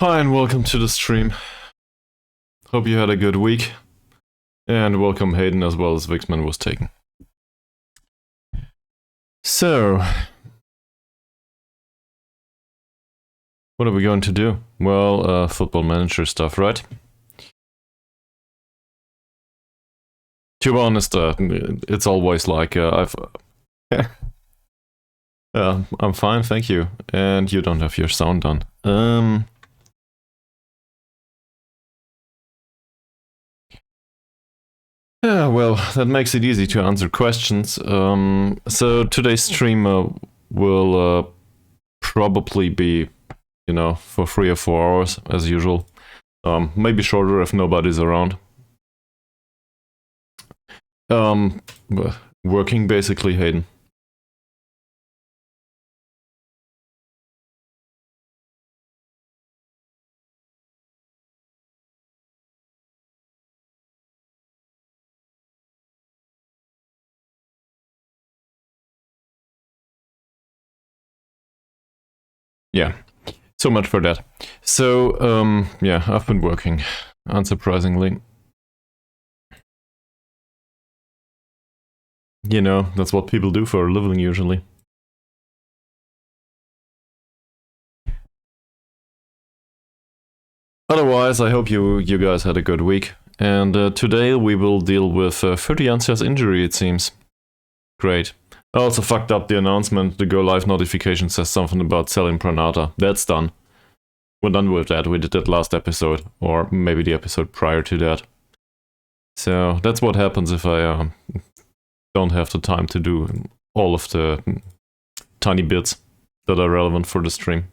Hi and welcome to the stream. Hope you had a good week. And welcome Hayden as well as Vixman was taken. So, what are we going to do? Well, football manager stuff, right? To be honest, it's always like, I'm fine, thank you. And you don't have your sound on. Yeah, well, that makes it easy to answer questions. So today's stream will probably be, for 3 or 4 hours as usual. Maybe shorter if nobody's around. Working basically, Hayden. Yeah, so much for that. So, yeah, I've been working, unsurprisingly. You know, that's what people do for a living usually. Otherwise, I hope you guys had a good week. And today we will deal with 30 Ansia's injury, it seems. Great. I also fucked up the announcement. The go live notification says something about selling Pranata. That's done. We're done with that. We did that last episode, or maybe the episode prior to that. So that's what happens if I don't have the time to do all of the tiny bits that are relevant for the stream.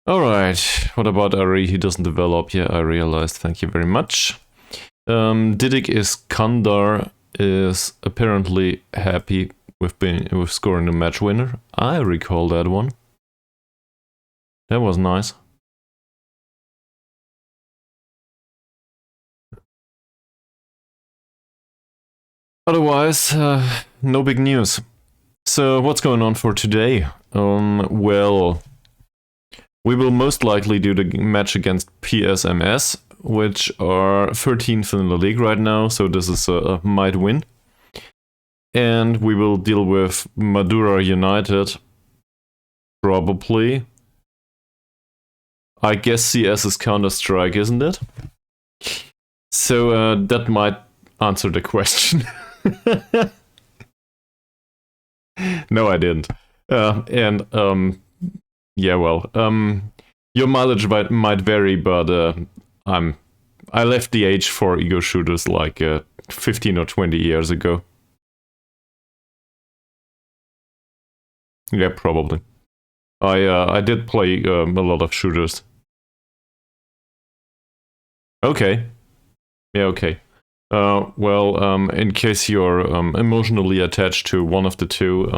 Alright, what about Ari? He doesn't develop. Yeah, I realized. Thank you very much. Didik Iskandar is apparently happy with scoring the match winner. I recall that one. That was nice. Otherwise, no big news. So what's going on for today? Well, we will most likely do the match against PSMS, which are 13th in the league right now, so this is a might win. And we will deal with Madura United, probably. I guess CS is Counter-Strike, isn't it? So that might answer the question. No, I didn't. Yeah, well, your mileage might vary, but I left the age for ego shooters like 15 or 20 years ago. Yeah, probably. I did play a lot of shooters. Okay. Yeah, okay. Well, in case you're emotionally attached to one of the two,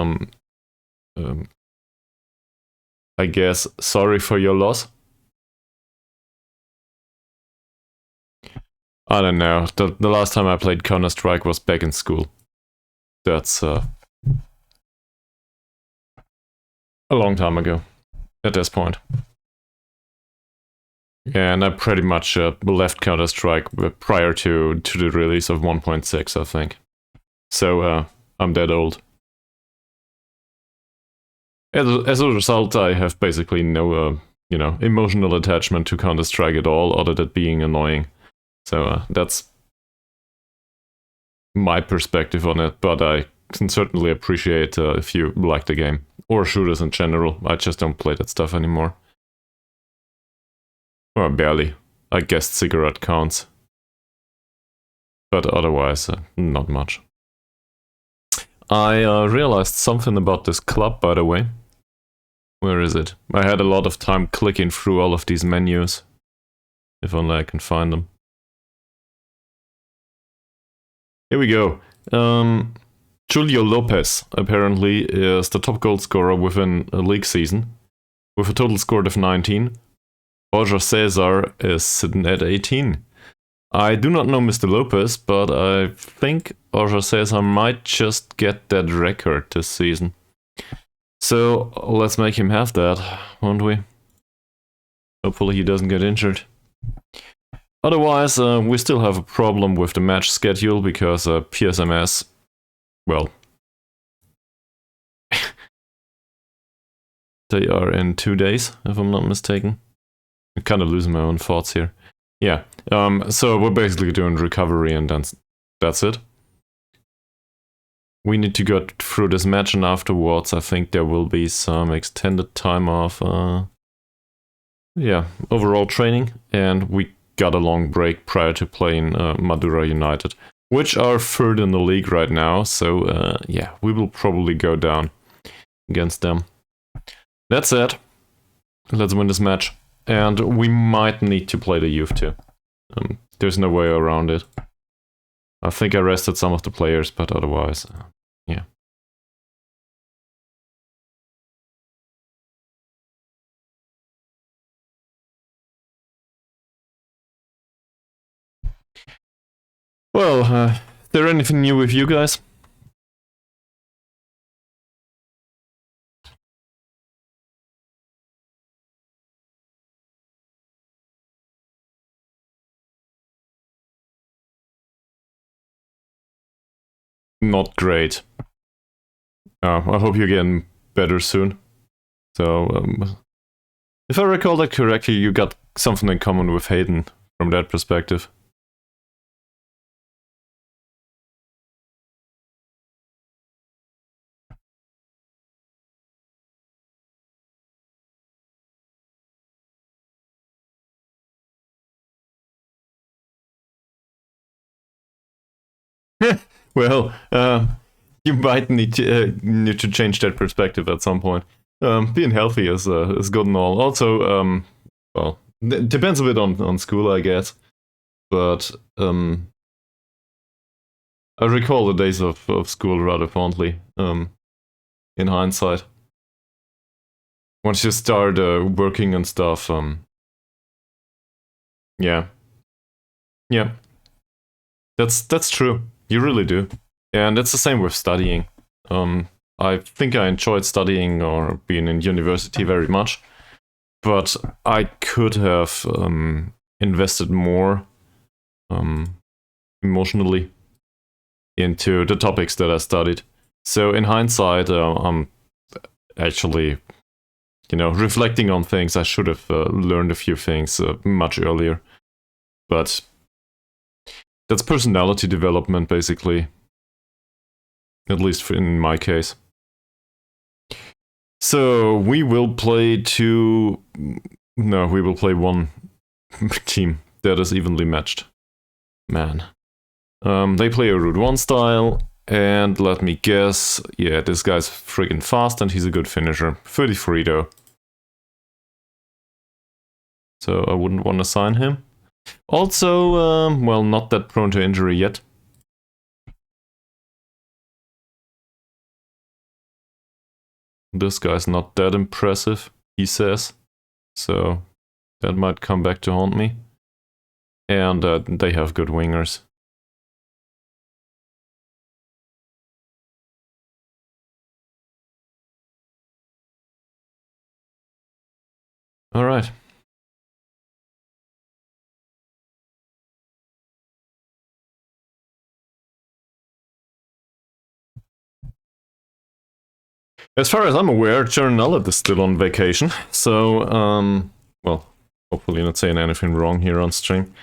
I guess sorry for your loss. I don't know. The last time I played Counter-Strike was back in school. That's a long time ago at this point. Yeah, and I pretty much left Counter-Strike prior to the release of 1.6, I think. So I'm that old. As a result, I have basically no, emotional attachment to Counter-Strike at all, other than being annoying. So that's my perspective on it, but I can certainly appreciate if you like the game. Or shooters in general. I just don't play that stuff anymore. Or barely. I guess cigarette counts. But otherwise, not much. I realized something about this club, by the way. Where is it? I had a lot of time clicking through all of these menus. If only I can find them. Here we go. Julio Lopez, apparently, is the top goal scorer within a league season, with a total score of 19. Borja Cesar is sitting at 18. I do not know Mr. Lopez, but I think Borja Cesar might just get that record this season. So let's make him have that, won't we? Hopefully he doesn't get injured. Otherwise, we still have a problem with the match schedule because PSMS, well, they are in 2 days, if I'm not mistaken. I'm kind of losing my own thoughts here. Yeah, so we're basically doing recovery and that's it. We need to go through this match, and afterwards I think there will be some extended time of, yeah, overall training, and we got a long break prior to playing Madura United, which are third in the league right now, so yeah, we will probably go down against them. That said, let's win this match, and we might need to play the youth too. There's no way around it. I think I rested some of the players, but otherwise, yeah. Well, is there anything new with you guys? Not great. I hope you're getting better soon. So, if I recall that correctly, you got something in common with Hayden from that perspective. Well, you might need to change that perspective at some point. Being healthy is good and all. Also, well, depends a bit on school, I guess. But I recall the days of school rather fondly. In hindsight, once you start working and stuff, yeah, yeah, that's true. You really do, and it's the same with studying. I think I enjoyed studying or being in university very much, but I could have invested more emotionally into the topics that I studied. So in hindsight, I'm actually, reflecting on things. I should have learned a few things much earlier, but that's personality development, basically. At least in my case. So we will play we will play one team that is evenly matched. Man. They play a Route 1 style, and let me guess, yeah, this guy's friggin' fast and he's a good finisher. 33 though. So I wouldn't want to sign him. Also, well, not that prone to injury yet. This guy's not that impressive, he says. So that might come back to haunt me. And they have good wingers. All right. As far as I'm aware, Chernullet is still on vacation, so, well, hopefully not saying anything wrong here on stream.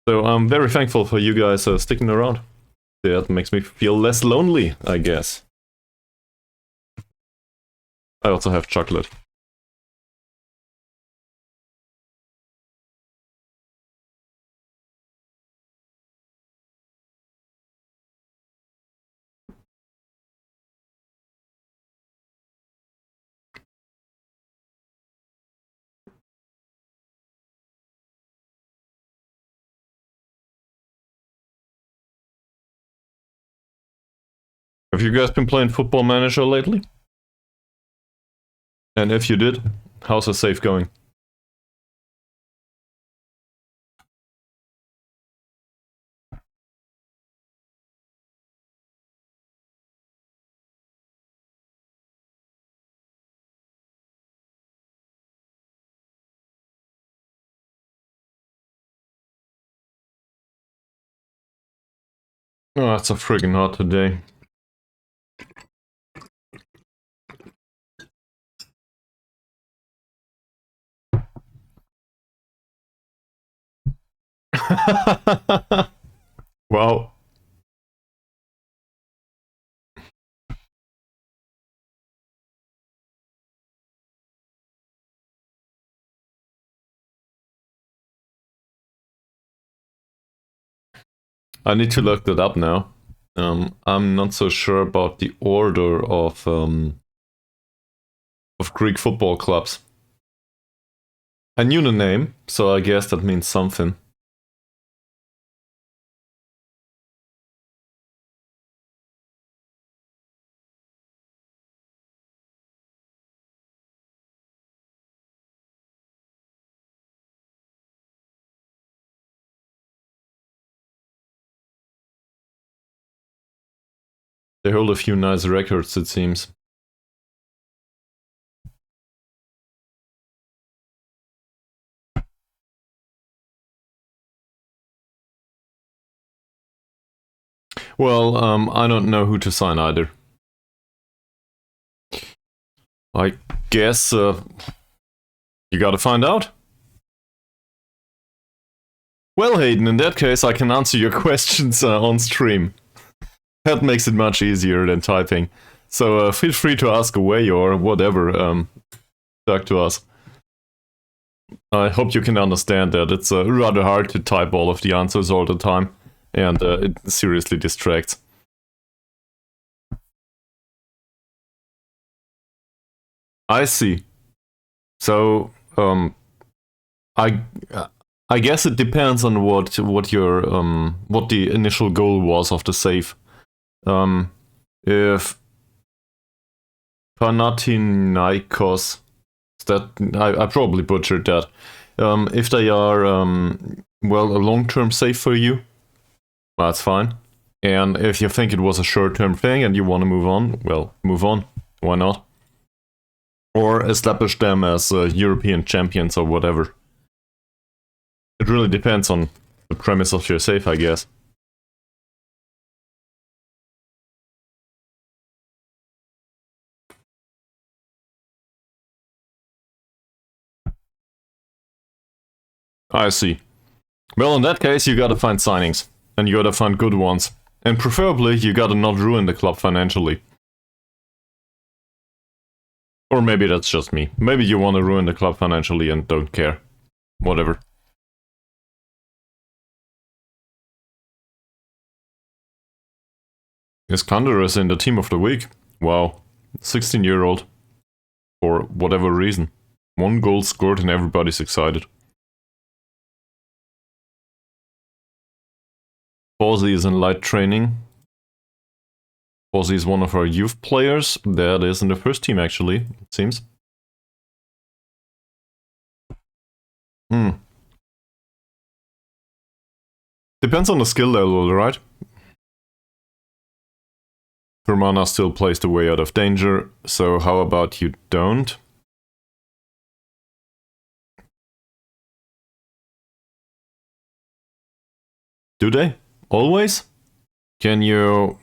So I'm very thankful for you guys sticking around. That makes me feel less lonely, I guess. I also have chocolate. Have you guys been playing Football Manager lately? And if you did, how's the save going? Oh, it's a friggin' hot today. Wow. I need to look that up now. I'm not so sure about the order of Greek football clubs. I knew the name, so I guess that means something. They hold a few nice records, it seems. Well, I don't know who to sign either. I guess you gotta find out. Well, Hayden, in that case, I can answer your questions on stream. That makes it much easier than typing. So feel free to ask away or whatever. Talk to us. I hope you can understand that it's rather hard to type all of the answers all the time, and it seriously distracts. I see. So, I I guess it depends on what your what the initial goal was of the save. If Panathinaikos, that I probably butchered that. If they are well a long-term save for you, that's fine. And if you think it was a short-term thing and you want to move on, well, move on. Why not? Or establish them as European champions or whatever. It really depends on the premise of your save, I guess. I see. Well, in that case, you gotta find signings. And you gotta find good ones. And preferably, you gotta not ruin the club financially. Or maybe that's just me. Maybe you wanna ruin the club financially and don't care. Whatever. Iskander is in the team of the week. Wow. 16-year-old. For whatever reason. 1 goal scored and everybody's excited. Fawzi is in light training. Fawzi is one of our youth players. That is in the first team, actually, it seems. Depends on the skill level, right? Hermana still plays the way out of danger, so how about you don't? Do they? Always? Can you...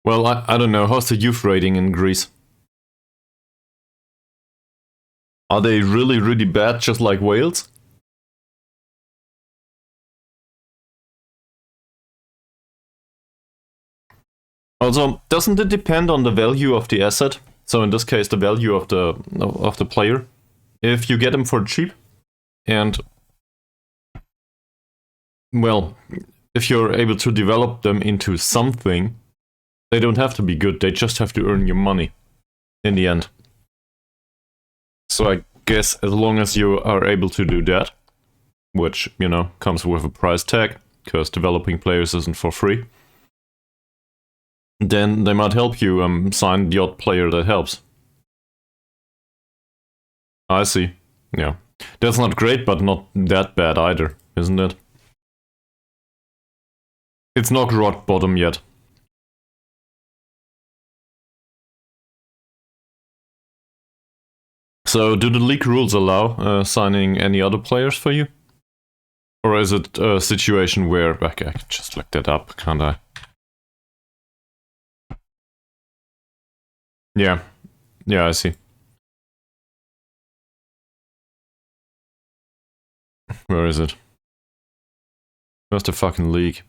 Well, I don't know, how's the youth rating in Greece? Are they really, really bad, just like Wales? Also, doesn't it depend on the value of the asset? So in this case, the value of the player. If you get them for cheap, and well, if you're able to develop them into something, they don't have to be good. They just have to earn your money in the end. So I guess as long as you are able to do that, which, you know, comes with a price tag, because developing players isn't for free, then they might help you sign the odd player that helps. I see. Yeah. That's not great, but not that bad either, isn't it? It's not rock bottom yet. So, do the league rules allow signing any other players for you? Or is it a situation where... Okay, I can just look that up, can't I? Yeah. Yeah, I see. Where is it? Where's the fucking league?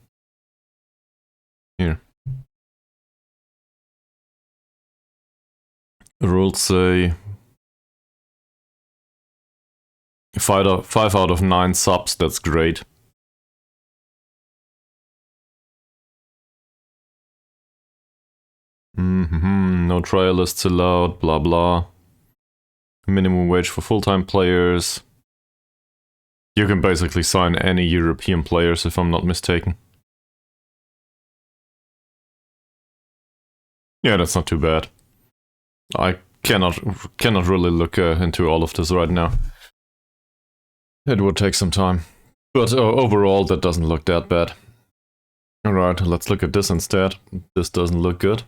Here. The rules say... 5 out of 9 subs, that's great. No trialists allowed, blah blah. Minimum wage for full-time players. You can basically sign any European players if I'm not mistaken. Yeah, that's not too bad. I cannot really look into all of this right now. It would take some time. But overall, that doesn't look that bad. Alright, let's look at this instead. This doesn't look good.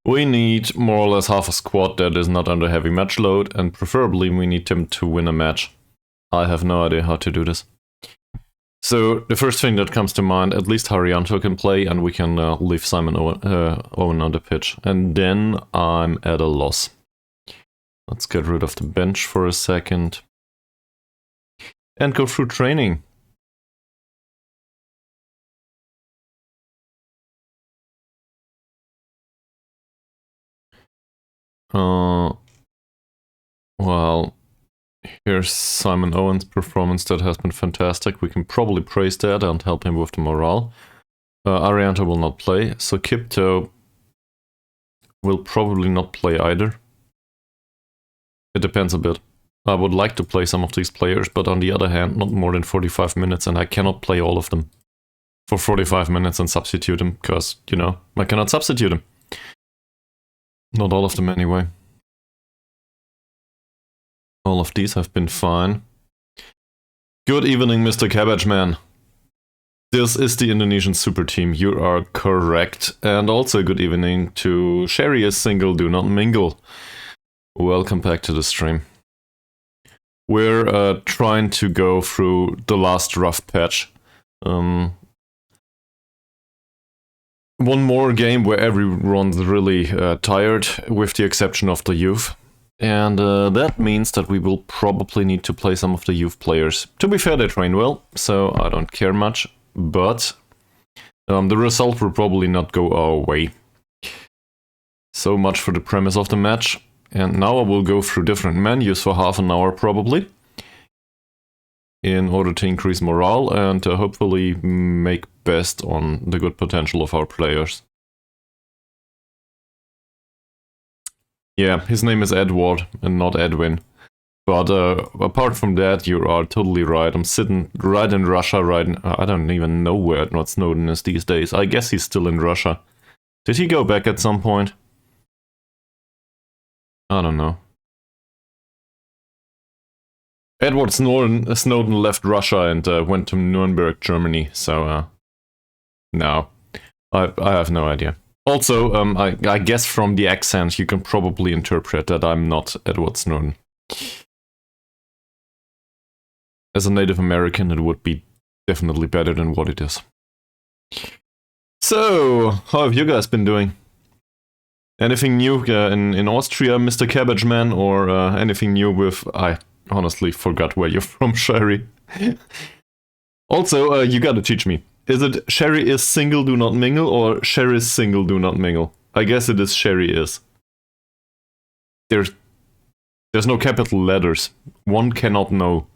We need more or less half a squad that is not under heavy match load, and preferably we need them to win a match. I have no idea how to do this. So, the first thing that comes to mind, at least Haryanto can play, and we can leave Simon Owen on the pitch. And then I'm at a loss. Let's get rid of the bench for a second. And go through training. Well, here's Simon Owen's performance that has been fantastic. We can probably praise that and help him with the morale. Arianta will not play, so Kipto will probably not play either. It depends a bit. I would like to play some of these players, but on the other hand, not more than 45 minutes, and I cannot play all of them for 45 minutes and substitute them, because, you know, I cannot substitute them. Not all of them anyway. All of these have been fine. Good evening, Mr. Cabbage Man. This is the Indonesian super team, you are correct. And also good evening to Sherry is single, do not mingle. Welcome back to the stream. We're trying to go through the last rough patch. One more game where everyone's really tired, with the exception of the youth. And that means that we will probably need to play some of the youth players. To be fair, they train well, so I don't care much. But the result will probably not go our way. So much for the premise of the match. And now I will go through different menus for half an hour probably, in order to increase morale and hopefully make best on the good potential of our players. Yeah, his name is Edward and not Edwin. But apart from that, you are totally right. I'm sitting right in Russia right now. I don't even know where Edward Snowden is these days. I guess he's still in Russia. Did he go back at some point? I don't know. Edward Snowden left Russia and went to Nuremberg, Germany, so no, I have no idea. Also, I guess from the accent you can probably interpret that I'm not Edward Snowden. As a Native American, it would be definitely better than what it is. So, how have you guys been doing? Anything new in Austria, Mr. Cabbage Man, or anything new with... I honestly forgot where you're from, Sherry. Also, you gotta teach me. Is it Sherry is single, do not mingle, or Sherry is single, do not mingle? I guess it is Sherry is. There's no capital letters. One cannot know.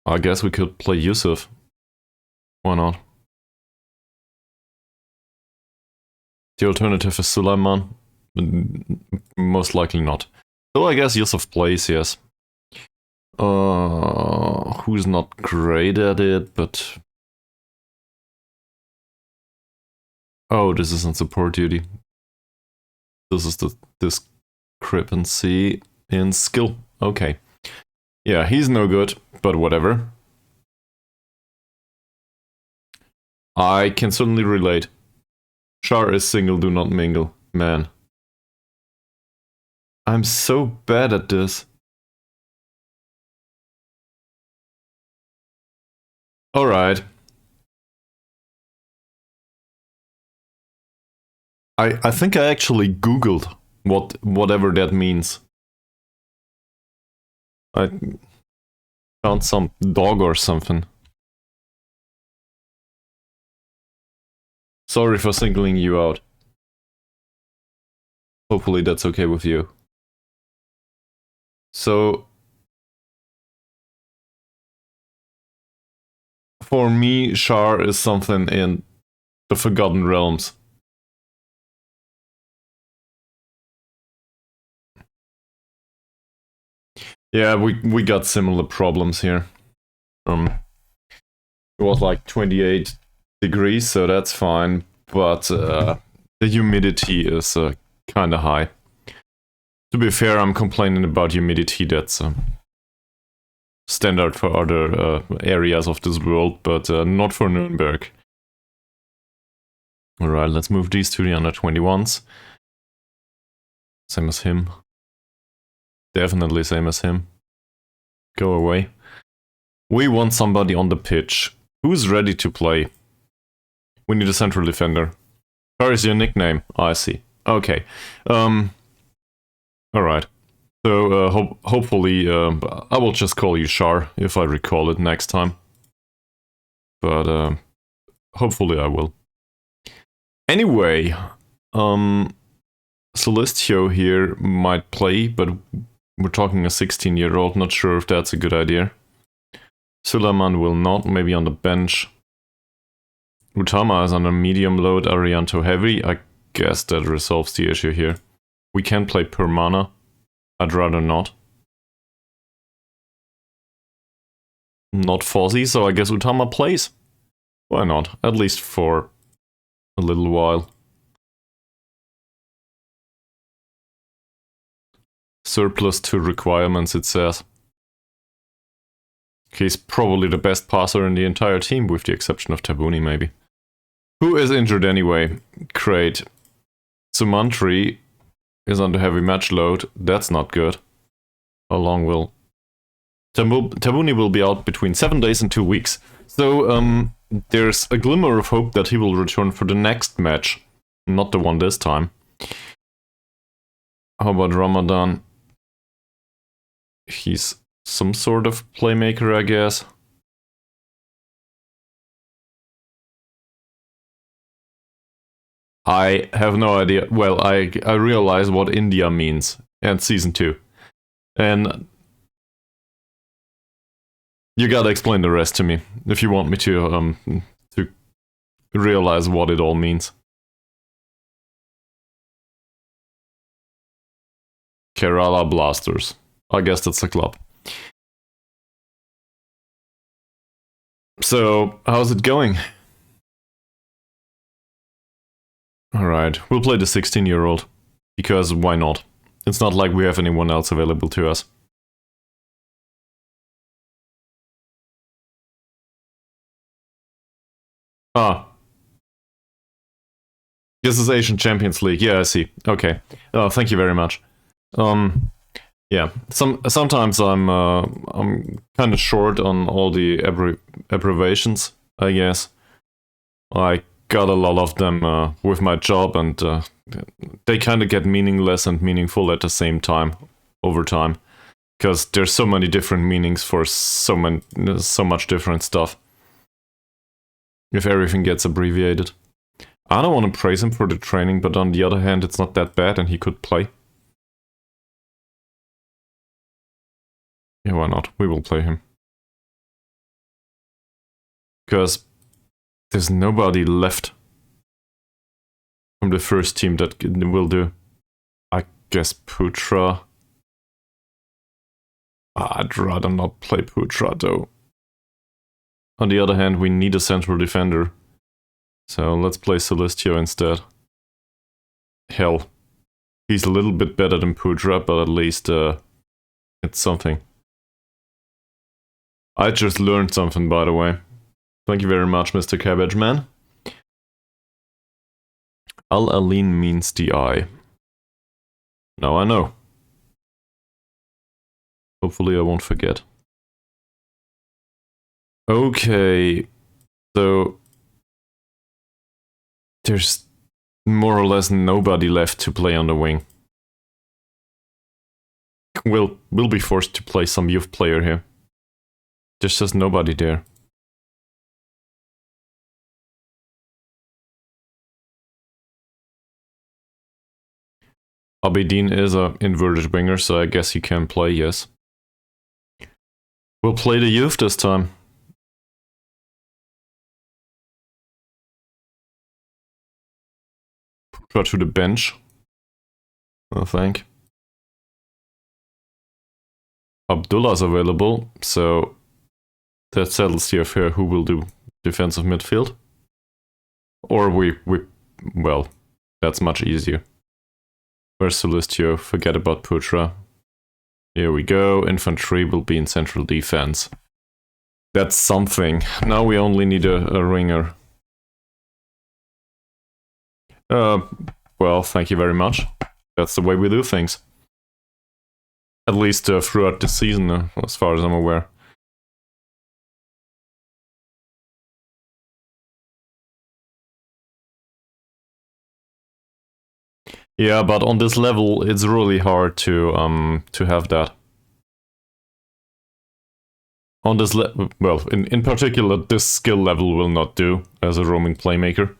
I guess we could play Yusuf. Why not? The alternative is Suleiman. Most likely not. So I guess Yusuf plays, yes. Who's not great at it, but... Oh, this isn't support duty. This is the discrepancy in skill. Okay. Yeah, he's no good, but whatever. I can certainly relate. Char is single, do not mingle. Man. I'm so bad at this. Alright. I think I actually googled whatever that means. I found some dog or something. Sorry for singling you out. Hopefully that's okay with you. So, for me, Shar is something in the Forgotten Realms. Yeah, we got similar problems here. It was like 28 degrees, so that's fine, but the humidity is kind of high. To be fair, I'm complaining about humidity that's standard for other areas of this world, but not for Nuremberg. Alright, let's move these to the under 21s. Same as him. Definitely same as him. Go away. We want somebody on the pitch. Who's ready to play? We need a central defender. Where is your nickname? I see. Okay. Alright. So, hopefully, I will just call you Shar, if I recall it next time. But, hopefully I will. Anyway, Celestio here might play, but we're talking a 16-year-old, not sure if that's a good idea. Suleiman will not, maybe on the bench. Utama is under medium load, Arianto heavy. I guess that resolves the issue here. We can play per mana. I'd rather not. Not Fozzy, so I guess Utama plays. Why not? At least for a little while. Surplus to requirements, it says. He's probably the best passer in the entire team, with the exception of Tabuni, maybe. Who is injured anyway? Great. Sumantri is under heavy match load. That's not good. How long will... Tabuni will be out between 7 days and 2 weeks. So, there's a glimmer of hope that he will return for the next match. Not the one this time. How about Ramadan? He's some sort of playmaker, I guess. I have no idea. Well, I realize what India means and Season 2. And you gotta explain the rest to me, if you want me to realize what it all means. Kerala Blasters. I guess that's a club. So, how's it going? Alright, we'll play the 16-year-old. Because why not? It's not like we have anyone else available to us. Ah. This is Asian Champions League. Yeah, I see. Okay. Oh, thank you very much. Yeah. Sometimes I'm kind of short on all the abbreviations, I guess. I got a lot of them with my job, and they kind of get meaningless and meaningful at the same time, over time. Because there's so many different meanings for so much different stuff. If everything gets abbreviated. I don't want to praise him for the training, but on the other hand, it's not that bad and he could play. Yeah, why not? We will play him. Because there's nobody left from the first team that will do. I guess Putra. I'd rather not play Putra though. On the other hand, we need a central defender. So let's play Celestio instead. Hell. He's a little bit better than Putra, but at least it's something. I just learned something, by the way. Thank you very much, Mr. Cabbage Man. Al-Aleen means the eye. Now I know. Hopefully I won't forget. Okay, so there's more or less nobody left to play on the wing. We'll be forced to play some youth player here. There's just nobody there. Abedin is a inverted winger, so I guess he can play, yes. We'll play the youth this time. Go to the bench, I think. Abdullah's available, so that settles the affair who will do defensive midfield. Or well, that's much easier. Where's Celestio? Forget about Putra. Here we go. Infantry will be in central defense. That's something. Now we only need a ringer. Well, thank you very much. That's the way we do things. At least throughout the season, as far as I'm aware. Yeah, but on this level, it's really hard to have that. On this well, in particular, this skill level will not do as a roaming playmaker.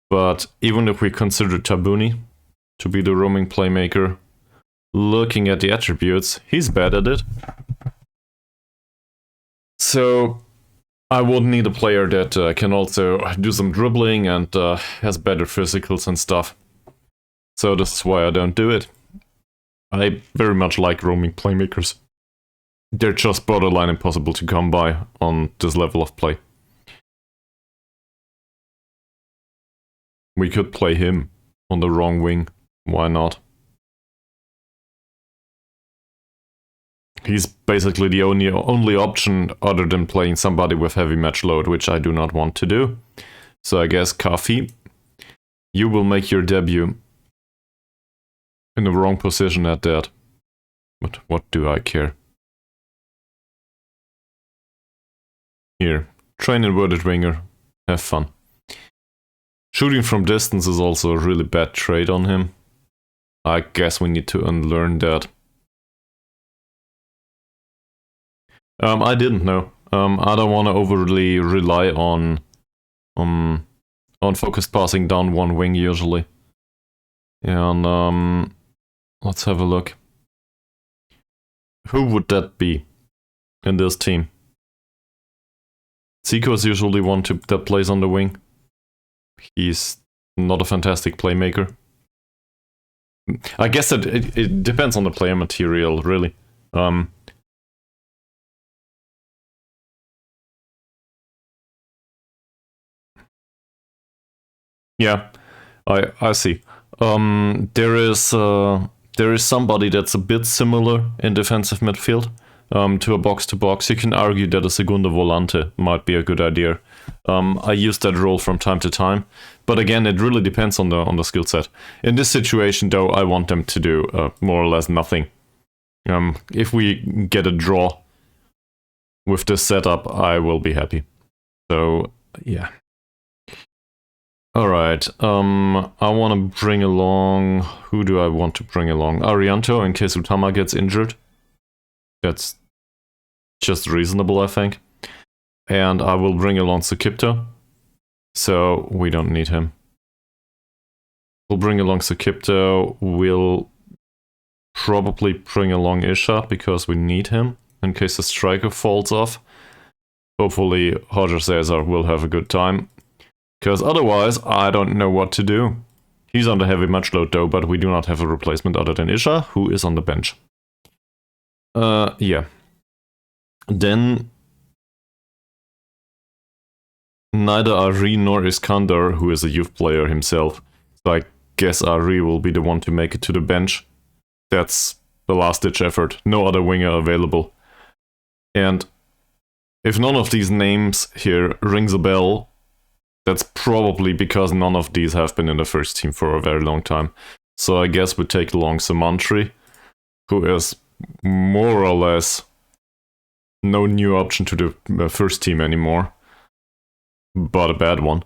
But even if we consider Tabuni to be the roaming playmaker, looking at the attributes, he's bad at it. So I would need a player that can also do some dribbling and has better physicals and stuff. So this is why I don't do it. I very much like roaming playmakers. They're just borderline impossible to come by on this level of play. We could play him on the wrong wing. Why not? He's basically the only option other than playing somebody with heavy match load, which I do not want to do. So I guess Kafi, you will make your debut in the wrong position at that. But what do I care? Here, train inverted winger. Have fun. Shooting from distance is also a really bad trait on him. I guess we need to unlearn that. I didn't know. I don't want to overly rely on focused passing down one wing usually. And let's have a look. Who would that be in this team? Zico is usually one that plays on the wing. He's not a fantastic playmaker. I guess that it depends on the player material, really. Yeah, I see. There is somebody that's a bit similar in defensive midfield to a box-to-box. You can argue that a segundo volante might be a good idea. I use that role from time to time, but again, it really depends on the skill set. In this situation, though, I want them to do more or less nothing. If we get a draw with this setup, I will be happy. So yeah. Alright, I want to bring along... Who do I want to bring along? Arianto, in case Utama gets injured. That's just reasonable, I think. And I will bring along Sukipto. So, we don't need him. We'll bring along Sukipto. We'll probably bring along Isha, because we need him, in case the striker falls off. Hopefully, Roger Cesar will have a good time. Because otherwise, I don't know what to do. He's under heavy match load though, but we do not have a replacement other than Isha, who is on the bench. Yeah. Then... neither Ari nor Iskandar, who is a youth player himself. So I guess Ari will be the one to make it to the bench. That's the last-ditch effort. No other winger available. And if none of these names here rings a bell, that's probably because none of these have been in the first team for a very long time. So I guess we take along Samantri, who is more or less no new option to the first team anymore, but a bad one.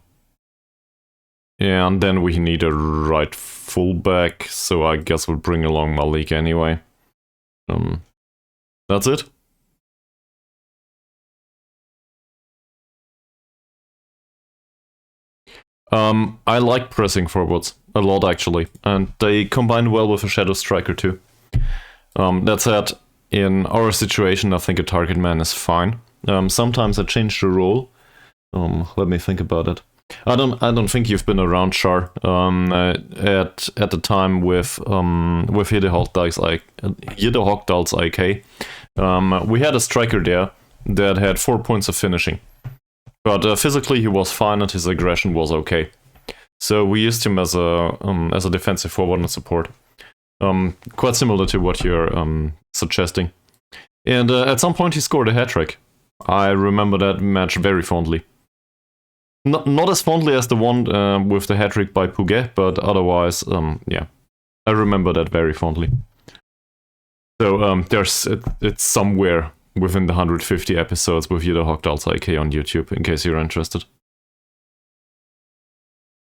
And then we need a right fullback, so I guess we'll bring along Malik anyway. That's it. I like pressing forwards a lot, actually, and they combine well with a shadow striker too. That said, in our situation, I think a target man is fine. Sometimes I change the role. Let me think about it. I don't think you've been around Char at the time with Hidde Hogdal's IK. We had a striker there that had 4 points of finishing, but physically he was fine and his aggression was okay. So we used him as a defensive forward and support, quite similar to what you're suggesting. And at some point he scored a hat-trick. I remember that match very fondly. Not as fondly as the one with the hat-trick by Puget, but otherwise, yeah, I remember that very fondly. So it's somewhere within the 150 episodes with Hidde Hogdal's IK on YouTube, in case you're interested.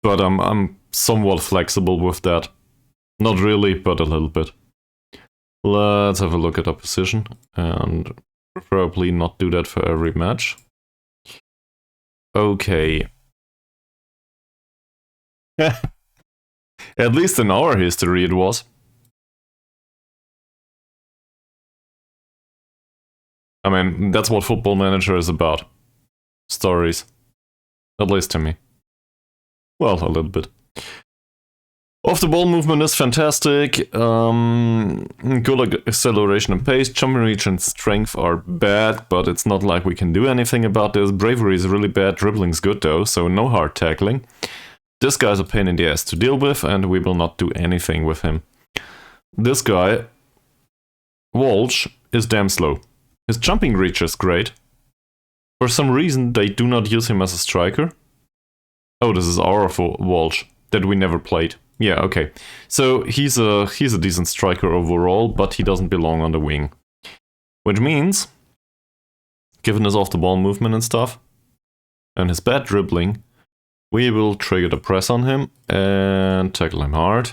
But I'm somewhat flexible with that. Not really, but a little bit. Let's have a look at opposition, and probably not do that for every match. Okay. At least in our history it was. I mean, that's what Football Manager is about. Stories. At least to me. Well, a little bit. Off the ball movement is fantastic. Good acceleration and pace. Jumping reach and strength are bad, but it's not like we can do anything about this. Bravery is really bad. Dribbling's good though, so no hard tackling. This guy's a pain in the ass to deal with, and we will not do anything with him. This guy, Walsh, is damn slow. His jumping reach is great. For some reason, they do not use him as a striker. Oh, this is our Walsh that we never played. Yeah, okay. So he's a decent striker overall, but he doesn't belong on the wing. Which means, given his off-the-ball movement and stuff, and his bad dribbling, we will trigger the press on him and tackle him hard.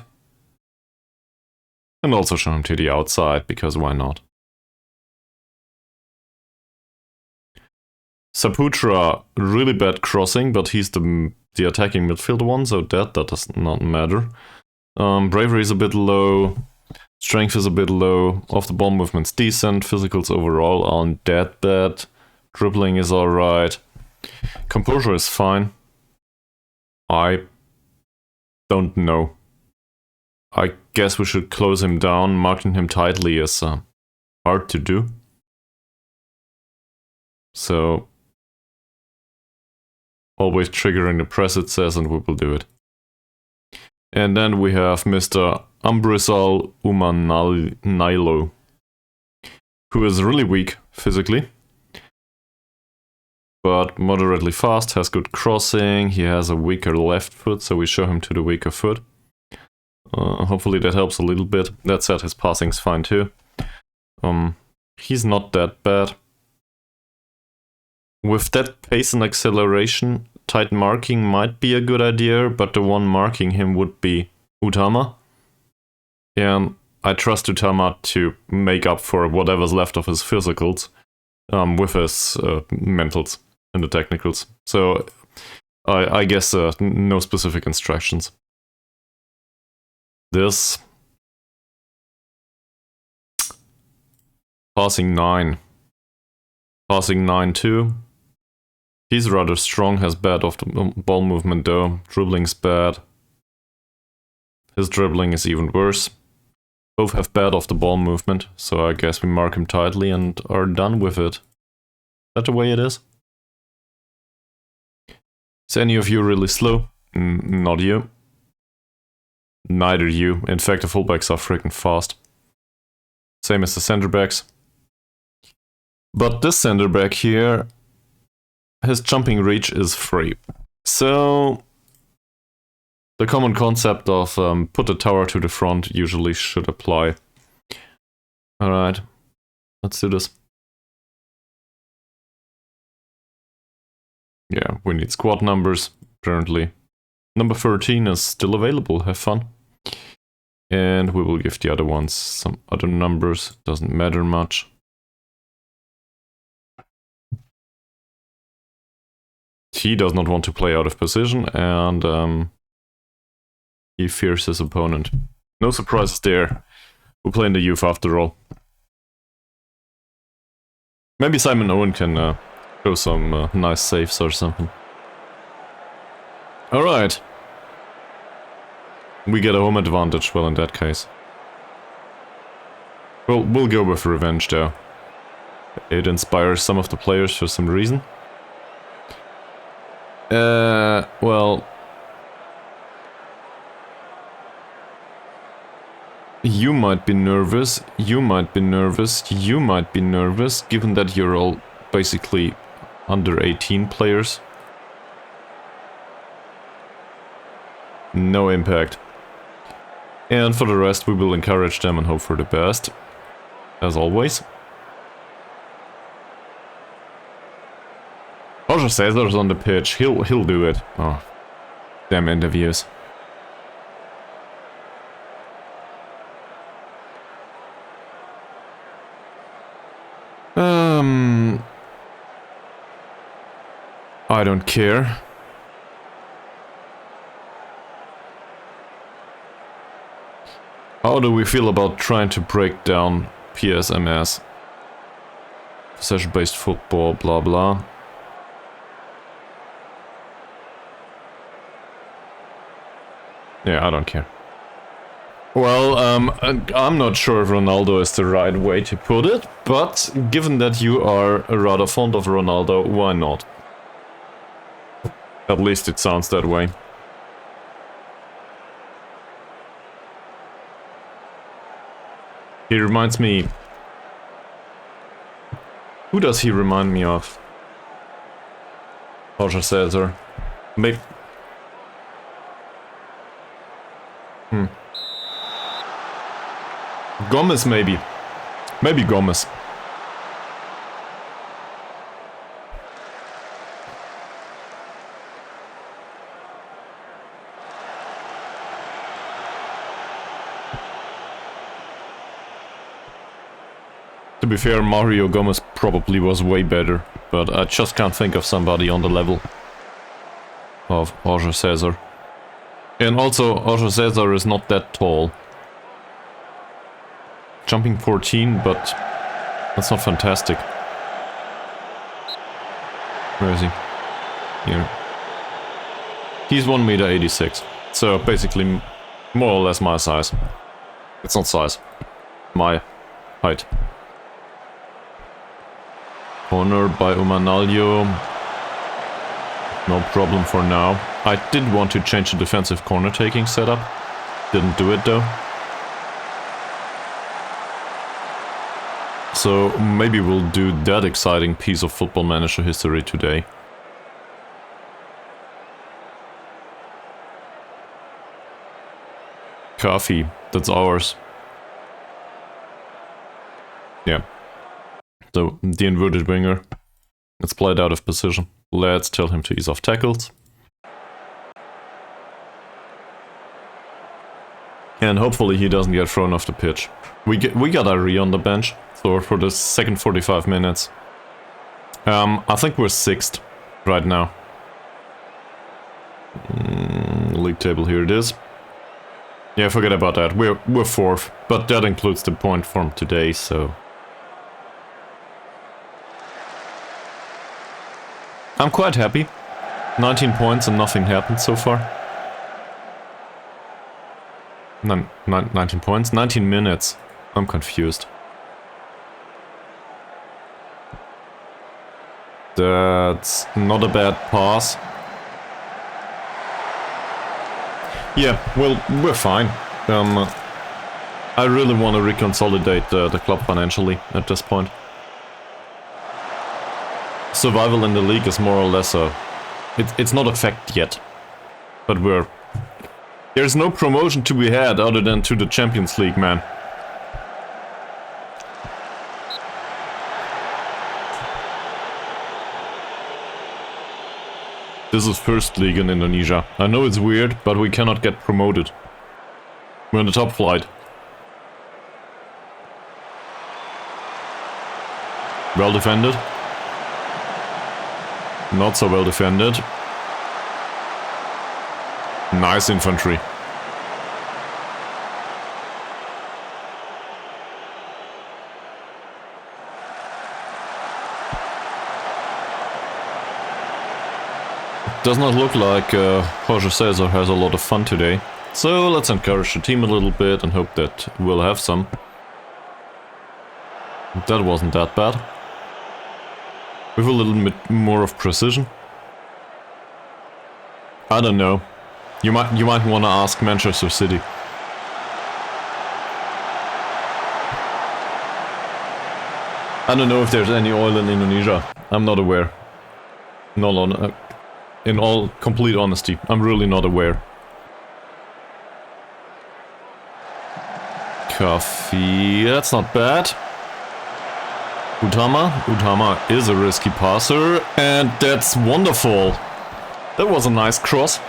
And also show him to the outside, because why not? Saputra, really bad crossing, but he's the attacking midfield one, so that does not matter. Bravery is a bit low, strength is a bit low, off-the-ball movement's decent, physicals overall aren't that bad, dribbling is alright, composure is fine. I don't know. I guess we should close him down. Marking him tightly is hard to do. So always triggering the press, it says, and we will do it. And then we have Mr. Ambrisal Umanilo, who is really weak physically, but moderately fast, has good crossing, he has a weaker left foot, so we show him to the weaker foot. Hopefully that helps a little bit. That said, his passing's fine too. He's not that bad. With that pace and acceleration, tight marking might be a good idea, but the one marking him would be Utama. And I trust Utama to make up for whatever's left of his physicals with his mentals and the technicals. So I guess no specific instructions. This passing 9. Passing 9 too. He's rather strong, has bad off the ball movement though. Dribbling's bad. His dribbling is even worse. Both have bad off the ball movement, so I guess we mark him tightly and are done with it. Is that the way it is? Is any of you really slow? Not you. Neither you. In fact, the fullbacks are freaking fast. Same as the center backs. But this center back here, his jumping reach is free. So the common concept of put the tower to the front usually should apply. Alright, let's do this. Yeah, we need squad numbers, apparently. Number 13 is still available, have fun. And we will give the other ones some other numbers, doesn't matter much. He does not want to play out of position, and he fears his opponent. No surprises there. We're playing the youth after all. Maybe Simon Owen can show some nice saves or something. Alright. We get a home advantage, well, in that case. Well, we'll go with revenge, though. It inspires some of the players for some reason. Well... You might be nervous, you might be nervous, you might be nervous, given that you're all basically under 18 players. No impact. And for the rest, we will encourage them and hope for the best, as always. Roger Cesar's on the pitch, he'll do it. Oh, damn interviews. I don't care. How do we feel about trying to break down PSMS? Possession-based football, blah blah. Yeah, I don't care. Well, I'm not sure if Ronaldo is the right way to put it, but given that you are rather fond of Ronaldo, why not? At least it sounds that way. He reminds me... Who does he remind me of? Roger Cesar. Maybe... Gomez, maybe. Maybe Gomez. To be fair, Mario Gomez probably was way better, but I just can't think of somebody on the level of Roger Cesar. And also, Roger Cesar is not that tall. Jumping 14, but that's not fantastic. Where is he? Here. He's 1.86 m, so basically more or less my size. It's not size. My height. Corner by Umanalio. No problem for now. I did want to change the defensive corner taking setup. Didn't do it though. So maybe we'll do that exciting piece of Football Manager history today. Coffee, that's ours. Yeah. So, the inverted winger. Let's play it out of position. Let's tell him to ease off tackles. And hopefully he doesn't get thrown off the pitch. We got Ari on the bench, so for the second 45 minutes. I think we're 6th right now. League table, here it is. Yeah, forget about that. We're 4th, but that includes the point from today, so... I'm quite happy. 19 points and nothing happened so far. 19 points? 19 minutes. I'm confused. That's not a bad pass. Yeah, well, we're fine. I really want to reconsolidate the club financially at this point. Survival in the league is more or less a... It's not a fact yet. But there's no promotion to be had other than to the Champions League, man. This is first league in Indonesia. I know it's weird, but we cannot get promoted. We're in the top flight. Well defended. Not so well defended. Nice infantry. Does not look like Jorge Cesar has a lot of fun today. So let's encourage the team a little bit and hope that we'll have some. That wasn't that bad. With a little bit more of precision. I don't know. You might want to ask Manchester City. I don't know if there's any oil in Indonesia. I'm not aware. In all complete honesty, I'm really not aware. Coffee, that's not bad. Utama is a risky passer, and that's wonderful. That was a nice cross.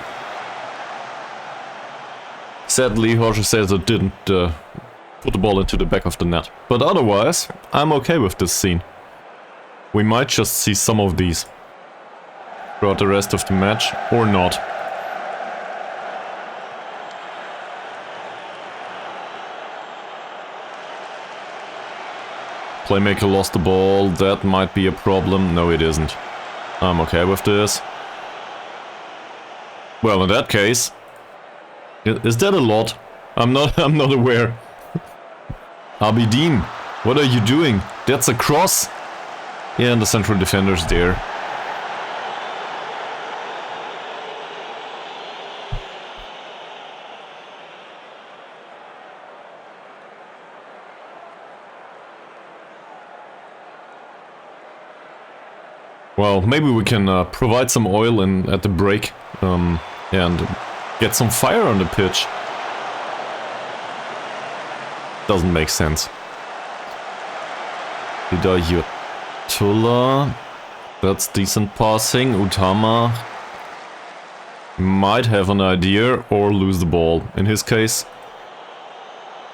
Sadly, Jorge Cesar didn't put the ball into the back of the net. But otherwise, I'm okay with this scene. We might just see some of these throughout the rest of the match, or not. Playmaker lost the ball, that might be a problem. No, it isn't. I'm okay with this. Well, in that case... Is that a lot? I'm not aware. Abidin, what are you doing? That's a cross! Yeah, and the central defender's there. Well, maybe we can provide some oil at the break and get some fire on the pitch. Doesn't make sense. Hidayatullah. That's decent passing. Utama might have an idea or lose the ball. In his case,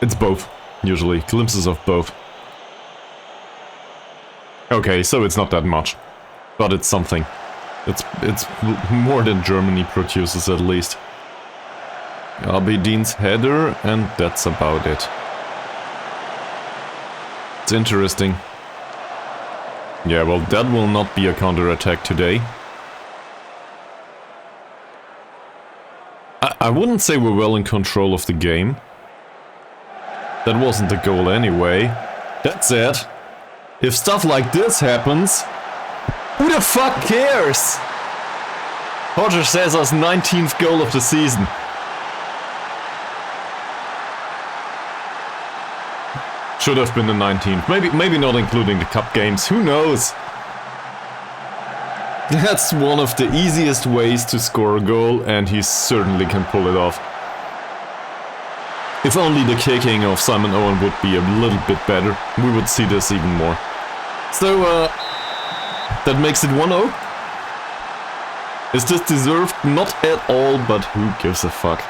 it's both, usually. Glimpses of both. Okay, so it's not that much. But it's something. It's more than Germany produces, at least. Abidin's header, and that's about it. It's interesting. Yeah, well, that will not be a counter-attack today. I wouldn't say we're well in control of the game. That wasn't the goal anyway. That said, if stuff like this happens... Who the fuck cares? Jorge Cesar's 19th goal of the season. Should have been the 19th. Maybe not including the cup games. Who knows? That's one of the easiest ways to score a goal, and he certainly can pull it off. If only the kicking of Simon Owen would be a little bit better, we would see this even more. So, that makes it 1-0. Is this deserved? Not at all, but who gives a fuck?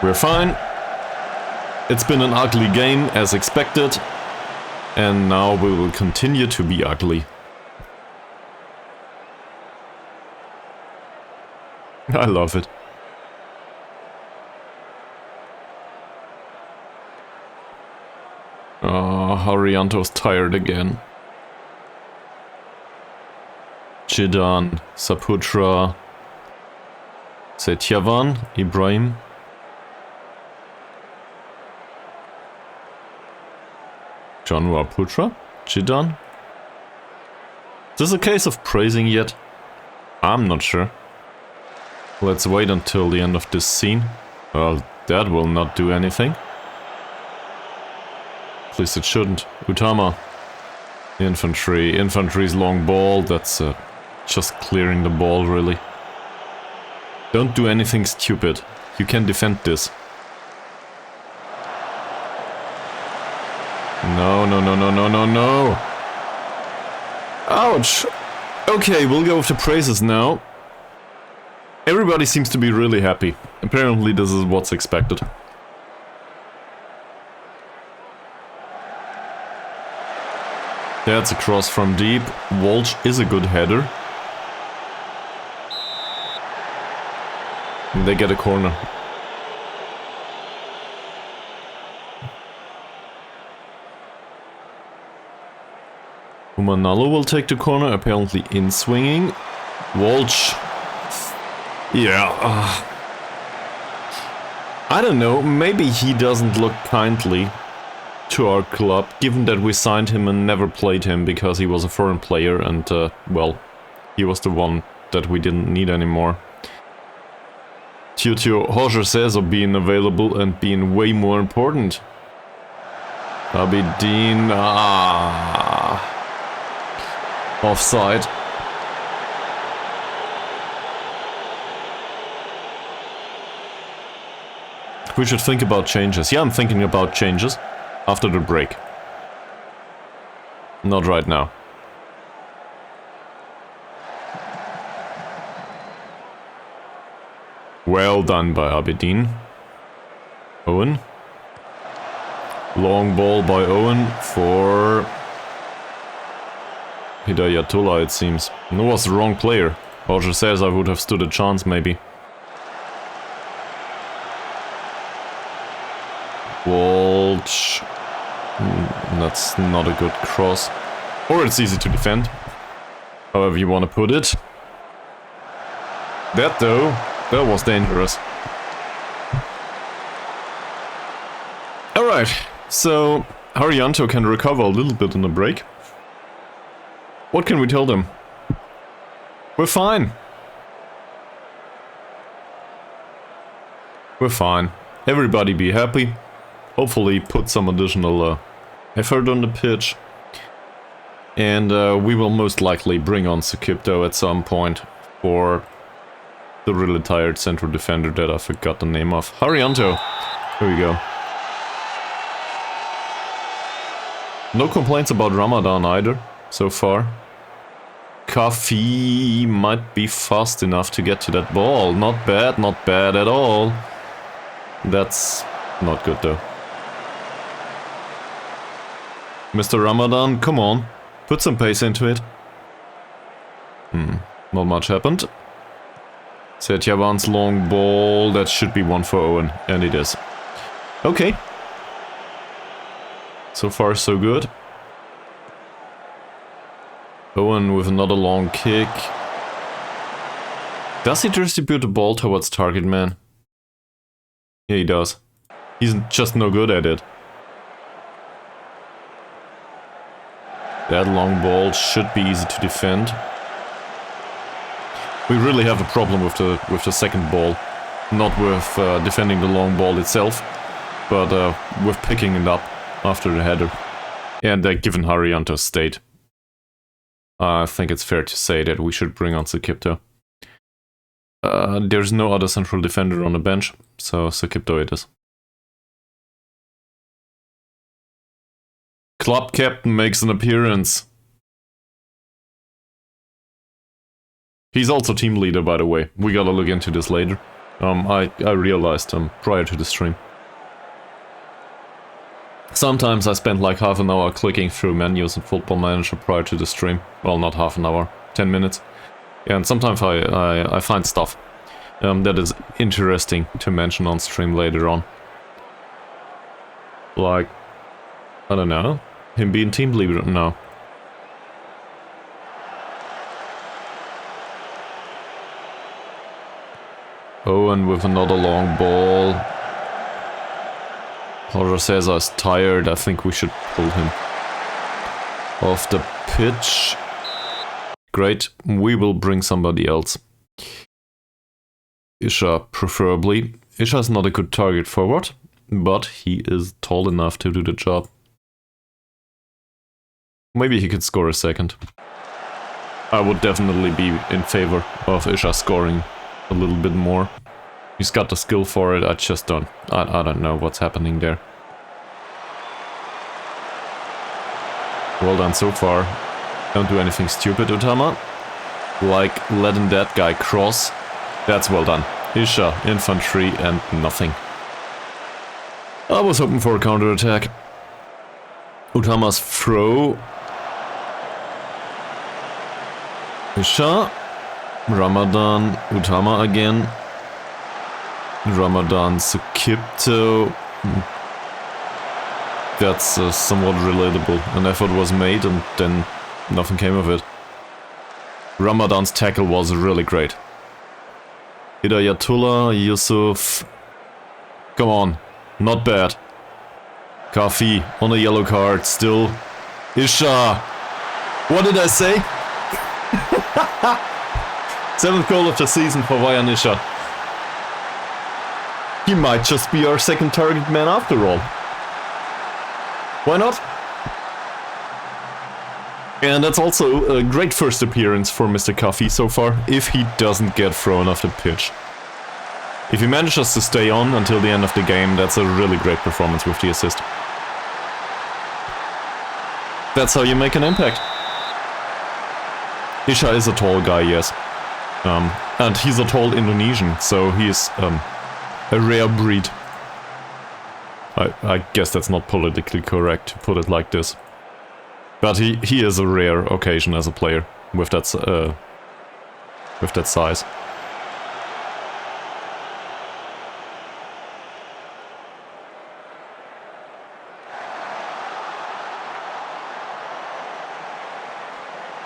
We're fine. It's been an ugly game, as expected. And now we will continue to be ugly. I love it. Haryanto's tired again. Jidan, Saputra, Setyavan, Ibrahim. Janua Putra, Jidan. Is this a case of praising yet? I'm not sure. Let's wait until the end of this scene. Well, that will not do anything. At least it shouldn't. Utama. Infantry. Infantry's long ball. That's just clearing the ball, really. Don't do anything stupid. You can defend this. No, no, no, no, no, no, no. Ouch! Okay, we'll go with the praises now. Everybody seems to be really happy. Apparently this is what's expected. That's a cross from deep. Walsh is a good header. And they get a corner. Umanalo will take the corner, apparently in swinging. Walsh. Yeah. I don't know, maybe he doesn't look kindly to our club, given that we signed him and never played him because he was a foreign player and, well, he was the one that we didn't need anymore. Due to Jorge Cesar being available and being way more important. Abidin, offside. We should think about changes. Yeah, I'm thinking about changes after the break. Not right now. Well done by Abidin. Owen. Long ball by Owen for Hidayatullah, it seems. No, was the wrong player. Jorge says I would have stood a chance, maybe. Walsh. That's not a good cross. Or it's easy to defend. However you want to put it. That though, that was dangerous. Alright, so Haryanto can recover a little bit in the break. What can we tell them? We're fine. We're fine. Everybody be happy. Hopefully put some additional effort on the pitch. And we will most likely bring on Sakipto at some point for the really tired central defender that I forgot the name of. Haryanto. Here we go. No complaints about Ramadan either, so far. Kafi might be fast enough to get to that ball. Not bad at all. That's not good though. Mr. Ramadan, come on. Put some pace into it. Not much happened. Setyavan's long ball. That should be one for Owen. And it is. Okay. So far, so good. Owen with another long kick. Does he distribute the ball towards target man? Yeah, he does. He's just no good at it. That long ball should be easy to defend. We really have a problem with the second ball. Not with defending the long ball itself, but with picking it up after the header. And given Haryanto's state, I think it's fair to say that we should bring on Sakipto. There's no other central defender on the bench, so Sakipto it is. Club captain makes an appearance. He's also team leader, by the way. We gotta look into this later. I realized prior to the stream. Sometimes I spend like half an hour clicking through menus in Football Manager prior to the stream. Well, not half an hour, 10 minutes. And sometimes I find stuff that is interesting to mention on stream later on. Like, I don't know, him being team leader now. Owen with another long ball. Jorge Cesar is tired. I think we should pull him off the pitch. Great. We will bring somebody else. Isha, preferably. Isha is not a good target forward, but he is tall enough to do the job. Maybe he could score a second. I would definitely be in favor of Isha scoring a little bit more. He's got the skill for it, I just don't... I don't know what's happening there. Well done so far. Don't do anything stupid, Utama. Like letting that guy cross. That's well done. Isha, infantry, and nothing. I was hoping for a counter-attack. Utama's throw. Isha. Ramadan. Utama again. Ramadan Sukipto. That's somewhat relatable. An effort was made and then nothing came of it. Ramadan's tackle was really great. Hidayatullah, Yusuf. Come on. Not bad. Kafi on a yellow card still. Isha. What did I say? 7th goal of the season for Vayan Isha. He might just be our second target man after all. Why not? And that's also a great first appearance for Mr. Kafi so far, if he doesn't get thrown off the pitch. If he manages to stay on until the end of the game, that's a really great performance with the assist. That's how you make an impact. Isha is a tall guy, yes. And he's a tall Indonesian, so he's a rare breed. I guess that's not politically correct to put it like this. But he is a rare occasion as a player with that size.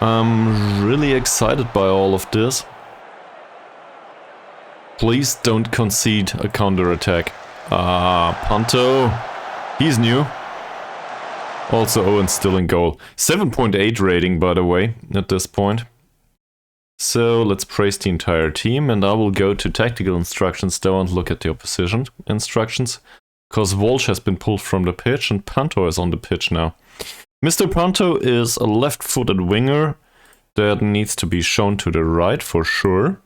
I'm really excited by all of this. Please don't concede a counter-attack. Panto. He's new. Also Owen still in goal. 7.8 rating, by the way, at this point. So let's praise the entire team, and I will go to tactical instructions though and look at the opposition instructions. Because Walsh has been pulled from the pitch and Panto is on the pitch now. Mr. Panto is a left-footed winger that needs to be shown to the right for sure.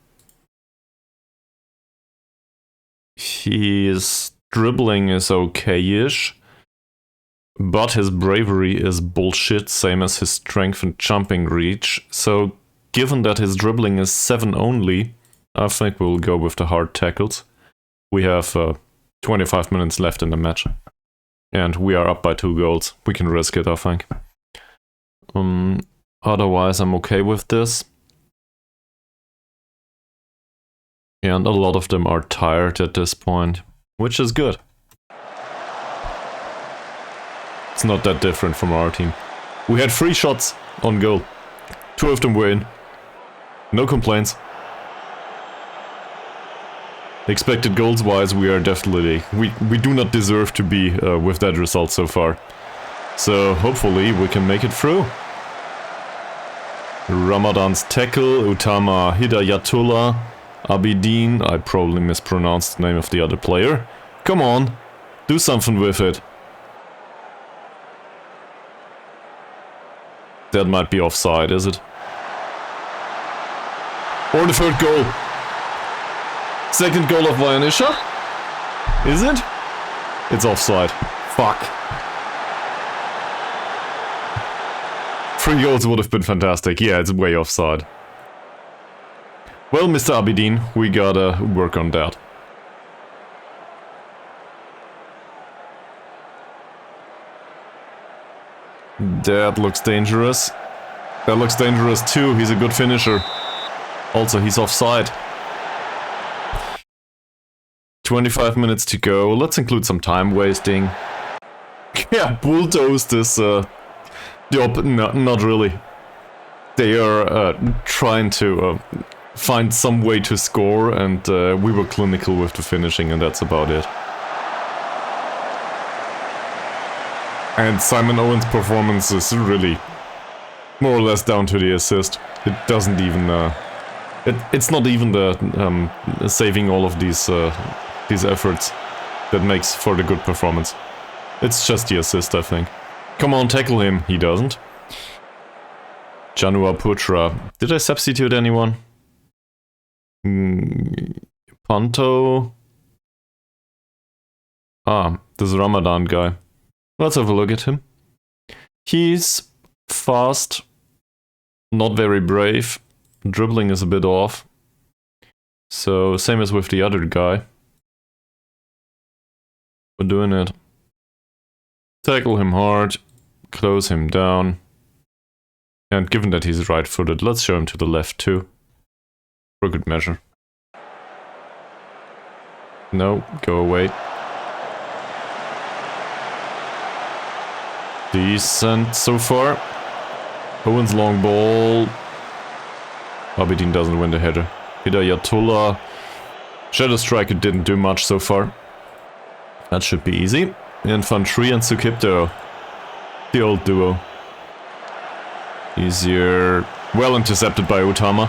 His dribbling is okay-ish, but his bravery is bullshit, same as his strength and jumping reach. So given that his dribbling is 7 only, I think we'll go with the hard tackles. We have 25 minutes left in the match. And we are up by 2 goals. We can risk it, I think. Otherwise, I'm okay with this. And a lot of them are tired at this point, which is good. It's not that different from our team. We had 3 shots on goal. 2 of them were in. No complaints. Expected goals wise, we are definitely... We do not deserve to be with that result so far. So hopefully we can make it through. Ramadan's tackle, Utama Hidayatullah, Abidin, I probably mispronounced the name of the other player. Come on, do something with it. That might be offside, is it? Or the 3rd goal. 2nd goal of Vayanisha? Is it? It's offside. Fuck. 3 goals would have been fantastic. Yeah, it's way offside. Well, Mr. Abidin, we gotta work on that. That looks dangerous. That looks dangerous too. He's a good finisher. Also, he's offside. 25 minutes to go. Let's include some time wasting. Yeah, bulldozed this. No, not really. They are trying to find some way to score, and we were clinical with the finishing, and that's about it. And Simon Owen's performance is really more or less down to the assist. It doesn't even... It's not even the saving all of these efforts that makes for the good performance. It's just the assist, I think. Come on, tackle him. He doesn't. Janua Putra. Did I substitute anyone? Panto. Ah, this Ramadan guy. Let's have a look at him. He's fast. Not very brave. Dribbling is a bit off. So, same as with the other guy. We're doing it. Tackle him hard. Close him down. And given that he's right-footed, let's show him to the left too. For good measure. No, go away. Decent so far. Owen's long ball. Abidin doesn't win the header. Hidayatullah. Shadow Striker didn't do much so far. That should be easy. Infantry and Sukipto. The old duo. Easier. Well intercepted by Utama.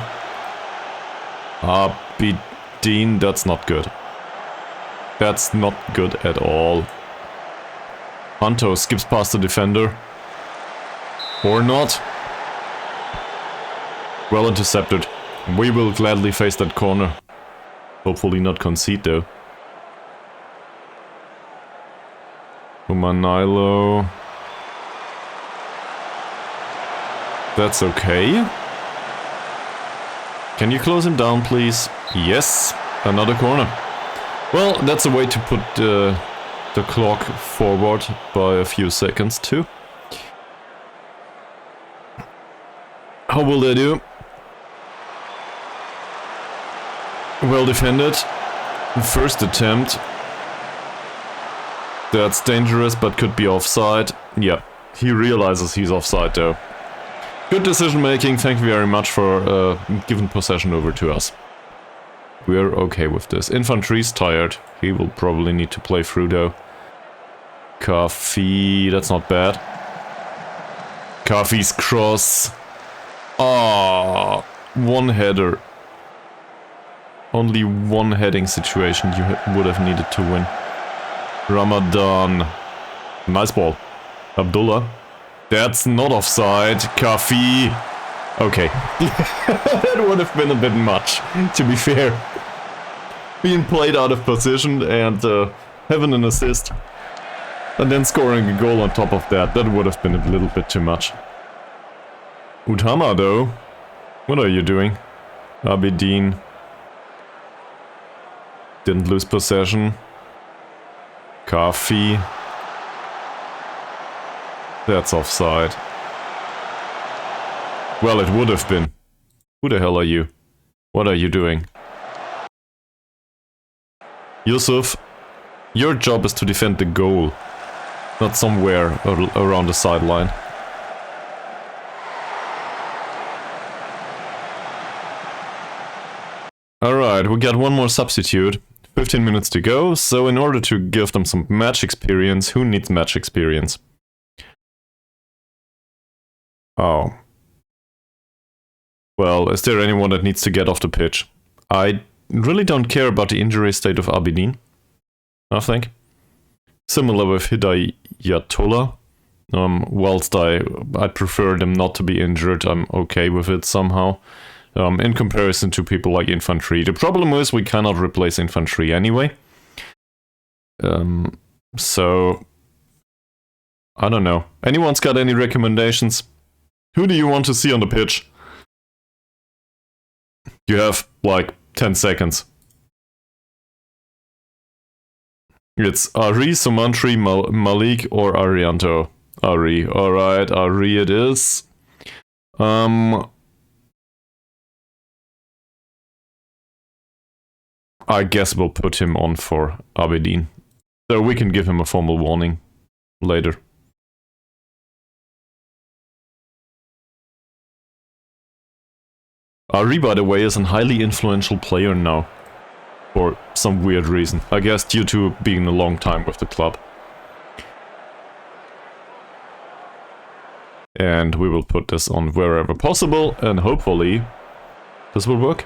Abidin, that's not good. That's not good at all. Anto skips past the defender. Or not. Well intercepted. We will gladly face that corner. Hopefully not concede though. Humanilo. That's okay. Can you close him down, please? Yes. Another corner. Well, that's a way to put the clock forward by a few seconds too. How will they do? Well defended. First attempt. That's dangerous, but could be offside. Yeah, he realizes he's offside though. Good decision making, thank you very much for giving possession over to us. We're okay with this. Infantry's tired. He will probably need to play through though. Kafi, that's not bad. Kafi's cross. Ah, one header. Only one heading situation you would have needed to win. Ramadan. Nice ball. Abdullah. That's not offside. Kafi. Okay. That would have been a bit much, to be fair. Being played out of position and having an assist. And then scoring a goal on top of that, that would have been a little bit too much. Utama though. What are you doing? Abidin. Didn't lose possession. Kafi. That's offside. Well, it would have been. Who the hell are you? What are you doing? Yusuf, your job is to defend the goal, not somewhere around the sideline. Alright, we got one more substitute. 15 minutes to go, so in order to give them some match experience, who needs match experience? Oh. Well, is there anyone that needs to get off the pitch? I really don't care about the injury state of Abidin. I think. Similar with Hidayatullah. Whilst I'd prefer them not to be injured, I'm okay with it somehow. In comparison to people like Infantry. The problem is we cannot replace Infantry anyway. So... I don't know. Anyone's got any recommendations? Who do you want to see on the pitch? You have, like, 10 seconds. It's Ari, Sumantri, Malik, or Arianto. Ari. Alright, Ari it is. I guess we'll put him on for Abidin. So we can give him a formal warning later. Ari, by the way, is a highly influential player now. For some weird reason. I guess due to being a long time with the club. And we will put this on wherever possible, and hopefully this will work.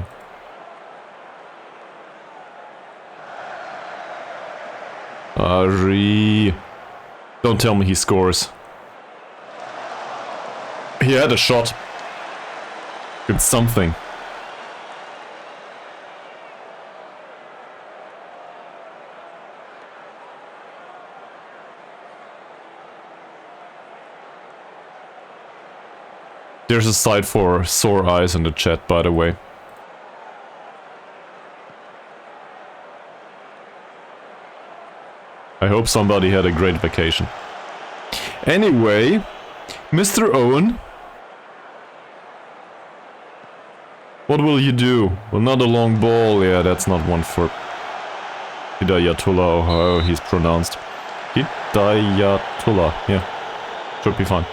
Ari... Don't tell me he scores. He had a shot. It's something. There's a site for sore eyes in the chat, by the way. I hope somebody had a great vacation. Anyway, Mr. Owen, what will you do? Another long ball. Yeah, that's not one for Hidayatullah, or how he's pronounced. Hidayatullah, yeah. Should be fine.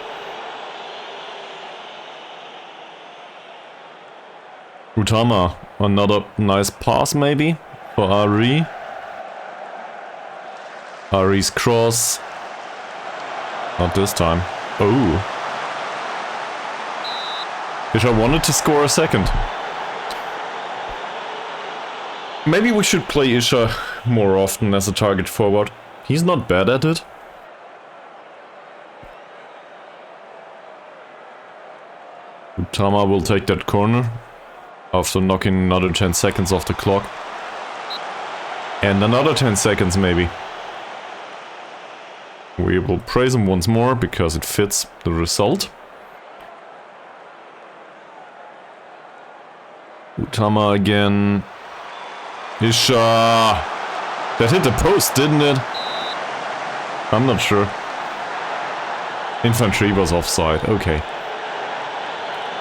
Utama, another nice pass maybe for Ari. Ari's cross. Not this time. Oh. Isha wanted to score a second. Maybe we should play Isha more often as a target forward. He's not bad at it. Utama will take that corner after knocking another 10 seconds off the clock. And another 10 seconds maybe. We will praise him once more because it fits the result. Utama again. Isha! That hit the post, didn't it? I'm not sure. Infantry was offside, okay.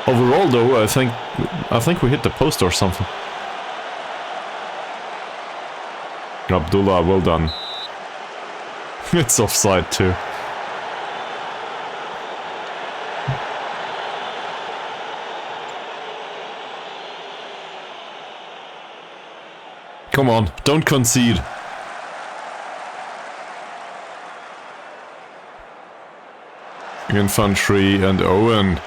Overall though, I think we hit the post or something. Abdullah, well done. It's offside too. Come on, don't concede. Infantry and Owen.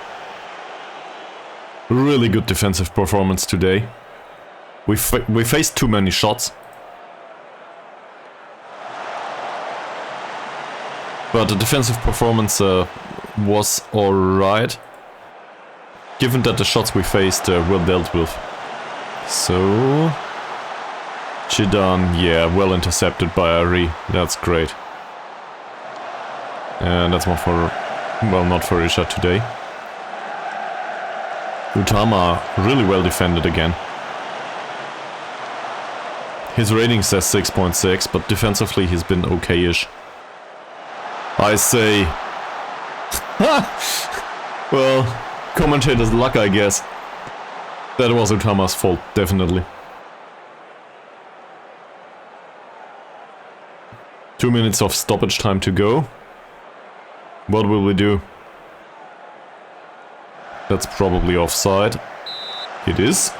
Really good defensive performance today. We faced too many shots. But the defensive performance was alright, given that the shots we faced were dealt with. So... Chidan, yeah, well intercepted by Ari, that's great. And that's not for... well, not for Isha today. Utama, really well defended again. His rating says 6.6, but defensively he's been okay-ish. I say... well, commentator's luck, I guess. That was Utama's fault, definitely. 2 minutes of stoppage time to go. What will we do? That's probably offside. It is.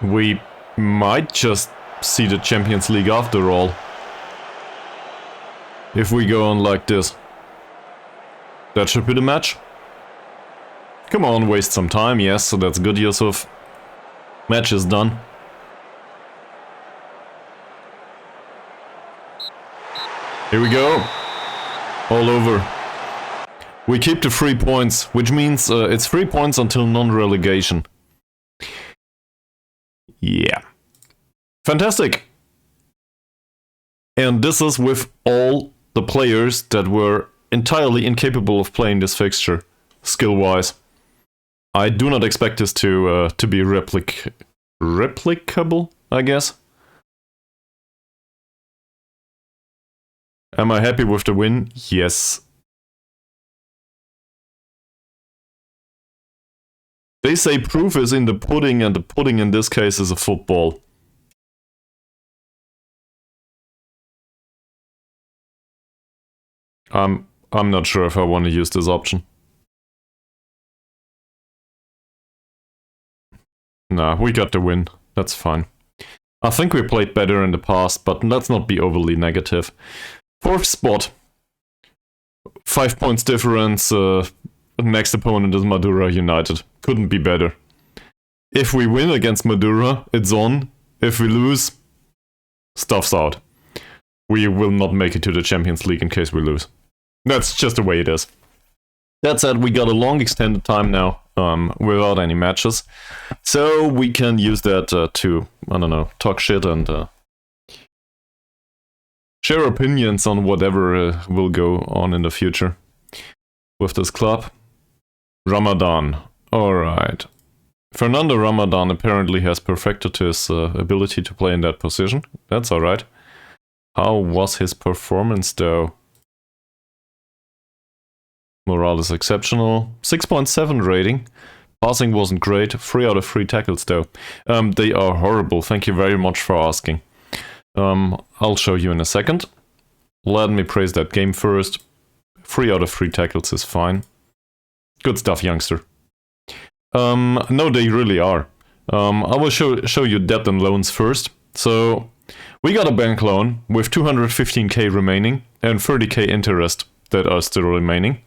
We might just see the Champions League after all. If we go on like this. That should be the match. Come on, waste some time, yes, so that's good, Yusuf. Match is done. Here we go. All over. We keep the 3 points, which means it's 3 points until non-relegation. Yeah. Fantastic. And this is with all the players that were entirely incapable of playing this fixture, skill-wise. I do not expect this to be replicable, I guess. Am I happy with the win? Yes. They say proof is in the pudding, and the pudding in this case is a football. I'm not sure if I want to use this option. Nah, we got the win. That's fine. I think we played better in the past, but let's not be overly negative. 4th spot. 5 points difference. Next opponent is Madura United. Couldn't be better. If we win against Madura, it's on. If we lose, stuff's out. We will not make it to the Champions League in case we lose. That's just the way it is. That said, we got a long extended time now, without any matches. So we can use that to, I don't know, talk shit and share opinions on whatever will go on in the future with this club. Ramadan. Alright. Fernando Ramadan apparently has perfected his ability to play in that position. That's alright. How was his performance though? Morale is exceptional. 6.7 rating. Passing wasn't great. 3 out of 3 tackles though. They are horrible. Thank you very much for asking. I'll show you in a second. Let me praise that game first. 3 out of 3 tackles is fine. Good stuff, youngster. No, they really are. I will show you debt and loans first. So, we got a bank loan with 215k remaining and 30k interest that are still remaining.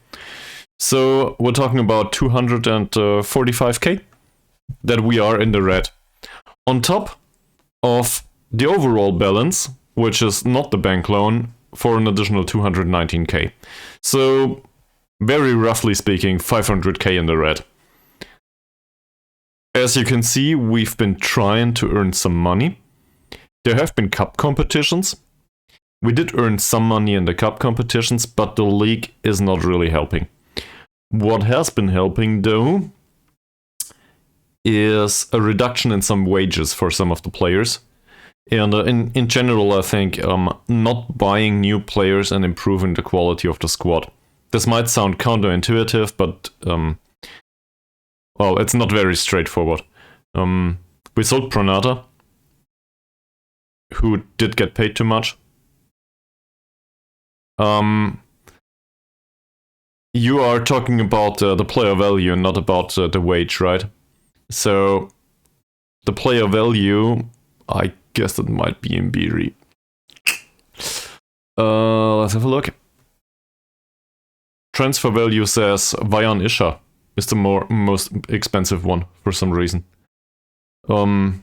So, we're talking about 245k that we are in the red. On top of the overall balance, which is not the bank loan, for an additional 219k. So, very roughly speaking, 500k in the red. As you can see, we've been trying to earn some money. There have been cup competitions. We did earn some money in the cup competitions, but the league is not really helping. What has been helping, though, is a reduction in some wages for some of the players. And in general, I think not buying new players and improving the quality of the squad. This might sound counterintuitive, but well, it's not very straightforward. We sold Pranata, who did get paid too much. You are talking about the player value and not about the wage, right? So, the player value, I guess that might be in Biri. Let's have a look. Transfer value says Vayan Isha is the most expensive one for some reason. So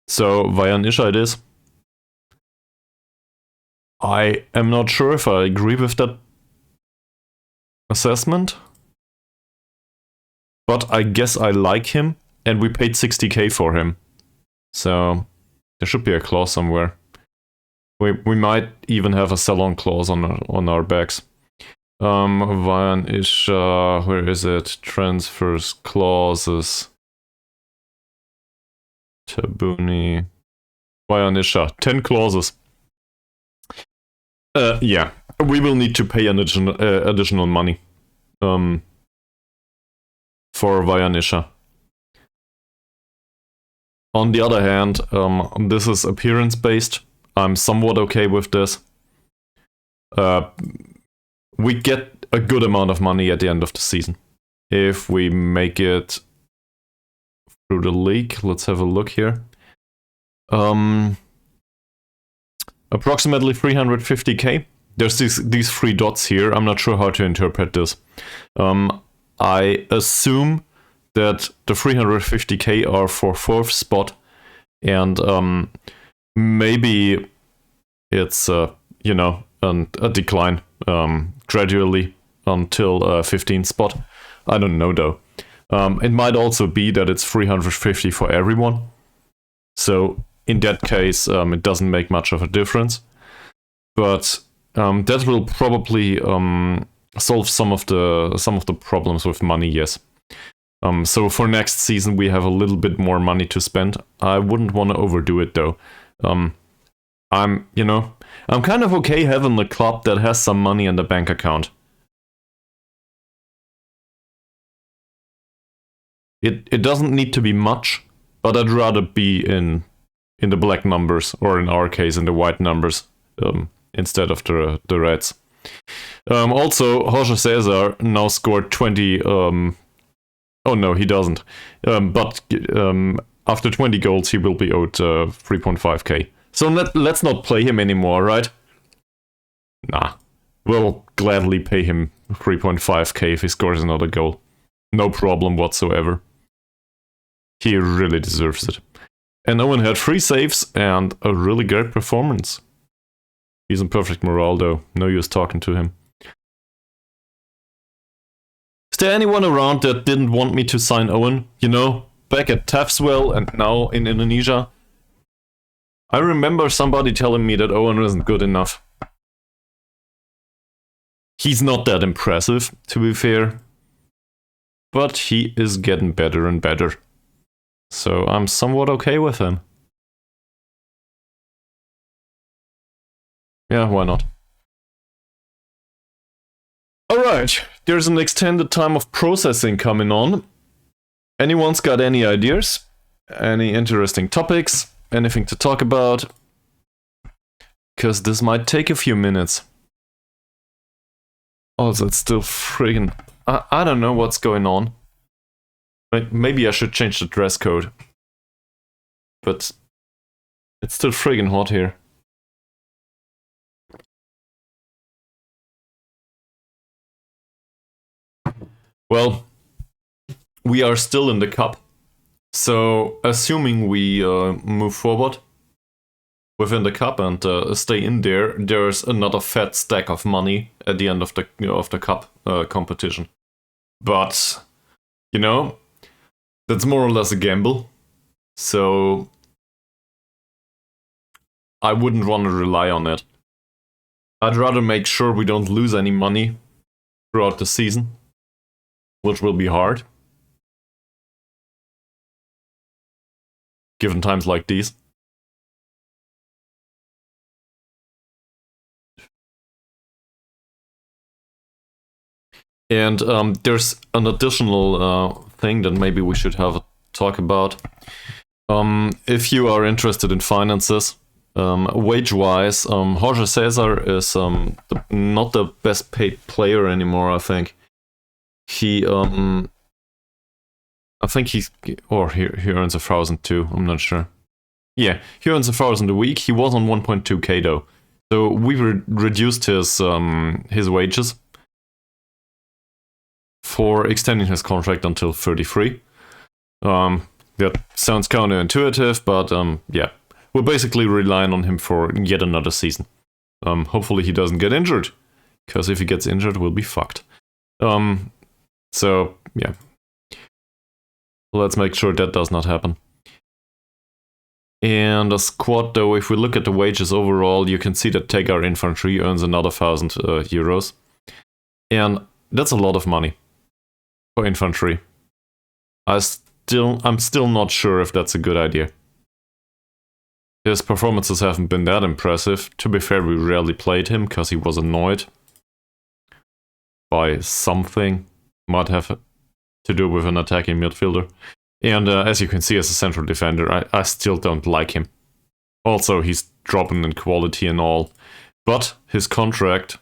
Vayan Isha it is. I am not sure if I agree with that assessment, but I guess I like him, and we paid 60k for him. So there should be a clause somewhere. We might even have a sell-on clause on our backs. Vayan Isha, where is it? Transfers, clauses. Tabuni. Vayan Isha, 10 clauses. Yeah, we will need to pay an additional money for Vayan Isha. On the other hand, this is appearance-based. I'm somewhat okay with this. We get a good amount of money at the end of the season. If we make it through the league, let's have a look here. Approximately 350k. There's these 3 dots here. I'm not sure how to interpret this. I assume that the 350k are for 4th spot, and maybe it's you know, a decline gradually until 15th spot. I don't know though. It might also be that it's 350 for everyone. So in that case, it doesn't make much of a difference. But that will probably solve some of the problems with money. Yes. So for next season, we have a little bit more money to spend. I wouldn't want to overdo it though. I'm kind of okay having a club that has some money in the bank account. It doesn't need to be much, but I'd rather be in the black numbers, or in our case, in the white numbers, instead of the reds. Also, Jorge Cesar now scored 20... oh no, he doesn't. But after 20 goals, he will be owed 3.5k. So let's not play him anymore, right? Nah. We'll gladly pay him 3.5k if he scores another goal. No problem whatsoever. He really deserves it. And Owen had 3 saves and a really great performance. He's in perfect morale though. No use talking to him. Is there anyone around that didn't want me to sign Owen? You know, back at Tafswell and now in Indonesia? I remember somebody telling me that Owen isn't good enough. He's not that impressive, to be fair, but he is getting better and better. So I'm somewhat okay with him. Yeah, why not? Alright, there's an extended time of processing coming on. Anyone's got any ideas? Any interesting topics? Anything to talk about? Because this might take a few minutes. Also, it's still friggin'... I don't know what's going on. Maybe I should change the dress code. But it's still friggin' hot here. Well, we are still in the cup. So, assuming we move forward within the cup and stay in there, there's another fat stack of money at the end of the cup competition. But, you know, that's more or less a gamble. So, I wouldn't want to rely on it. I'd rather make sure we don't lose any money throughout the season, which will be hard, given times like these. And there's an additional thing that maybe we should have a talk about. If you are interested in finances, wage-wise, Jorge Cesar is not the best paid player anymore, I think. He, I think he's, or he earns 1,000 too, I'm not sure. Yeah, he earns 1,000 a week. He was on 1.2k though. So we reduced his wages for extending his contract until 33. That sounds counterintuitive, but yeah. We're basically relying on him for yet another season. Hopefully he doesn't get injured, because if he gets injured, we'll be fucked. So, yeah. Let's make sure that does not happen. And the squad, though, if we look at the wages overall, you can see that Tegar Infantry earns another 1,000 euros. And that's a lot of money for infantry. I'm still not sure if that's a good idea. His performances haven't been that impressive. To be fair, we rarely played him because he was annoyed by something. Might have to do with an attacking midfielder. And as you can see, as a central defender, I still don't like him. Also, he's dropping in quality and all. But his contract,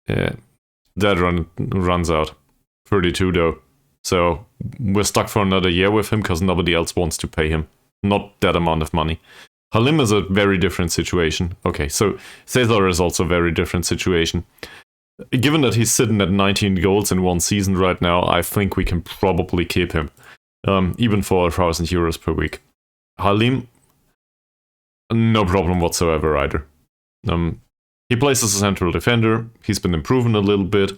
that runs out. 32 though. So we're stuck for another year with him because nobody else wants to pay him. Not that amount of money. Halim is a very different situation. Okay, so Cesar is also a very different situation. Given that he's sitting at 19 goals in one season right now, I think we can probably keep him. Even for 1,000 euros per week. Halim, no problem whatsoever either. He plays as a central defender. He's been improving a little bit.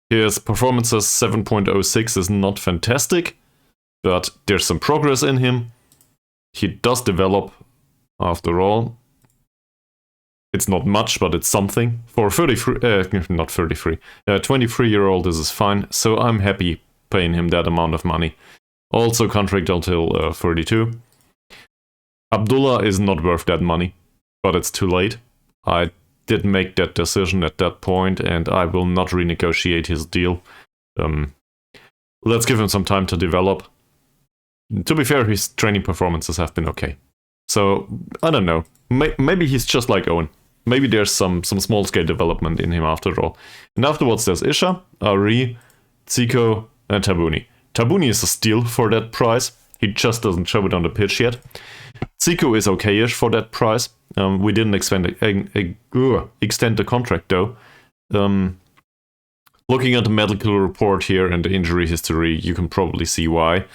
His performance as 7.06 is not fantastic, but there's some progress in him. He does develop, after all. It's not much, but it's something. For 23-year-old, this is fine, so I'm happy paying him that amount of money. Also contract until 32. Abdullah is not worth that money, but it's too late. I did make that decision at that point, and I will not renegotiate his deal. Let's give him some time to develop. To be fair, his training performances have been okay. So, I don't know. Maybe he's just like Owen. Maybe there's some small-scale development in him after all. And afterwards there's Isha, Ari, Zico, and Tabuni. Tabuni is a steal for that price. He just doesn't show it on the pitch yet. Zico is okay-ish for that price. We didn't extend the contract though. Looking at the medical report here and the injury history, you can probably see why.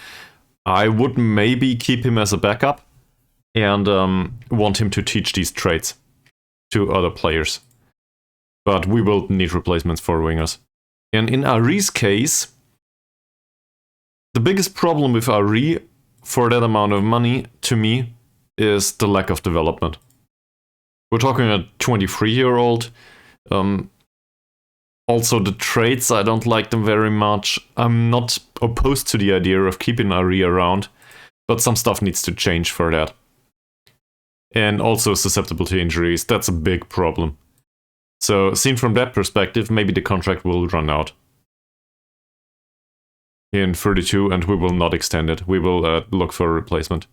I would maybe keep him as a backup and want him to teach these traits to other players. But we will need replacements for wingers. And in Ari's case, the biggest problem with Ari for that amount of money, to me, is the lack of development. We're talking a 23-year-old. Also, the trades, I don't like them very much. I'm not opposed to the idea of keeping Ari around, but some stuff needs to change for that. And also susceptible to injuries, that's a big problem. So, seen from that perspective, maybe the contract will run out in 32 and we will not extend it. We will look for a replacement.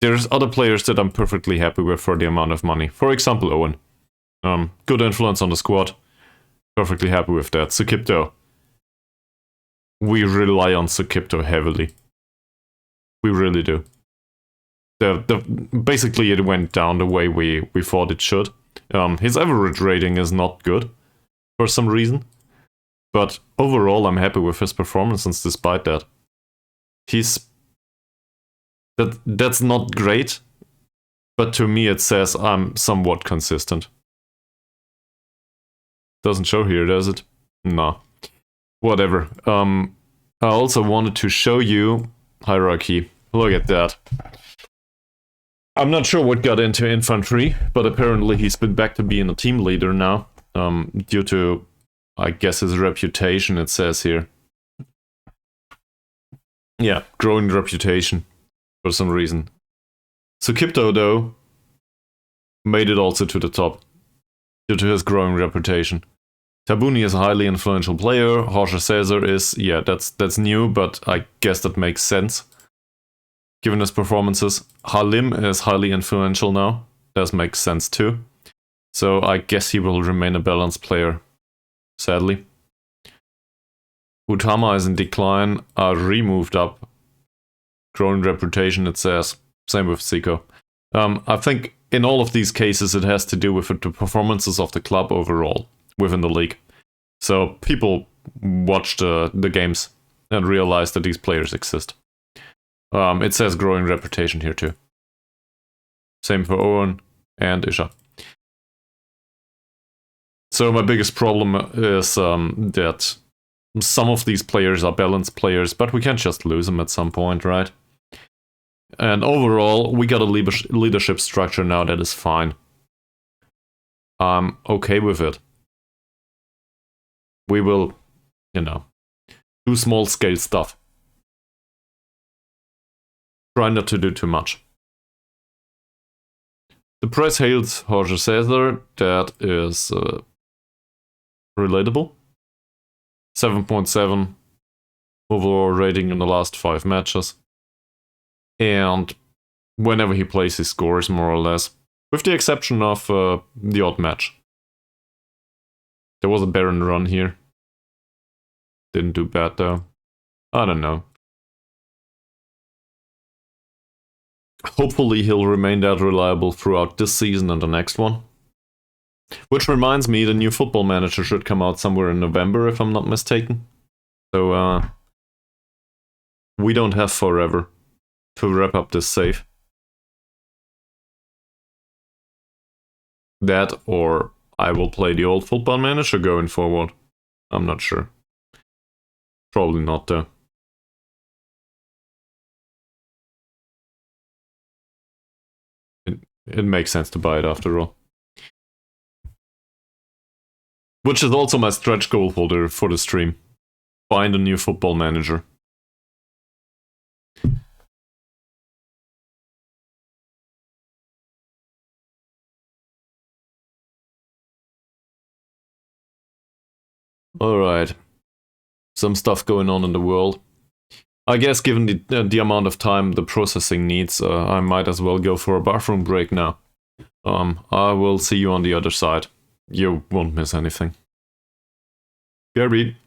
There's other players that I'm perfectly happy with for the amount of money. For example, Owen. Good influence on the squad. Perfectly happy with that. Sukipto. We rely on Sukipto heavily. We really do. Basically, it went down the way we thought it should. His average rating is not good for some reason. But overall, I'm happy with his performances despite that. That's not great, but to me it says I'm somewhat consistent. Doesn't show here, does it? No. Whatever. I also wanted to show you hierarchy. Look at that. I'm not sure what got into infantry, but apparently he's been back to being a team leader now, due to, I guess, his reputation, it says here. Yeah, growing reputation for some reason. So Kipto, though, made it also to the top due to his growing reputation. Tabuni is a highly influential player. Jorge Cesar is, yeah, that's new, but I guess that makes sense given his performances. Halim is highly influential now. That makes sense too. So I guess he will remain a balanced player, sadly. Utama is in decline. Removed up. Growing reputation, it says. Same with Zico. I think in all of these cases it has to do with the performances of the club overall within the league. So people watch the games and realize that these players exist. It says growing reputation here too. Same for Owen and Isha. So my biggest problem is that some of these players are balanced players, but we can't just lose them at some point, right? And overall, we got a leadership structure now that is fine. I'm okay with it. We will, do small-scale stuff. Try not to do too much. The press hails Jorge Cesar. That is relatable. 7.7 overall rating in the last 5 matches. And whenever he plays, he scores more or less. With the exception of the odd match. There was a Baron run here. Didn't do bad though. I don't know. Hopefully he'll remain that reliable throughout this season and the next one. Which reminds me, the new Football Manager should come out somewhere in November, if I'm not mistaken. So, we don't have forever to wrap up this save. That, or I will play the old Football Manager going forward. I'm not sure. Probably not, though. It makes sense to buy it after all. Which is also my stretch goal for the stream. Find a new Football Manager. Alright. Some stuff going on in the world. I guess given the amount of time the processing needs, I might as well go for a bathroom break now. I will see you on the other side. You won't miss anything. Gary.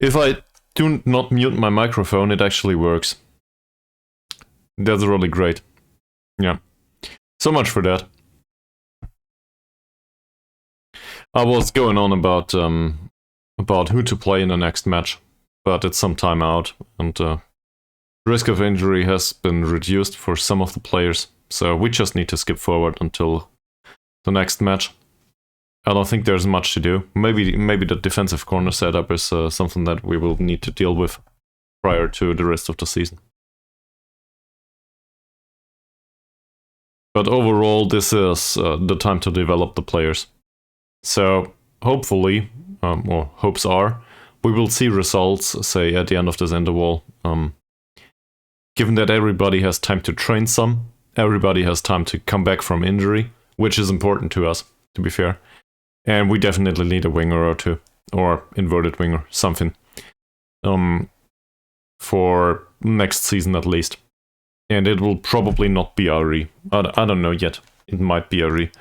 If I do not mute my microphone, it actually works. That's really great. Yeah. So much for that. I was going on about who to play in the next match, but it's some time out, and risk of injury has been reduced for some of the players, so we just need to skip forward until the next match. I don't think there's much to do. Maybe the defensive corner setup is something that we will need to deal with prior to the rest of the season. But overall, this is the time to develop the players. So hopefully, or hopes are, we will see results, say, at the end of this interval. Given that everybody has time to train some, everybody has time to come back from injury, which is important to us, to be fair. And we definitely need a winger or two, or inverted winger, something, for next season at least. And it will probably not be Ari. I don't know yet. It might be Ari.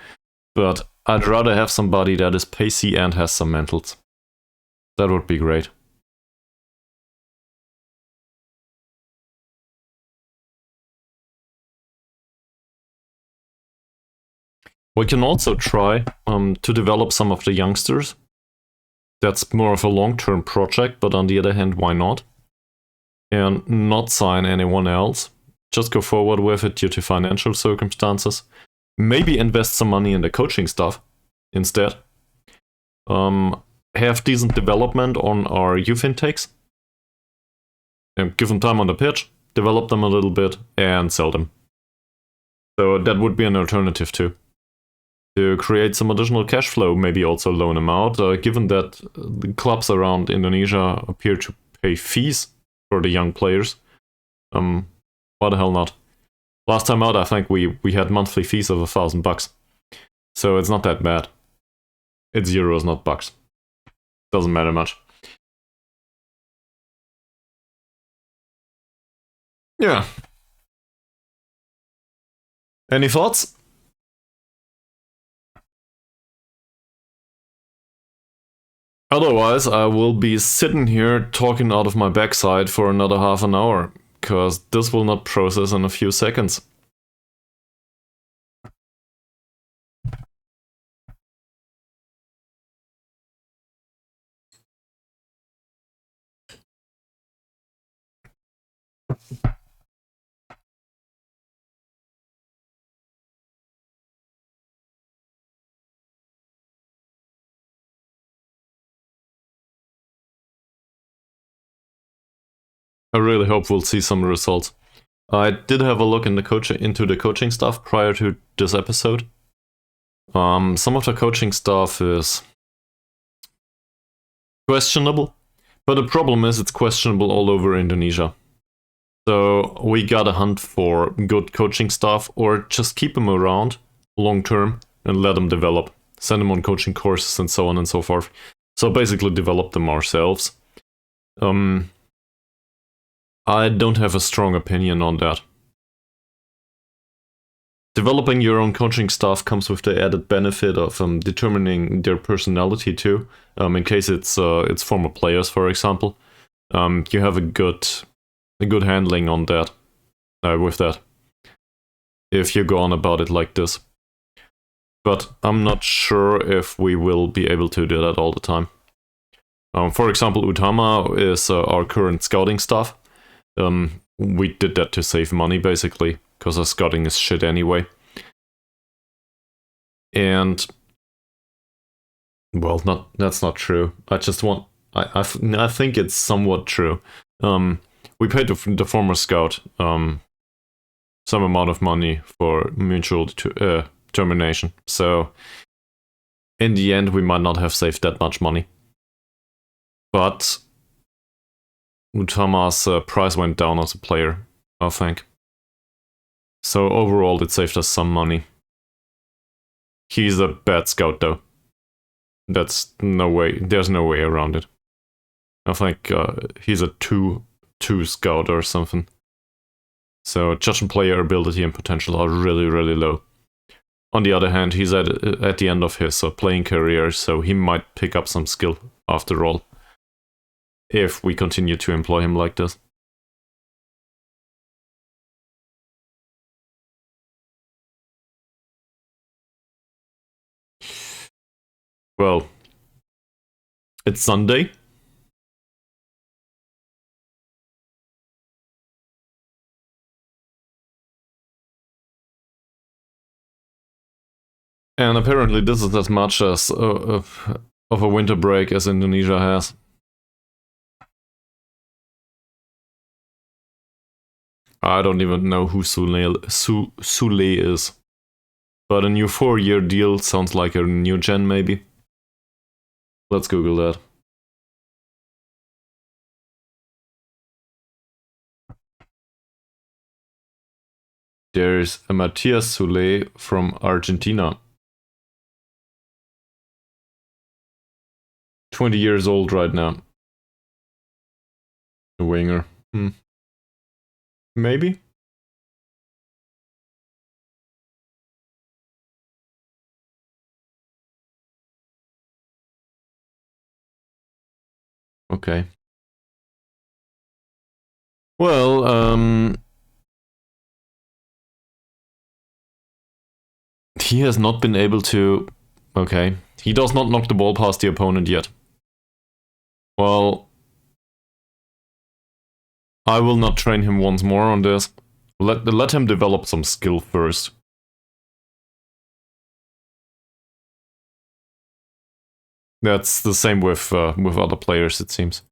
But I'd rather have somebody that is pacey and has some mentals. That would be great. We can also try to develop some of the youngsters. That's more of a long-term project, but on the other hand, why not? And not sign anyone else. Just go forward with it due to financial circumstances. Maybe invest some money in the coaching stuff instead. Have decent development on our youth intakes. And give them time on the pitch, develop them a little bit, and sell them. So that would be an alternative too. To create some additional cash flow, maybe also loan them out, given that the clubs around Indonesia appear to pay fees for the young players. Why the hell not? Last time out, I think we had monthly fees of $1,000. So it's not that bad. It's euros, not bucks. Doesn't matter much. Yeah. Any thoughts? Otherwise, I will be sitting here talking out of my backside for another half an hour, because this will not process in a few seconds. I really hope we'll see some results. I did have a look into the coaching stuff prior to this episode. Some of the coaching stuff is questionable, but the problem is it's questionable all over Indonesia. So we gotta hunt for good coaching staff, or just keep them around long term and let them develop. Send them on coaching courses and so on and so forth. So basically develop them ourselves. I don't have a strong opinion on that. Developing your own coaching staff comes with the added benefit of determining their personality too. In case it's former players, for example, you have a good handling on that. With that, if you go on about it like this. But I'm not sure if we will be able to do that all the time. For example, Utama is our current scouting staff. We did that to save money, basically, because our scouting is shit anyway. And, well, that's not true. I think it's somewhat true. We paid the former scout some amount of money for mutual termination. So, in the end, we might not have saved that much money. But Utama's price went down as a player, I think. So overall, it saved us some money. He's a bad scout, though. There's no way around it. I think he's a 2 scout or something. So judging player ability and potential are really, really low. On the other hand, he's at the end of his playing career, so he might pick up some skill after all. if we continue to employ him like this. Well, it's Sunday. And apparently this is as much as of a winter break as Indonesia has. I don't even know who Sule is. But a new 4-year deal sounds like a new gen maybe. Let's Google that. There's a Matias Sule from Argentina. 20 years old right now. A winger. Maybe? Okay. Well, he has not been able to... Okay. He does not knock the ball past the opponent yet. Well, I will not train him once more on this. Let him develop some skill first. That's the same with other players, it seems.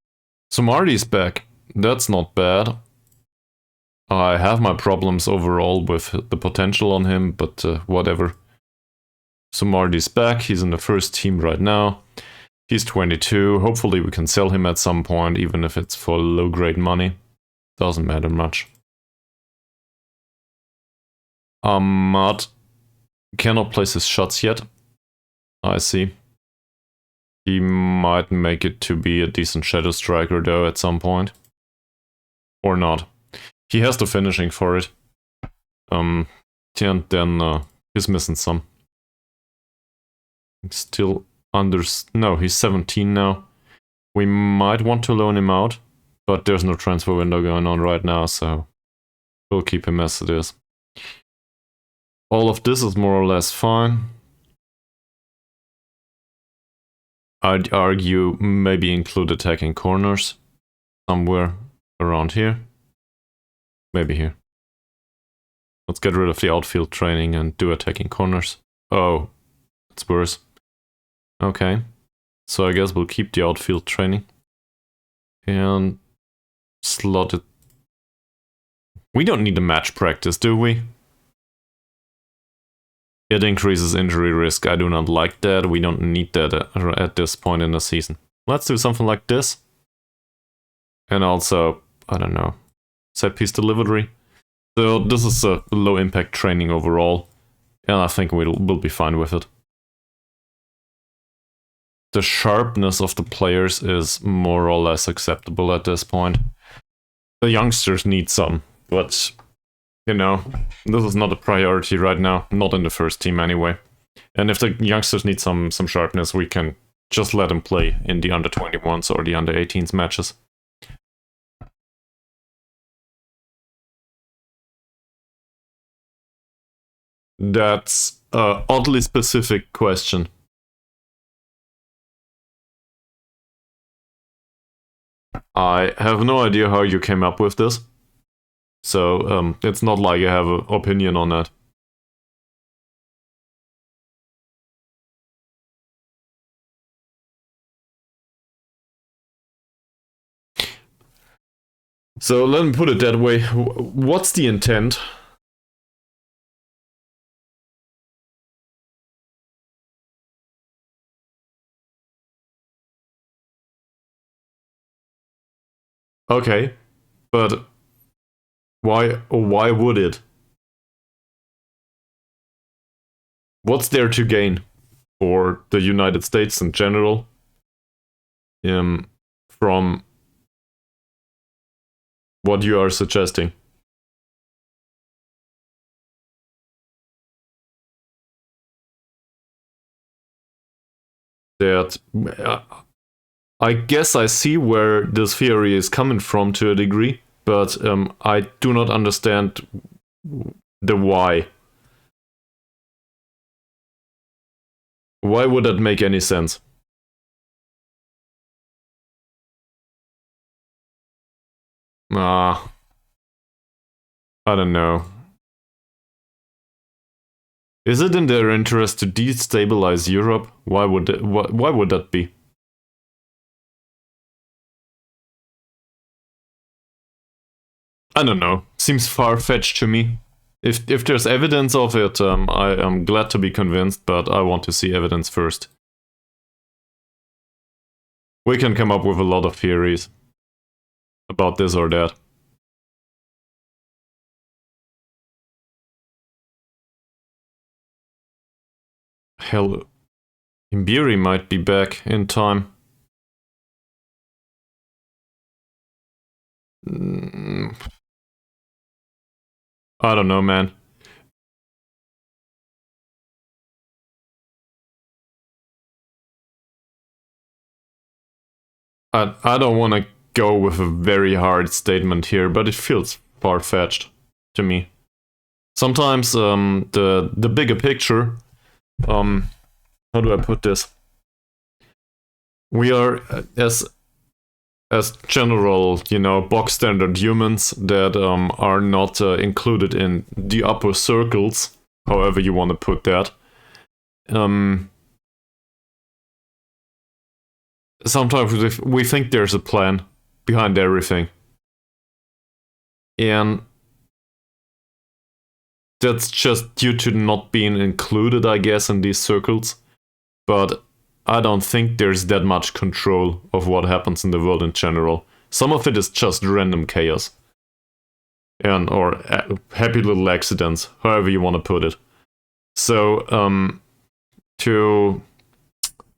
So Marty's back. That's not bad. I have my problems overall with the potential on him, but whatever. So Marty's back. He's in the first team right now. He's 22. Hopefully we can sell him at some point, even if it's for low-grade money. Doesn't matter much. Ahmad cannot place his shots yet. I see. He might make it to be a decent shadow striker though at some point. Or not. He has the finishing for it. And then he's missing some. Still under... No, he's 17 now. We might want to loan him out, but there's no transfer window going on right now, so we'll keep him as it is. All of this is more or less fine. I'd argue maybe include attacking corners somewhere around here. Maybe here. Let's get rid of the outfield training and do attacking corners. Oh, it's worse. Okay. So I guess we'll keep the outfield training. And slot it. We don't need a match practice, do we? It increases injury risk. I do not like that. We don't need that at this point in the season. Let's do something like this. And also, I don't know, set piece delivery. So this is a low impact training overall. And I think we'll be fine with it. The sharpness of the players is more or less acceptable at this point. The youngsters need some, but... You know, this is not a priority right now, not in the first team anyway. And if the youngsters need some sharpness, we can just let them play in the under-21s or the under-18s matches. That's an oddly specific question. I have no idea how you came up with this. So, it's not like I have an opinion on that. So, let me put it that way. What's the intent? Okay, but why would it? What's there to gain for the United States in general from what you are suggesting? That I guess I see where this theory is coming from to a degree, but I do not understand the why. Why would that make any sense? Ah, I don't know. Is it in their interest to destabilize Europe? Why would that be? I don't know. Seems far-fetched to me. If there's evidence of it, I am glad to be convinced, but I want to see evidence first. We can come up with a lot of theories about this or that. Hell, Imbiri might be back in time. Mm, I don't know, man. I don't want to go with a very hard statement here, but it feels far-fetched to me. Sometimes the bigger picture, how do I put this? We are as general, box standard humans that are not included in the upper circles, however you want to put that. Sometimes we think there's a plan behind everything. And that's just due to not being included, I guess, in these circles. But I don't think there's that much control of what happens in the world in general. Some of it is just random chaos. Or happy little accidents, however you want to put it. So, to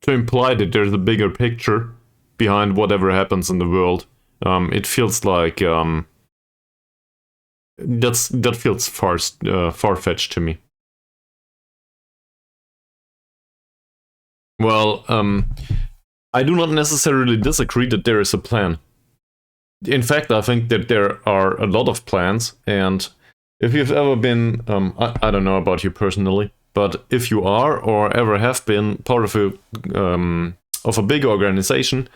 imply that there's a bigger picture behind whatever happens in the world, it feels like that feels far-fetched to me. Well, I do not necessarily disagree that there is a plan. In fact, I think that there are a lot of plans, and if you've ever been, I don't know about you personally, but if you are or ever have been part of a big organization,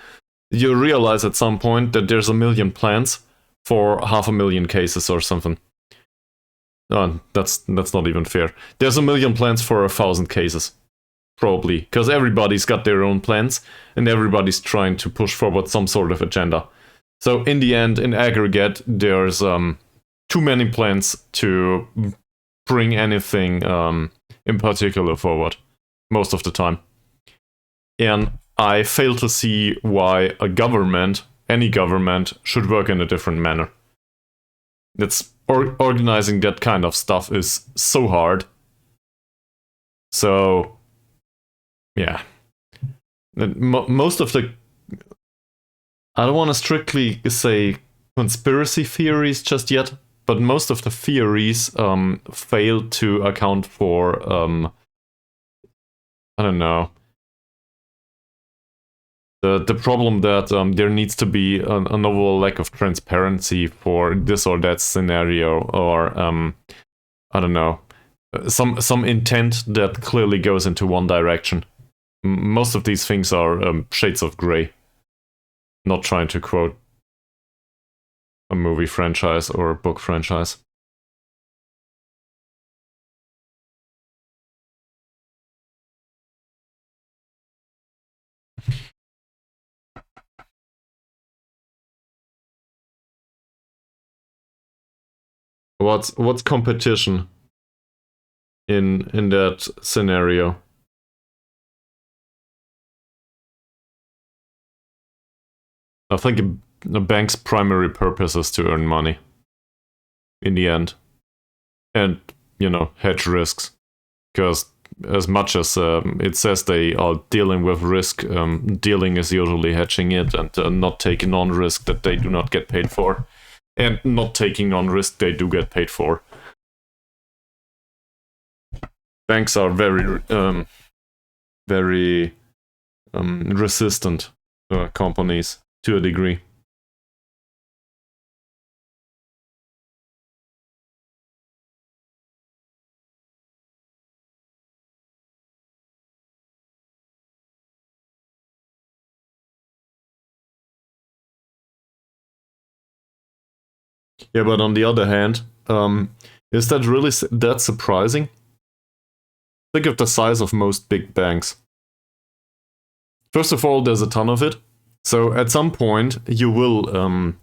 you realize at some point that there's a million plans for 500,000 cases or something. That's not even fair. There's a million plans for 1,000 cases. Probably, because everybody's got their own plans, and everybody's trying to push forward some sort of agenda. So in the end, in aggregate, there's too many plans to bring anything in particular forward, most of the time. And I fail to see why a government, any government, should work in a different manner. Organizing that kind of stuff is so hard. So, yeah. Most of the... I don't want to strictly say conspiracy theories just yet, but most of the theories fail to account for, I don't know, the problem that there needs to be an overall lack of transparency for this or that scenario, or I don't know, some intent that clearly goes into one direction. Most of these things are shades of grey. Not trying to quote a movie franchise or a book franchise. What's competition in that scenario? I think a bank's primary purpose is to earn money in the end, and hedge risks, because as much as it says they are dealing with risk, dealing is usually hedging it and not taking on risk that they do not get paid for, and not taking on risk they do get paid for. Banks are very resistant companies to a degree. Yeah, but on the other hand, is that really that surprising? Think of the size of most big banks. First of all, there's a ton of it. So at some point, you will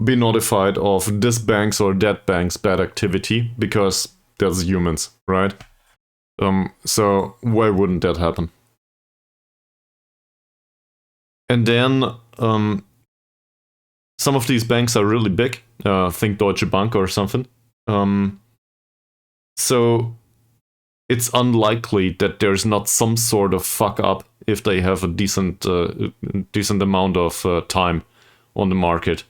be notified of this bank's or that bank's bad activity because there's humans, right? So why wouldn't that happen? And then some of these banks are really big. Think Deutsche Bank or something. So it's unlikely that there's not some sort of fuck up if they have a decent amount of time on the market.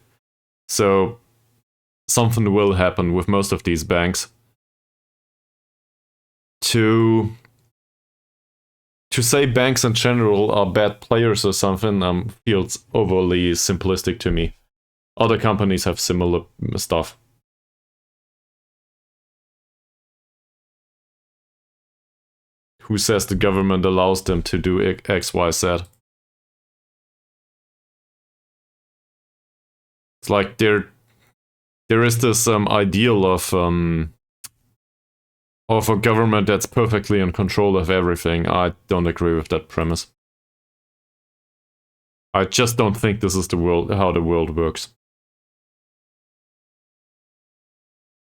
So something will happen with most of these banks. To say banks in general are bad players or something feels overly simplistic to me. Other companies have similar stuff. Who says the government allows them to do X, Y, Z? It's like there is this ideal of a government that's perfectly in control of everything. I don't agree with that premise. I just don't think this is how the world works.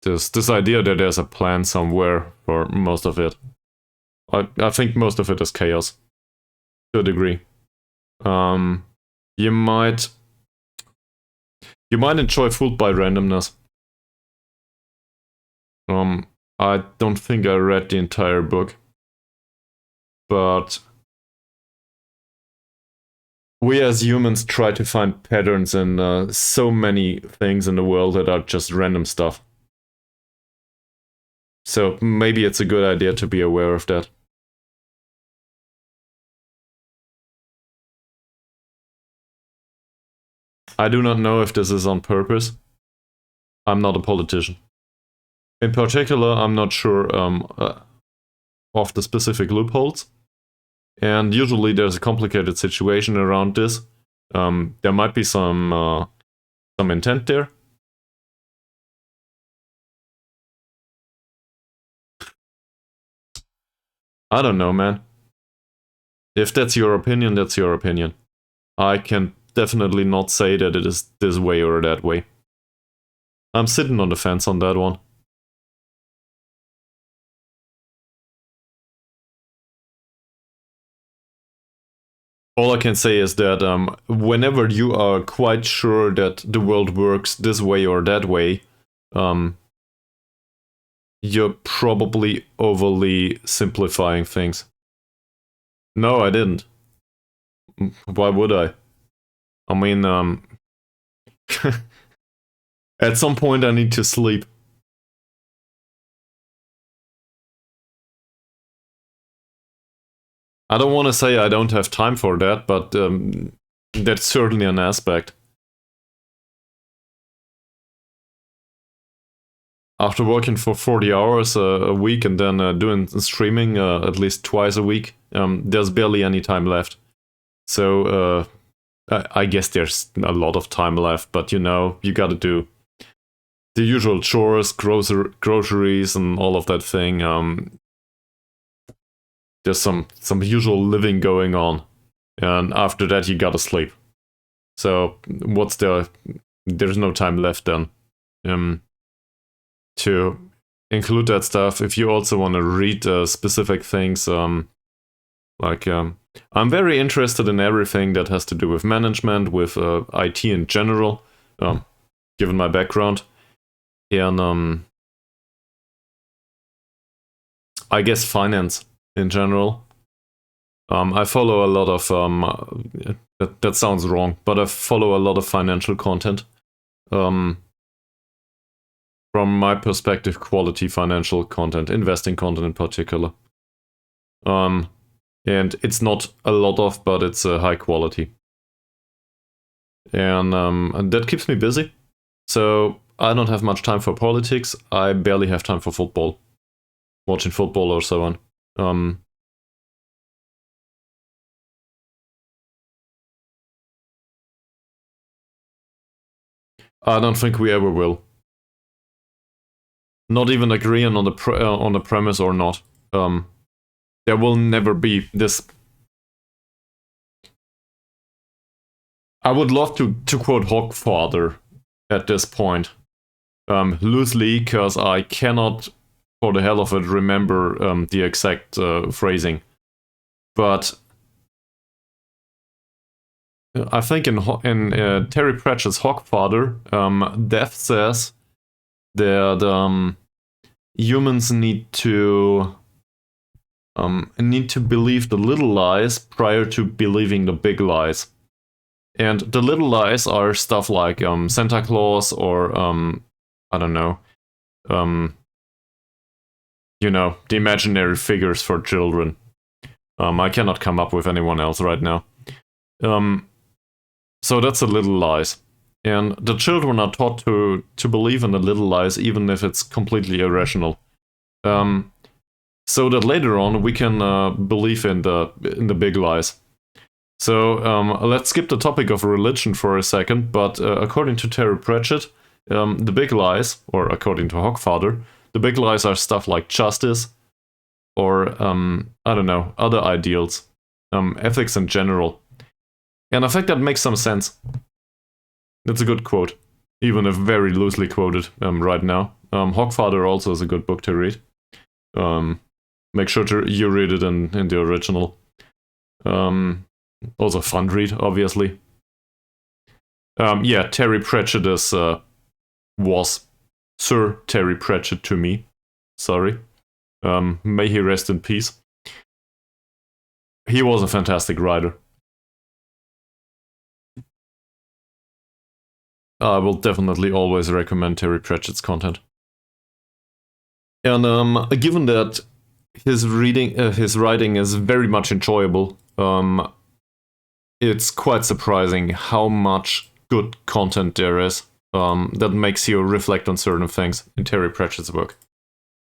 This idea that there's a plan somewhere for most of it. I think most of it is chaos, to a degree. You might enjoy Fooled by Randomness. I don't think I read the entire book, but we as humans try to find patterns in so many things in the world that are just random stuff. So maybe it's a good idea to be aware of that. I do not know if this is on purpose. I'm not a politician. In particular, I'm not sure of the specific loopholes. And usually there's a complicated situation around this. There might be some intent there. I don't know, man. If that's your opinion, that's your opinion. I can definitely not say that it is this way or that way. I'm sitting on the fence on that one. All I can say is that whenever you are quite sure that the world works this way or that way, you're probably overly simplifying things. No, I didn't. Why would I? I mean, at some point I need to sleep. I don't want to say I don't have time for that, but that's certainly an aspect. After working for 40 hours a week and then doing streaming at least twice a week, there's barely any time left. So I guess there's a lot of time left, but you know, you gotta do the usual chores, groceries, and all of that thing. There's some usual living going on, and after that you gotta sleep. So there's no time left then to include that stuff. If you also want to read specific things, I'm very interested in everything that has to do with management, with IT in general, given my background, and I guess finance in general. I follow a lot of that sounds wrong, but I follow a lot of financial content. From my perspective, quality financial content, investing content in particular. And it's not a lot of, but it's high quality. and that keeps me busy. So I don't have much time for politics. I barely have time for football, watching football or so on. I don't think we ever will. Not even agreeing on the premise or not. There will never be this. I would love to quote Hogfather at this point, loosely, because I cannot, for the hell of it, remember the exact phrasing. But I think in Terry Pratchett's Hogfather, Death says that humans need to believe the little lies prior to believing the big lies. And the little lies are stuff like Santa Claus or I don't know, the imaginary figures for children. I cannot come up with anyone else right now. So that's the little lies. And the children are taught to believe in the little lies, even if it's completely irrational. So that later on we can believe in the big lies. So let's skip the topic of religion for a second, but according to Terry Pratchett, the big lies, or according to Hogfather, the big lies are stuff like justice, or I don't know, other ideals, ethics in general. And I think that makes some sense. That's a good quote, even if very loosely quoted right now. Hogfather also is a good book to read. Make sure you read it in the original. Also fun read, obviously. Yeah, Terry Pratchett was Sir Terry Pratchett to me. Sorry. May he rest in peace. He was a fantastic writer. I will definitely always recommend Terry Pratchett's content. And given that his writing is very much enjoyable, it's quite surprising how much good content there is that makes you reflect on certain things in Terry Pratchett's work.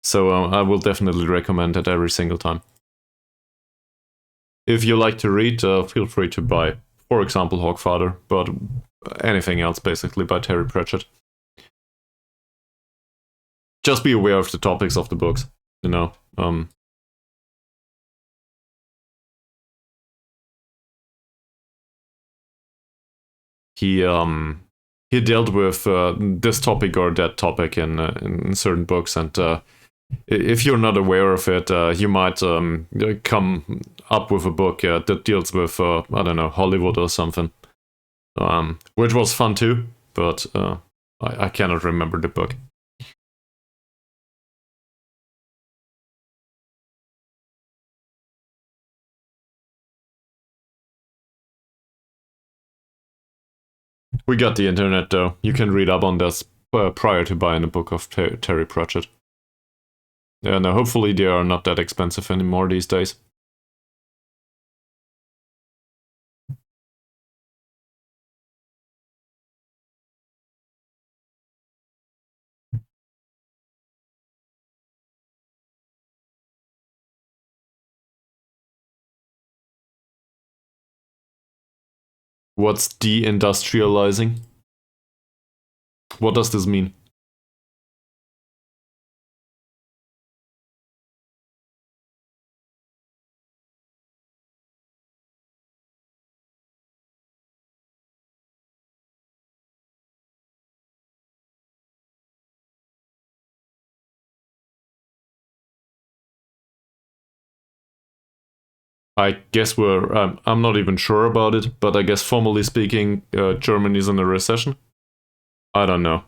So I will definitely recommend it every single time. If you like to read, feel free to buy, for example, Hogfather, but anything else basically by Terry Pratchett. Just be aware of the topics of the books, you know. He dealt with this topic or that topic in certain books, and if you're not aware of it, you might come up with a book that deals with I don't know, Hollywood or something, which was fun too, but I cannot remember the book. We got the internet though. You can read up on this prior to buying a book of Terry Pratchett. And hopefully they are not that expensive anymore these days. What's deindustrializing? What does this mean? I guess I'm not even sure about it, but I guess formally speaking, Germany's in a recession. I don't know.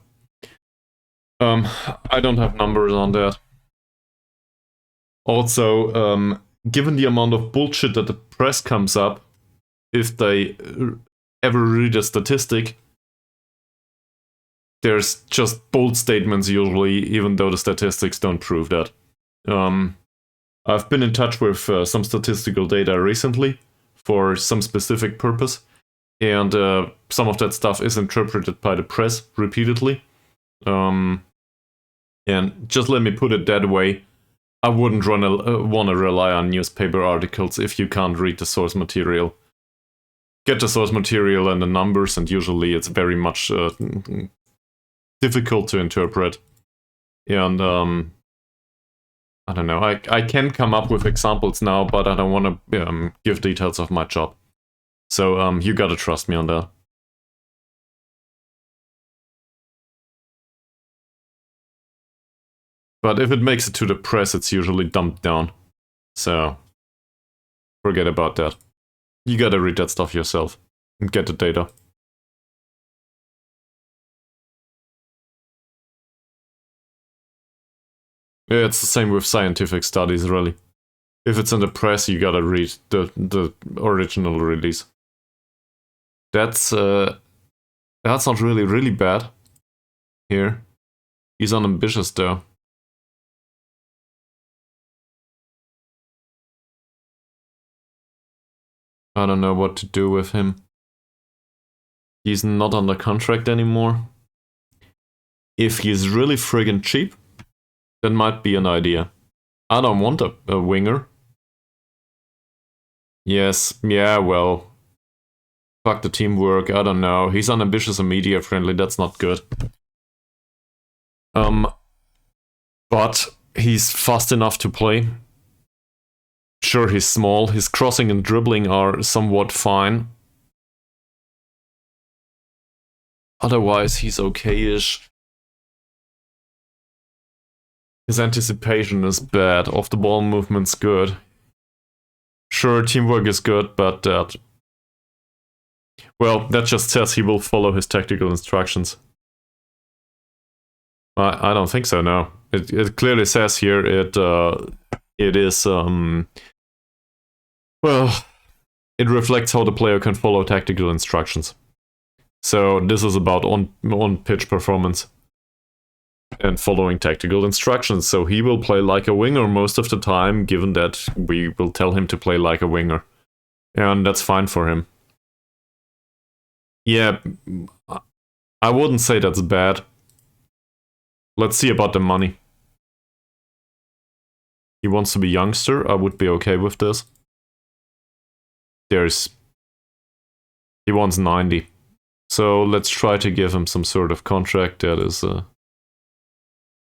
I don't have numbers on that. Also, given the amount of bullshit that the press comes up, if they ever read a statistic, there's just bold statements usually, even though the statistics don't prove that. I've been in touch with some statistical data recently for some specific purpose, And some of that stuff is interpreted by the press repeatedly. And just let me put it that way, I wouldn't want to rely on newspaper articles if you can't read the source material. Get the source material and the numbers, and usually it's very much difficult to interpret. And I don't know, I can come up with examples now, but I don't want to give details of my job. So you gotta trust me on that. But if it makes it to the press, it's usually dumped down. So forget about that. You gotta read that stuff yourself and get the data. Yeah, it's the same with scientific studies, really. If it's in the press, you gotta read the original release. That's not really bad. Here, he's unambitious though. I don't know what to do with him. He's not under contract anymore. If he's really friggin' cheap, that might be an idea. I don't want a winger. Yes, yeah, well. Fuck the teamwork, I don't know. He's unambitious and media friendly, that's not good. But he's fast enough to play. Sure, he's small. His crossing and dribbling are somewhat fine. Otherwise, he's okay-ish. His anticipation is bad. Off-the-ball movement's good. Sure, teamwork is good, but that... Well, that just says he will follow his tactical instructions. I don't think so, no. It clearly says here it is, well, it reflects how the player can follow tactical instructions. So this is about on-pitch performance and following tactical instructions. So he will play like a winger most of the time, given that we will tell him to play like a winger. And that's fine for him. Yeah, I wouldn't say that's bad. Let's see about the money. He wants to be youngster, I would be okay with this. He wants 90. So let's try to give him some sort of contract that is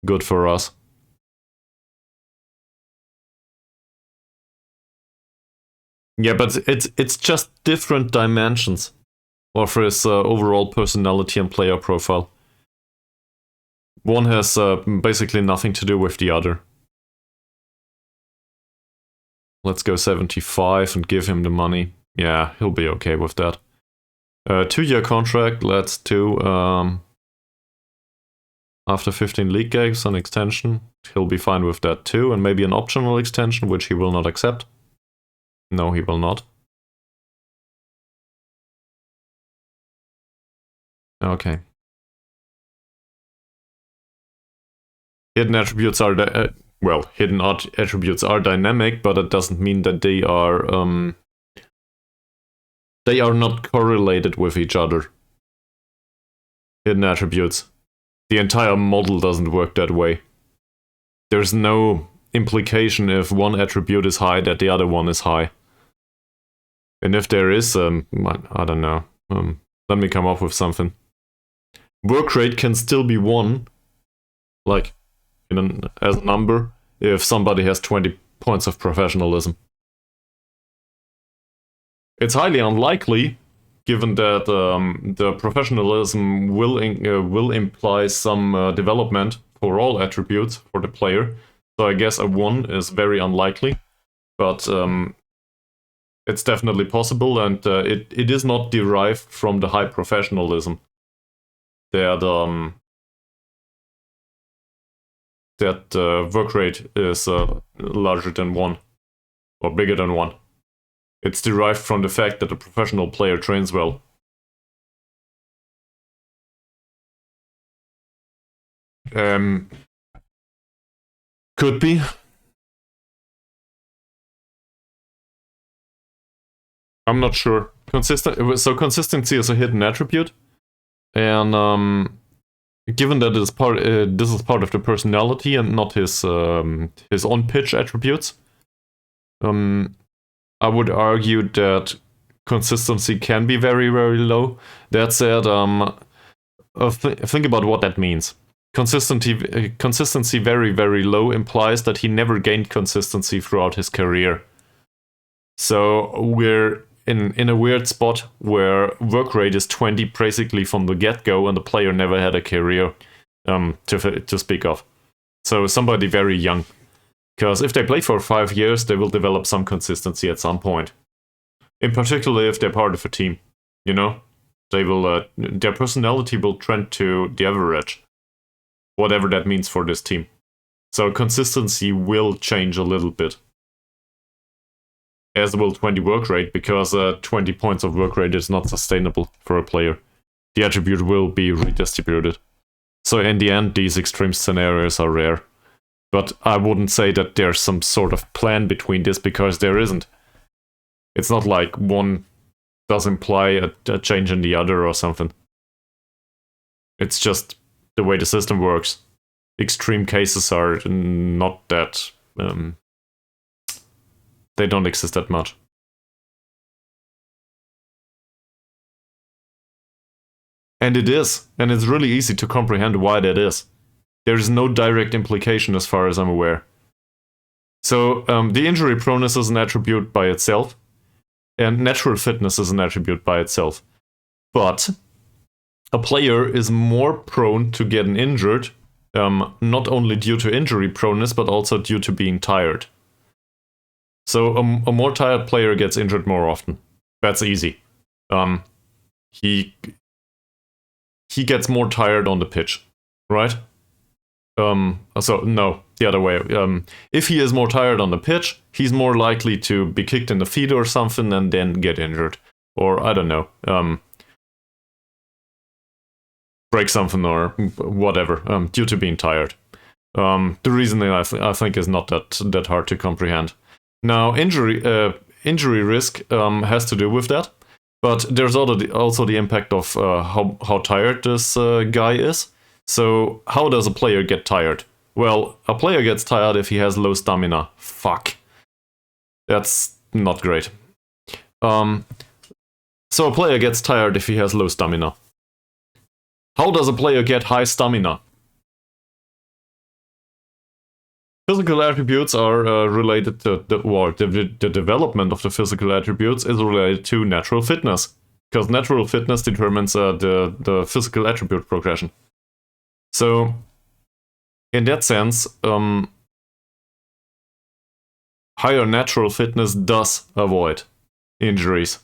good for us. Yeah, but it's just different dimensions of his overall personality and player profile. One has basically nothing to do with the other. Let's go 75 and give him the money. Yeah, he'll be okay with that. 2-year contract, let's do after 15 league games, an extension. He'll be fine with that too, and maybe an optional extension, which he will not accept. No, he will not. Okay. Hidden attributes are hidden attributes are dynamic, but it doesn't mean that they are not correlated with each other. Hidden attributes. The entire model doesn't work that way. There's no implication if one attribute is high that the other one is high. And if there is, I don't know. Let me come up with something. Work rate can still be 1, like as a number, if somebody has 20 points of professionalism. It's highly unlikely, given that the professionalism will imply some development for all attributes for the player. So I guess a 1 is very unlikely, but it's definitely possible, and it is not derived from the high professionalism that work rate is larger than 1 or bigger than 1. It's derived from the fact that a professional player trains well. Could be. I'm not sure. So consistency is a hidden attribute, and given that this is part of the personality and not his on-pitch attributes, I would argue that consistency can be very, very low. That said, think about what that means. Consistency very, very low implies that he never gained consistency throughout his career. So we're in a weird spot where work rate is 20 basically from the get-go, and the player never had a career to speak of. So somebody very young. Because if they play for 5 years, they will develop some consistency at some point. In particular, if they're part of a team, you know, they will their personality will trend to the average, whatever that means for this team. So consistency will change a little bit, as will 20 work rate, because 20 points of work rate is not sustainable for a player. The attribute will be redistributed. So in the end, these extreme scenarios are rare. But I wouldn't say that there's some sort of plan between this, because there isn't. It's not like one does imply a change in the other or something. It's just the way the system works. Extreme cases are not that... they don't exist that much. And it is. And it's really easy to comprehend why that is. There is no direct implication as far as I'm aware. So the injury proneness is an attribute by itself, and natural fitness is an attribute by itself. But a player is more prone to getting injured, not only due to injury proneness, but also due to being tired. So a more tired player gets injured more often. That's easy. He gets more tired on the pitch, right? So no, the other way. If he is more tired on the pitch, he's more likely to be kicked in the feet or something and then get injured. Or, I don't know, break something or whatever, due to being tired. The reasoning I think is not that hard to comprehend. Now, injury risk has to do with that, but there's also the impact of how tired this guy is. So, how does a player get tired? Well, a player gets tired if he has low stamina. Fuck. That's not great. So a player gets tired if he has low stamina. How does a player get high stamina? Physical attributes are related to the development of the physical attributes is related to natural fitness, because natural fitness determines the physical attribute progression. So, in that sense, higher natural fitness does avoid injuries,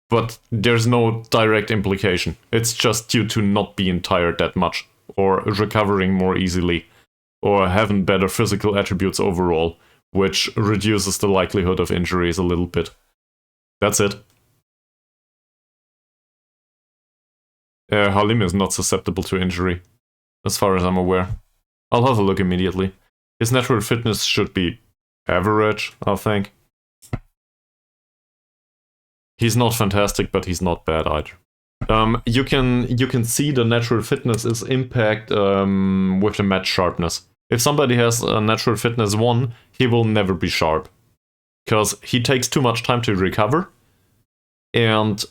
but there's no direct implication. It's just due to not being tired that much, or recovering more easily, or having better physical attributes overall, which reduces the likelihood of injuries a little bit. That's it. Halim is not susceptible to injury, as far as I'm aware. I'll have a look immediately. His natural fitness should be average, I think. He's not fantastic, but he's not bad either. You can see the natural fitness is impact with the match sharpness. If somebody has a natural fitness 1, he will never be sharp, because he takes too much time to recover, and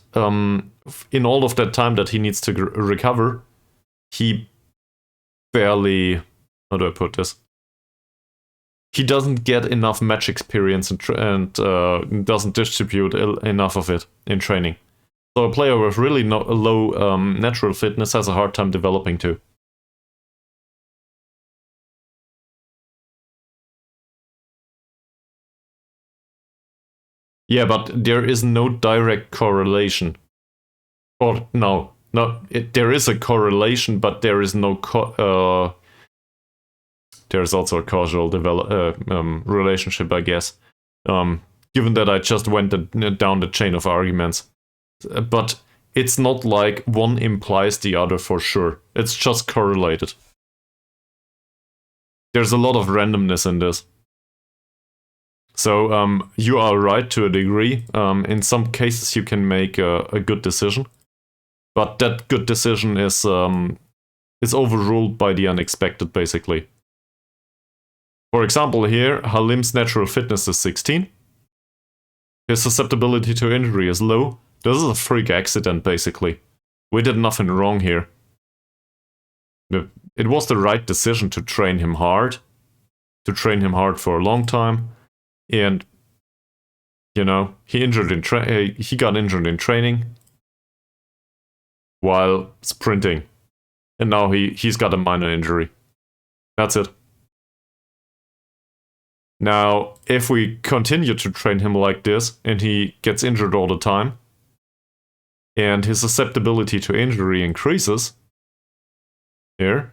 in all of that time that he needs to recover, he barely, how do I put this? He doesn't get enough match experience and doesn't distribute enough of it in training. So a player with really low natural fitness has a hard time developing too. Yeah, but there is no direct correlation. Or no, there is a correlation, but there is no there's also a causal relationship, I guess. Given that I just went down the chain of arguments. But it's not like one implies the other for sure. It's just correlated. There's a lot of randomness in this. So you are right to a degree. In some cases, you can make a good decision, but that good decision is overruled by the unexpected, basically. For example, here, Halim's natural fitness is 16. His susceptibility to injury is low. This is a freak accident, basically. We did nothing wrong here. It was the right decision to train him hard. To train him hard for a long time. And, you know, he got injured in training while sprinting. And now he's got a minor injury. That's it. Now, if we continue to train him like this, and he gets injured all the time, and his susceptibility to injury increases, here,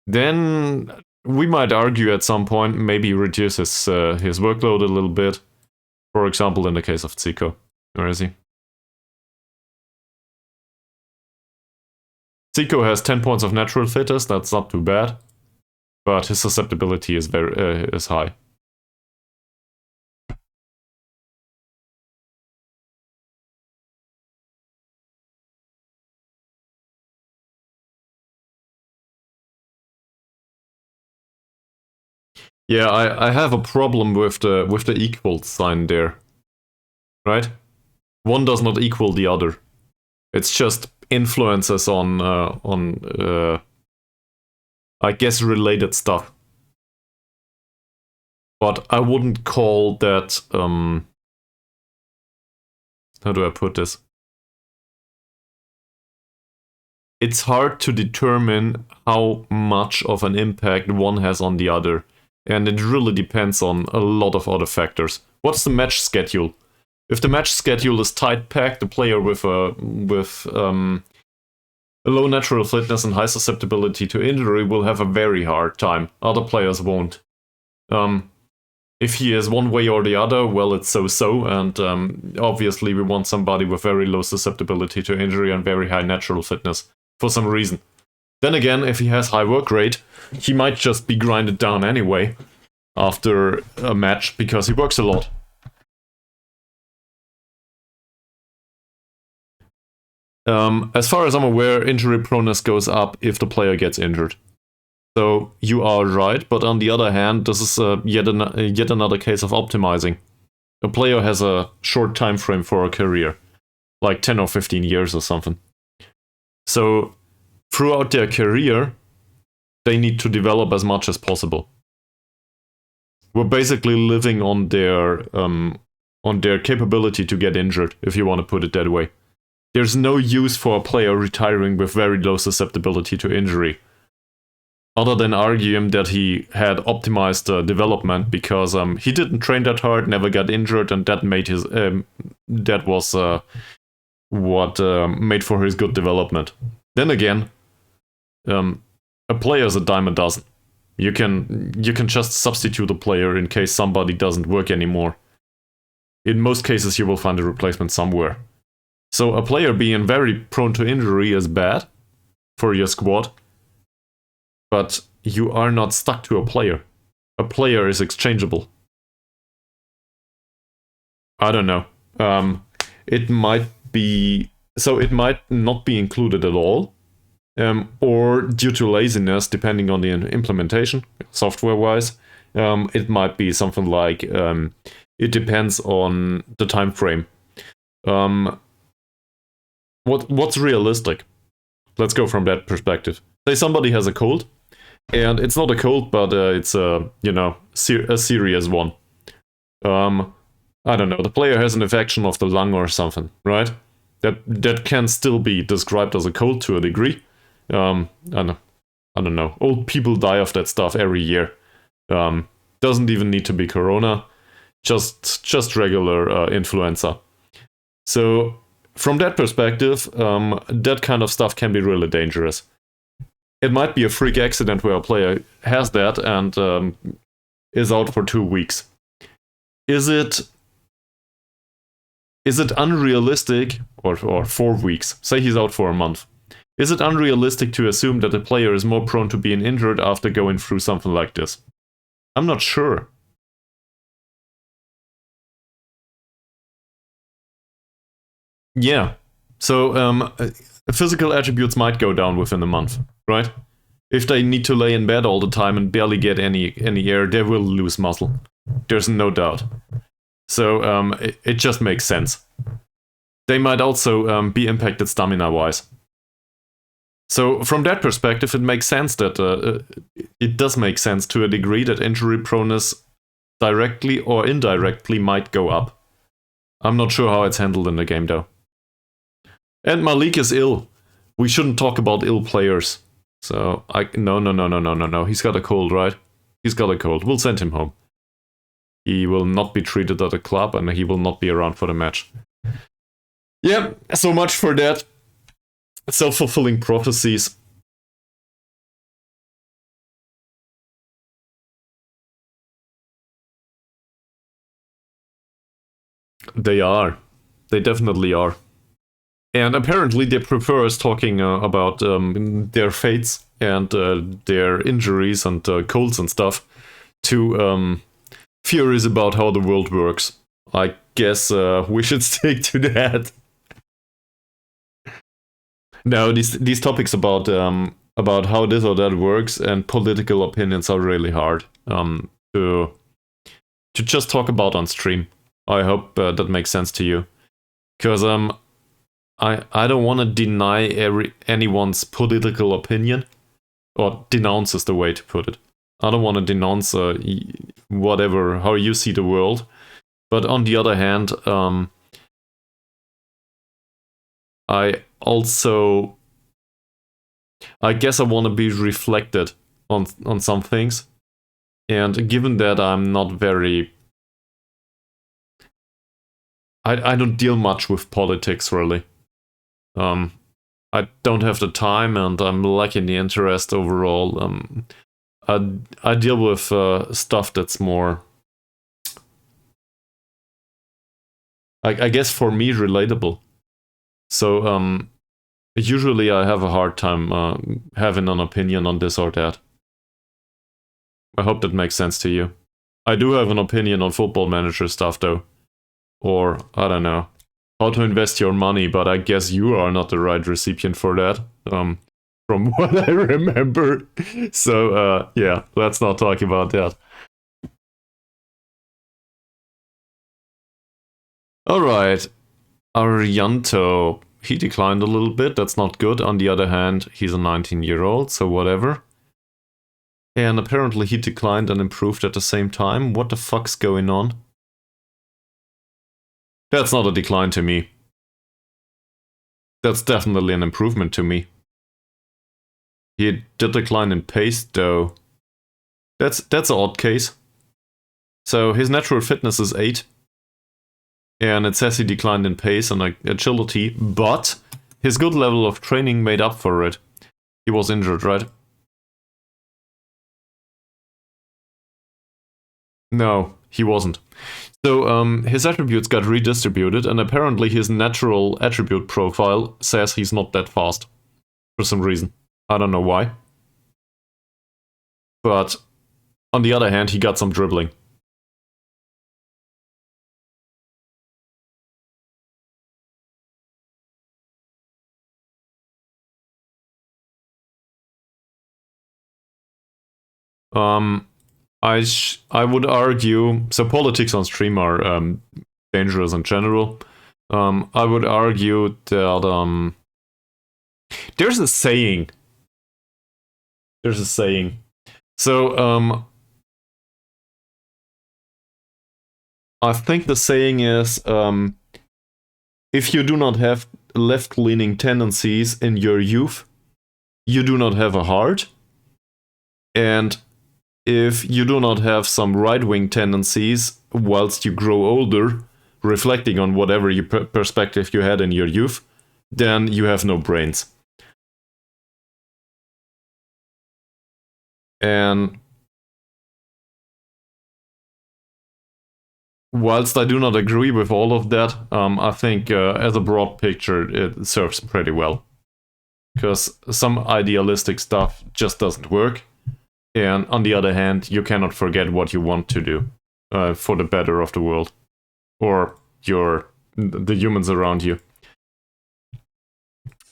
then we might argue at some point, maybe reduce his workload a little bit. For example, in the case of Zico. Where is he? Zico has 10 points of natural fitness, that's not too bad, but his susceptibility is is high. Yeah, I have a problem with the equal sign there. Right? One does not equal the other. It's just influences on I guess related stuff. But I wouldn't call that how do I put this? It's hard to determine how much of an impact one has on the other. And it really depends on a lot of other factors. What's the match schedule? If the match schedule is tight-packed, the player with a low natural fitness and high susceptibility to injury will have a very hard time. Other players won't. If he is one way or the other, well, it's so-so, and obviously we want somebody with very low susceptibility to injury and very high natural fitness, for some reason. Then again, if he has high work rate, he might just be grinded down anyway after a match because he works a lot. As far as I'm aware, injury proneness goes up if the player gets injured. So you are right, but on the other hand, this is yet another case of optimizing. A player has a short time frame for a career, like 10 or 15 years or something. So throughout their career, they need to develop as much as possible. We're basically living on their capability to get injured, if you want to put it that way. There's no use for a player retiring with very low susceptibility to injury, other than arguing that he had optimized development because he didn't train that hard, never got injured, and that made his that was what made for his good development. Then again, a player is a dime a dozen. You can just substitute a player in case somebody doesn't work anymore. In most cases, you will find a replacement somewhere. So a player being very prone to injury is bad for your squad, but you are not stuck to a player. A player is exchangeable. I don't know. It might be... So it might not be included at all, or due to laziness, depending on the implementation, software-wise, it might be something like it depends on the time frame. What's realistic? Let's go from that perspective. Say somebody has a cold, and it's not a cold, but it's a serious one. I don't know. The player has an infection of the lung or something, right? That can still be described as a cold to a degree. I don't know. Old people die of that stuff every year. Doesn't even need to be corona, just regular influenza. So from that perspective, that kind of stuff can be really dangerous. It might be a freak accident where a player has that and is out for 2 weeks. Is it unrealistic, or 4 weeks, say he's out for a month, is it unrealistic to assume that the player is more prone to being injured after going through something like this? I'm not sure. Yeah. So physical attributes might go down within a month, right? If they need to lay in bed all the time and barely get any air, they will lose muscle. There's no doubt. So it just makes sense. They might also be impacted stamina-wise. So from that perspective, it makes sense that it does make sense to a degree that injury proneness directly or indirectly might go up. I'm not sure how it's handled in the game though. And Malik is ill. We shouldn't talk about ill players. So no. He's got a cold, right? He's got a cold. We'll send him home. He will not be treated at a club and he will not be around for the match. Yeah, so much for that. Self-fulfilling prophecies. They are. They definitely are. And apparently they prefer us talking about their fates and their injuries and colds and stuff to theories about how the world works. I guess we should stick to that. No, these topics about how this or that works and political opinions are really hard to just talk about on stream. I hope that makes sense to you, because I don't want to deny anyone's political opinion, or denounce is the way to put it. I don't want to denounce whatever how you see the world, but on the other hand, I guess I want to be reflected on some things, and given that I'm not very, I don't deal much with politics really. I don't have the time, and I'm lacking the interest overall. I deal with stuff that's more, I guess for me, relatable. So usually I have a hard time having an opinion on this or that. I hope that makes sense to you. I do have an opinion on Football Manager stuff though. Or, I don't know, how to invest your money, but I guess you are not the right recipient for that, from what I remember. So, yeah, let's not talk about that. Alright, Arianto, he declined a little bit, that's not good. On the other hand, he's a 19-year-old, so whatever. And apparently he declined and improved at the same time. What the fuck's going on? That's not a decline to me. That's definitely an improvement to me. He did decline in pace, though. That's an odd case. So his natural fitness is 8. And it says he declined in pace and agility, but his good level of training made up for it. He was injured, right? No, he wasn't. So his attributes got redistributed, and apparently his natural attribute profile says he's not that fast. For some reason. I don't know why. But on the other hand, he got some dribbling. I would argue, so politics on stream are dangerous in general. I would argue that there's a saying. So I think the saying is, if you do not have left-leaning tendencies in your youth, you do not have a heart. And if you do not have some right-wing tendencies whilst you grow older, reflecting on whatever perspective you had in your youth, then you have no brains. And whilst I do not agree with all of that, I think as a broad picture it serves pretty well. Because some idealistic stuff just doesn't work. And on the other hand, you cannot forget what you want to do for the better of the world. Or the humans around you.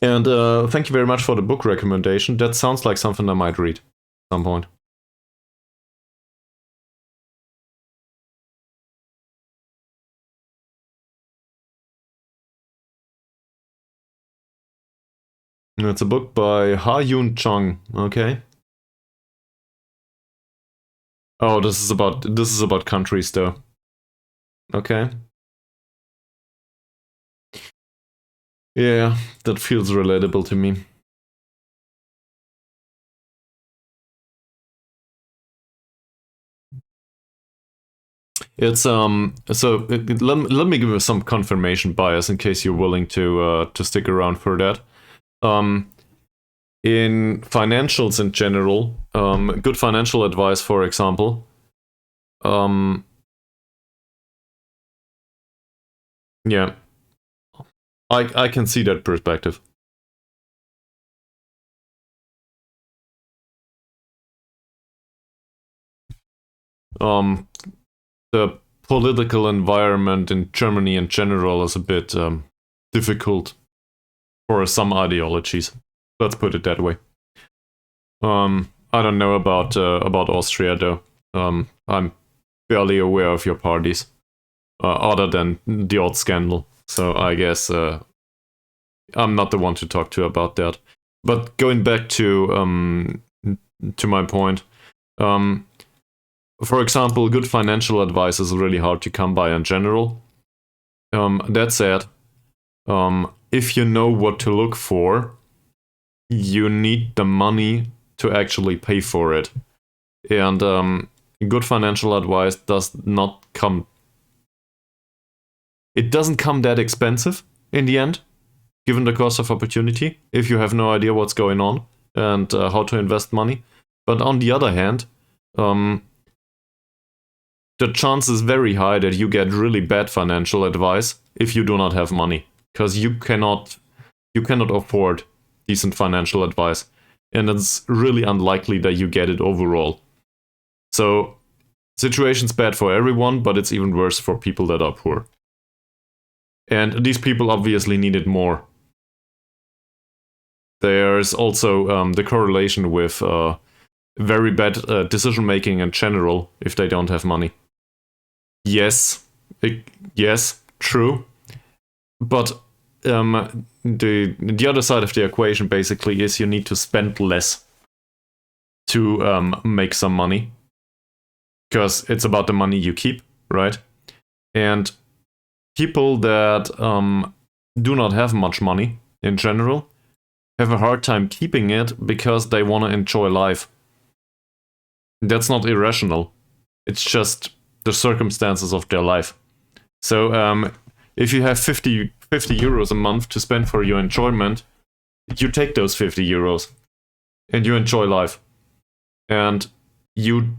And thank you very much for the book recommendation. That sounds like something I might read at some point. It's a book by Ha-Yoon Chung. Okay. Oh, this is about countries though. Okay. Yeah, that feels relatable to me. It's let me give you some confirmation bias in case you're willing to stick around for that. Um, in financials in general, good financial advice, for example. Yeah, I can see that perspective. Um, the political environment in Germany in general is a bit difficult for some ideologies. Let's put it that way. I don't know about Austria though. I'm barely aware of your parties, other than the odd scandal. So I guess I'm not the one to talk to about that. But going back to my point, um, for example, good financial advice is really hard to come by in general. That said, if you know what to look for, you need the money to actually pay for it. And good financial advice does not come. It doesn't come that expensive in the end, given the cost of opportunity, if you have no idea what's going on and how to invest money. But on the other hand, the chance is very high that you get really bad financial advice if you do not have money, because you cannot afford decent financial advice, and it's really unlikely that you get it overall. So, situation's bad for everyone, but it's even worse for people that are poor. And these people obviously need it more. There's also the correlation with very bad decision making in general if they don't have money. Yes, yes, true. But the other side of the equation basically is you need to spend less to make some money, because it's about the money you keep, right? And people that do not have much money in general have a hard time keeping it because they want to enjoy life. That's not irrational. It's just the circumstances of their life. So if you have 50 euros a month to spend for your enjoyment, you take those 50 euros and you enjoy life. And you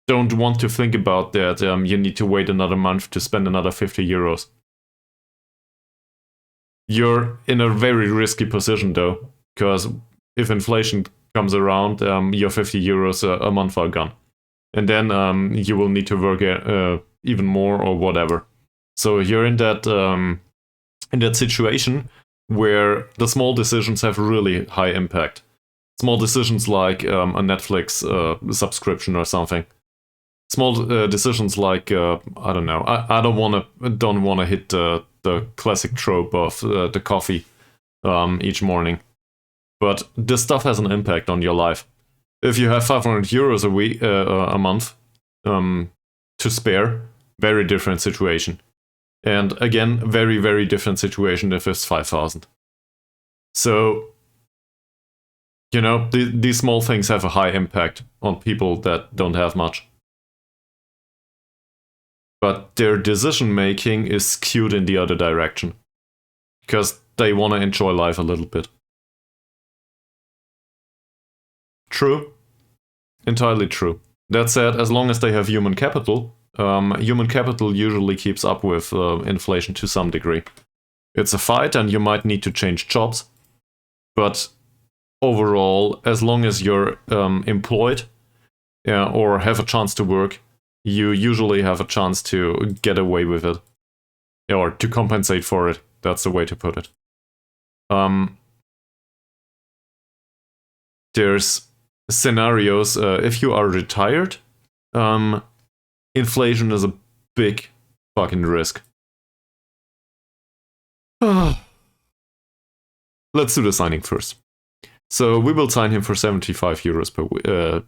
don't want to think about that you need to wait another month to spend another 50 euros. You're in a very risky position though, because if inflation comes around, your 50 euros a month are gone. And then you will need to work even more or whatever. So you're in that situation where the small decisions have really high impact. Small decisions like a Netflix subscription or something. Small decisions like I don't know. I don't want to hit the classic trope of the coffee each morning, but this stuff has an impact on your life. If you have 500 euros a week a month to spare, very different situation. And again, very, very different situation if it's 5,000. So, you know, these small things have a high impact on people that don't have much. But their decision making is skewed in the other direction, because they want to enjoy life a little bit. True. Entirely true. That said, as long as they have human capital usually keeps up with inflation to some degree. It's a fight and you might need to change jobs, but overall, as long as you're employed or have a chance to work, you usually have a chance to get away with it, or to compensate for it. That's the way to put it. there's scenarios, if you are retired, inflation is a big fucking risk. Let's do the signing first. So we will sign him for 75 euros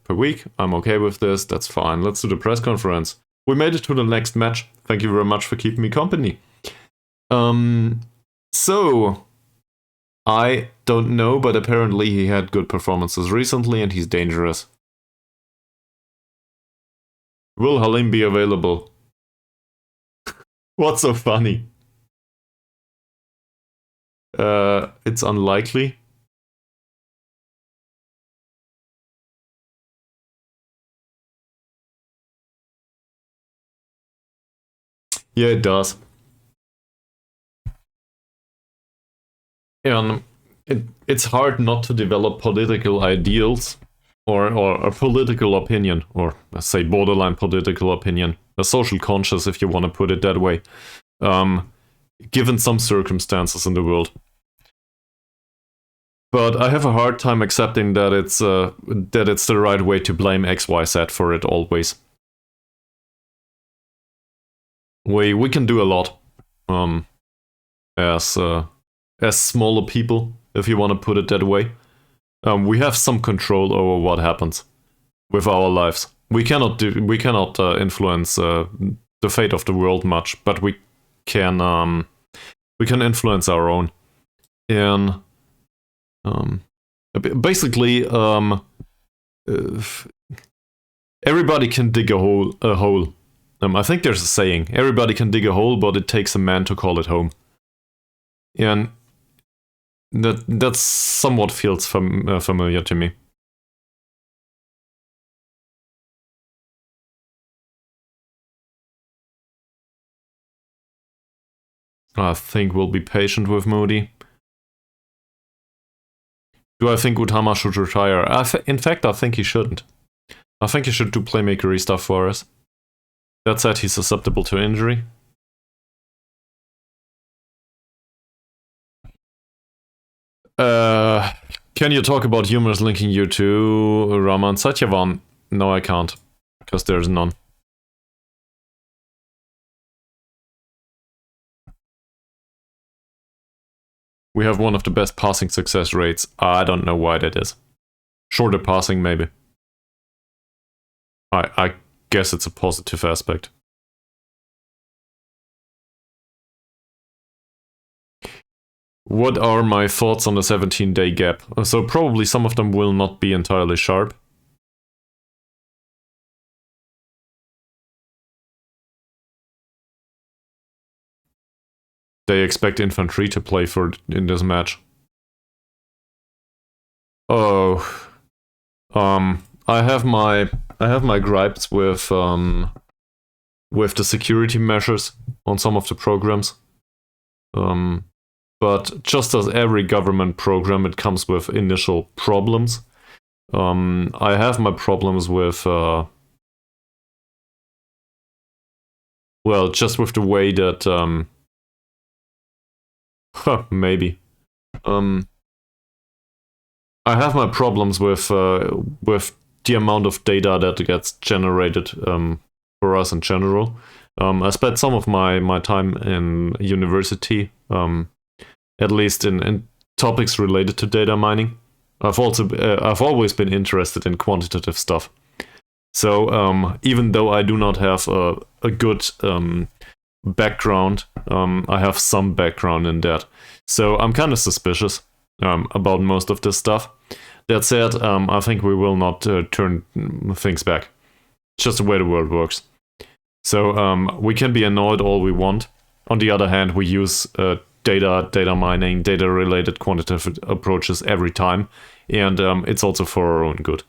per week. I'm okay with this. That's fine. Let's do the press conference. We made it to the next match. Thank you very much for keeping me company. So I don't know, but apparently he had good performances recently and he's dangerous. Will Halim be available? What's so funny? It's unlikely. Yeah, it does. And it's hard not to develop political ideals or a political opinion, or let's say borderline political opinion, a social conscience, if you want to put it that way, given some circumstances in the world. But I have a hard time accepting that it's the right way to blame XYZ for it always. We can do a lot, as smaller people, if you want to put it that way. We have some control over what happens with our lives. We cannot influence the fate of the world much, but we can influence our own. And basically, everybody can dig a hole. I think there's a saying: everybody can dig a hole, but it takes a man to call it home. And that somewhat feels familiar to me. I think we'll be patient with Moody. Do I think Utama should retire? In fact, I think he shouldn't. I think he should do playmakery stuff for us. That said, he's susceptible to injury. Can you talk about humors linking you to Raman Satyavan? No, I can't, because there's none. We have one of the best passing success rates. I don't know why that is. Shorter passing, maybe. I guess it's a positive aspect. What are my thoughts on the 17-day gap? So probably some of them will not be entirely sharp. They expect infantry to play in this match. Oh, I have my gripes with the security measures on some of the programs. But just as every government program, it comes with initial problems. I have my problems with, well, just with the way that, maybe. I have my problems with the amount of data that gets generated for us in general. I spent some of my time in university, at least in topics related to data mining. I've always been interested in quantitative stuff. So even though I do not have a good background, I have some background in that. So I'm kind of suspicious about most of this stuff. That said, I think we will not turn things back. It's just the way the world works. So we can be annoyed all we want. On the other hand, we use data mining, data-related quantitative approaches every time, and it's also for our own good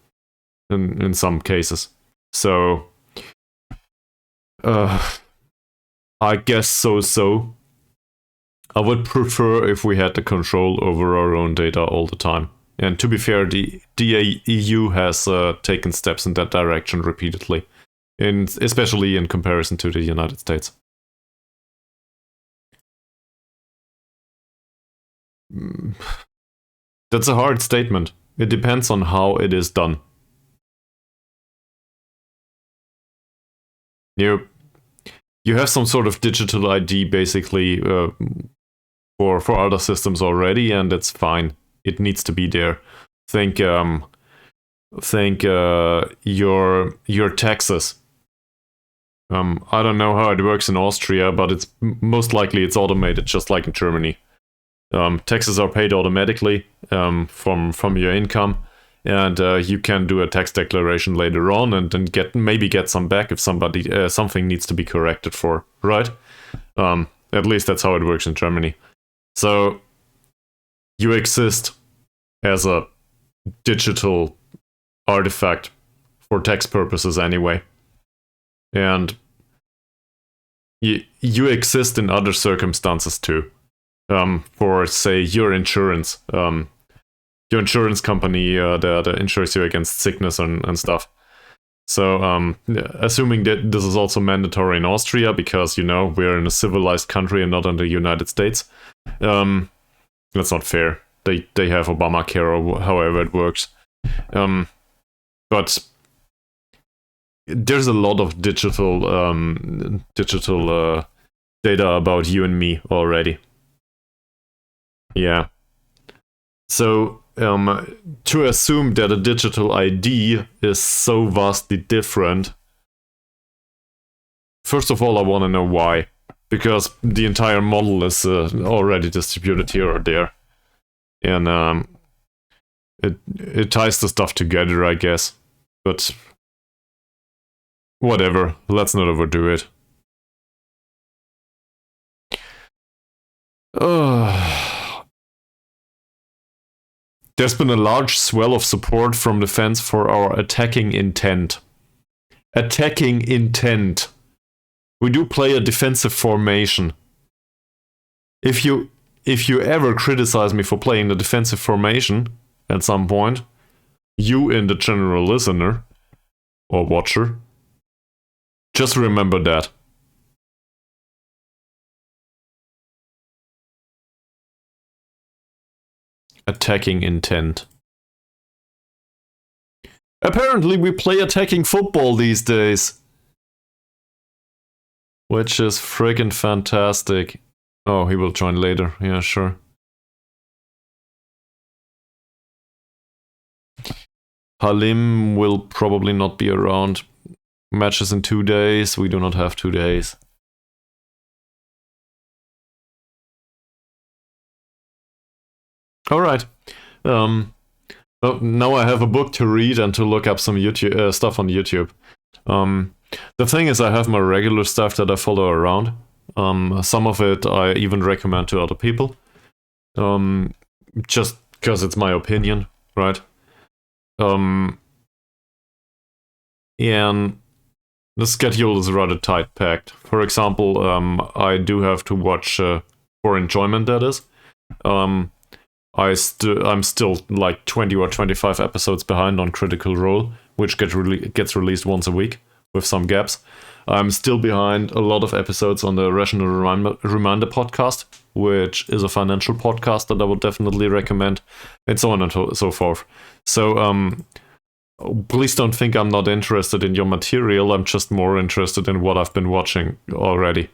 in some cases. So I guess so. I would prefer if we had the control over our own data all the time. And to be fair, the EU has taken steps in that direction repeatedly, and especially in comparison to the United States. That's a hard statement. It depends on how it is done. You have some sort of digital ID basically for other systems already, and it's fine. It needs to be there. Think your taxes. I don't know how it works in Austria, but it's most likely it's automated, just like in Germany. Taxes are paid automatically from your income, and you can do a tax declaration later on, and then maybe get some back if something needs to be corrected for, right? At least that's how it works in Germany. So you exist as a digital artifact for tax purposes anyway. And you exist in other circumstances too. For, say, your insurance. Your insurance company that insures you against sickness and stuff. So, assuming that this is also mandatory in Austria, because, we're in a civilized country and not in the United States, that's not fair. They have Obamacare or however it works. But there's a lot of digital data about you and me already. Yeah. So, to assume that a digital ID is so vastly different, first of all, I want to know why. Because the entire model is already distributed here or there. And it ties the stuff together, I guess. But whatever, let's not overdo it. There's been a large swell of support from the fans for our attacking intent. Attacking intent. We do play a defensive formation. If you ever criticize me for playing the defensive formation at some point, you and the general listener or watcher, just remember that. Attacking intent. Apparently we play attacking football these days. Which is friggin' fantastic. Oh, he will join later. Yeah, sure. Halim will probably not be around. Matches in 2 days. We do not have 2 days. Alright. Now I have a book to read and to look up some YouTube stuff on YouTube. The thing is, I have my regular stuff that I follow around. Some of it I even recommend to other people. Just because it's my opinion, right? And the schedule is rather tight-packed. For example, I do have to watch, for enjoyment that is. I'm still like 20 or 25 episodes behind on Critical Role, which gets released once a week with some gaps. I'm still behind a lot of episodes on the Rational Reminder podcast, which is a financial podcast that I would definitely recommend, and so on and so forth. So please don't think I'm not interested in your material. I'm just more interested in what I've been watching already.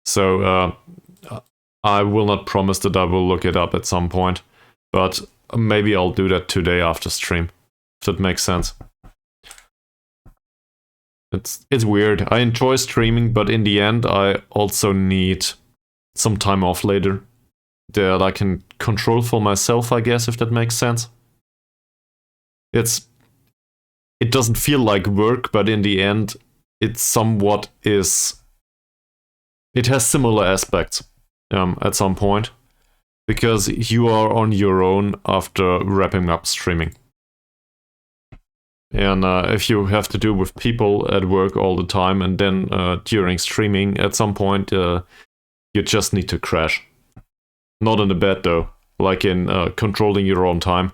So I will not promise that I will look it up at some point, but maybe I'll do that today after stream, if that makes sense. It's weird. I enjoy streaming, but in the end, I also need some time off later that I can control for myself, I guess, if that makes sense. It doesn't feel like work, but in the end, it somewhat is. It has similar aspects at some point, because you are on your own after wrapping up streaming. And if you have to do with people at work all the time, and then during streaming, at some point, you just need to crash. Not in the bed, though, like in controlling your own time.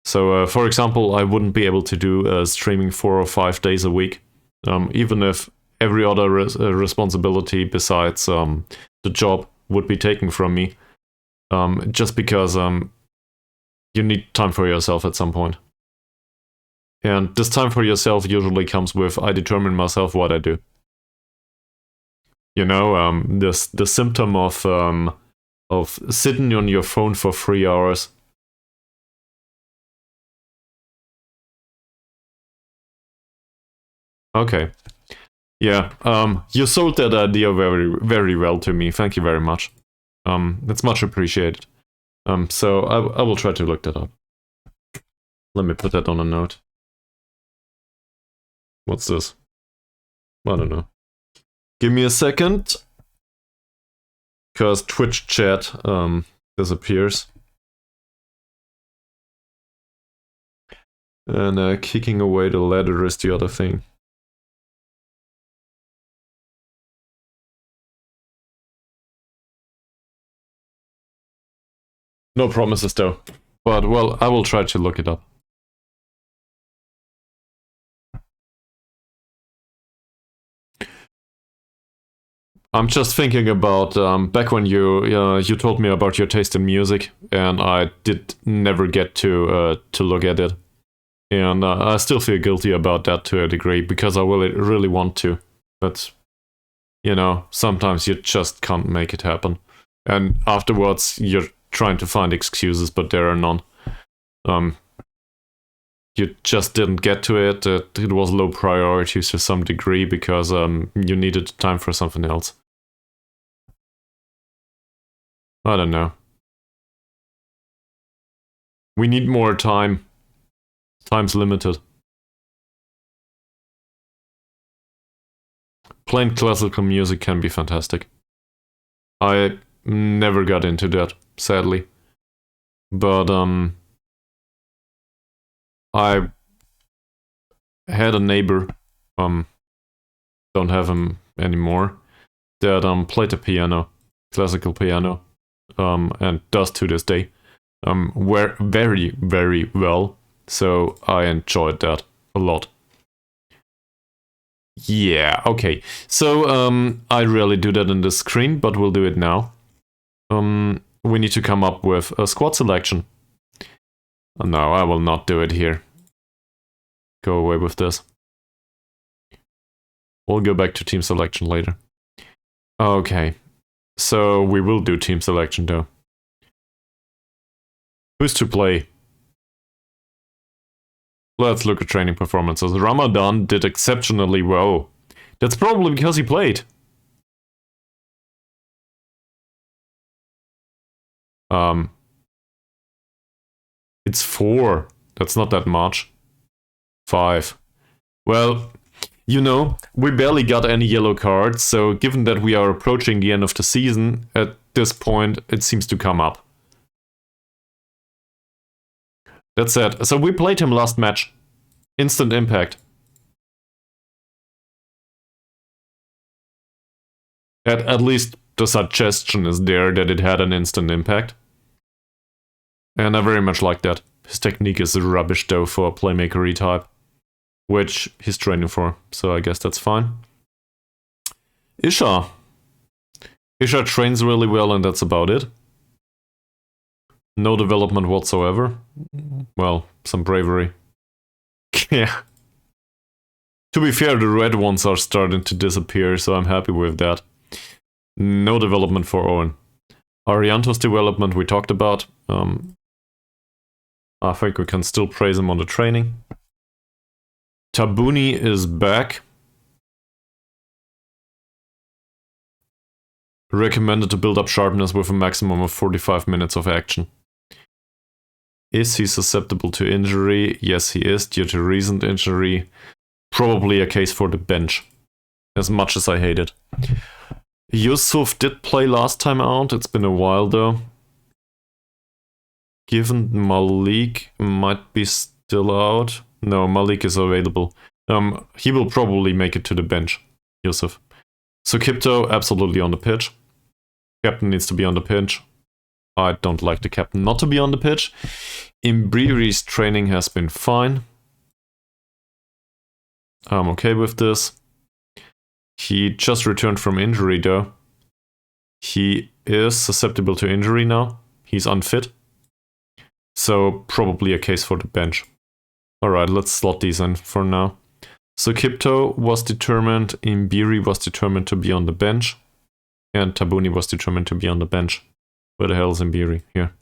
So, for example, I wouldn't be able to do streaming 4 or 5 days a week, even if every other responsibility besides the job would be taken from me, just because You need time for yourself at some point. And this time for yourself usually comes with, I determine myself what I do. You know, the symptom of sitting on your phone for 3 hours. Okay. Yeah, you sold that idea very, very well to me. Thank you very much. It's much appreciated. So I will try to look that up. Let me put that on a note. What's this? I don't know. Give me a second. Because Twitch chat disappears. And kicking away the ladder is the other thing. No promises though. But, well, I will try to look it up. I'm just thinking about back when you told me about your taste in music, and I did never get to look at it, and I still feel guilty about that to a degree because I really want to, but you know, sometimes you just can't make it happen, and afterwards you're trying to find excuses, but there are none. You just didn't get to it. It was low priority to some degree because you needed time for something else. I don't know. We need more time. Time's limited. Playing classical music can be fantastic. I never got into that, sadly. But I had a neighbor, don't have him anymore, that played the piano, classical piano, and does to this day, very, very well. So I enjoyed that a lot. Yeah, okay. So I rarely do that in the screen, but we'll do it now. We need to come up with a squad selection. No, I will not do it here. Go away with this. We'll go back to team selection later. Okay. So we will do team selection though. Who's to play? Let's look at training performances. Ramadan did exceptionally well. That's probably because he played. It's 4. That's not that much. 5. Well, you know, we barely got any yellow cards, so given that we are approaching the end of the season, at this point, it seems to come up. That's it. So we played him last match. Instant impact. At least the suggestion is there that it had an instant impact. And I very much like that. His technique is rubbish though for a playmaker type, which he's training for, so I guess that's fine. Isha. Isha trains really well and that's about it. No development whatsoever. Well, some bravery. Yeah. To be fair, the red ones are starting to disappear, so I'm happy with that. No development for Owen. Arianto's development we talked about. I think we can still praise him on the training. Tabuni is back. Recommended to build up sharpness with a maximum of 45 minutes of action. Is he susceptible to injury? Yes, he is, due to recent injury. Probably a case for the bench. As much as I hate it. Yusuf did play last time out. It's been a while though. Given Malik might be still out. No, Malik is available. He will probably make it to the bench, Yusuf. So Kipto, absolutely on the pitch. Captain needs to be on the pitch. I don't like the captain not to be on the pitch. Imbriri's training has been fine. I'm okay with this. He just returned from injury though. He is susceptible to injury now. He's unfit. So probably a case for the bench. Alright, let's slot these in for now. So Kipto was determined, Imbiri was determined to be on the bench, and Tabuni was determined to be on the bench. Where the hell is Imbiri? Here.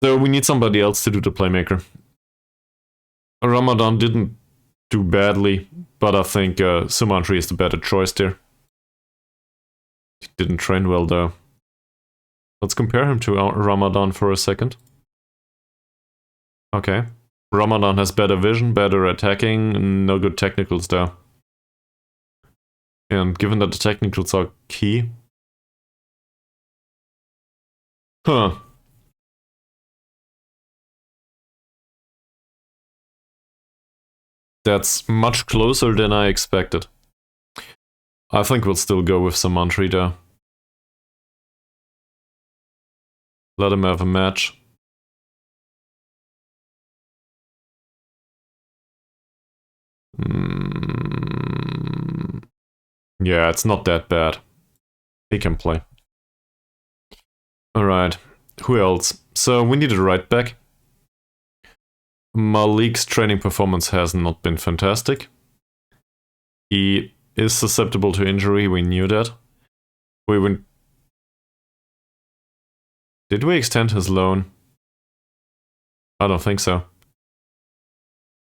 So we need somebody else to do the playmaker. Ramadan didn't do badly, but I think Sumantri is the better choice there. He didn't train well though. Let's compare him to Ramadan for a second. Okay. Ramadan has better vision, better attacking, no good technicals though. And given that the technicals are key... Huh. That's much closer than I expected. I think we'll still go with Sumantri though. Let him have a match. Yeah, it's not that bad. He can play. Alright, who else? So we need a right back. Malik's training performance has not been fantastic. He is susceptible to injury, we knew that. Did we extend his loan? I don't think so.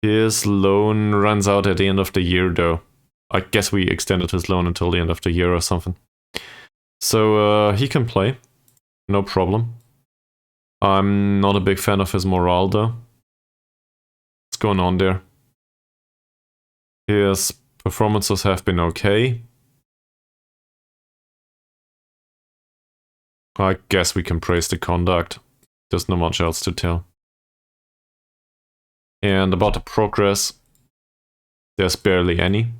His loan runs out at the end of the year though. I guess we extended his loan until the end of the year or something. So he can play. No problem. I'm not a big fan of his morale though. What's going on there? His performances have been okay. I guess we can praise the conduct. There's not much else to tell. And about the progress, there's barely any.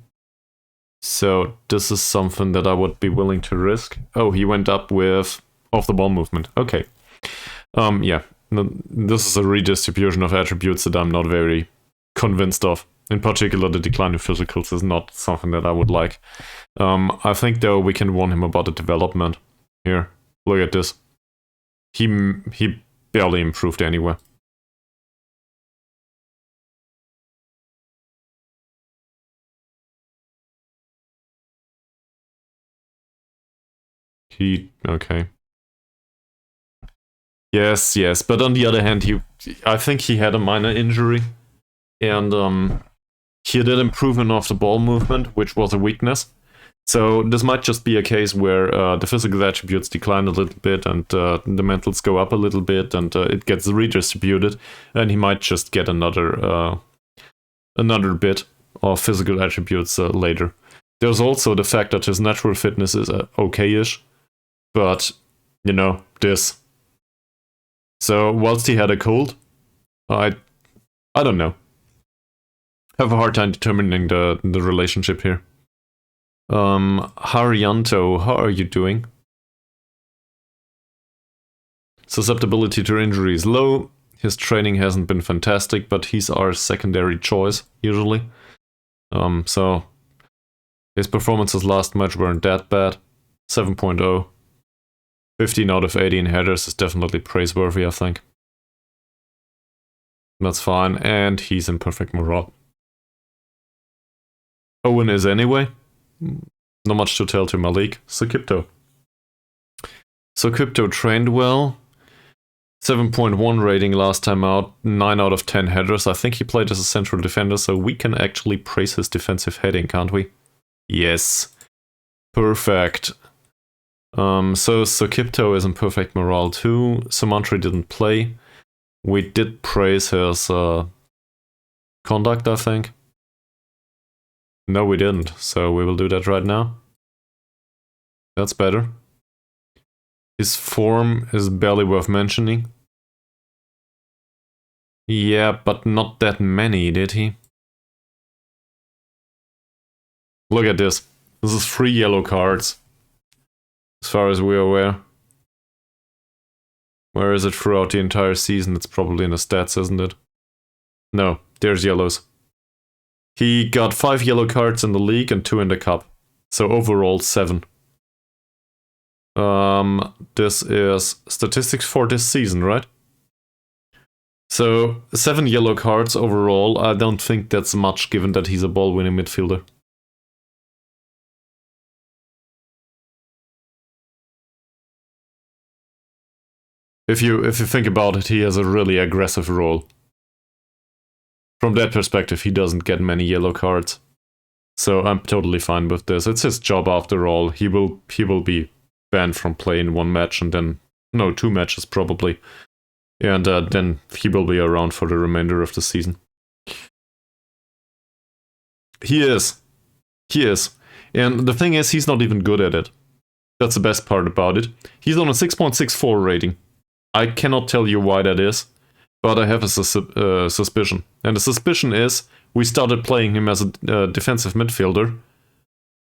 So this is something that I would be willing to risk. Oh, he went up with off-the-ball movement. Okay. Yeah. This is a redistribution of attributes that I'm not very convinced of. In particular, the decline in physicals is not something that I would like. I think, though, we can warn him about the development. Here, look at this. He barely improved anywhere. Okay. Yes, but on the other hand, I think he had a minor injury, and he did improvement of the ball movement, which was a weakness. So this might just be a case where the physical attributes decline a little bit, and the mentals go up a little bit, and it gets redistributed, and he might just get another bit of physical attributes later. There's also the fact that his natural fitness is okay-ish, but you know this. So whilst he had a cold, I don't know. Have a hard time determining the relationship here. Haryanto, how are you doing? Susceptibility to injury is low. His training hasn't been fantastic, but he's our secondary choice, usually. So his performances last match weren't that bad. 7.0. 15 out of 18 headers is definitely praiseworthy, I think. That's fine, and he's in perfect morale. Owen is anyway. Not much to tell to Malik. So Kipto trained well. 7.1 rating last time out. 9 out of 10 headers. I think he played as a central defender, so we can actually praise his defensive heading, can't we? Yes. Perfect. So Kipto is in perfect morale too. Sumantri didn't play. We did praise his conduct, I think. No, we didn't, so we will do that right now. That's better. His form is barely worth mentioning. Yeah, but not that many, did he? Look at this. This is 3 yellow cards. As far as we're aware. Where is it throughout the entire season? It's probably in the stats, isn't it? No, there's yellows. He got 5 yellow cards in the league and 2 in the cup. So overall 7. This is statistics for this season, right? So 7 yellow cards overall. I don't think that's much given that he's a ball-winning midfielder. If you think about it, he has a really aggressive role. From that perspective, he doesn't get many yellow cards. So I'm totally fine with this. It's his job after all. He will be banned from playing 1 match and then... No, 2 matches probably. And then he will be around for the remainder of the season. He is. And the thing is, he's not even good at it. That's the best part about it. He's on a 6.64 rating. I cannot tell you why that is, but I have a suspicion. And the suspicion is, we started playing him as a defensive midfielder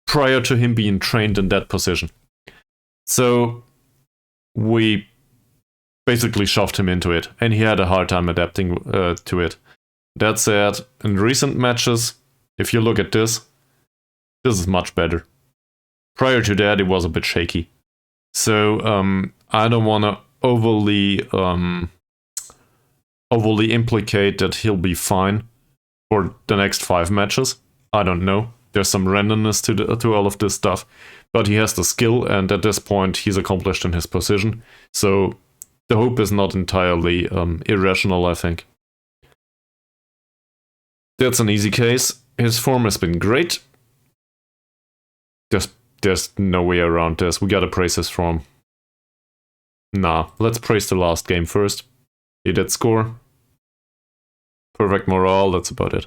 prior to him being trained in that position. So we basically shoved him into it, and he had a hard time adapting to it. That said, in recent matches, if you look at this is much better. Prior to that, it was a bit shaky. So I don't want to overly implicate that he'll be fine for the next 5 matches. I don't know. There's some randomness to all of this stuff, but he has the skill, and at this point, he's accomplished in his position. So the hope is not entirely irrational, I think. That's an easy case. His form has been great. There's no way around this. We gotta praise his form. Nah, let's praise the last game first. He did score. Perfect morale, that's about it.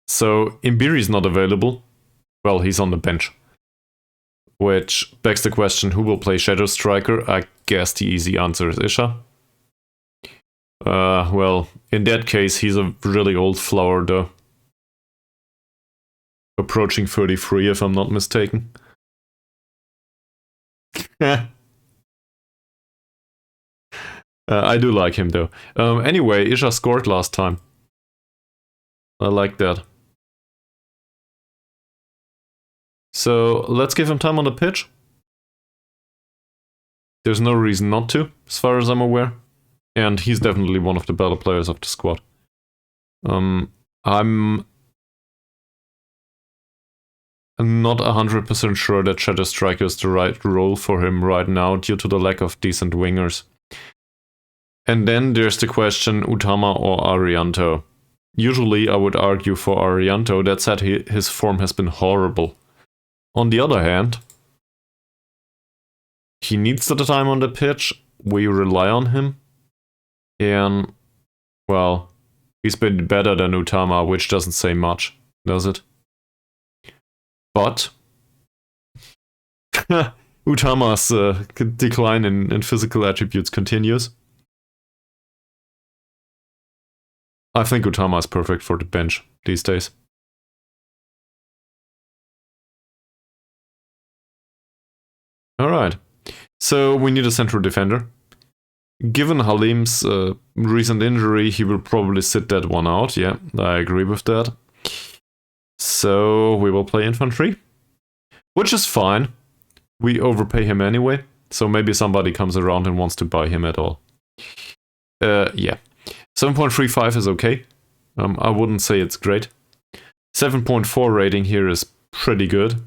So Imbiri's not available. Well, he's on the bench. Which begs the question, who will play Shadow Striker? I guess the easy answer is Isha. Well, in that case, he's a really old flower though. Approaching 33 if I'm not mistaken. I do like him though. Anyway, Isha scored last time. I like that. So let's give him time on the pitch. There's no reason not to, as far as I'm aware. And he's definitely one of the better players of the squad. I'm not 100% sure that Shadow Striker is the right role for him right now due to the lack of decent wingers. And then there's the question, Utama or Arianto. Usually I would argue for Arianto. That said, his form has been horrible. On the other hand, he needs the time on the pitch. We rely on him. And, well, he's been better than Utama, which doesn't say much, does it? But Utama's decline in physical attributes continues. I think Utama is perfect for the bench these days. Alright, so we need a central defender. Given Halim's recent injury, he will probably sit that one out. Yeah, I agree with that. So we will play infantry, which is fine. We overpay him anyway, so maybe somebody comes around and wants to buy him at all. Yeah, 7.35 is okay. I wouldn't say it's great. 7.4 rating here is pretty good.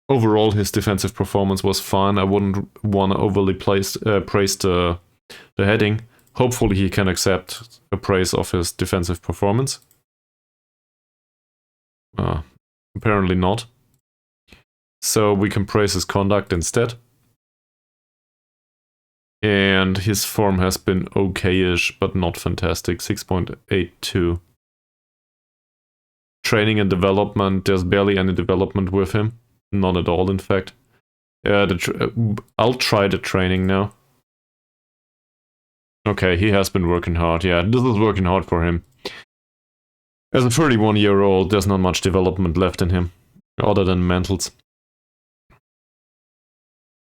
Overall, his defensive performance was fine. I wouldn't want to overly praise the heading. Hopefully he can accept a praise of his defensive performance. Apparently not. So we can praise his conduct instead. And his form has been okay-ish, but not fantastic. 6.82. Training and development, there's barely any development with him. Not at all, in fact. I'll try the training now. Okay, he has been working hard. Yeah, this is working hard for him. As a 31-year-old, there's not much development left in him, other than mentals.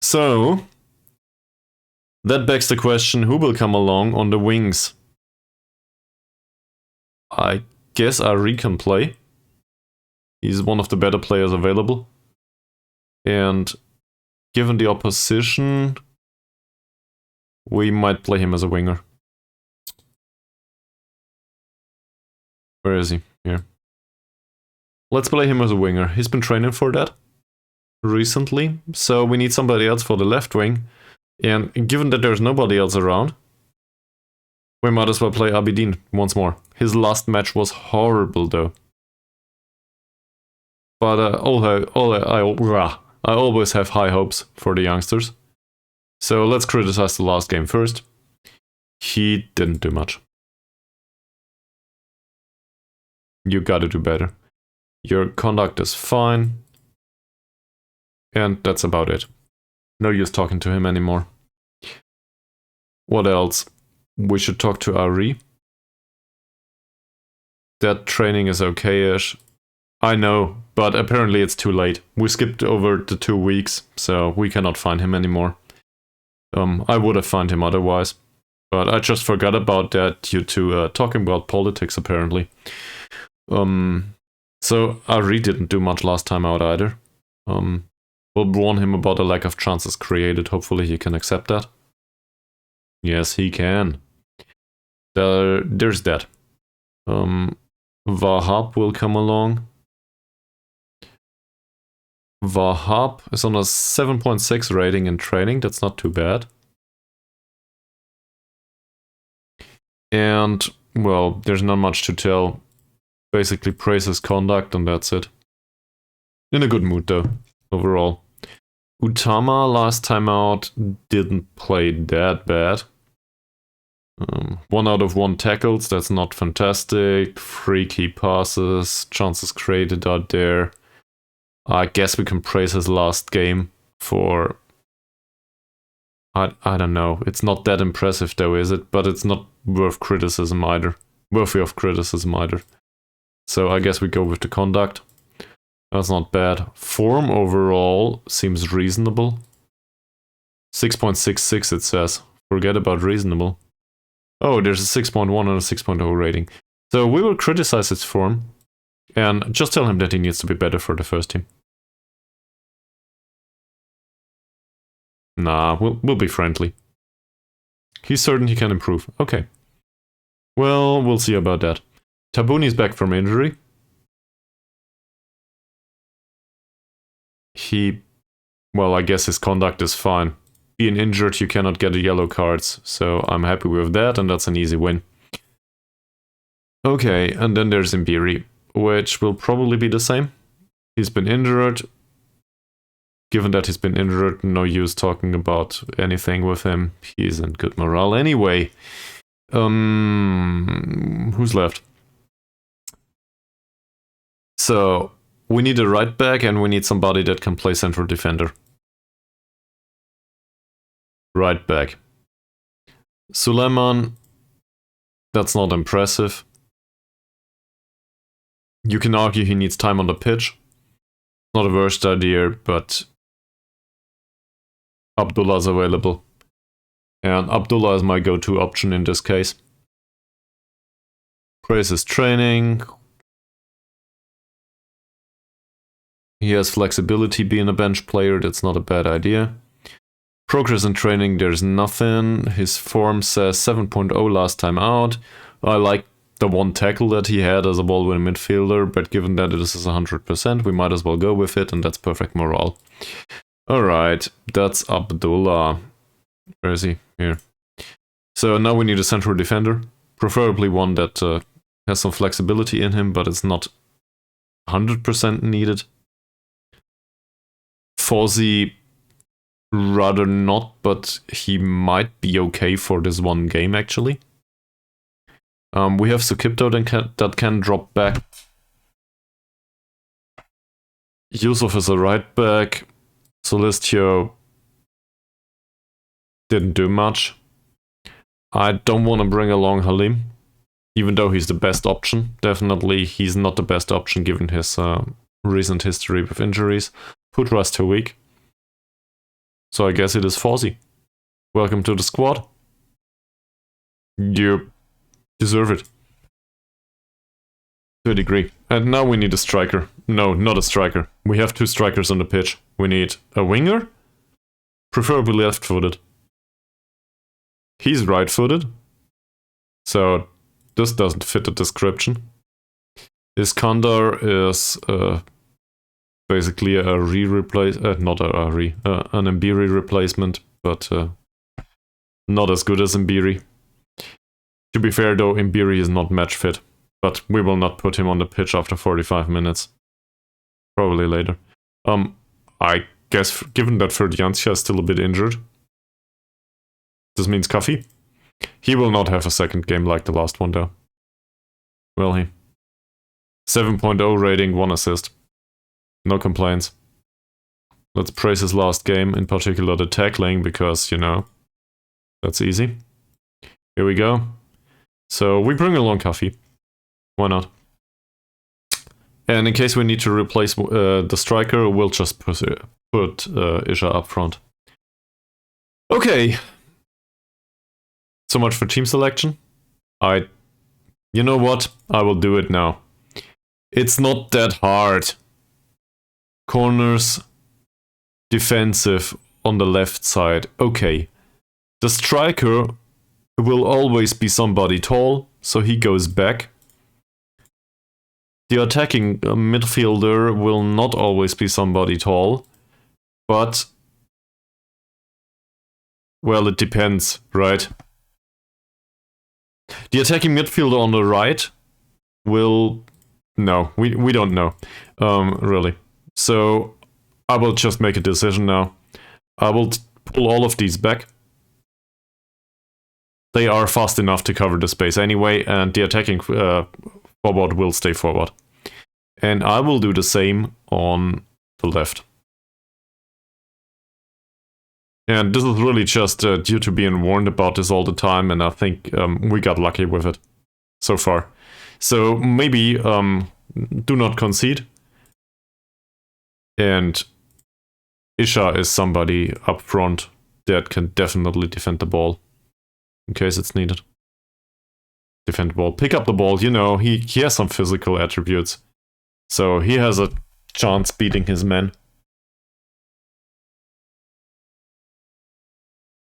So, that begs the question, who will come along on the wings? I guess Ari can play. He's one of the better players available. And given the opposition, we might play him as a winger. Where is he? Here. Let's play him as a winger. He's been training for that recently, so we need somebody else for the left wing. And given that there's nobody else around, we might as well play Abidin once more. His last match was horrible though. But I always have high hopes for the youngsters. So let's criticize the last game first. He didn't do much. You gotta do better. Your conduct is fine. And that's about it. No use talking to him anymore. What else? We should talk to Ari. That training is okay-ish. I know, but apparently it's too late. We skipped over the 2 weeks, so we cannot find him anymore. I would have found him otherwise, but I just forgot about that due to talking about politics, apparently. So Ari didn't do much last time out either. We'll warn him about the lack of chances created. Hopefully he can accept that. Yes, he can. There's that. Wahab will come along. Wahab is on a 7.6 rating in training. That's not too bad. And, well, there's not much to tell. Basically praise his conduct and that's it. In a good mood though, overall. Utama last time out didn't play that bad. 1 out of 1 tackles, that's not fantastic. 3 key passes, chances created out there. I guess we can praise his last game for... I don't know, it's not that impressive though, is it? But it's not worthy of criticism either. So I guess we go with the conduct. That's not bad. Form overall seems reasonable. 6.66 it says. Forget about reasonable. Oh, there's a 6.1 and a 6.0 rating. So we will criticize his form. And just tell him that he needs to be better for the first team. Nah, we'll be friendly. He's certain he can improve. Okay. Well, we'll see about that. Tabuni's back from injury. Well, I guess his conduct is fine. Being injured, you cannot get a yellow cards, so I'm happy with that, and that's an easy win. Okay, and then there's Imbiri, which will probably be the same. He's been injured. Given that he's been injured, no use talking about anything with him. He's in good morale anyway. Who's left? So, we need a right back and we need somebody that can play central defender. Right back. Suleiman, that's not impressive. You can argue he needs time on the pitch. Not a worst idea, but Abdullah's available. And Abdullah is my go-to option in this case. Praise his training. He has flexibility being a bench player, that's not a bad idea. Progress in training, there's nothing. His form says 7.0 last time out. I like the 1 tackle that he had as a ball-winning midfielder, but given that this is 100%, we might as well go with it, and that's perfect morale. Alright, that's Abdullah. Where is he? Here. So now we need a central defender, preferably one that has some flexibility in him, but it's not 100% needed. Fawzi, rather not, but he might be okay for this 1 game actually. We have Sukipto that can drop back. Yusuf is a right back. Solistio didn't do much. I don't want to bring along Halim, even though he's the best option. Definitely he's not the best option given his recent history with injuries. Putra's too weak. So I guess it is Fawzi. Welcome to the squad. You deserve it. To a degree. And now we need a striker. No, not a striker. We have 2 strikers on the pitch. We need a winger, preferably left-footed. He's right-footed, so this doesn't fit the description. Iskandar is basically a an Mbiri replacement, but not as good as Mbiri. To be fair though, Mbiri is not match fit, but we will not put him on the pitch after 45 minutes. Probably later. I guess given that Ferdiancia is still a bit injured, this means Coffee. He will not have a second game like the last one though. Will he? 7.0 rating, 1 assist. No complaints. Let's praise his last game, in particular the tackling, because, you know, that's easy. Here we go. So we bring along Coffee. Why not? And in case we need to replace the striker, we'll just put Isha up front. Okay. So much for team selection. You know what? I will do it now. It's not that hard. Corners, defensive on the left side. Okay. The striker will always be somebody tall, so he goes back. The attacking midfielder will not always be somebody tall, but, well, it depends, right? The attacking midfielder on the right will... No, we don't know, really. So I will just make a decision now. I will pull all of these back. They are fast enough to cover the space anyway, and the attacking forward will stay forward. And I will do the same on the left. And this is really just due to being warned about this all the time, and I think we got lucky with it so far. So maybe do not concede. And Isha is somebody up front that can definitely defend the ball in case it's needed. Defend the ball, pick up the ball, you know, he has some physical attributes. So he has a chance beating his men.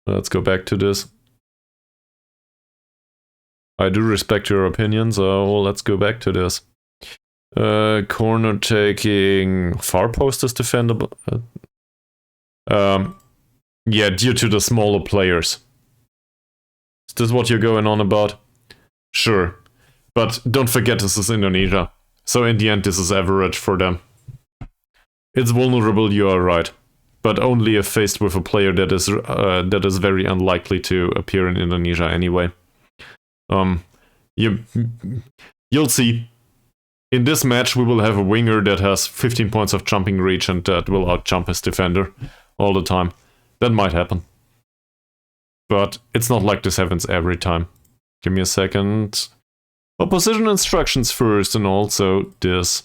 Let's go back to this. I do respect your opinion, so let's go back to this. Corner taking far post is defendable. Yeah, due to the smaller players. Is this what you're going on about? Sure. But don't forget this is Indonesia. So in the end this is average for them. It's vulnerable, you are right. But only if faced with a player that is very unlikely to appear in Indonesia anyway. You'll see. In this match we will have a winger that has 15 points of jumping reach and that will outjump his defender all the time. That might happen. But it's not like this happens every time. Give me a second. Opposition instructions first and also this.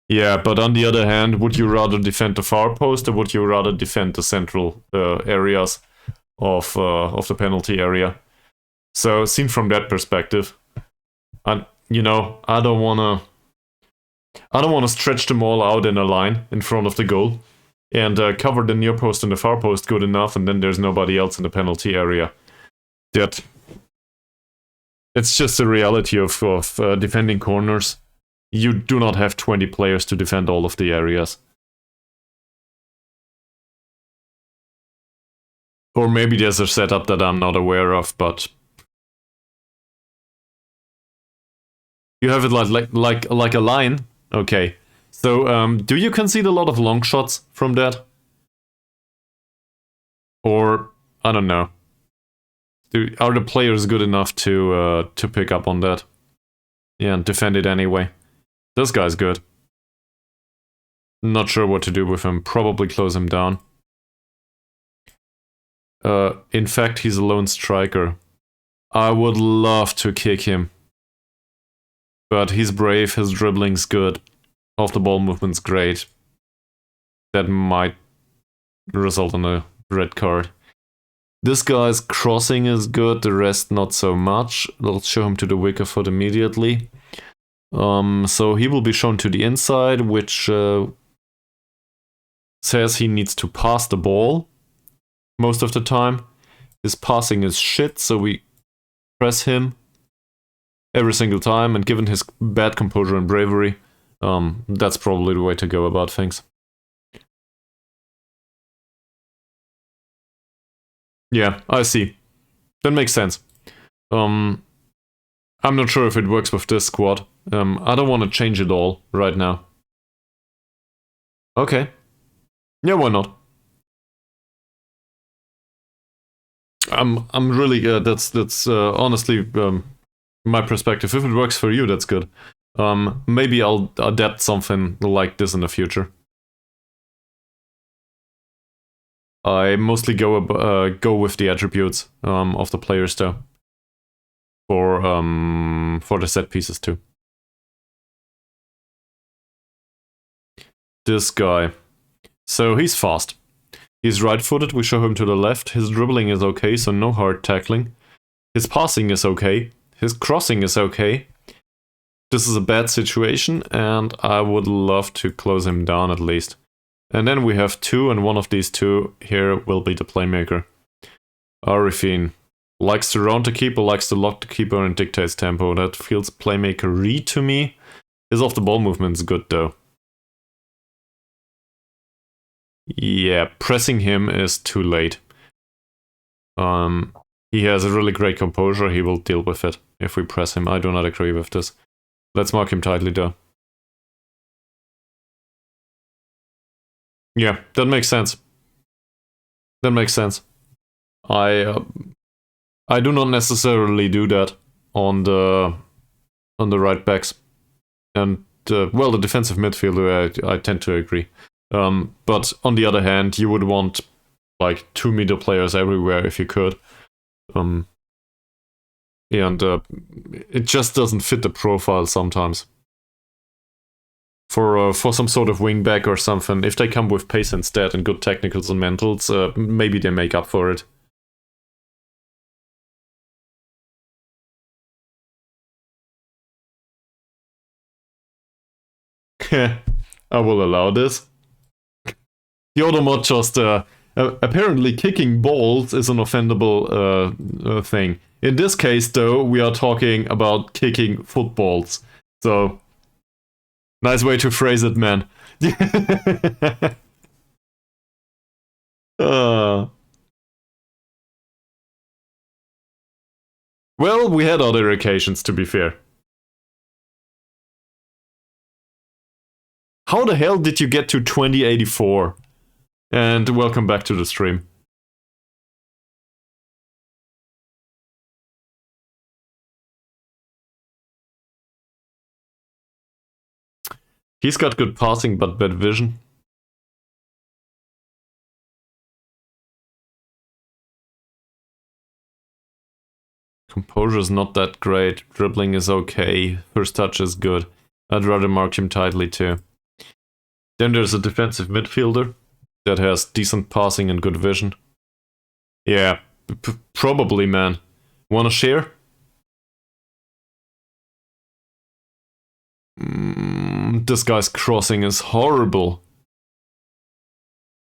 Yeah, but on the other hand, would you rather defend the far post or would you rather defend the central areas of the penalty area? So, seen from that perspective, and you know, I don't wanna stretch them all out in a line in front of the goal and cover the near post and the far post good enough, and then there's nobody else in the penalty area. It's just the reality of defending corners. You do not have 20 players to defend all of the areas. Or maybe there's a setup that I'm not aware of, but you have it like a line. Okay. So do you concede a lot of long shots from that? Or I don't know. Are the players good enough to pick up on that? Yeah, and defend it anyway. This guy's good. Not sure what to do with him. Probably close him down. In fact, he's a lone striker. I would love to kick him. But he's brave, his dribbling's good. Off-the-ball movement's great. That might result in a red card. This guy's crossing is good, the rest not so much. Let's show him to the wicker foot immediately. So he will be shown to the inside, which says he needs to pass the ball most of the time. His passing is shit, so we press him every single time, and given his bad composure and bravery, that's probably the way to go about things. Yeah, I see. That makes sense. I'm not sure if it works with this squad. I don't want to change it all right now. Okay. Yeah, why not? I'm really that's honestly my perspective. If it works for you, that's good. Maybe I'll adapt something like this in the future. I mostly go with the attributes of the players though. For the set pieces too. This guy. So he's fast. He's right-footed, we show him to the left. His dribbling is okay, so no hard tackling. His passing is okay. His crossing is okay. This is a bad situation, and I would love to close him down at least. And then we have two, and one of these two here will be the playmaker. Arifin likes to round the keeper, likes to lock the keeper, and dictates tempo. That feels playmaker-y to me. His off-the-ball movement is good though. Yeah, pressing him is too late. He has a really great composure, he will deal with it if we press him. I do not agree with this. Let's mark him tightly though. Yeah, that makes sense. That makes sense. I do not necessarily do that on the right backs. And well, the defensive midfielder, I tend to agree. But on the other hand, you would want like 2 meter players everywhere if you could. And it just doesn't fit the profile sometimes. For some sort of wingback or something, if they come with pace instead and good technicals and mentals, maybe they make up for it. I will allow this. The other mod just apparently kicking balls is an offendable thing. In this case, though, we are talking about kicking footballs. So, nice way to phrase it, man. Well, we had other occasions, to be fair. How the hell did you get to 2084? And welcome back to the stream. He's got good passing, but bad vision. Composure is not that great. Dribbling is okay. First touch is good. I'd rather mark him tightly too. Then there's a defensive midfielder that has decent passing and good vision. Yeah, probably, man. Wanna share? This guy's crossing is horrible.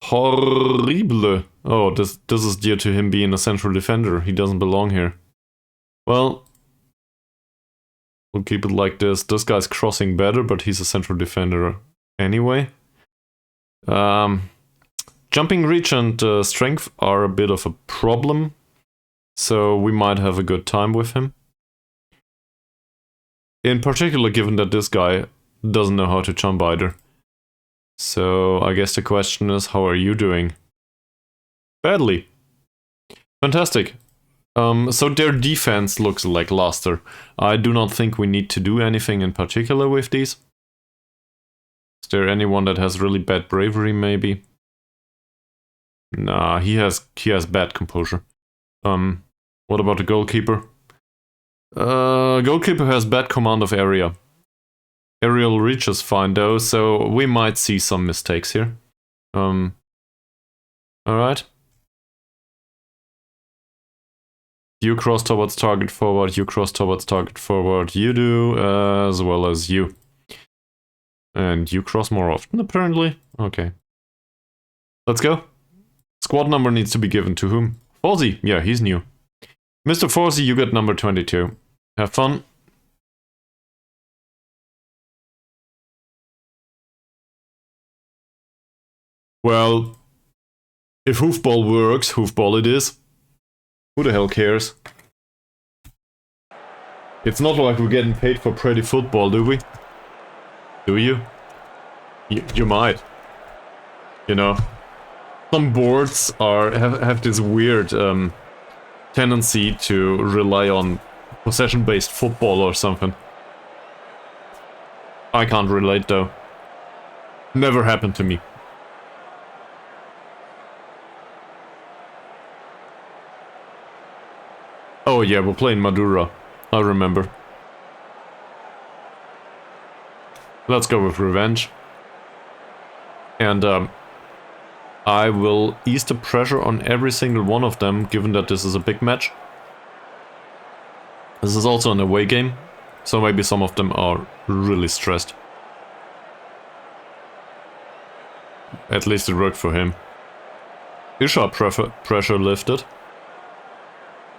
Horrible. Oh, this is due to him being a central defender. He doesn't belong here. Well, we'll keep it like this. This guy's crossing better, but he's a central defender anyway. Jumping reach and strength are a bit of a problem, so we might have a good time with him. In particular, given that this guy doesn't know how to jump either. So I guess the question is, how are you doing? Badly. Fantastic. So their defense looks lackluster. I do not think we need to do anything in particular with these. Is there anyone that has really bad bravery, maybe? Nah, he has bad composure. What about the goalkeeper? Goalkeeper has bad command of area. Aerial reach is fine though, so we might see some mistakes here. Alright. You cross towards target forward, you cross towards target forward, you do, as well as you. And you cross more often, apparently. Okay. Let's go. Squad number needs to be given to whom? Forzy. Yeah, he's new. Mr. Forzy, you get number 22. Have fun. Well, if hoofball works, hoofball it is. Who the hell cares? It's not like we're getting paid for pretty football, do we? Do you? You might. You know, some boards have this weird tendency to rely on possession-based football or something. I can't relate though. Never happened to me. Oh yeah, we're playing Madura. I remember. Let's go with revenge. And I will ease the pressure on every single one of them, given that this is a big match. This is also an away game, so maybe some of them are really stressed. At least it worked for him. Isha pressure lifted.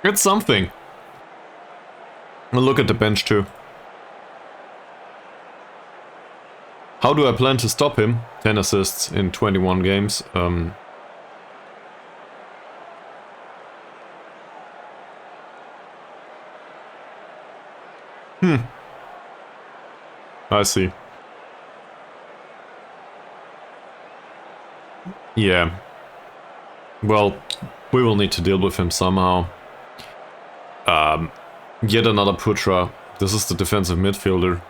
It's something. And look at the bench too. How do I plan to stop him? 10 assists in 21 games. I see. Yeah. Well, we will need to deal with him somehow. Yet another Putra. This is the defensive midfielder.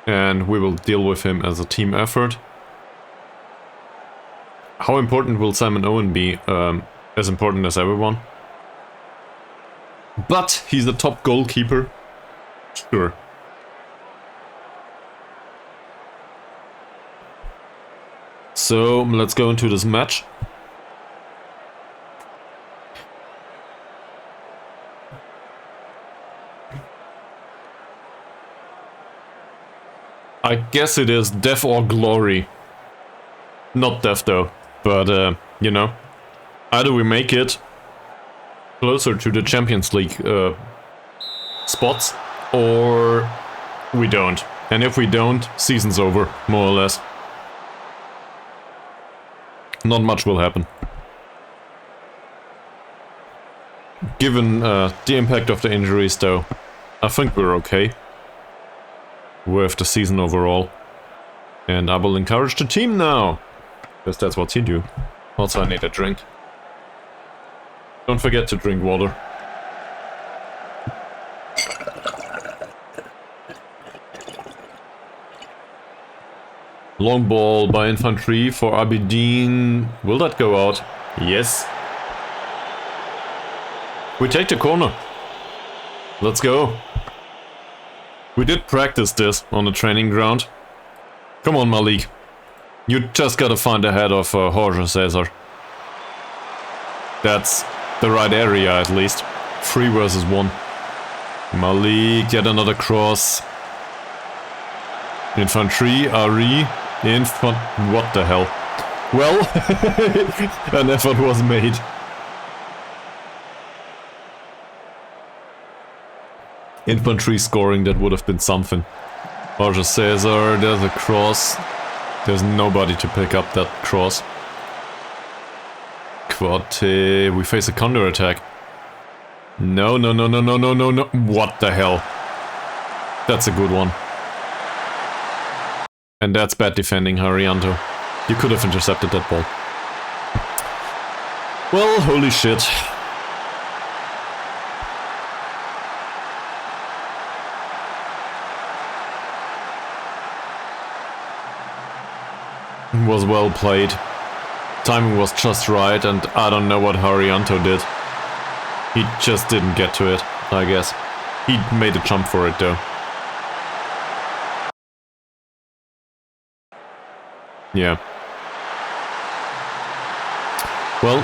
And we will deal with him as a team effort. How important will Simon Owen be? As important as everyone. But he's the top goalkeeper. Sure. So let's go into this match. I guess it is death or glory. Not death though, but you know, either we make it closer to the Champions League spots, or we don't. And if we don't, season's over, more or less. Not much will happen. Given the impact of the injuries though, I think we're okay with the season overall. And I will encourage the team now, because that's what you do. Also, I need a drink. Don't forget to drink water. Long ball by infantry for Abidine. Will that go out? Yes. We take the corner. Let's go. We did practice this on the training ground. Come on, Malik. You just gotta find the head of Jorge Cesar. That's the right area, at least. 3 versus 1. Malik, yet another cross. Infantry, Ari, what the hell? Well, an effort was made. Infantry scoring, that would have been something. Jorge Cesar, there's a cross. There's nobody to pick up that cross. Quate, we face a counter-attack. No. What the hell? That's a good one. And that's bad defending, Harianto. You could have intercepted that ball. Well, holy shit. Was well played. Timing was just right, and I don't know what Harianto did. He just didn't get to it, I guess. He made a jump for it, though. Yeah. Well,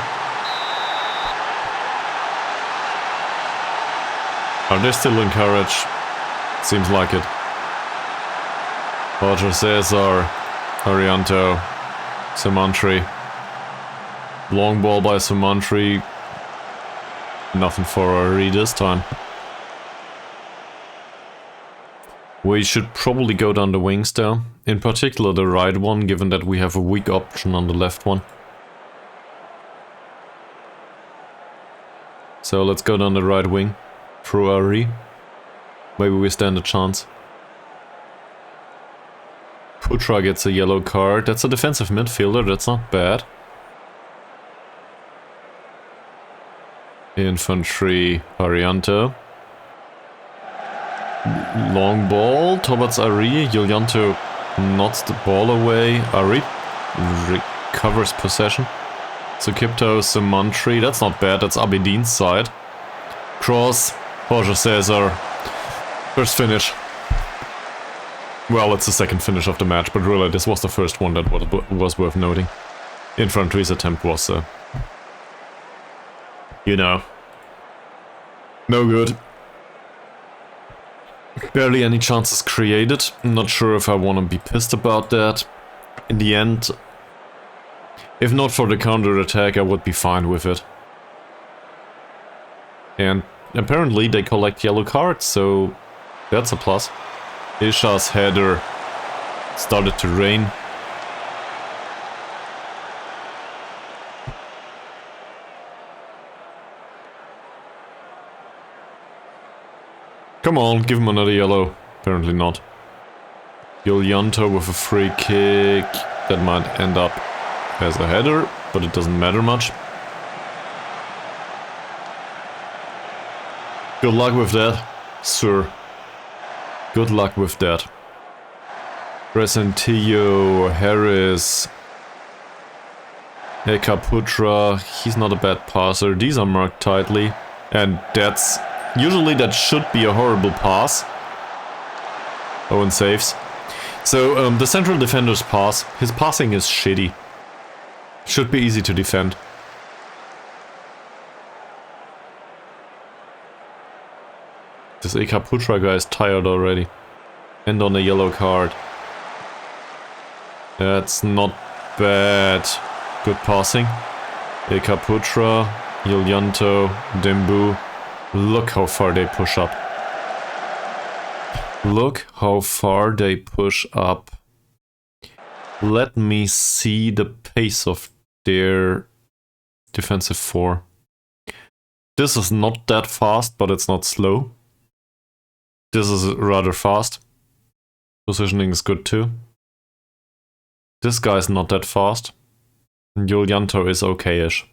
Are they still encouraged? Seems like it. Roger Cesar, Arianto, Sumantri. Long ball by Sumantri. Nothing for Ari this time. We should probably go down the wings though. In particular the right one, given that we have a weak option on the left one. So let's go down the right wing. Through Ari. Maybe we stand a chance. Putra gets a yellow card. That's a defensive midfielder, that's not bad. Infantry, Arianto. Long ball towards Ari. Yulianto nods the ball away. Ari recovers possession. Sukipto, Sumantri. That's not bad, that's Abedin's side. Cross, Jorge Cesar. First finish. Well, it's the second finish of the match, but really this was the first one that was worth noting. Infantry's attempt was, you know, no good. Barely any chances created. I'm not sure if I want to be pissed about that. In the end, if not for the counter-attack, I would be fine with it. And apparently they collect yellow cards, so that's a plus. Isha's header started to rain. Come on, give him another yellow. Apparently not. Yulianto with a free kick. That might end up as a header, but it doesn't matter much. Good luck with that, sir. Good luck with that. Resentillo, Harris, Ekaputra, he's not a bad passer. These are marked tightly, and that's... usually that should be a horrible pass. Owen saves. So, the central defender's pass, his passing is shitty. Should be easy to defend. This Ekaputra guy is tired already. And on a yellow card. That's not bad. Good passing. Ekaputra, Yulianto, Dembu. Look how far they push up. Look how far they push up. Let me see the pace of their defensive four. This is not that fast, but it's not slow. This is rather fast. Positioning is good too. This guy's not that fast. Yulianto is okay-ish.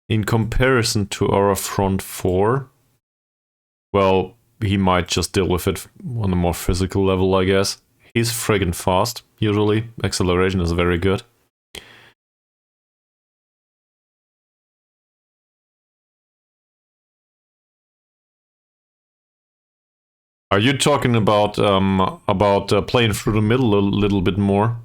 In comparison to our front four, well, he might just deal with it on a more physical level, I guess. He's friggin' fast, usually. Acceleration is very good. Are you talking about playing through the middle a little bit more?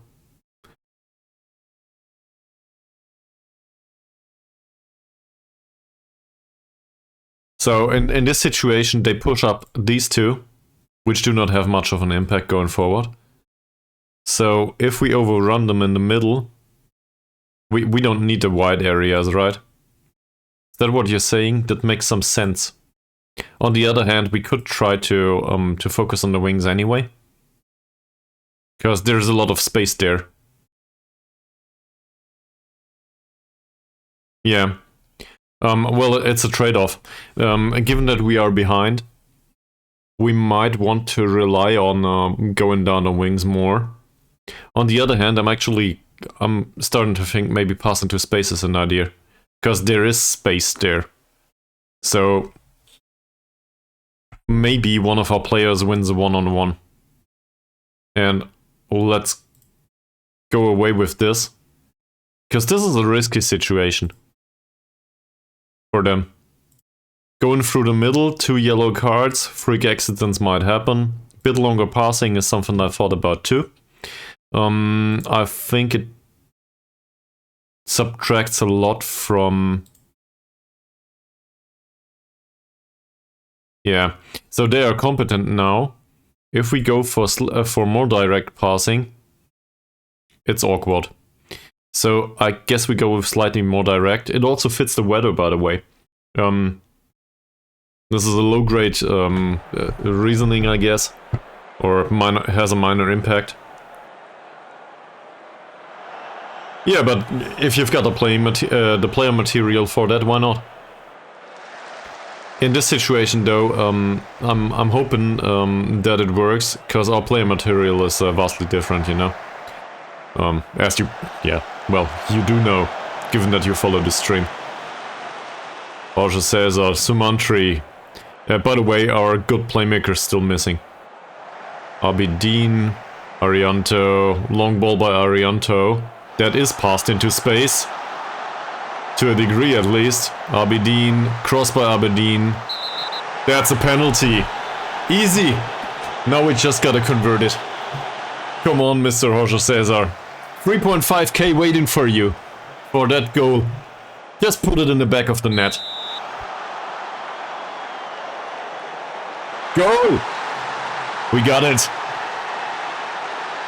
So in this situation, they push up these two, which do not have much of an impact going forward. So if we overrun them in the middle, we don't need the wide areas, right? Is that what you're saying? That makes some sense. On the other hand, we could try to focus on the wings anyway, because there's a lot of space there. Yeah. Well, it's a trade-off. Given that we are behind, we might want to rely on going down the wings more. On the other hand, I'm starting to think maybe pass into space is an idea, because there is space there. So maybe one of our players wins a one-on-one. And let's go away with this, because this is a risky situation for them. Going through the middle, 2 yellow cards, freak accidents might happen. Bit longer passing is something I thought about too. I think it subtracts a lot from... Yeah, so they are competent now. If we go for more direct passing, it's awkward. So I guess we go with slightly more direct. It also fits the weather, by the way. This is a low-grade reasoning, I guess, or has a minor impact. Yeah, but if you've got the player material for that, why not? In this situation, though, I'm hoping that it works, because our player material is vastly different, you know. As you, yeah, well, you do know, given that you follow the stream. Jorge Cesar, Sumantri. By the way, our good playmaker is still missing. Abidin, Arianto, long ball by Arianto. That is passed into space. To a degree, at least. Abidin, cross by Abidin. That's a penalty. Easy. Now we just gotta convert it. Come on, Mr. Jorge Cesar. 3.5k waiting for you. For that goal. Just put it in the back of the net. Go! We got it.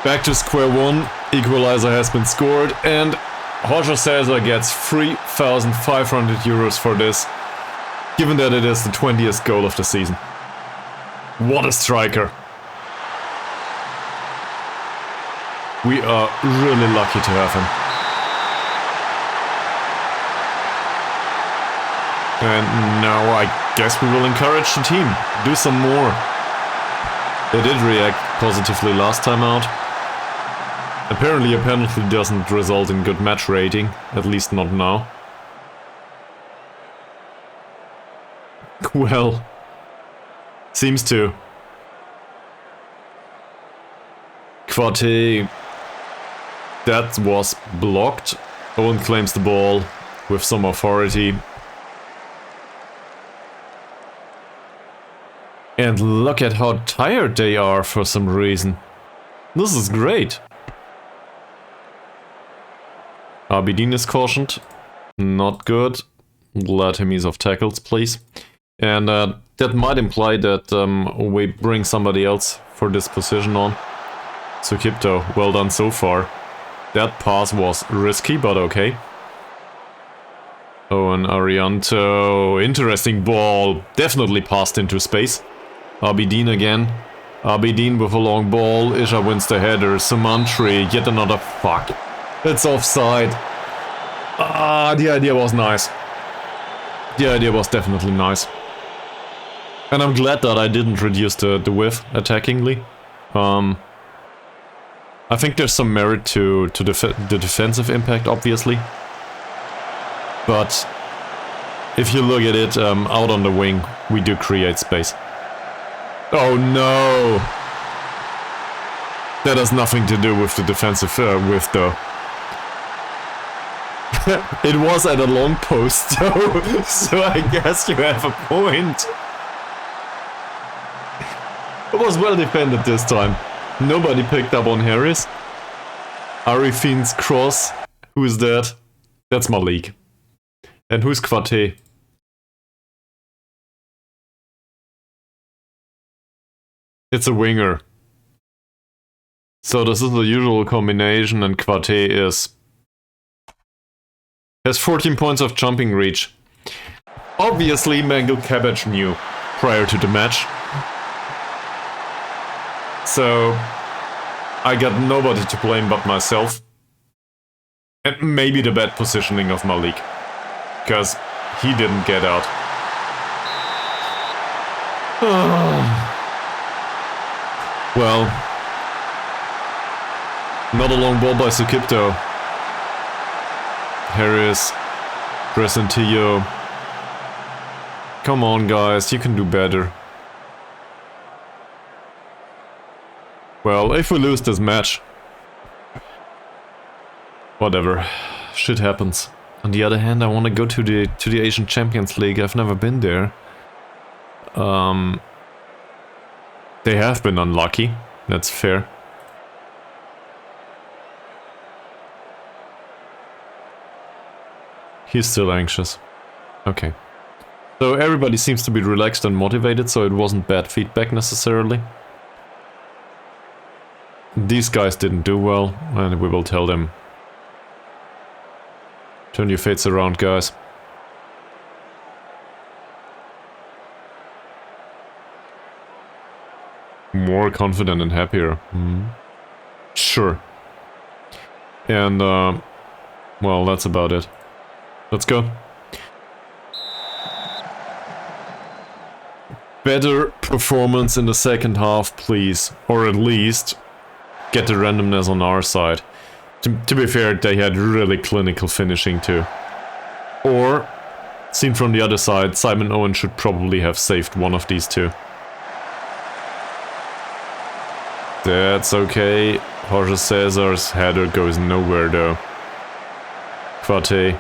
Back to square one. Equalizer has been scored and Jorge Cesar gets 3,500 euros for this, given that it is the 20th goal of the season. What a striker. We are really lucky to have him. And now I guess we will encourage the team. Do some more. They did react positively last time out. Apparently a penalty doesn't result in good match rating, at least not now. Well, seems to. Quartet, that was blocked. Owen claims the ball with some authority. And look at how tired they are for some reason. This is great. Abidin is cautioned. Not good. Let him ease off tackles, please. And that might imply that we bring somebody else for this position on. Sukipto, well done so far. That pass was risky, but okay. Oh, and Arianto. Interesting ball. Definitely passed into space. Abidin again. Abidin with a long ball. Isha wins the header. Sumantri, yet another fuck. It's offside. Ah, the idea was nice. The idea was definitely nice. And I'm glad that I didn't reduce the width attackingly. I think there's some merit to the defensive impact, obviously. But if you look at it out on the wing, we do create space. Oh no! That has nothing to do with the defensive width, though. It was at a long post, though, so I guess you have a point. It was well defended this time. Nobody picked up on Harris. Arifin's cross. Who is that? That's Malik. And who's Quartet? It's a winger. So this is the usual combination, and Quartet has 14 points of jumping reach. Obviously, Mangle Cabbage knew prior to the match. So I got nobody to blame but myself. And maybe the bad positioning of Malik. Because he didn't get out. Well, not a long ball by Sukipto. Harris, Presentillo. Come on, guys, you can do better. Well, if we lose this match, whatever, shit happens. On the other hand, I want to go to the Asian Champions League. I've never been there. They have been unlucky. That's fair. He's still anxious. Okay. So everybody seems to be relaxed and motivated, so it wasn't bad feedback necessarily. These guys didn't do well, and we will tell them. Turn your fates around, guys. More confident and happier. Sure. And, well, that's about it. Let's go. Better performance in the second half, please. Or at least get the randomness on our side. To be fair, they had really clinical finishing too. Or, seen from the other side, Simon Owen should probably have saved one of these two. That's okay. Jorge Cesar's header goes nowhere though. Quartet.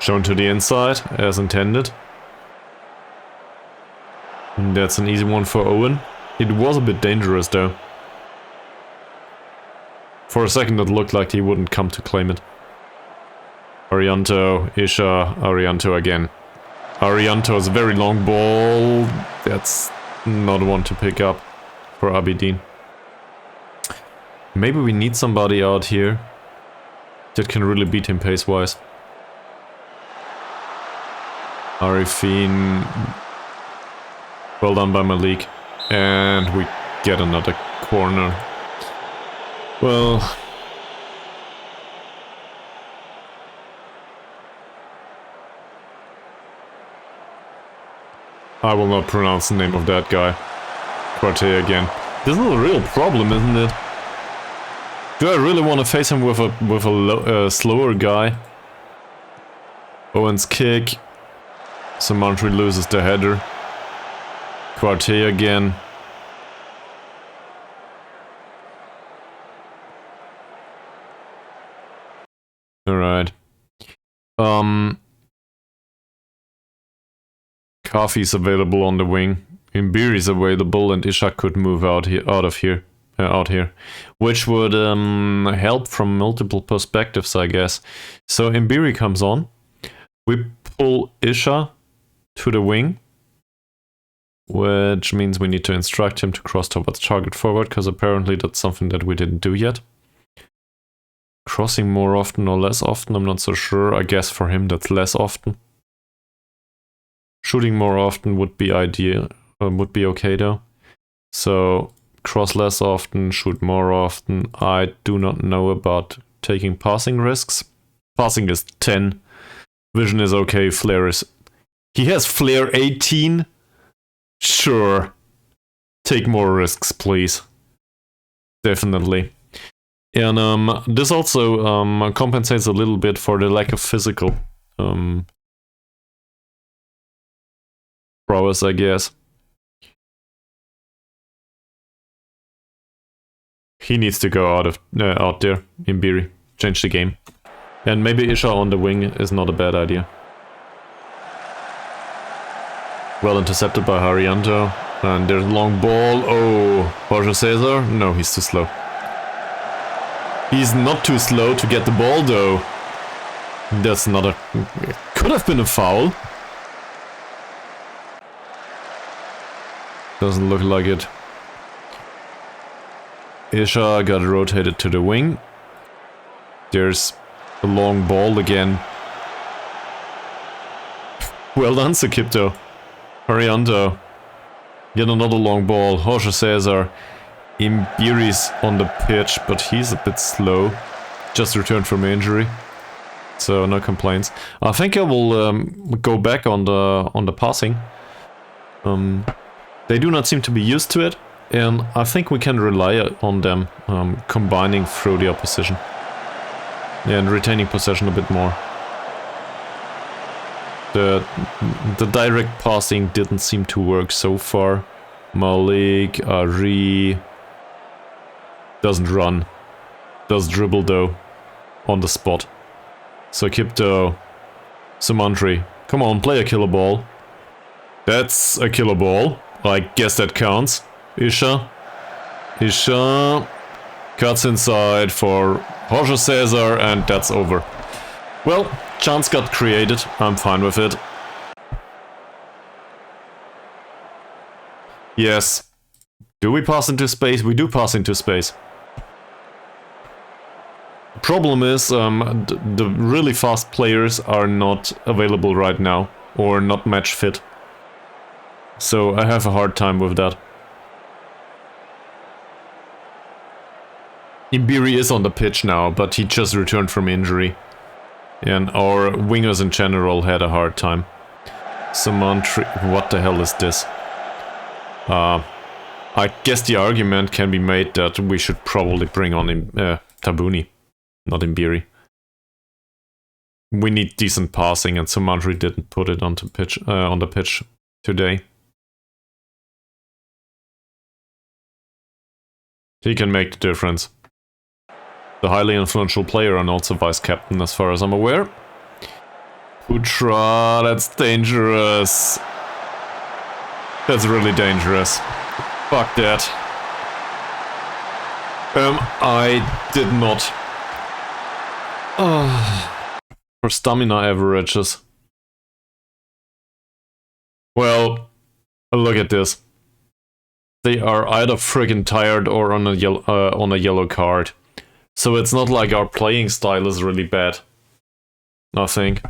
Shown to the inside, as intended. That's an easy one for Owen. It was a bit dangerous though. For a second it looked like he wouldn't come to claim it. Arianto, Isha, Arianto again. Arianto's very long ball. That's not one to pick up for Abidin. Maybe we need somebody out here that can really beat him pace-wise. Arifin. Well done by Malik. And we get another corner. Well... I will not pronounce the name of that guy. Quartet again. This is a real problem, isn't it? Do I really want to face him with a slower guy? Owen's kick. Samantri loses the header. Quartet again. Alright. Kafi's available on the wing. Imbiri's available and Ishak could move out here. Which would help from multiple perspectives, I guess. So Imbiri comes on. We pull Isha to the wing. Which means we need to instruct him to cross towards target forward, because apparently that's something that we didn't do yet. Crossing more often or less often, I'm not so sure. I guess for him that's less often. Shooting more often would be ideal, would be okay though. So, cross less often, shoot more often. I do not know about taking passing risks. Passing is 10. Vision is okay, flare is... He has flare 18? Sure. Take more risks, please. Definitely. And this also compensates a little bit for the lack of physical prowess, I guess. He needs to go out there, Imbiri. Change the game. And maybe Isha on the wing is not a bad idea. Well intercepted by Harianto. And there's a long ball. Oh, Jorge Cesar? No, he's too slow. He's not too slow to get the ball though. That's not a... Could have been a foul. Doesn't look like it. Isha got rotated to the wing. There's a long ball again. Well done, Sakipto. Harianto. Yet another long ball. Jorge Cesar. Imbiri's on the pitch, but he's a bit slow. Just returned from injury. So no complaints. I think I will go back on the passing. They do not seem to be used to it, and I think we can rely on them combining through the opposition. And retaining possession a bit more. The direct passing didn't seem to work so far. Malik, Ari... Doesn't run. Does dribble though. On the spot. So Kipto... Sumantri. Come on, play a killer ball. That's a killer ball. I guess that counts. Isha. Isha. Cuts inside for Jorge Cesar, and that's over. Well, chance got created. I'm fine with it. Yes. Do we pass into space? We do pass into space. Problem is, the really fast players are not available right now, or not match fit. So I have a hard time with that. Ibiri is on the pitch now, but he just returned from injury. And our wingers in general had a hard time. What the hell is this? I guess the argument can be made that we should probably bring on Tabuni, not Ibiri. We need decent passing, and Sumantri didn't put it on the pitch today. He can make the difference. The highly influential player and also vice captain, as far as I'm aware. Putra, that's dangerous. That's really dangerous. Fuck that. I did not. For stamina averages. Well, look at this. They are either friggin' tired or on a yellow card. So it's not like our playing style is really bad. I think.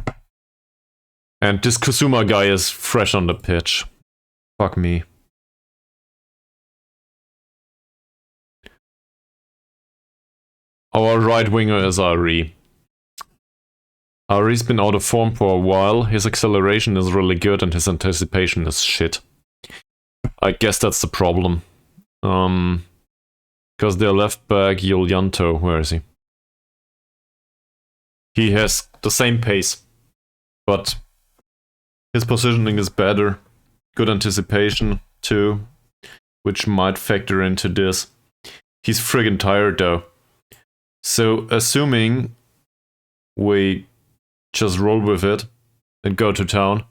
And this Kusuma guy is fresh on the pitch. Fuck me. Our right winger is Ari. Ari's been out of form for a while. His acceleration is really good and his anticipation is shit. I guess that's the problem. Because their left back, Yulianto, where is he? He has the same pace, but his positioning is better. Good anticipation, too, which might factor into this. He's friggin' tired, though. So, assuming we just roll with it and go to town,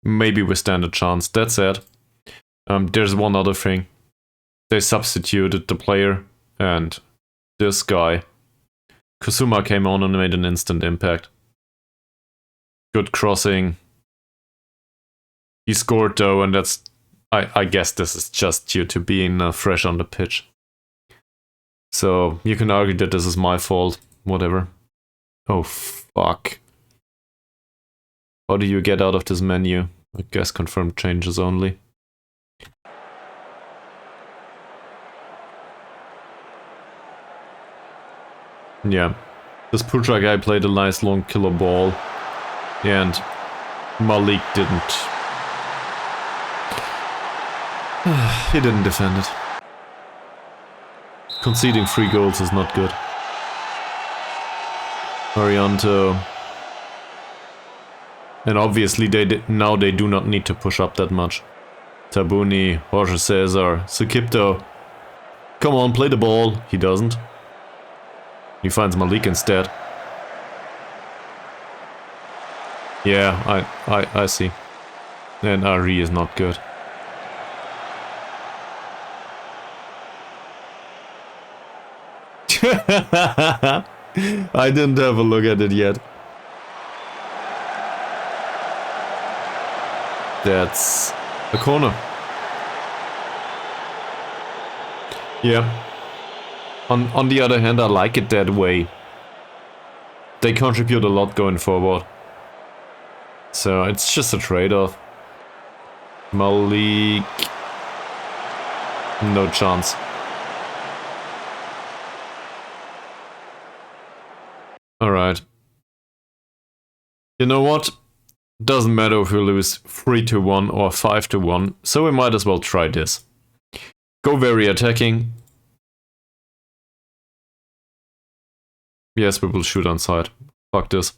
maybe we stand a chance. That's it. There's one other thing. They substituted the player, and this guy, Kusuma, came on and made an instant impact. Good crossing. He scored though, and that's... I guess this is just due to being fresh on the pitch. So, you can argue that this is my fault. Whatever. Oh, fuck. How do you get out of this menu? I guess confirmed changes only. Yeah, this Putra guy played a nice long killer ball, and Malik didn't. He didn't defend it. Conceding 3 goals is not good. Marianto. And obviously now they do not need to push up that much. Tabuni, Jorge Cesar, Sukipto. Come on, play the ball. He doesn't. He finds Malik instead. Yeah, I see. And Ari is not good. I didn't have a look at it yet. That's a corner. Yeah. On the other hand, I like it that way. They contribute a lot going forward. So it's just a trade-off. Malik... no chance. Alright. You know what? Doesn't matter if we lose 3-1 or 5-1, so we might as well try this. Go very attacking. Yes, we will shoot on side. Fuck this.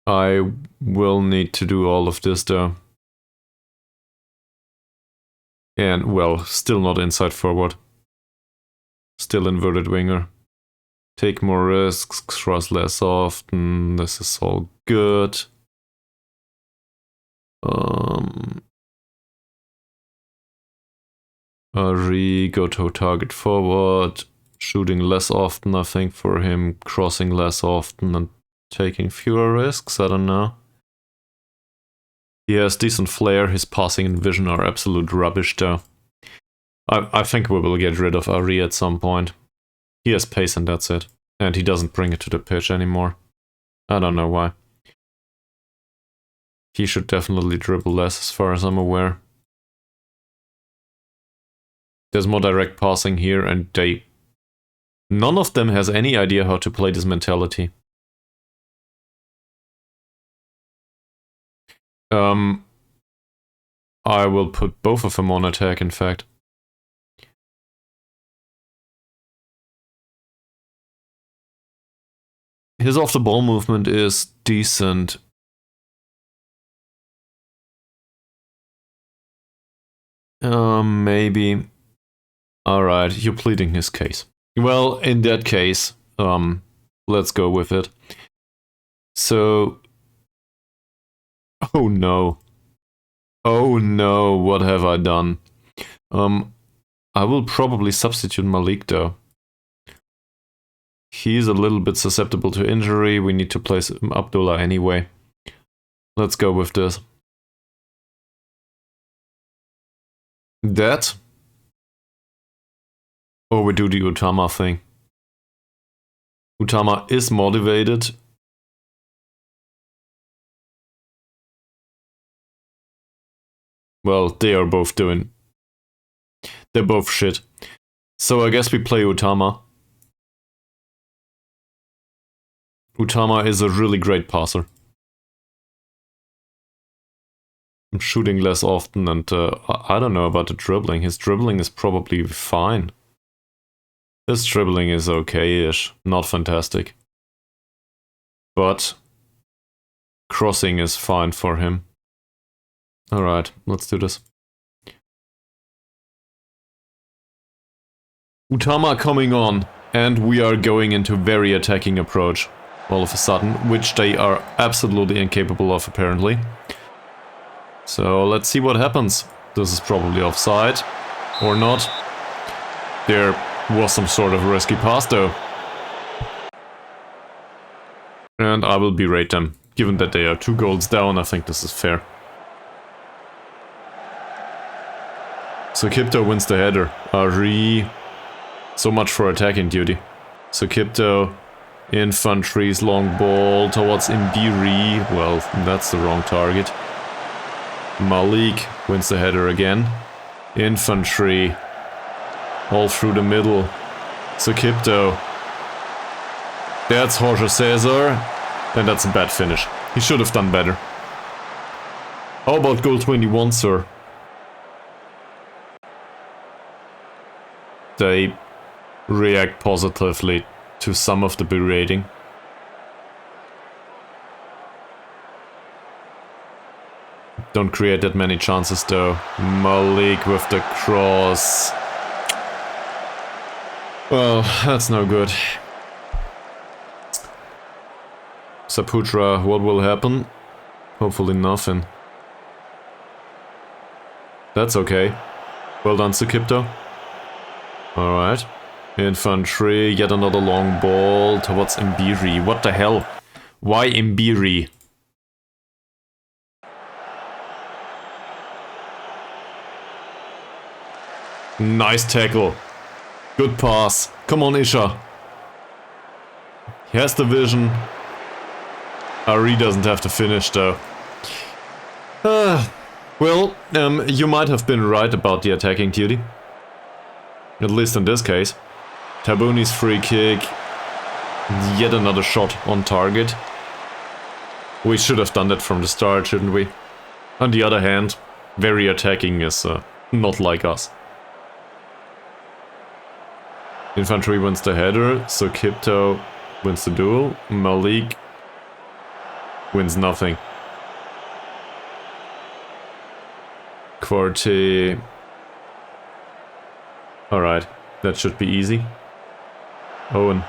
I will need to do all of this though. And, well, still not inside forward. Still inverted winger. Take more risks, cross less often. This is all good. Go to target forward. Shooting less often, I think, for him. Crossing less often and taking fewer risks. I don't know. He has decent flair, his passing and vision are absolute rubbish though. I think we will get rid of Ari at some point. He has pace and that's it. And he doesn't bring it to the pitch anymore. I don't know why. He should definitely dribble less as far as I'm aware. There's more direct passing here and none of them has any idea how to play this mentality. I will put both of them on attack, in fact. His off-the-ball movement is decent. Maybe. Alright, you're pleading his case. Well, in that case, let's go with it. So... Oh no. Oh no, what have I done? I will probably substitute Malik though. He's a little bit susceptible to injury. We need to place Abdullah anyway. Let's go with this. That? Or we do the Utama thing. Utama is motivated. Well, they are both doing... They're both shit. So I guess we play Utama. Utama is a really great passer. I'm shooting less often and I don't know about the dribbling. His dribbling is probably fine. His dribbling is okay-ish, not fantastic. But crossing is fine for him. Alright, let's do this. Utama coming on, and we are going into very attacking approach all of a sudden, which they are absolutely incapable of apparently. So let's see what happens. This is probably offside, or not. There was some sort of risky pass though. And I will berate them. Given that they are 2 goals down, I think this is fair. So Kipto wins the header. Ari. So much for attacking duty. So Kipto, infantry's long ball towards Imbiri. Well, that's the wrong target. Malik wins the header again. Infantry. All through the middle. So Kipto. That's Jorge Cesar. And that's a bad finish. He should have done better. How about goal 21, sir? They react positively to some of the berating. Don't create that many chances though. Malik with the cross. Well, that's no good. Saputra, what will happen? Hopefully nothing. That's okay. Well done, Sukipto. Alright. Infantry, yet another long ball towards Imbiri. What the hell? Why Imbiri? Nice tackle. Good pass. Come on, Isha. He has the vision. Ari doesn't have to finish though. Well, you might have been right about the attacking duty. At least in this case. Tabuni's free kick. Yet another shot on target. We should have done that from the start, shouldn't we? On the other hand, very attacking is not like us. Infantry wins the header, so Kipto wins the duel. Malik wins nothing. Quarty. Alright, that should be easy. Owen.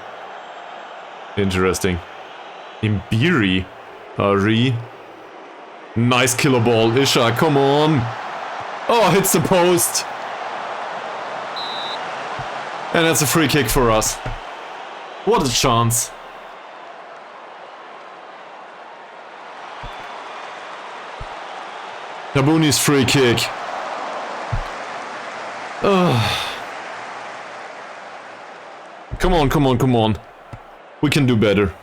Interesting. Imbiri. Ari. Nice killer ball. Isha, come on. Oh, hits the post. And that's a free kick for us. What a chance. Tabuni's free kick. Come on, come on, come on. We can do better.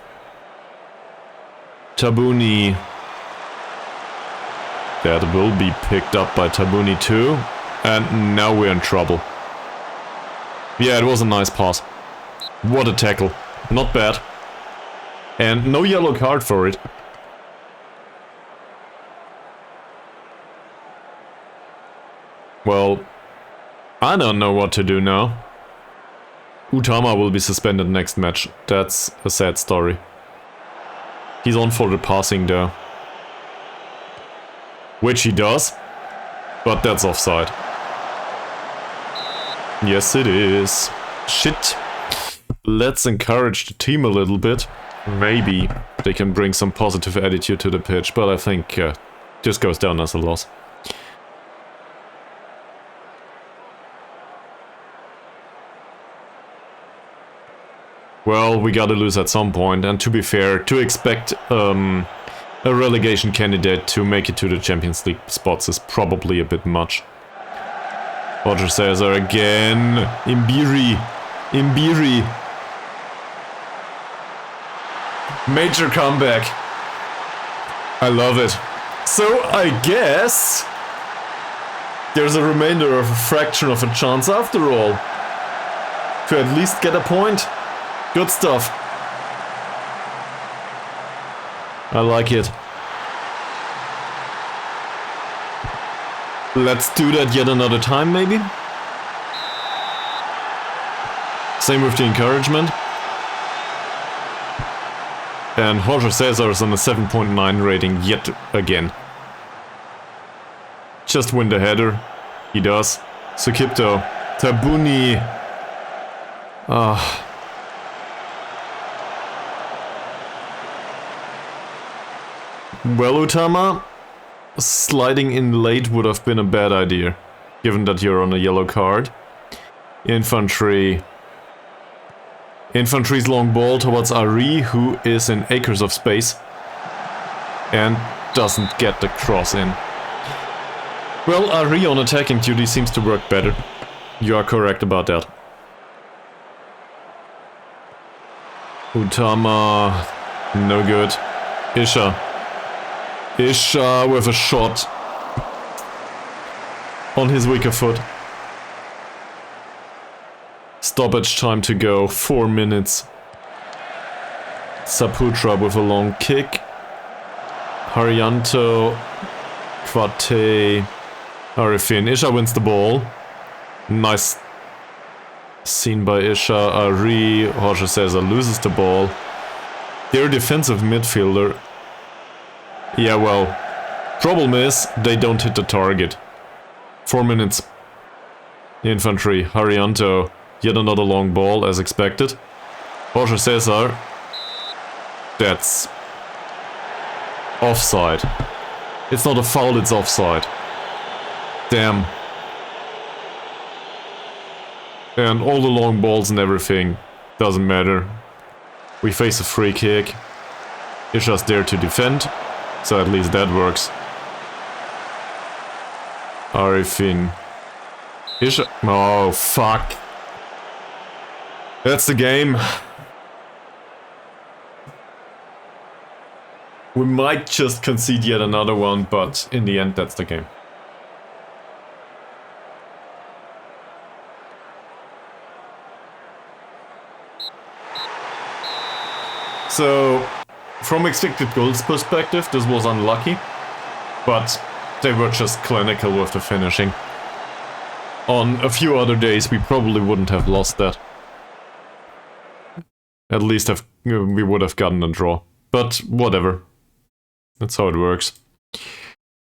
Tabuni. That will be picked up by Tabuni too. And now we're in trouble. Yeah, it was a nice pass. What a tackle. Not bad. And no yellow card for it. Well, I don't know what to do now. Utama will be suspended next match. That's a sad story. He's on for the passing though. Which he does. But that's offside. Yes, it is. Shit. Let's encourage the team a little bit. Maybe they can bring some positive attitude to the pitch, but I think this goes down as a loss. Well, we gotta lose at some point, and to be fair, to expect a relegation candidate to make it to the Champions League spots is probably a bit much. Roger Cesar again. Imbiri. Imbiri. Major comeback. I love it. So I guess there's a remainder of a fraction of a chance after all. To at least get a point. Good stuff. I like it. Let's do that yet another time, maybe? Same with the encouragement. And Jorge Cesar is on a 7.9 rating yet again. Just win the header. He does. Sukipto. Tabuni. Well, Utama, sliding in late would have been a bad idea, given that you're on a yellow card. Infantry. Infantry's long ball towards Ari, who is in acres of space. And doesn't get the cross in. Well, Ari on attacking duty seems to work better. You are correct about that. Utama, no good. Isha. Isha with a shot on his weaker foot. Stoppage time to go, 4 minutes. Saputra with a long kick. Haryanto, Kwate, Arifin. Isha wins the ball. Nice seen by Isha. Ari, Jorge Cesar loses the ball. Their defensive midfielder. Yeah, well, problem is, they don't hit the target. 4 minutes. Infantry, Haryanto, yet another long ball, as expected. Jorge Cesar. That's offside. It's not a foul, it's offside. Damn. And all the long balls and everything, doesn't matter. We face a free kick. Isha's there to defend. So at least that works. Arifin. Isha. Oh, fuck. That's the game. We might just concede yet another one, but in the end, that's the game. So, from expected goals perspective, this was unlucky, but they were just clinical with the finishing. On a few other days, we probably wouldn't have lost that. At least we would have gotten a draw. But whatever. That's how it works.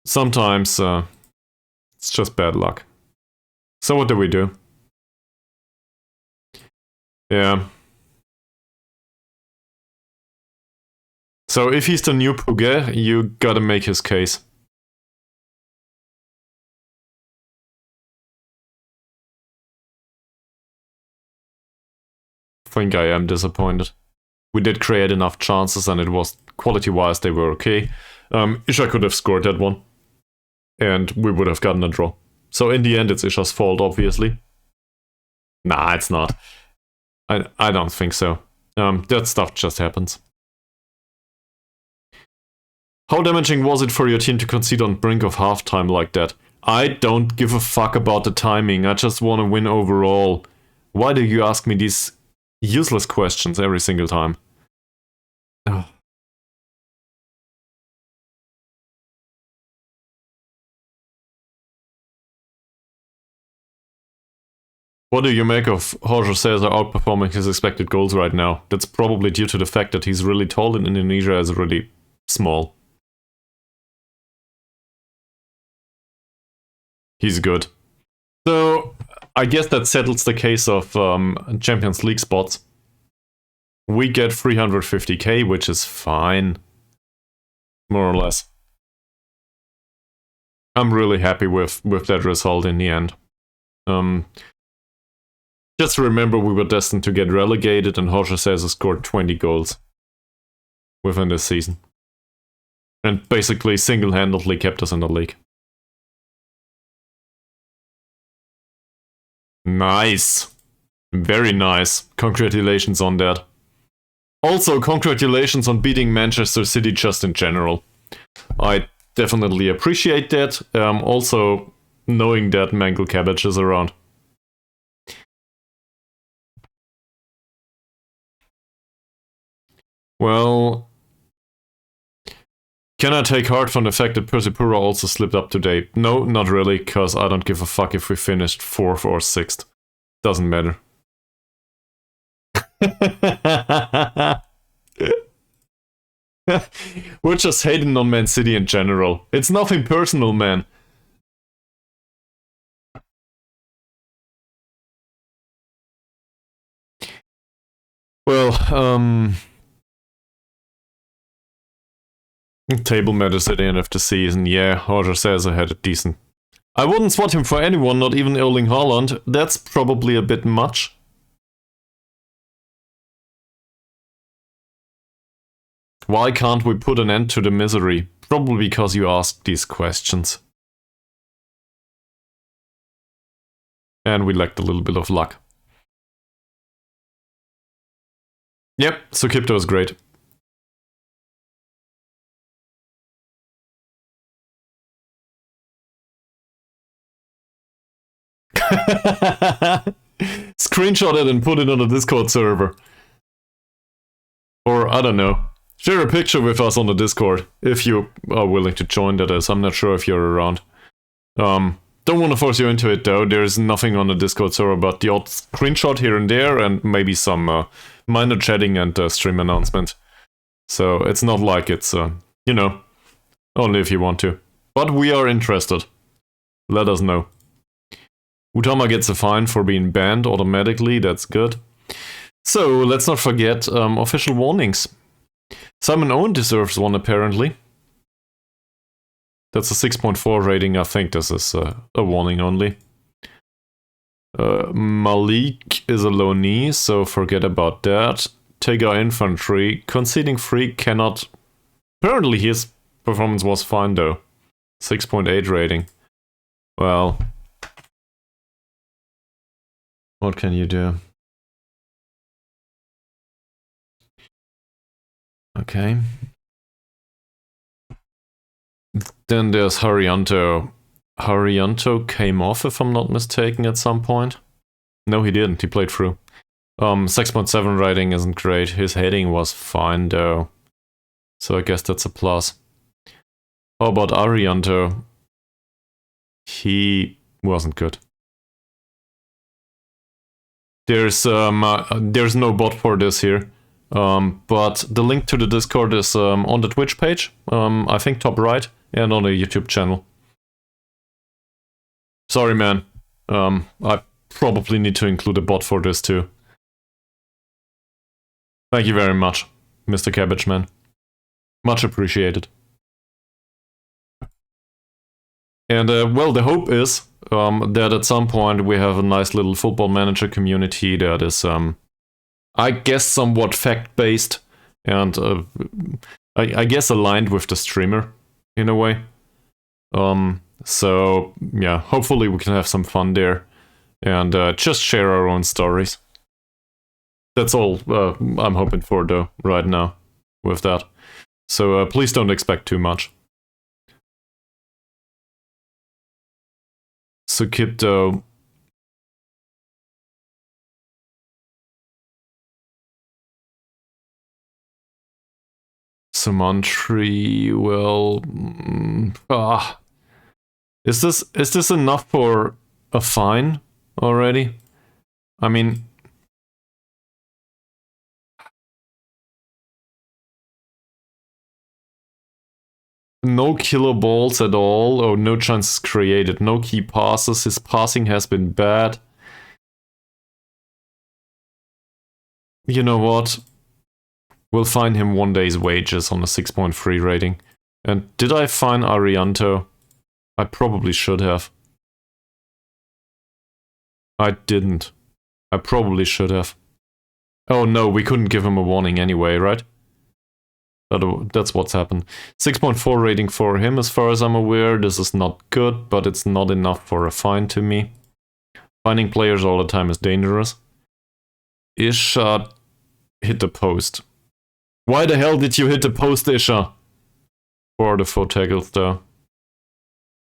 Sometimes it's just bad luck. So what do we do? Yeah. So if he's the new Puget, you gotta make his case. I think I am disappointed. We did create enough chances and it was, quality-wise, they were okay. Isha could have scored that one. and we would have gotten a draw. So in the end, it's Isha's fault, obviously. Nah, it's not. I don't think so. That stuff just happens. How damaging was it for your team to concede on brink of halftime like that? I don't give a fuck about the timing. I just want to win overall. Why do you ask me these useless questions every single time? Oh. What do you make of Jorge Cesar outperforming his expected goals right now? That's probably due to the fact that he's really tall and Indonesia is really small. He's good. So, I guess that settles the case of Champions League spots. We get 350k, which is fine. More or less. I'm really happy with that result in the end. Just remember we were destined to get relegated and Jorge Cesar scored 20 goals within this season. And basically single-handedly kept us in the league. Nice. Very nice. Congratulations on that. Also, congratulations on beating Manchester City just in general. I definitely appreciate that. Also, knowing that Mango Cabbage is around. Well, can I take heart from the fact that Persipura also slipped up today? No, not really, because I don't give a fuck if we finished 4th or 6th. Doesn't matter. We're just hating on Man City in general. It's nothing personal, man. Well, table matters at the end of the season. Yeah, Jorge Cesar had a decent... I wouldn't swat him for anyone, not even Erling Haaland. That's probably a bit much. Why can't we put an end to the misery? Probably because you asked these questions. And we lacked a little bit of luck. Yep, so Sukipto is great. Screenshot it and put it on the Discord server. Or, I don't know. Share a picture with us on the Discord, if you are willing to join, that is. I'm not sure if you're around. Don't want to force you into it, though. There's nothing on the Discord server but the odd screenshot here and there, and maybe some minor chatting and stream announcement. So it's not like it's, you know, only if you want to. But we are interested. Let us know. Utama gets a fine for being banned automatically, that's good. So, let's not forget official warnings. Simon Owen deserves one, apparently. That's a 6.4 rating, I think this is a warning only. Malik is a loanee, so forget about that. Tega Infantry, conceding free cannot... Apparently his performance was fine though. 6.8 rating. Well... What can you do? Okay. Then there's Haryanto. Haryanto came off, if I'm not mistaken, at some point. No, he didn't. He played through. 6.7 rating isn't great. His heading was fine, though. So I guess that's a plus. How about Arianto? He wasn't good. There's no bot for this here. But the link to the Discord is on the Twitch page, I think top right, and on the YouTube channel. Sorry, man. I probably need to include a bot for this too. Thank you very much, Mr. Cabbage Man. Much appreciated. And, well, the hope is that at some point we have a nice little football manager community that is, I guess, somewhat fact-based and, I guess, aligned with the streamer, in a way. So yeah, hopefully we can have some fun there and just share our own stories. That's all I'm hoping for though right now with that. So please don't expect too much. So Kipto. Sumantry, well, is this enough for a fine already? I mean, no killer balls at all, or no chances created, no key passes, his passing has been bad. You know what? We'll fine him 1 day's wages on a 6.3 rating. And did I fine Arianto? I probably should have. I didn't. I probably should have. Oh no, we couldn't give him a warning anyway, right? That's what's happened. 6.4 rating for him, as far as I'm aware. This is not good, but it's not enough for a fine to me. Fining players all the time is dangerous. Isha hit the post. Why the hell did you hit the post, Isha? For the 4 tackles though.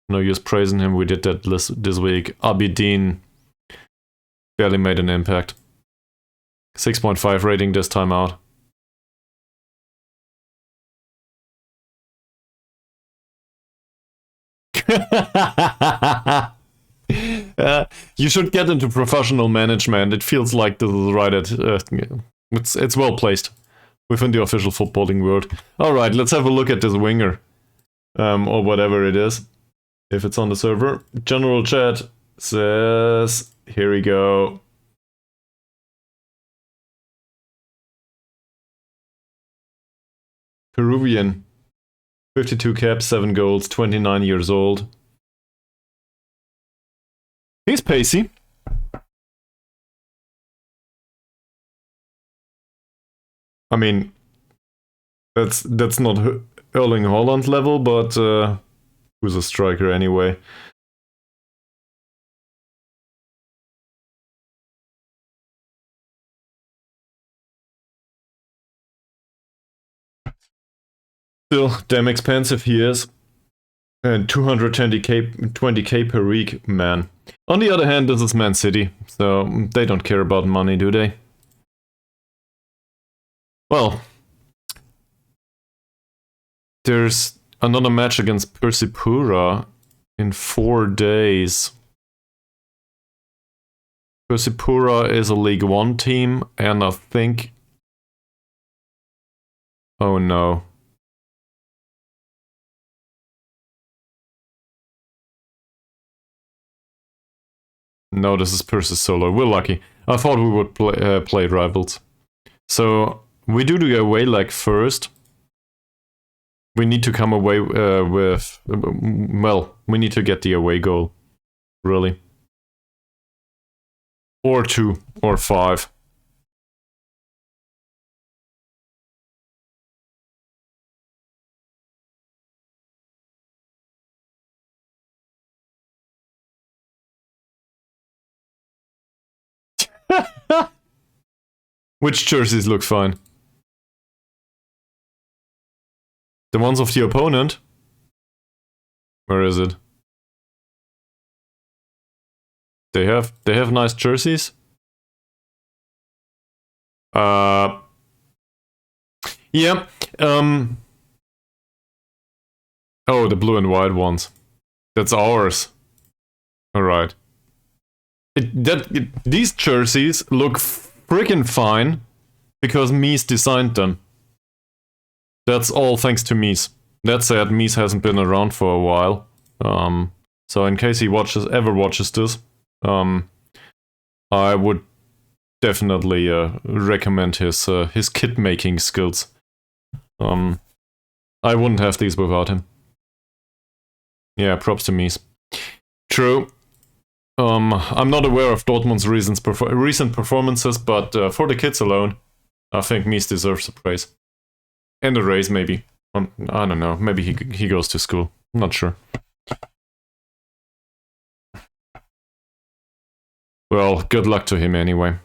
No use praising him, we did that this week. Abidin barely made an impact. 6.5 rating this time out. You should get into professional management. It feels like this is right at... it's well placed within the official footballing world. Alright, let's have a look at this winger. Or whatever it is. If it's on the server. General chat says... Here we go. Peruvian. 52 caps, 7 goals, 29 years old. He's pacey. I mean, that's not Erling Haaland level, but who's a striker anyway? Still, damn expensive he is. And 220k per week, man. On the other hand, this is Man City, so they don't care about money, do they? Well, there's another match against Persipura in 4 days. Persipura is a League 1 team, and I think... Oh no. No, this is Persis solo. We're lucky. I thought we would play rivals. So, we do the away leg first. We need to come away with... well, we need to get the away goal. Really. Or 2, or 5. Which jerseys look fine? The ones of the opponent? Where is it? They have nice jerseys. Yeah. Oh, the blue and white ones. That's ours. All right. These jerseys look freaking fine because Mies designed them. That's all thanks to Mies. That said, Mies hasn't been around for a while. So in case he ever watches this, I would definitely recommend his kit making skills. I wouldn't have these without him. Yeah, props to Mies. True. I'm not aware of Dortmund's recent performances, but for the kids alone, I think Mies deserves a praise. And a raise, maybe. I don't know. Maybe he goes to school. I'm not sure. Well, good luck to him anyway.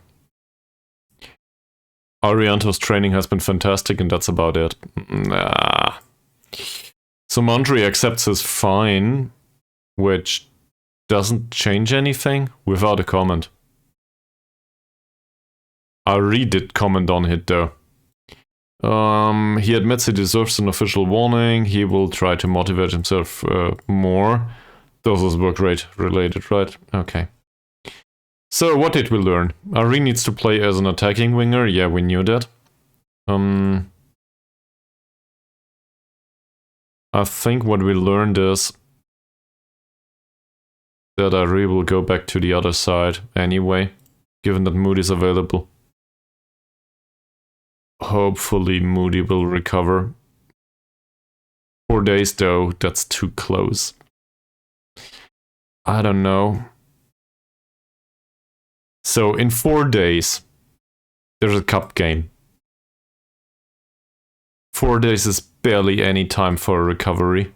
Arianto's training has been fantastic, and that's about it. Nah. So Mondri accepts his fine, which doesn't change anything without a comment. Ari did comment on it though. He admits he deserves an official warning. He will try to motivate himself more. Those is work rate related, right? Okay. So what did we learn? Ari needs to play as an attacking winger. Yeah, we knew that. I think what we learned is that Ari will go back to the other side anyway, given that Moody is available. Hopefully Moody will recover. 4 days though, that's too close. I don't know. So in 4 days, there's a cup game. 4 days is barely any time for a recovery.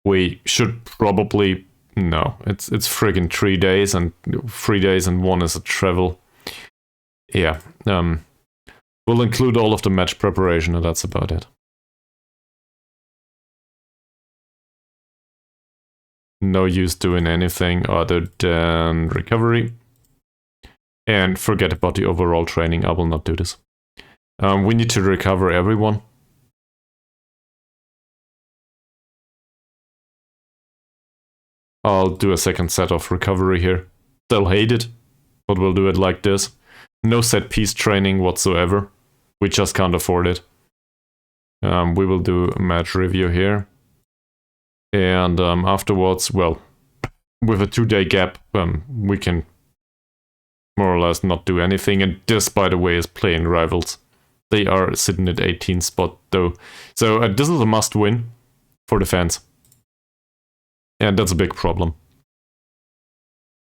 We should probably... No, it's friggin' 3 days, and 3 days and 1 is a travel. Yeah, we'll include all of the match preparation, and that's about it. No use doing anything other than recovery. And forget about the overall training, I will not do this. We need to recover everyone. I'll do a second set of recovery here. They'll hate it, but we'll do it like this. No set piece training whatsoever. We just can't afford it. We will do a match review here. And afterwards, well, with a 2-day gap, we can more or less not do anything. And this, by the way, is playing rivals. They are sitting at 18th spot though. So this is a must win for the fans. And that's a big problem.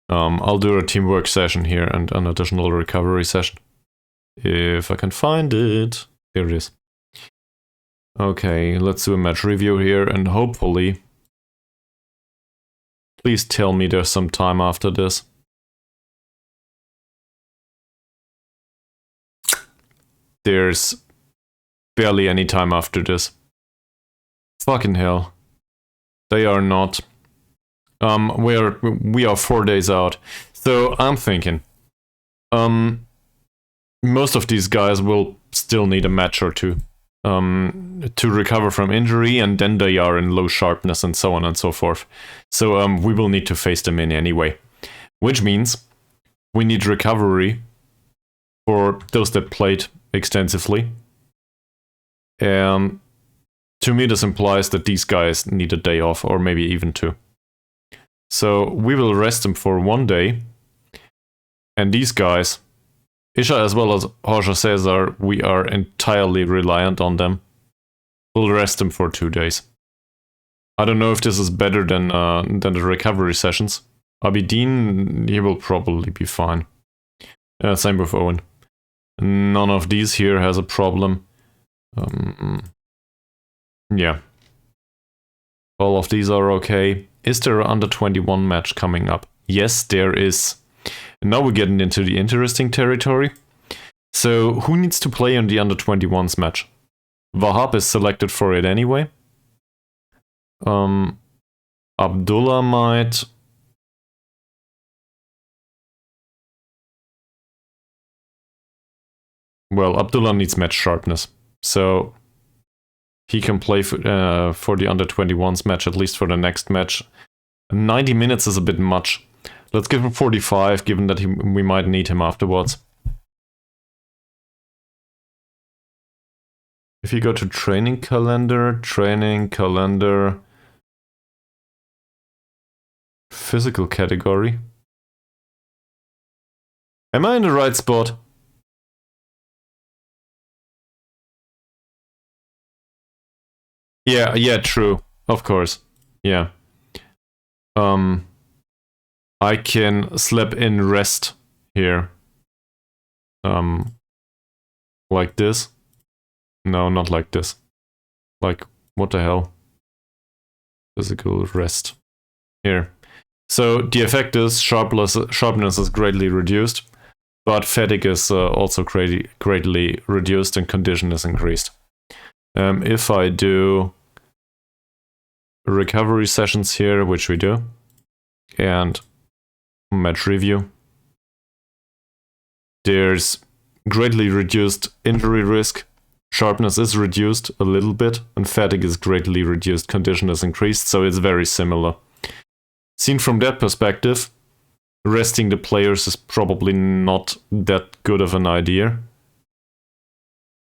I'll do a teamwork session here and an additional recovery session. If I can find it. Here it is. Okay, let's do a match review here and hopefully... Please tell me there's some time after this. There's barely any time after this. Fucking hell. They are not. We are 4 days out. So I'm thinking, most of these guys will still need a match or two to recover from injury, and then they are in low sharpness and so on and so forth. So we will need to face them in anyway, which means we need recovery for those that played extensively. To me, this implies that these guys need a day off, or maybe even 2. So we will rest them for 1 day. And these guys, Isha as well as Jorge Cesar, we are entirely reliant on them. We'll rest them for 2 days. I don't know if this is better than the recovery sessions. Abidin, he will probably be fine. Same with Owen. None of these here has a problem. Yeah. All of these are okay. Is there an under 21 match coming up? Yes, there is. And now we're getting into the interesting territory. So, who needs to play in the under 21s match? Wahab is selected for it anyway. Abdullah might. Well, Abdullah needs match sharpness. So, he can play for the under 21s match, at least for the next match. 90 minutes is a bit much. Let's give him 45, given that we might need him afterwards. If you go to training calendar, physical category. Am I in the right spot? Yeah, true. Of course. Yeah. I can slap in rest here. Like this. No, not like this. Like, what the hell? Physical rest. Here. So the effect is sharpness is greatly reduced, but fatigue is also greatly reduced and condition is increased. If I do recovery sessions here, which we do, and match review, there's greatly reduced injury risk, sharpness is reduced a little bit, and fatigue is greatly reduced, condition is increased, so it's very similar. Seen from that perspective, resting the players is probably not that good of an idea.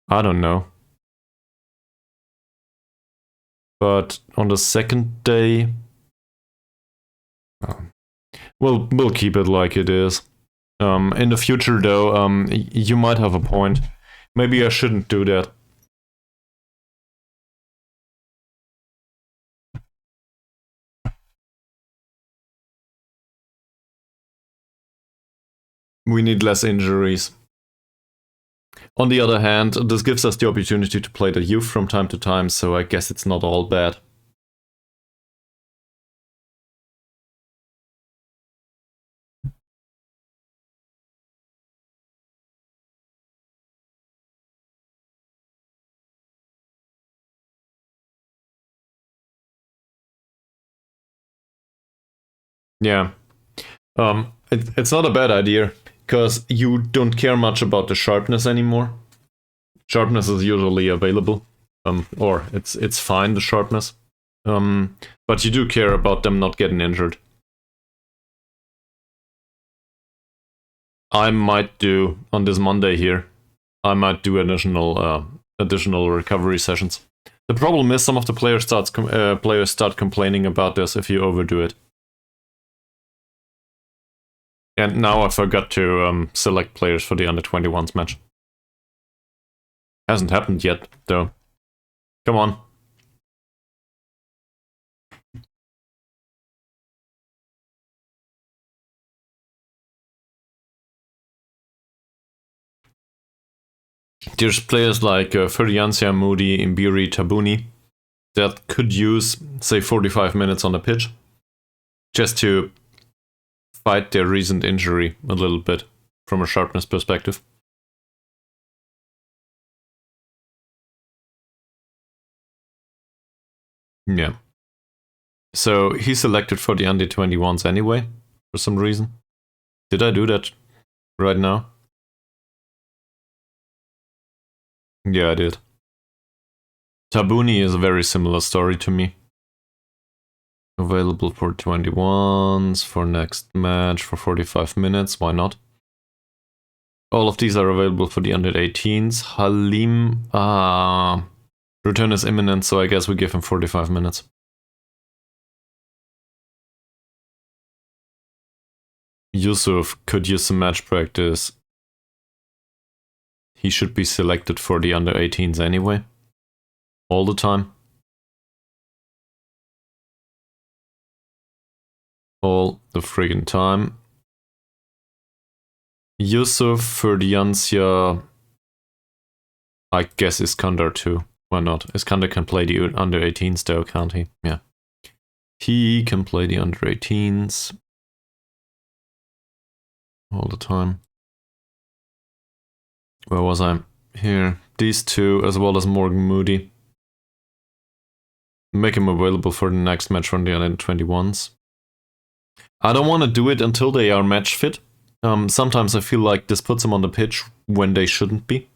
I don't know. But on the second day, we'll keep it like it is. In the future, though, you might have a point. Maybe I shouldn't do that. We need less injuries. On the other hand, this gives us the opportunity to play the youth from time to time, so I guess it's not all bad. Yeah. It's not a bad idea, because you don't care much about the sharpness anymore. Sharpness is usually available, or it's fine, the sharpness. But you do care about them not getting injured. I might do, on this Monday here, I might do additional recovery sessions. The problem is some of the players start complaining about this if you overdo it. And now I forgot to select players for the under-21s match. Hasn't happened yet, though. Come on. There's players like Furiancia, Moody, Imbiri, Tabuni that could use, say, 45 minutes on the pitch just to fight their recent injury a little bit from a sharpness perspective. Yeah. So he selected for the under-21s anyway, for some reason. Did I do that right now? Yeah, I did. Tabuni is a very similar story to me. Available for 21s, for next match, for 45 minutes, why not? All of these are available for the under-18s. Halim, return is imminent, so I guess we give him 45 minutes. Yusuf could use some match practice. He should be selected for the under-18s anyway. All the time. All the friggin' time. Yusuf, Ferdiancia, I guess Iskandar too. Why not? Iskandar can play the under-18s though, can't he? Yeah. He can play the under-18s. All the time. Where was I? Here. These two, as well as Morgan Moody. Make him available for the next match from the under-21s. I don't want to do it until they are match fit. Sometimes I feel like this puts them on the pitch when they shouldn't be.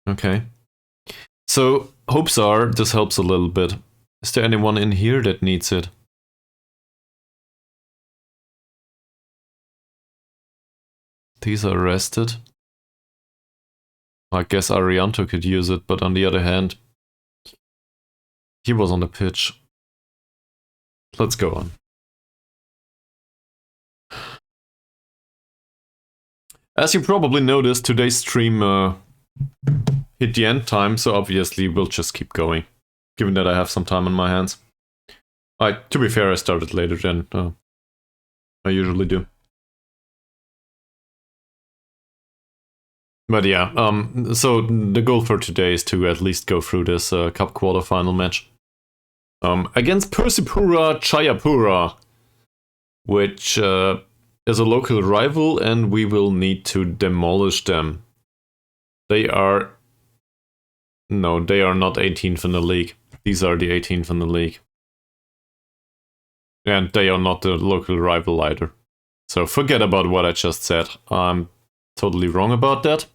Okay. So, hopes are this helps a little bit. Is there anyone in here that needs it? These are rested. I guess Arianto could use it, but on the other hand, he was on the pitch. Let's go on. As you probably noticed, today's stream hit the end time, so obviously we'll just keep going, given that I have some time on my hands. To be fair, I started later than I usually do. But yeah, so the goal for today is to at least go through this cup quarterfinal match. Against Persipura Chayapura, which is a local rival, and we will need to demolish them. They are... No, they are not 18th in the league. These are the 18th in the league. And they are not the local rival either. So forget about what I just said. I'm totally wrong about that.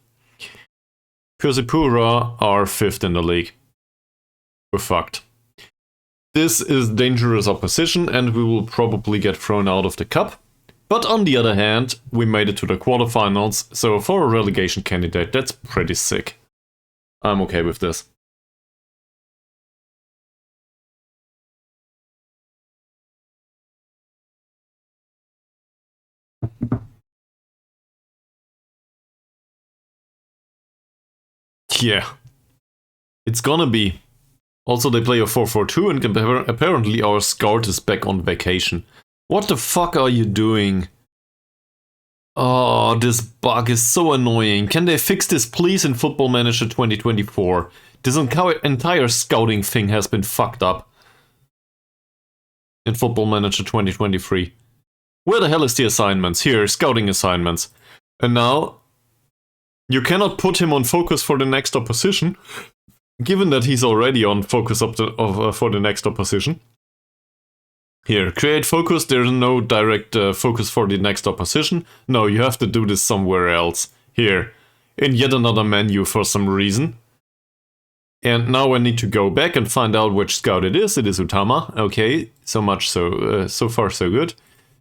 Persipura are 5th in the league. We're fucked. This is dangerous opposition, and we will probably get thrown out of the cup. But on the other hand, we made it to the quarterfinals, so for a relegation candidate, that's pretty sick. I'm okay with this. Yeah. It's gonna be. Also, they play a 4-4-2, and apparently our scout is back on vacation. What the fuck are you doing? Oh, this bug is so annoying. Can they fix this please in Football Manager 2024? This entire scouting thing has been fucked up. In Football Manager 2023. Where the hell is the assignments? Here, scouting assignments. And now, you cannot put him on focus for the next opposition, given that he's already on focus for the next opposition. Here, create focus, there's no direct focus for the next opposition. No, you have to do this somewhere else. Here, in yet another menu for some reason. And now I need to go back and find out which scout it is. It is Utama. Okay, so far so good.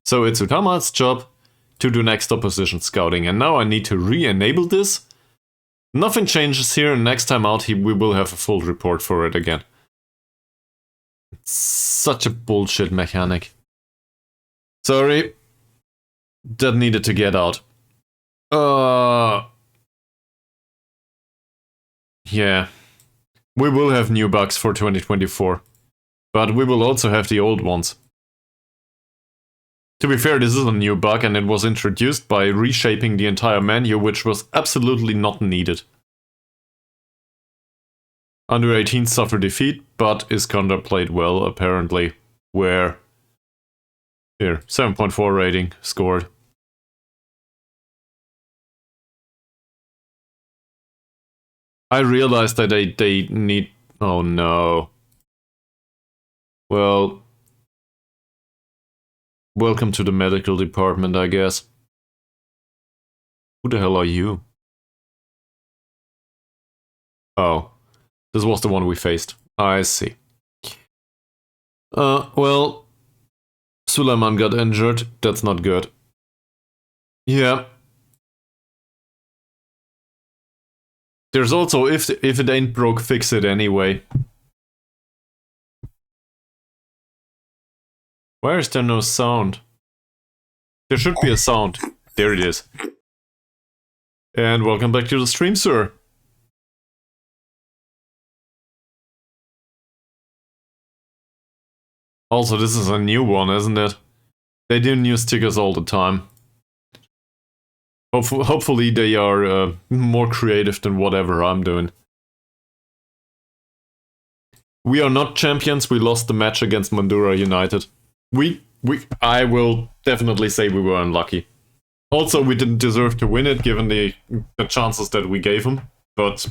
So it's Utama's job to do next opposition scouting. And now I need to re-enable this. Nothing changes here, and next time out we will have a full report for it again. It's such a bullshit mechanic. Sorry. That needed to get out. Yeah. We will have new bugs for 2024. But we will also have the old ones. To be fair, this is a new bug, and it was introduced by reshaping the entire menu, which was absolutely not needed. Under 18 suffer defeat, but Iskander played well, apparently. Where? Here, 7.4 rating, scored. I realized that they need... Oh no. Well... Welcome to the medical department, I guess. Who the hell are you? Oh. This was the one we faced. I see. Well... Suleiman got injured. That's not good. Yeah. There's also, if it ain't broke, fix it anyway. Why is there no sound? There should be a sound. There it is. And welcome back to the stream, sir. Also, this is a new one, isn't it? They do new stickers all the time. Hopefully they are more creative than whatever I'm doing. We are not champions, we lost the match against Mandura United. I will definitely say we were unlucky. Also, we didn't deserve to win it, given the chances that we gave them. But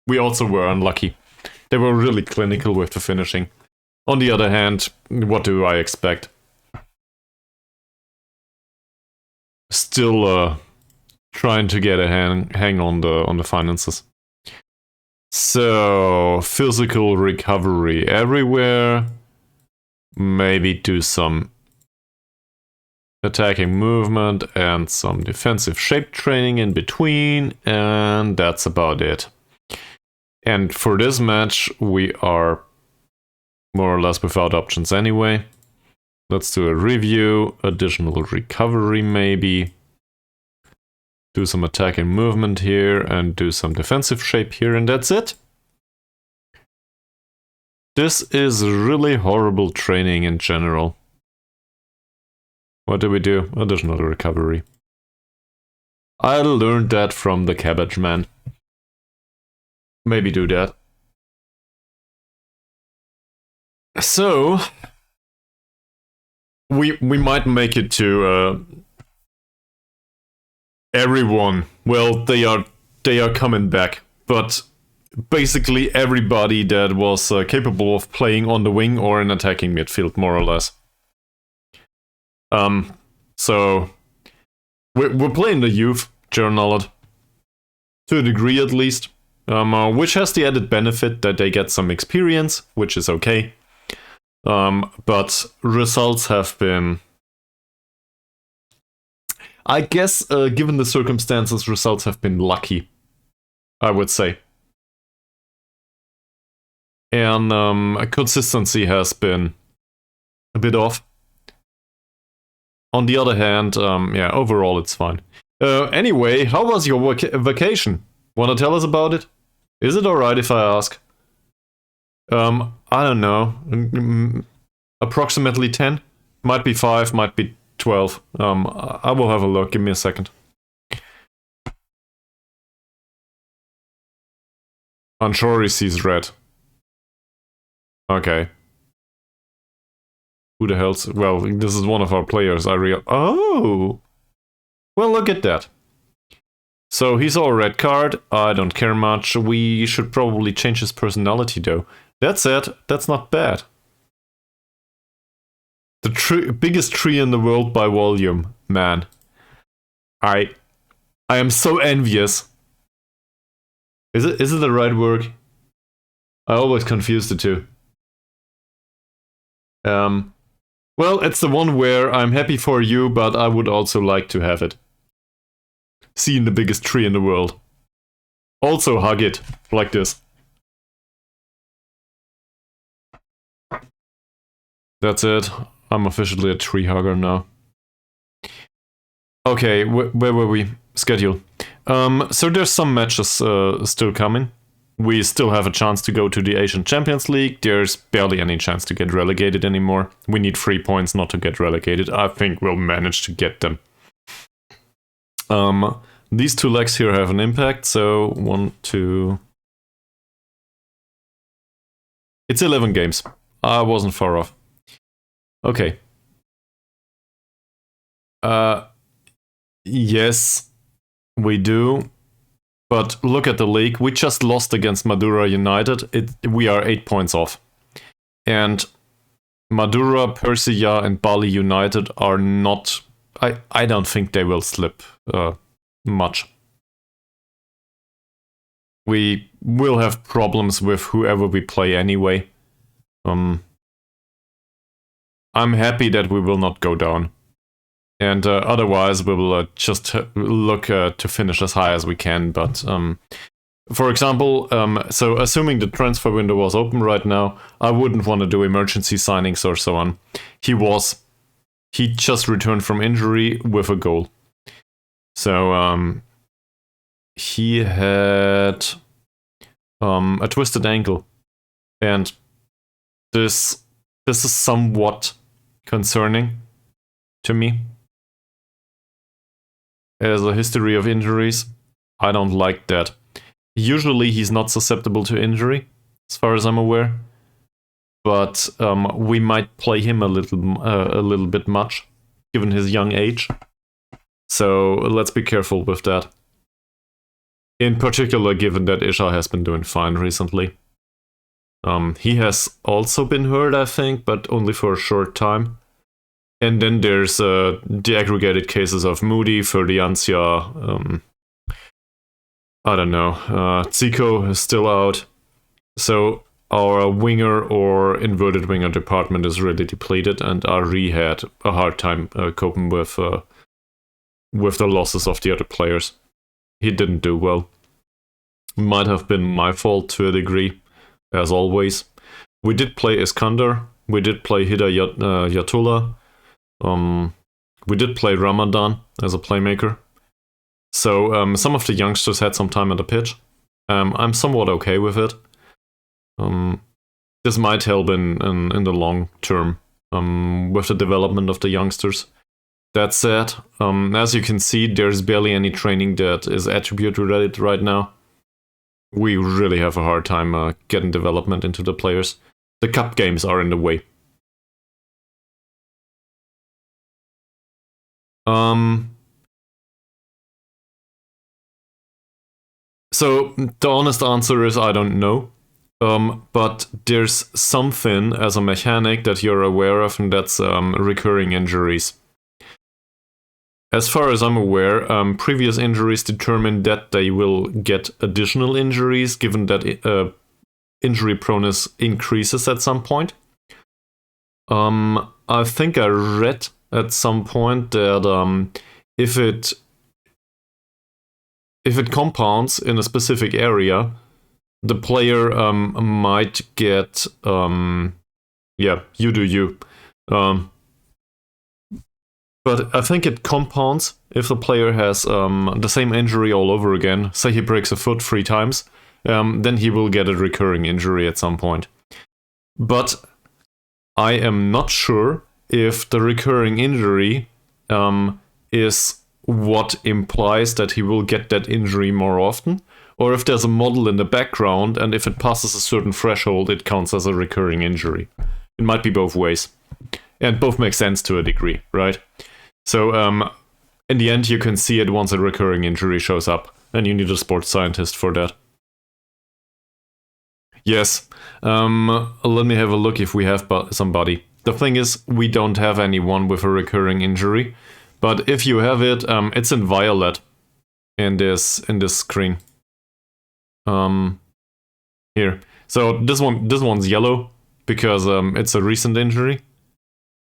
we also were unlucky. They were really clinical with the finishing. On the other hand, what do I expect? Still trying to get a hang on the finances. So, physical recovery everywhere. Maybe do some attacking movement and some defensive shape training in between, and that's about it. And for this match, we are more or less without options anyway. Let's do a review, additional recovery maybe. Do some attacking movement here and do some defensive shape here, and that's it. This is really horrible training in general. What do we do? Additional recovery. I learned that from the Cabbage Man. Maybe do that. So we might make it to everyone. Well, they are coming back, but basically everybody that was capable of playing on the wing or in attacking midfield, more or less. So we're playing the youth, journal to a degree at least, which has the added benefit that they get some experience, which is okay. But results have been, I guess, given the circumstances, results have been lucky, I would say. And consistency has been a bit off. On the other hand, yeah, overall it's fine. Anyway, how was your vacation? Wanna tell us about it? Is it alright if I ask? I don't know. Approximately 10? Might be 5, might be 12. I will have a look. Give me a second. Unsure he sees red. Okay. Who the hell's... Well, this is one of our players. Oh! Well, look at that. So he's all red card. I don't care much. We should probably change his personality, though. That said, that's not bad. The biggest tree in the world by volume, man. I am so envious. Is it the right word? I always confuse the two. Well, it's the one where I'm happy for you, but I would also like to have it. Seeing the biggest tree in the world. Also hug it, like this. That's it. I'm officially a tree hugger now. Okay, where were we? Schedule. So there's some matches still coming. We still have a chance to go to the Asian Champions League. There's barely any chance to get relegated anymore. We need 3 points not to get relegated. I think we'll manage to get them. These 2 legs here have an impact, so 1, 2... It's 11 games. I wasn't far off. Okay. Yes, we do. But look at the league. We just lost against Madura United. We are 8 points off. And Madura, Persija, and Bali United are not... I don't think they will slip much. We will have problems with whoever we play anyway. I'm happy that we will not go down. And otherwise, we will just look to finish as high as we can. But for example, so assuming the transfer window was open right now, I wouldn't want to do emergency signings or so on. He just returned from injury with a goal. So he had a twisted ankle, and this is somewhat concerning to me. As a history of injuries, I don't like that. Usually he's not susceptible to injury, as far as I'm aware. But we might play him a little bit much, given his young age. So let's be careful with that. In particular, given that Isha has been doing fine recently. He has also been hurt, I think, but only for a short time. And then there's the aggregated cases of Moody, Ferdiancia, I don't know, Zico is still out. So our winger or inverted winger department is really depleted, and Ari had a hard time coping with the losses of the other players. He didn't do well. Might have been my fault to a degree, as always. We did play Iskander, we did play Yatullah. We did play Ramadan as a playmaker. So some of the youngsters had some time on the pitch. I'm somewhat okay with it. This might help in the long term with the development of the youngsters. That said, as you can see, there's barely any training that is attribute related right now. We really have a hard time getting development into the players. The cup games are in the way. So the honest answer is I don't know. But there's something as a mechanic that you're aware of, and that's recurring injuries. As far as I'm aware, previous injuries determine that they will get additional injuries, given that injury proneness increases at some point. I think I read at some point that if it compounds in a specific area, the player might get yeah, you do you. But I think it compounds if the player has the same injury all over again. Say he breaks a foot 3 times, then he will get a recurring injury at some point. But I am not sure if the recurring injury is what implies that he will get that injury more often, or if there's a model in the background, and if it passes a certain threshold, it counts as a recurring injury. It might be both ways. And both make sense to a degree, right? So, in the end, you can see it once a recurring injury shows up, and you need a sports scientist for that. Yes. Let me have a look if we have somebody. The thing is, we don't have anyone with a recurring injury, but if you have it, it's in violet in this screen. Here. So this one's yellow because it's a recent injury.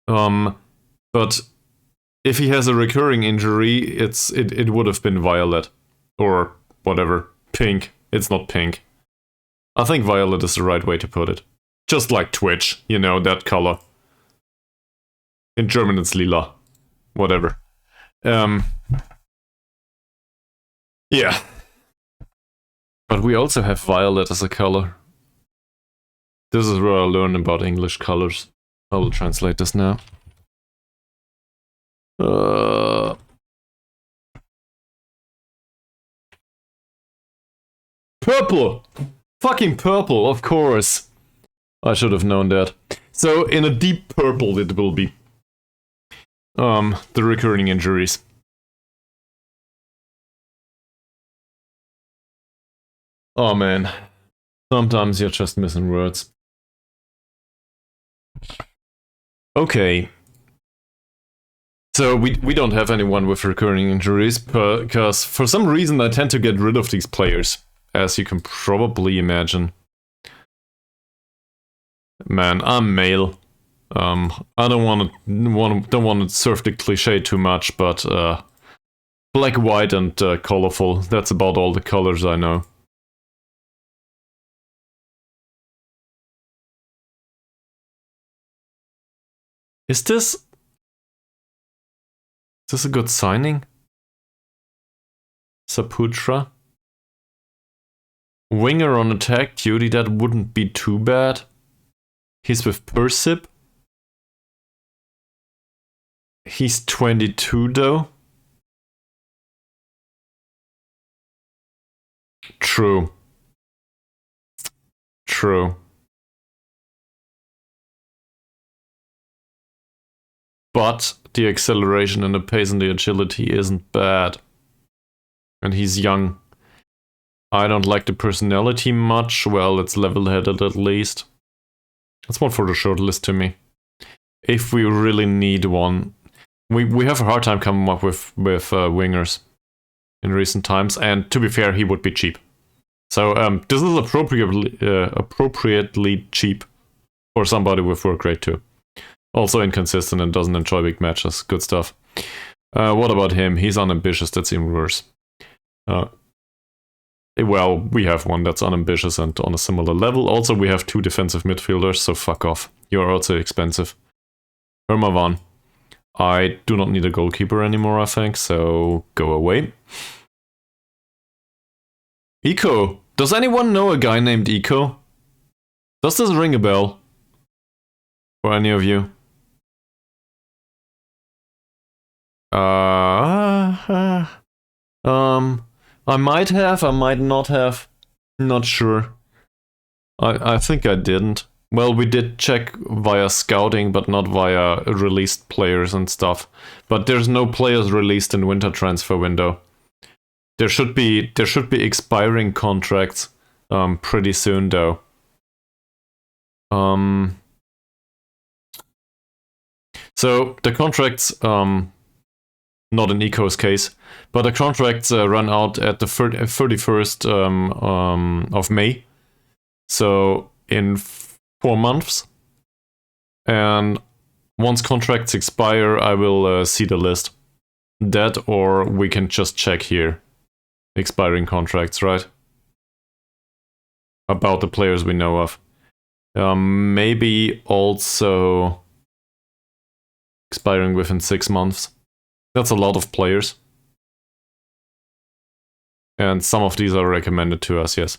But if he has a recurring injury, it would have been violet or whatever, pink. It's not pink. I think violet is the right way to put it. Just like Twitch, you know, that color. In German it's lila. Whatever. Yeah. But we also have violet as a color. This is where I learn about English colors. I will translate this now. Purple! Fucking purple, of course. I should have known that. So, in a deep purple it will be. The recurring injuries. Oh man. Sometimes you're just missing words. Okay. So we don't have anyone with recurring injuries, because for some reason I tend to get rid of these players, as you can probably imagine. Man, I'm male. I don't want to surf the cliche too much, but black, white, and colorful. That's about all the colors I know. Is this a good signing? Saputra? Winger on attack duty, that wouldn't be too bad. He's with Persip. He's 22 though. True. True. But the acceleration and the pace and the agility isn't bad. And he's young. I don't like the personality much. Well, it's level-headed at least. That's one for the short list to me. If we really need one. We have a hard time coming up with wingers in recent times. And to be fair, he would be cheap. So this is appropriately cheap for somebody with work rate 2. Also inconsistent and doesn't enjoy big matches. Good stuff. What about him? He's unambitious. That's even worse. Well, we have one that's unambitious and on a similar level. Also, we have 2 defensive midfielders, so fuck off. You're also expensive. Hermavan. I do not need a goalkeeper anymore, I think, so go away. Eco. Does anyone know a guy named Eco? Does this ring a bell? For any of you? I might have, I might not have. Not sure. I think I didn't. Well, we did check via scouting, but not via released players and stuff. But there's no players released in winter transfer window. There should be expiring contracts pretty soon though. So the contracts, not in Eco's case, but the contracts run out at the 31st of May. So in 4 months. And once contracts expire, I will see the list. That, or we can just check here. Expiring contracts, right? About the players we know of. Maybe also expiring within 6 months. That's a lot of players. And some of these are recommended to us, yes.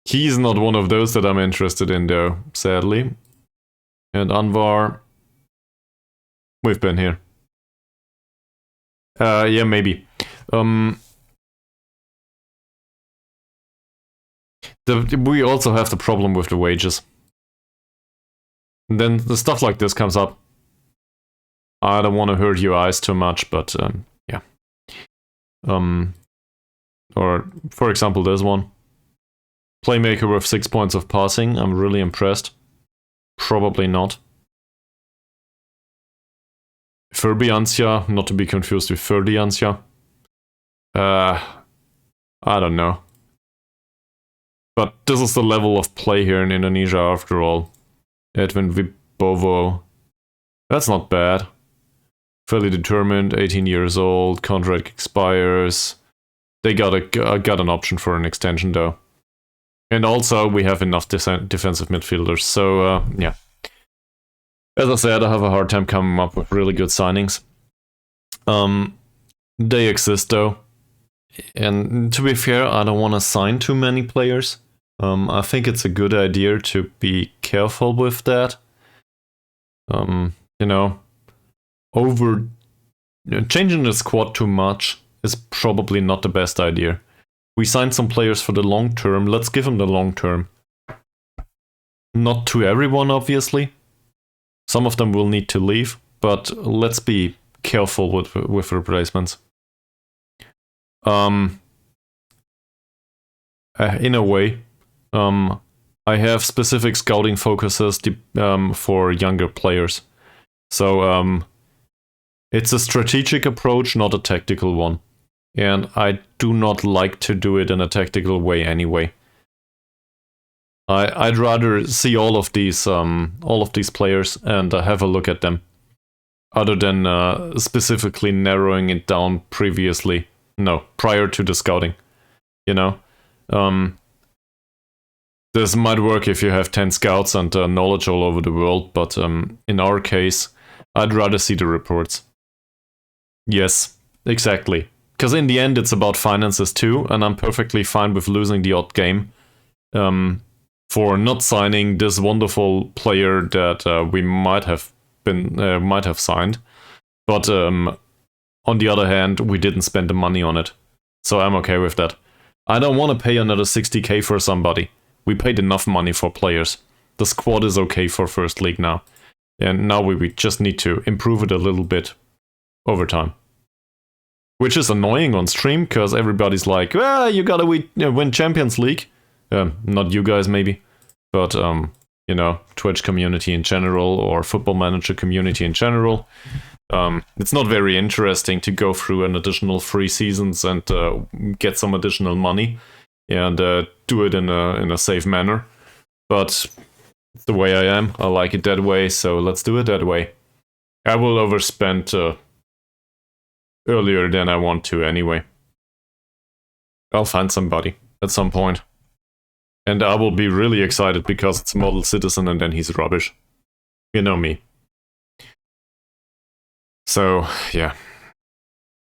He's not one of those that I'm interested in though, sadly. And Anwar, we've been here. Yeah, maybe. We also have the problem with the wages. And then the stuff like this comes up. I don't want to hurt your eyes too much, but yeah. Or, for example, this one. Playmaker with 6 points of passing. I'm really impressed. Probably not. Furbiancia, not to be confused with Ferdiancia. I don't know. But this is the level of play here in Indonesia after all. Edwin Wibowo. That's not bad. Fairly determined, 18 years old, contract expires. They got an option for an extension though. And also, we have enough defensive midfielders, so yeah. As I said, I have a hard time coming up with really good signings. They exist though. And to be fair, I don't want to sign too many players. I think it's a good idea to be careful with that. You know, changing the squad too much is probably not the best idea. We signed some players for the long term. Let's give them the long term. Not to everyone, obviously. Some of them will need to leave, but let's be careful with replacements. In a way, I have specific scouting focuses for younger players. So it's a strategic approach, not a tactical one. And I do not like to do it in a tactical way anyway. I'd rather see all of these players and have a look at them, other than specifically narrowing it down previously. No, prior to the scouting. You know, this might work if you have 10 scouts and knowledge all over the world, but in our case, I'd rather see the reports. Yes, exactly. Because in the end, it's about finances too, and I'm perfectly fine with losing the odd game for not signing this wonderful player that we might have signed. But on the other hand, we didn't spend the money on it, so I'm okay with that. I don't want to pay another 60k for somebody. We paid enough money for players. The squad is okay for First League now, and now we just need to improve it a little bit over time. Which is annoying on stream, because everybody's like, well, you gotta win Champions League. Not you guys, maybe. But, you know, Twitch community in general, or Football Manager community in general. It's not very interesting to go through an additional 3 seasons and get some additional money. And do it in a safe manner. But it's the way I am. I like it that way, so let's do it that way. I will overspend earlier than I want to anyway. I'll find somebody at some point. And I will be really excited because it's a model citizen and then he's rubbish. You know me. So, yeah.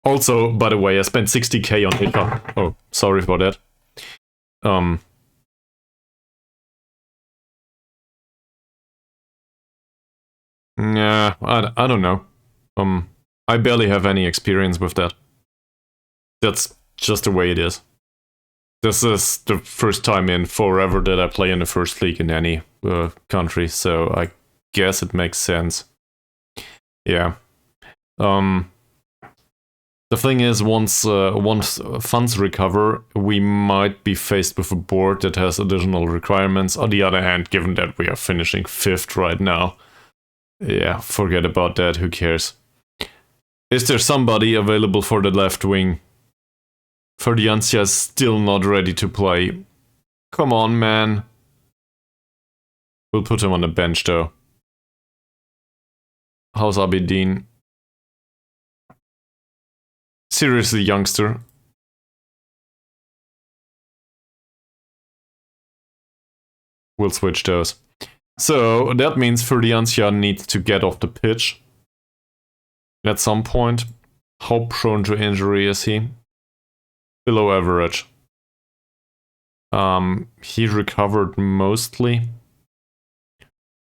Also, by the way, I spent 60k on hip-hop. Oh, sorry for that. Yeah, I don't know. I barely have any experience with that. That's just the way it is. This is the first time in forever that I play in the first league in any country, so I guess it makes sense. Yeah. The thing is, once funds recover, we might be faced with a board that has additional requirements. On the other hand, given that we are finishing 5th right now, yeah, forget about that, who cares? Is there somebody available for the left wing? Ferdiancia is still not ready to play. Come on, man. We'll put him on the bench, though. How's Abidin? Seriously, youngster. We'll switch those. So, that means Ferdiancia needs to get off the pitch at some point. How prone to injury is he? Below average. He recovered mostly.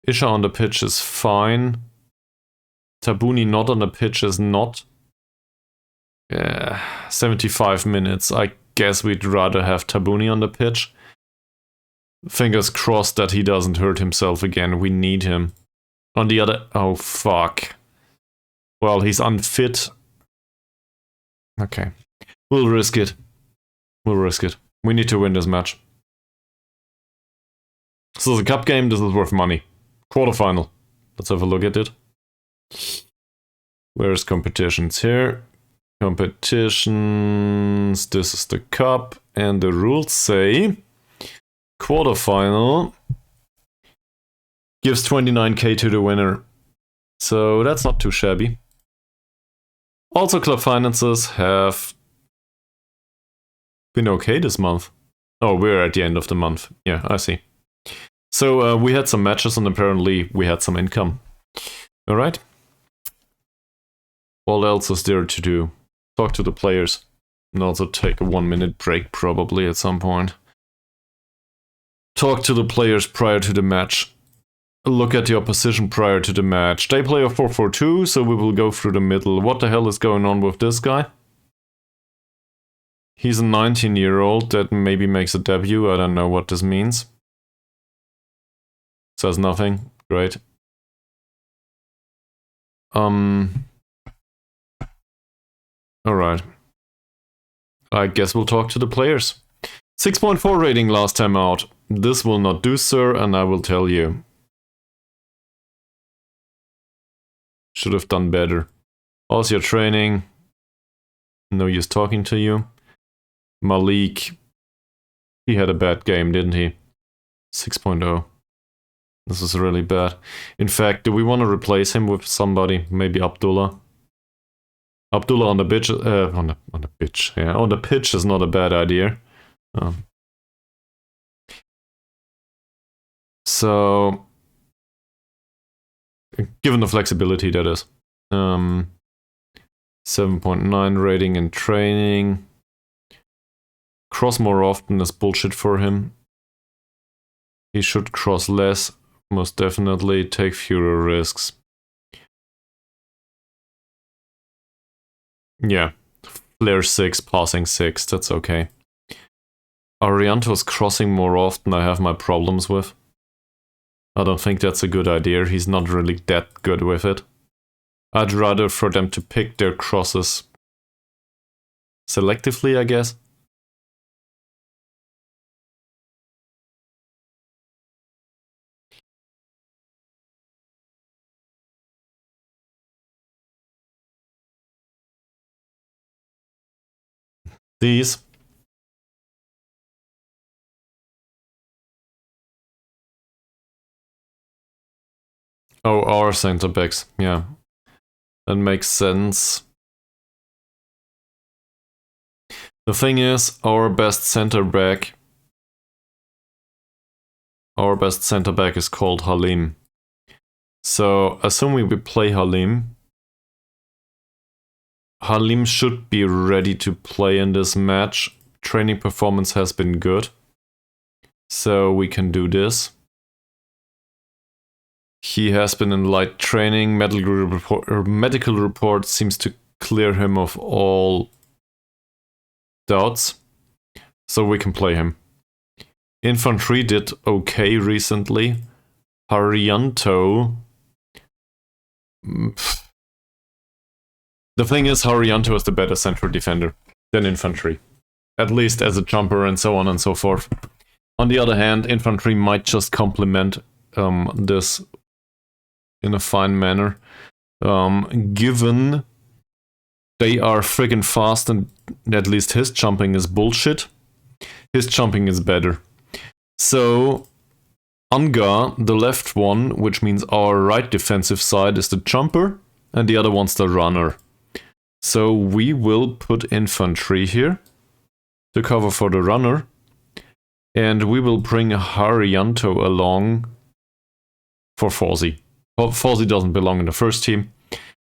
Isha on the pitch is fine. Tabuni not on the pitch is not. 75 minutes. I guess we'd rather have Tabuni on the pitch. Fingers crossed that he doesn't hurt himself again. We need him. On the other... Oh, fuck. Well, he's unfit. Okay. We'll risk it. We'll risk it. We need to win this match. This is a cup game. This is worth money. Quarterfinal. Let's have a look at it. Where's competitions here? Competitions. This is the cup. And the rules say... Quarterfinal gives 29k to the winner. So that's not too shabby. Also, club finances have been okay this month. Oh, we're at the end of the month. Yeah, I see. So we had some matches and apparently we had some income. Alright. What else is there to do? Talk to the players. And also take a 1-minute break probably at some point. Talk to the players prior to the match. Look at the opposition prior to the match. They play a 4-4-2, so we will go through the middle. What the hell is going on with this guy? He's a 19-year-old that maybe makes a debut. I don't know what this means. Says nothing. Great. Alright. I guess we'll talk to the players. 6.4 rating last time out. This will not do, sir, and I will tell you. Should have done better. How's your training? No use talking to you. Malik. He had a bad game, didn't he? 6.0. This is really bad. In fact, do we want to replace him with somebody? Maybe Abdullah? Abdullah on the pitch, on the pitch, yeah, on the pitch is not a bad idea. So, given the flexibility that is, 7.9 rating in training. Cross more often is bullshit for him. He should cross less, most definitely. Take fewer risks. Yeah, flare 6, passing 6, that's okay. Arianto's crossing more often I have my problems with. I don't think that's a good idea, he's not really that good with it. I'd rather for them to pick their crosses selectively, I guess. These. Oh, our center backs, yeah. That makes sense. The thing is, our best center back is called Halim. So, assuming we play Halim, Halim should be ready to play in this match. Training performance has been good. So we can do this. He has been in light training. Medical report seems to clear him of all doubts. So we can play him. Infantry did okay recently. Haryanto. The thing is, Haryanto is the better central defender than infantry. At least as a jumper and so on and so forth. On the other hand, infantry might just complement this in a fine manner. Given they are friggin' fast and at least his jumping is bullshit, his jumping is better. So, Anga, the left one, which means our right defensive side, is the jumper, and the other one's the runner. So we will put infantry here to cover for the runner, and we will bring Haryanto along for Fawzi. Fawzi doesn't belong in the first team.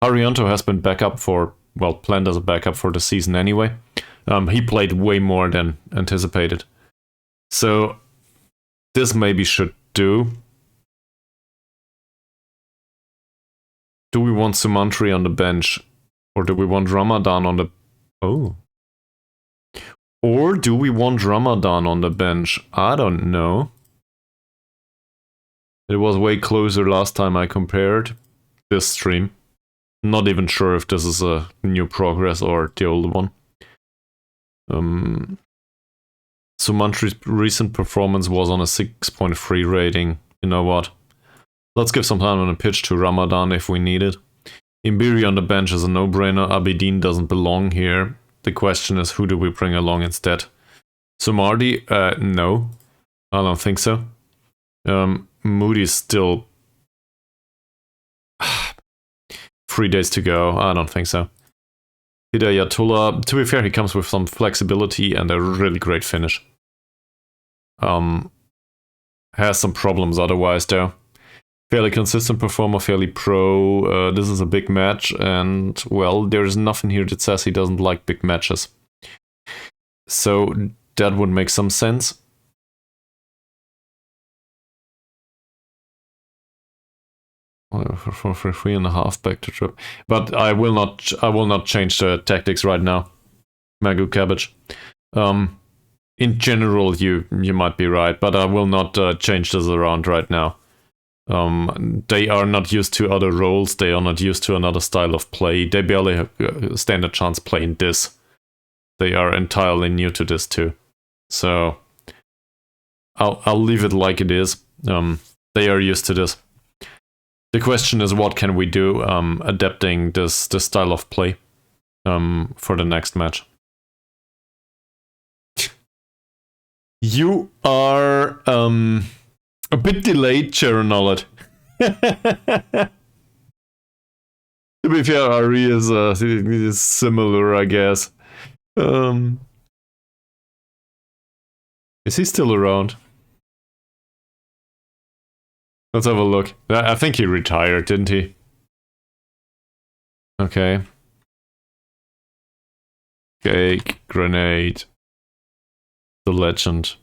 Haryanto has been backup for, well, planned as a backup for the season anyway. He played way more than anticipated. So this maybe should do. Do we want Sumantri on the bench? Or do we want Ramadan on the... Oh. Or do we want Ramadan on the bench? I don't know. It was way closer last time I compared this stream. Not even sure if this is a new progress or the old one. Sumantri's recent performance was on a 6.3 rating. You know what? Let's give some time on a pitch to Ramadan if we need it. Imbiri on the bench is a no-brainer. Abidin doesn't belong here. The question is, who do we bring along instead? Sumardi? No. I don't think so. Moody's still... 3 days to go. I don't think so. Hidayatullah, to be fair, he comes with some flexibility and a really great finish. Has some problems otherwise, though. Fairly consistent performer, fairly pro. This is a big match, and, well, there's nothing here that says he doesn't like big matches. So, that would make some sense. For 3.5 back to trip. But I will not change the tactics right now. Magu Cabbage. In general, you might be right, but I will not change this around right now. They are not used to other roles, they are not used to another style of play. They barely stand a chance playing this. They are entirely new to this too. So I'll leave it like it is. They are used to this. The question is, what can we do adapting this style of play for the next match? You are a bit delayed, Cheronolet. To be fair, Ari is similar, I guess. Is he still around? Let's have a look. I think he retired, didn't he? Okay. Cake, grenade. The legend.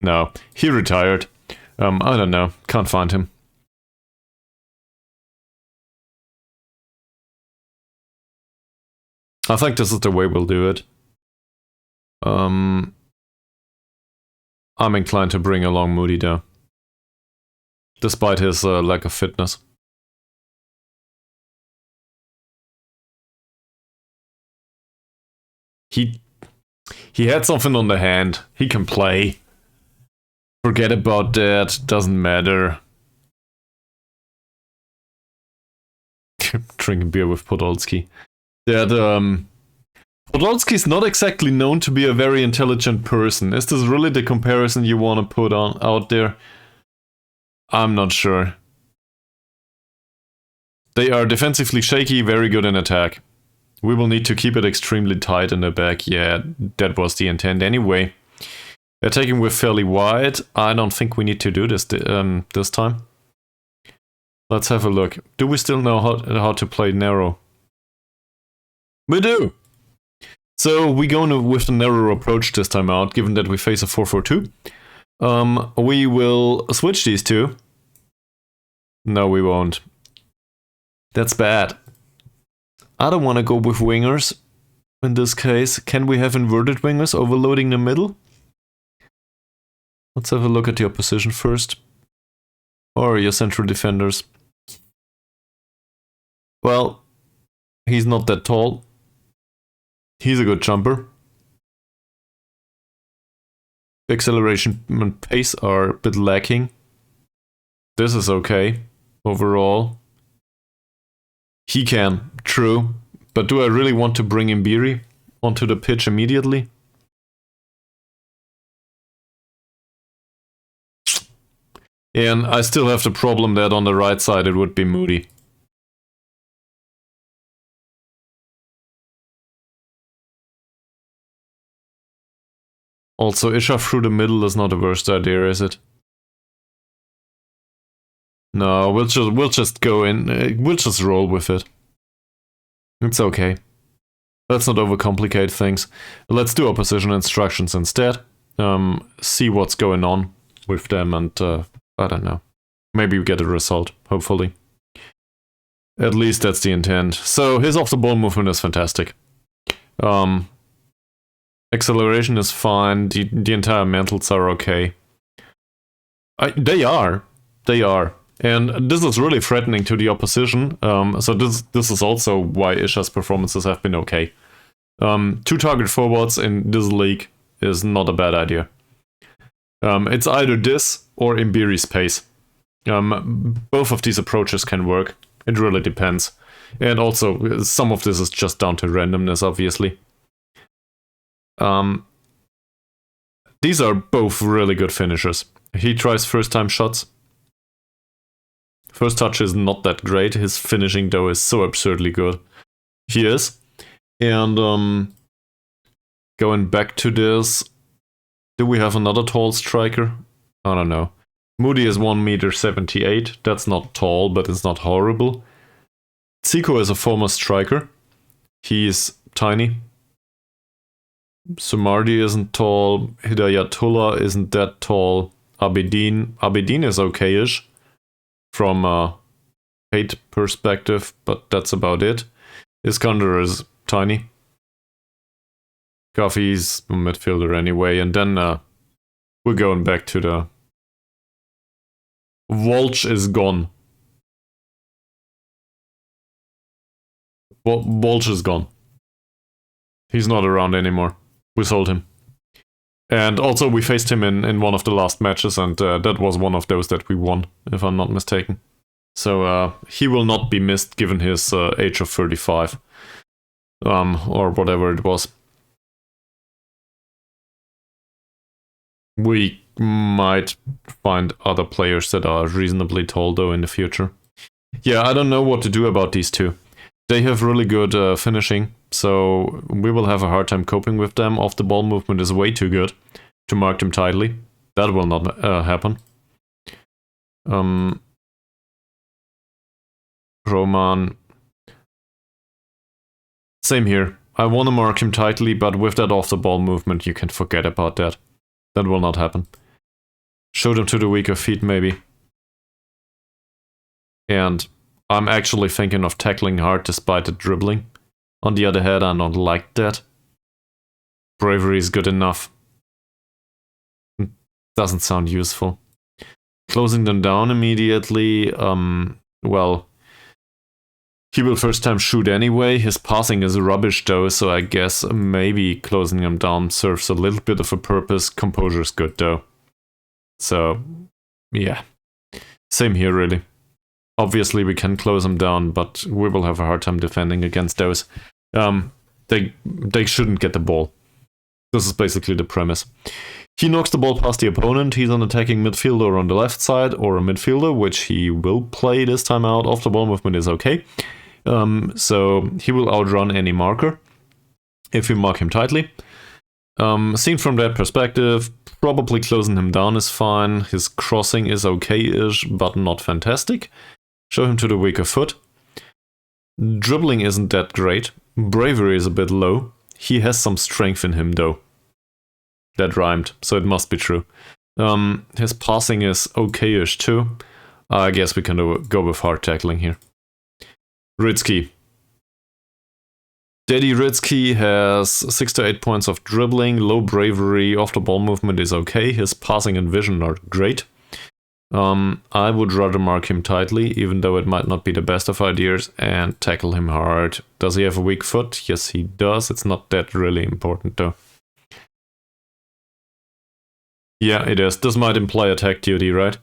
No, he retired. I don't know. Can't find him. I think this is the way we'll do it. I'm inclined to bring along Moody though. Despite his lack of fitness. He had something on the hand. He can play. Forget about that. Doesn't matter. Drinking beer with Podolski. That Podolski's not exactly known to be a very intelligent person. Is this really the comparison you want to put out there? I'm not sure. They are defensively shaky, very good in attack. We will need to keep it extremely tight in the back. Yeah, that was the intent anyway. Attacking with fairly wide. I don't think we need to do this this time. Let's have a look. Do we still know how to play narrow? We do! So we go with the narrow approach this time out, given that we face a 4-4-2. We will switch these two. No, we won't. That's bad. I don't want to go with wingers. In this case, can we have inverted wingers overloading the middle? Let's have a look at your position first. Or your central defenders. Well, he's not that tall. He's a good jumper. Acceleration and pace are a bit lacking. This is okay, overall. He can, true. But do I really want to bring Imbiri onto the pitch immediately? And I still have the problem that on the right side it would be Moody. Also, Isha through the middle is not the worst idea, is it? No, we'll just go in. We'll just roll with it. It's okay. Let's not overcomplicate things. Let's do opposition instructions instead. See what's going on with them, and I don't know. Maybe we get a result. Hopefully. At least that's the intent. So his off-the-ball movement is fantastic. Acceleration is fine. The entire mentals are okay. They are. And this is really threatening to the opposition. So this is also why Isha's performances have been okay. 2 target forwards in this league is not a bad idea. It's either this or Imbiri's pace. Both of these approaches can work. It really depends. And also, some of this is just down to randomness, obviously. These are both really good finishers. He tries first-time shots. First touch is not that great. His finishing, though, is so absurdly good. He is. And going back to this, do we have another tall striker? I don't know. Moody is 1.78 m. That's not tall, but it's not horrible. Zico is a former striker. He is tiny. Sumardi isn't tall. Hidayatullah isn't that tall. Abedin is okay-ish from a height perspective, but that's about it. Iskander is tiny. Coffee's a midfielder anyway, and then we're going back to the... Walsh is gone. Walsh is gone. He's not around anymore. We sold him. And also we faced him in one of the last matches, and that was one of those that we won, if I'm not mistaken. So he will not be missed given his age of 35. Or whatever it was. We might find other players that are reasonably tall, though, in the future. Yeah, I don't know what to do about these two. They have really good finishing, so we will have a hard time coping with them. Off-the-ball movement is way too good to mark them tightly. That will not happen. Roman. Same here. I want to mark him tightly, but with that off-the-ball movement, you can forget about that. That will not happen. Show them to the weaker feet, maybe. And I'm actually thinking of tackling hard despite the dribbling. On the other hand, I don't like that. Bravery is good enough. Doesn't sound useful. Closing them down immediately, well, he will first time shoot anyway. His passing is rubbish though, so I guess maybe closing him down serves a little bit of a purpose. Composure is good though. So, yeah. Same here really. Obviously we can close him down, but we will have a hard time defending against those. They shouldn't get the ball. This is basically the premise. He knocks the ball past the opponent. He's an attacking midfielder on the left side, or a midfielder, which he will play this time out. Off the ball movement is okay. So he will outrun any marker if we mark him tightly. Seen from that perspective, probably closing him down is fine. His crossing is okay-ish, but not fantastic. Show him to the weaker foot. Dribbling isn't that great. Bravery is a bit low. He has some strength in him though. That rhymed, so it must be true. His passing is okay-ish too. I guess we can go with hard tackling here. Ritsky. Daddy Ritsky has 6 to 8 points of dribbling, low bravery, off the ball movement is okay, his passing and vision are great. I would rather mark him tightly, even though it might not be the best of ideas, and tackle him hard. Does he have a weak foot? Yes, he does. It's not that really important, though. Yeah, it is. This might imply attack duty, right?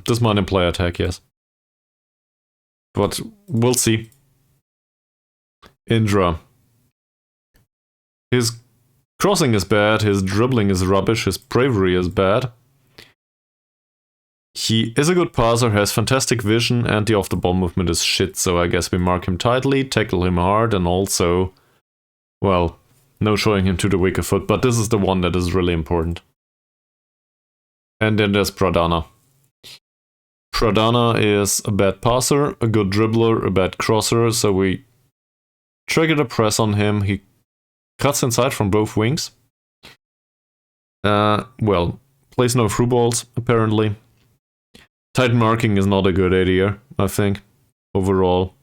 This might imply attack, yes. But we'll see. Indra. His crossing is bad, his dribbling is rubbish, his bravery is bad. He is a good passer, has fantastic vision, and the off-the-ball movement is shit, so I guess we mark him tightly, tackle him hard, and also, well, no showing him to the weaker foot, but this is the one that is really important. And then there's Pradana. Pradana is a bad passer, a good dribbler, a bad crosser, so we trigger the press on him. He cuts inside from both wings. Well, plays no through balls, apparently. Tight marking is not a good idea, I think, overall.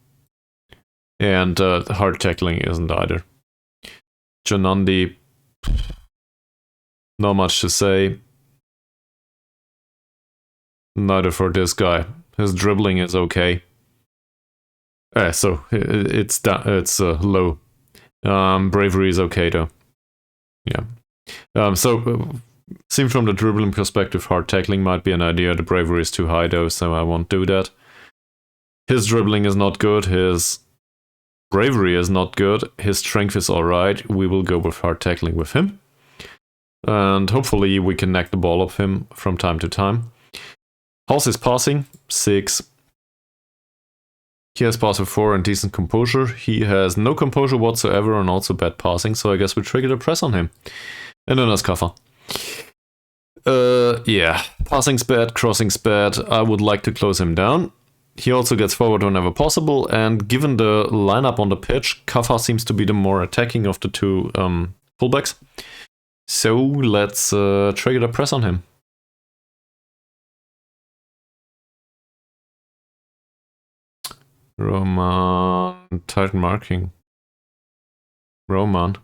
And hard tackling isn't either. Janandi, not much to say. Neither for this guy. His dribbling is okay. So it's low. Bravery is okay though. Yeah. Seen from the dribbling perspective, hard tackling might be an idea. The bravery is too high though, so I won't do that. His dribbling is not good. His bravery is not good. His strength is alright. We will go with hard tackling with him. And hopefully we can knock the ball off him from time to time. How's his passing? 6. He has pass with 4 and decent composure. He has no composure whatsoever and also bad passing, so I guess we trigger the press on him. And then there's Kaffa. Yeah, passing's bad, crossing's bad. I would like to close him down. He also gets forward whenever possible, and given the lineup on the pitch, Kaffa seems to be the more attacking of the two fullbacks. So let's trigger the press on him. Roman, tight marking. Roman.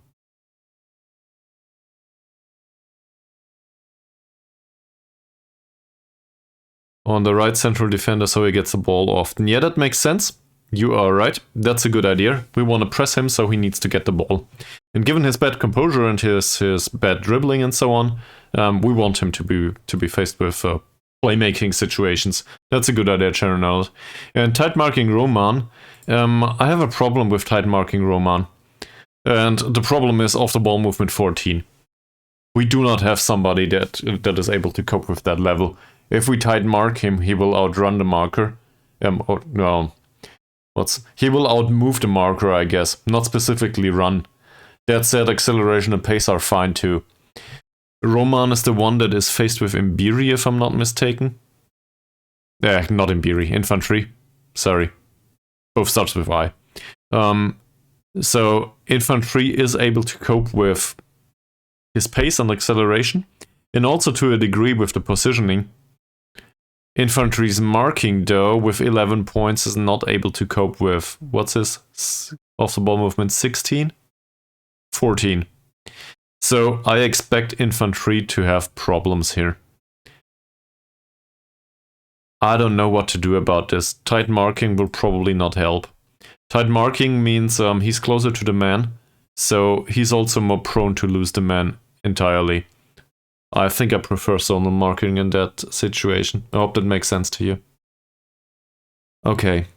On the right central defender so he gets the ball often. Yeah, that makes sense. You are right. That's a good idea. We want to press him so he needs to get the ball. And given his bad composure and his bad dribbling and so on, we want him to be faced with playmaking situations. That's a good idea, Chernow. And tight marking Roman. I have a problem with tight marking Roman. And the problem is off the ball movement 14. We do not have somebody that is able to cope with that level. If we tight mark him, he will outrun the marker. He will outmove the marker, I guess. Not specifically run. That said, acceleration and pace are fine too. Roman is the one that is faced with Imbiri, if I'm not mistaken. Not Imbiri, infantry. Sorry. Both starts with I. So, infantry is able to cope with his pace and acceleration, and also to a degree with the positioning. Infantry's marking, though, with 11 points, is not able to cope with, what's his off-the-ball movement, 16? 14. So I expect infantry to have problems here. I don't know what to do about this. Tight marking will probably not help. Tight marking means he's closer to the man, so he's also more prone to lose the man entirely. I think I prefer zonal marking in that situation. I hope that makes sense to you. Okay.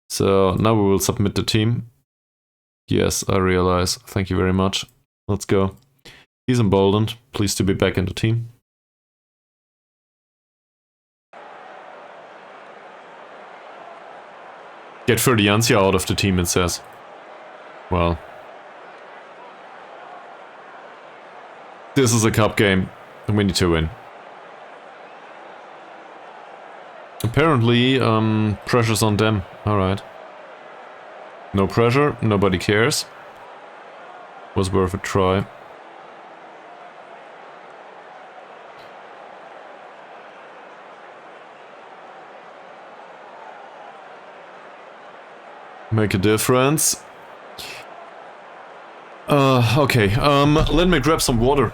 So now we will submit the team. Yes, I realize. Thank you very much. Let's go. He's emboldened. Pleased to be back in the team. Get Ferdiancia out of the team, it says. Well. This is a cup game, and we need to win. Apparently, pressure's on them. Alright. No pressure, nobody cares. Was worth a try. make a difference. Okay, let me grab some water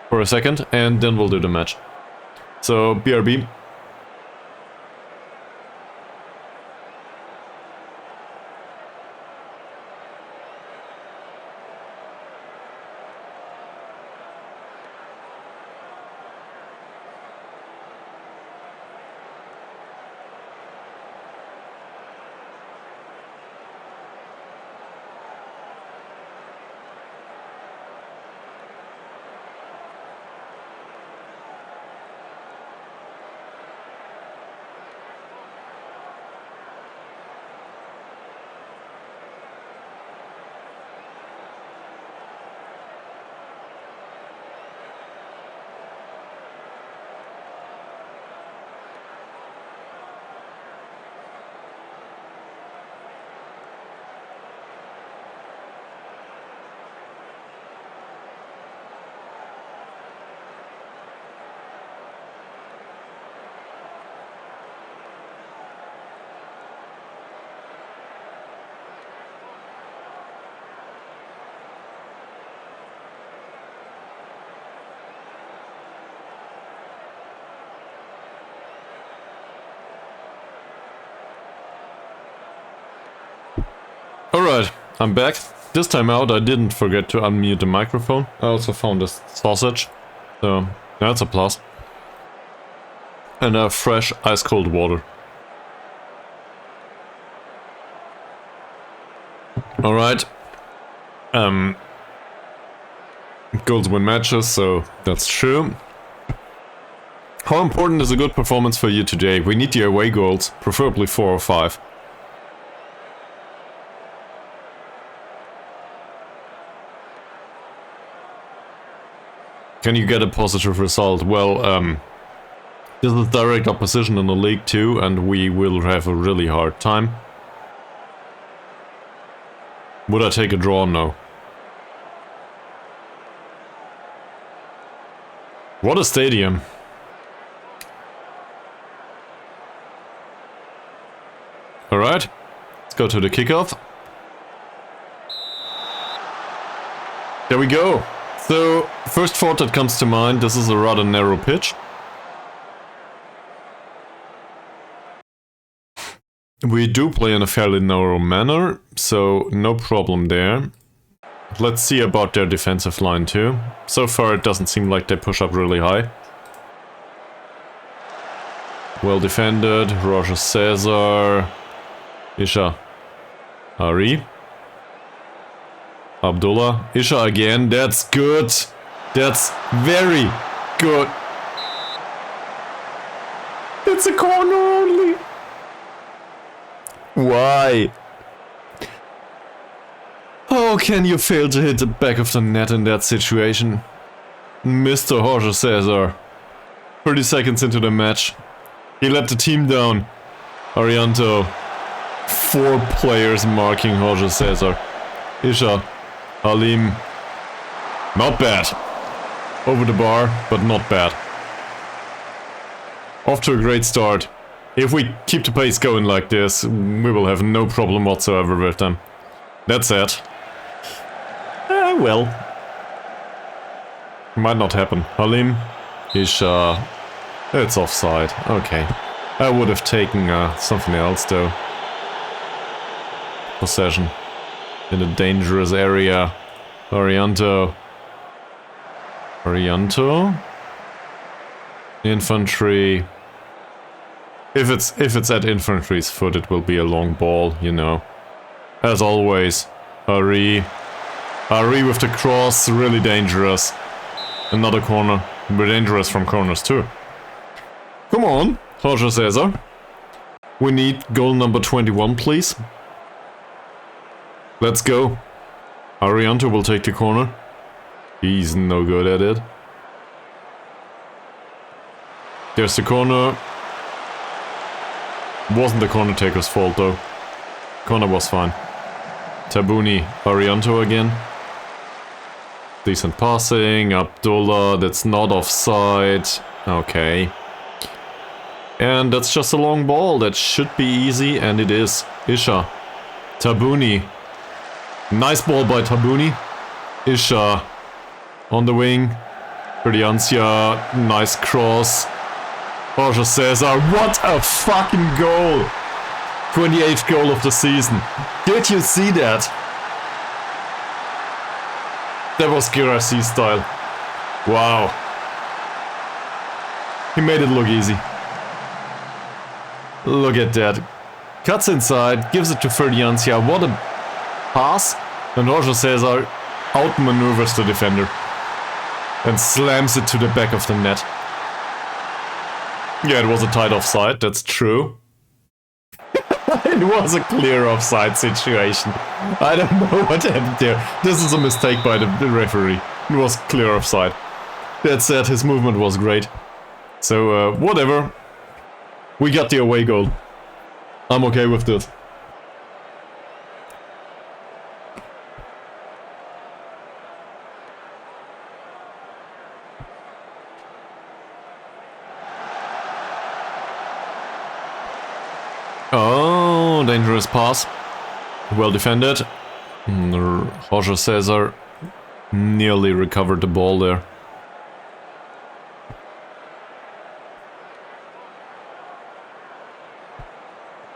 for a second, and then we'll do the match. So, BRB. Alright, I'm back. This time out I didn't forget to unmute the microphone. I also found a sausage, so that's a plus. And fresh ice cold water. Alright. Goals win matches, so that's true. How important is a good performance for you today? We need the away goals, preferably 4 or 5. Can you get a positive result? Well, this is direct opposition in the league too, and we will have a really hard time. Would I take a draw? No. What a stadium. Alright, let's go to the kickoff. There we go. So, first thought that comes to mind, this is a rather narrow pitch. We do play in a fairly narrow manner, so no problem there. Let's see about their defensive line too. So far it doesn't seem like they push up really high. Well defended, Roger Cesar, Isha, Ari. Abdullah, Isha again, that's good. That's very good. It's a corner only. Why? How can you fail to hit the back of the net in that situation? Mr. Jorge Cesar. 30 seconds into the match. He let the team down. Arianto. 4 players marking Jorge Cesar. Isha. Halim. Not bad. Over the bar, but not bad. Off to a great start. If we keep the pace going like this, we will have no problem whatsoever with them. That's it. Well. Might not happen. Halim. Isha. It's offside. Okay. I would have taken something else though. Possession. In a dangerous area. Orianto. Orianto? Infantry. If it's at infantry's foot, it will be a long ball, you know. As always. Ari. Ari with the cross, really dangerous. Another corner. We're dangerous from corners too. Come on, Jorge Cesar. We need goal number 21, please. Let's go. Arianto will take the corner. He's no good at it. There's the corner. Wasn't the corner taker's fault though. Corner was fine. Tabuni, Arianto again. Decent passing. Abdullah, that's not offside. Okay. And that's just a long ball. That should be easy, and it is. Isha. Tabuni. Nice ball by Tabuni. Isha on the wing. Ferdiancia, nice cross. Jorge Cesar, what a fucking goal! 28th goal of the season. Did you see that? That was Girassi style. Wow. He made it look easy. Look at that. Cuts inside, gives it to Ferdiancia. What a pass. And Jorge Cesar outmaneuvers the defender. And slams it to the back of the net. Yeah, it was a tight offside, that's true. It was a clear offside situation. I don't know what happened there. This is a mistake by the referee. It was clear offside. That said, his movement was great. So, whatever. We got the away goal. I'm okay with this. Oh, dangerous pass. Well defended. Jorge Cesar nearly recovered the ball there.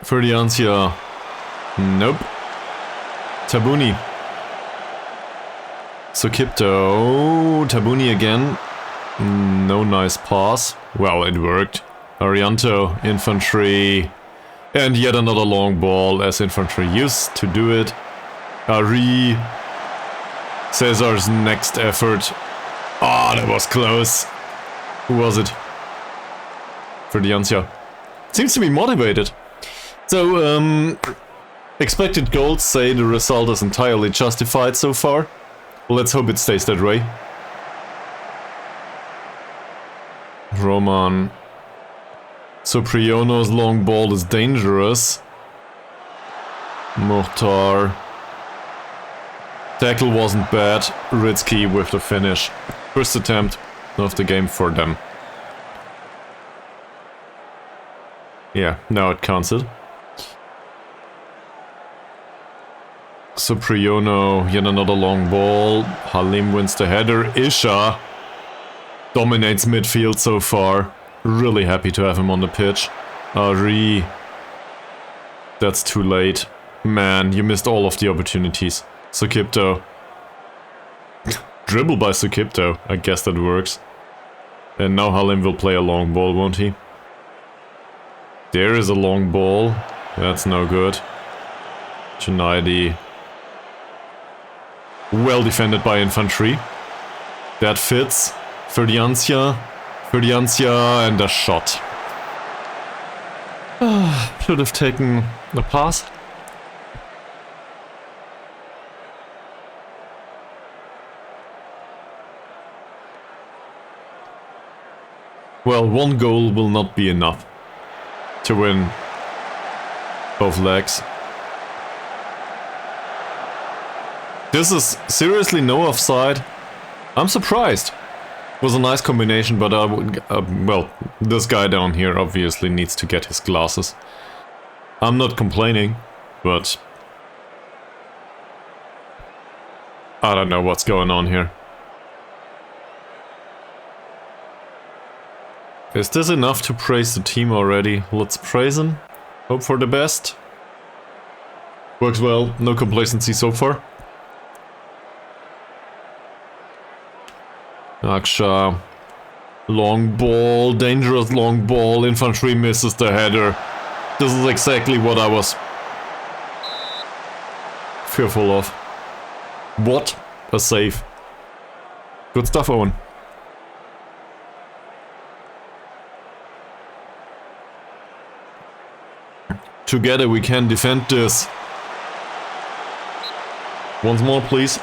Ferdiancia. Nope. Tabuni. Sukipto. Tabuni again. No nice pass. Well, it worked. Arianto, infantry. And yet another long ball, as infantry used to do it. Ari. Cesar's next effort. Ah, that was close. Who was it? Ferdiancia. Seems to be motivated. So, expected goals say the result is entirely justified so far. Let's hope it stays that way. Roman. Sopriono's long ball is dangerous. Mukhtar. Tackle wasn't bad. Ritsky with the finish. First attempt of the game for them. Yeah, now it counts it. Sopriono, yet another long ball. Halim wins the header. Isha dominates midfield so far. Really happy to have him on the pitch. Ari. That's too late. Man, you missed all of the opportunities. Sukipto. Dribble by Sukipto. I guess that works. And now Halim will play a long ball, won't he? There is a long ball. That's no good. Junaidi. Well defended by infantry. That fits. Ferdiancia. Ferdiancia and a shot. Should have taken the pass. Well, one goal will not be enough to win both legs. This is seriously no offside. I'm surprised. It was a nice combination, but well, this guy down here obviously needs to get his glasses. I'm not complaining, but I don't know what's going on here. Is this enough to praise the team already? Let's praise them. Hope for the best. Works well, no complacency so far. Aksha. Long ball, dangerous long ball. Infantry misses the header. This is exactly what I was fearful of. What a save. Good stuff, Owen. Together we can defend this. Once more, please.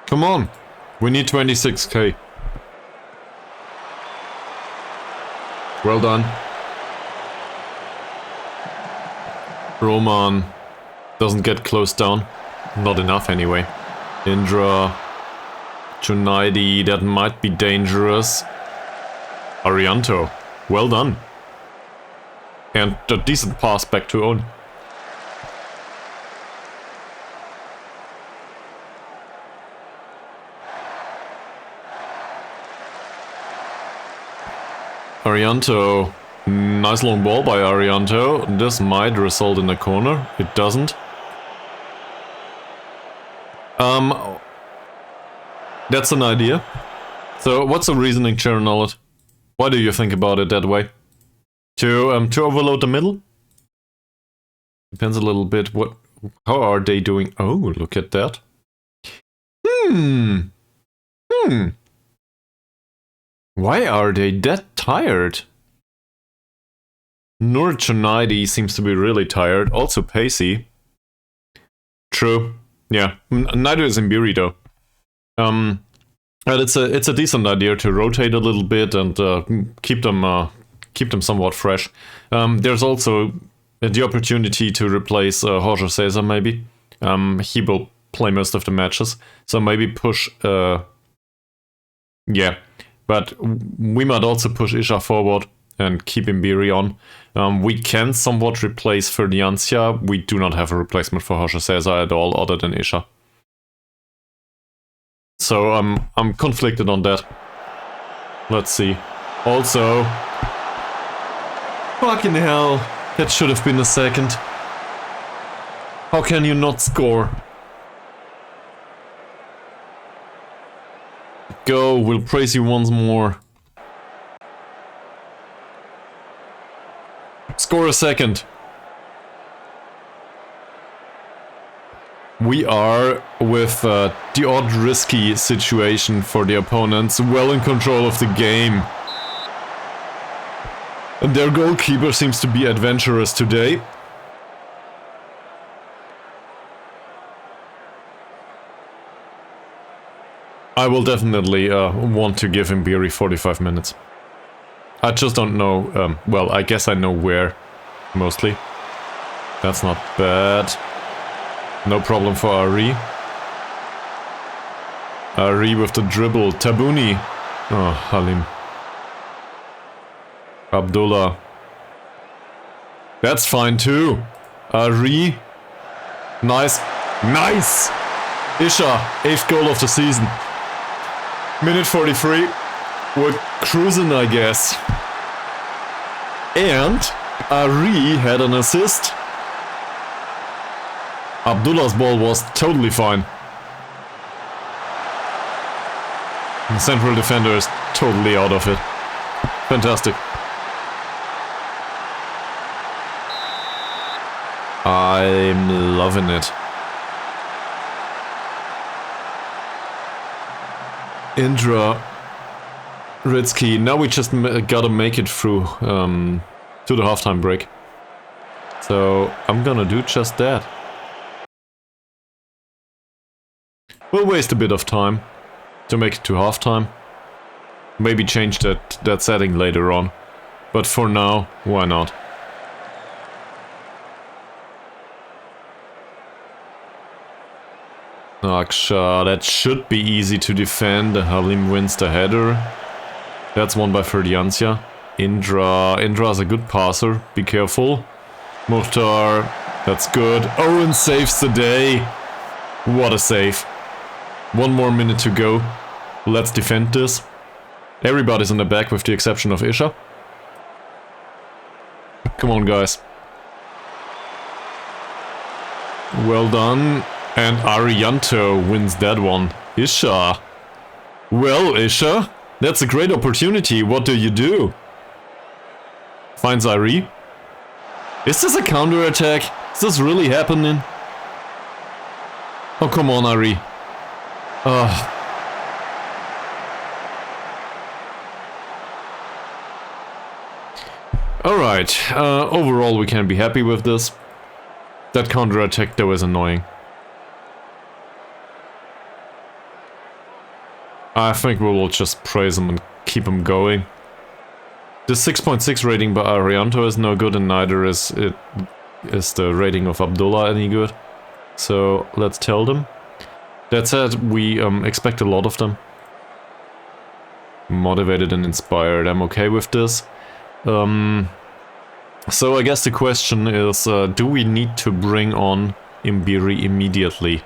Come on. We need 26k. Well done. Roman doesn't get closed down. Not enough anyway. Indra. Junaidi, that might be dangerous. Arianto, well done. And a decent pass back to own. Arianto, nice long ball by Arianto. This might result in a corner. It doesn't. That's an idea. So, what's the reasoning, Chernollet? Why do you think about it that way? To overload the middle? Depends a little bit what... How are they doing? Oh, look at that. Why are they that tired? Nur Chunaidi seems to be really tired. Also pacey. True. Yeah. Neither is Imbiri though. But it's a decent idea to rotate a little bit and keep them somewhat fresh. There's also the opportunity to replace Jorge Cesar maybe. He will play most of the matches, so maybe push. Yeah, but we might also push Isha forward and keep Imbiri on. We can somewhat replace Ferdiancia. We do not have a replacement for Jorge Cesar at all, other than Isha. So I'm conflicted on that. Let's see. Also, fucking hell, that should have been a second. How can you not score? Go, we'll praise you once more. Score a second. We are, with the odd risky situation for the opponents, well in control of the game. And their goalkeeper seems to be adventurous today. I will definitely want to give Imbiri 45 minutes. I just don't know, well, I guess I know where, mostly. That's not bad. No problem for Ari. Ari with the dribble. Tabuni. Oh, Halim. Abdullah. That's fine too. Ari. Nice. Nice! Isha, 8th goal of the season. Minute 43. We're cruising, I guess. And Ari had an assist. Abdullah's ball was totally fine. The central defender is totally out of it. Fantastic. I'm loving it. Indra, Ritsky. Now we just gotta make it through to the halftime break. So I'm gonna do just that. We'll waste a bit of time to make it to halftime. Maybe change that setting later on. But for now, why not? Aksha, that should be easy to defend. Halim wins the header. That's won by Ferdiancia. Indra's a good passer. Be careful. Mukhtar, that's good. Owen saves the day. What a save. One more minute to go. Let's defend this. Everybody's in the back with the exception of Isha. Come on, guys. Well done. And Arianto wins that one. Isha. Well, Isha, that's a great opportunity. What do you do? Finds Ari. Is this a counter-attack? Is this really happening? Oh, come on, Ari. Alright, overall we can be happy with this. That counter-attack though is annoying. I think we will just praise him and keep him going. The 6.6 rating by Arianto is no good, and neither is the rating of Abdullah any good. So let's tell them. That said, we expect a lot of them. motivated and inspired. I'm okay with this. So I guess the question is, do we need to bring on Imbiri immediately?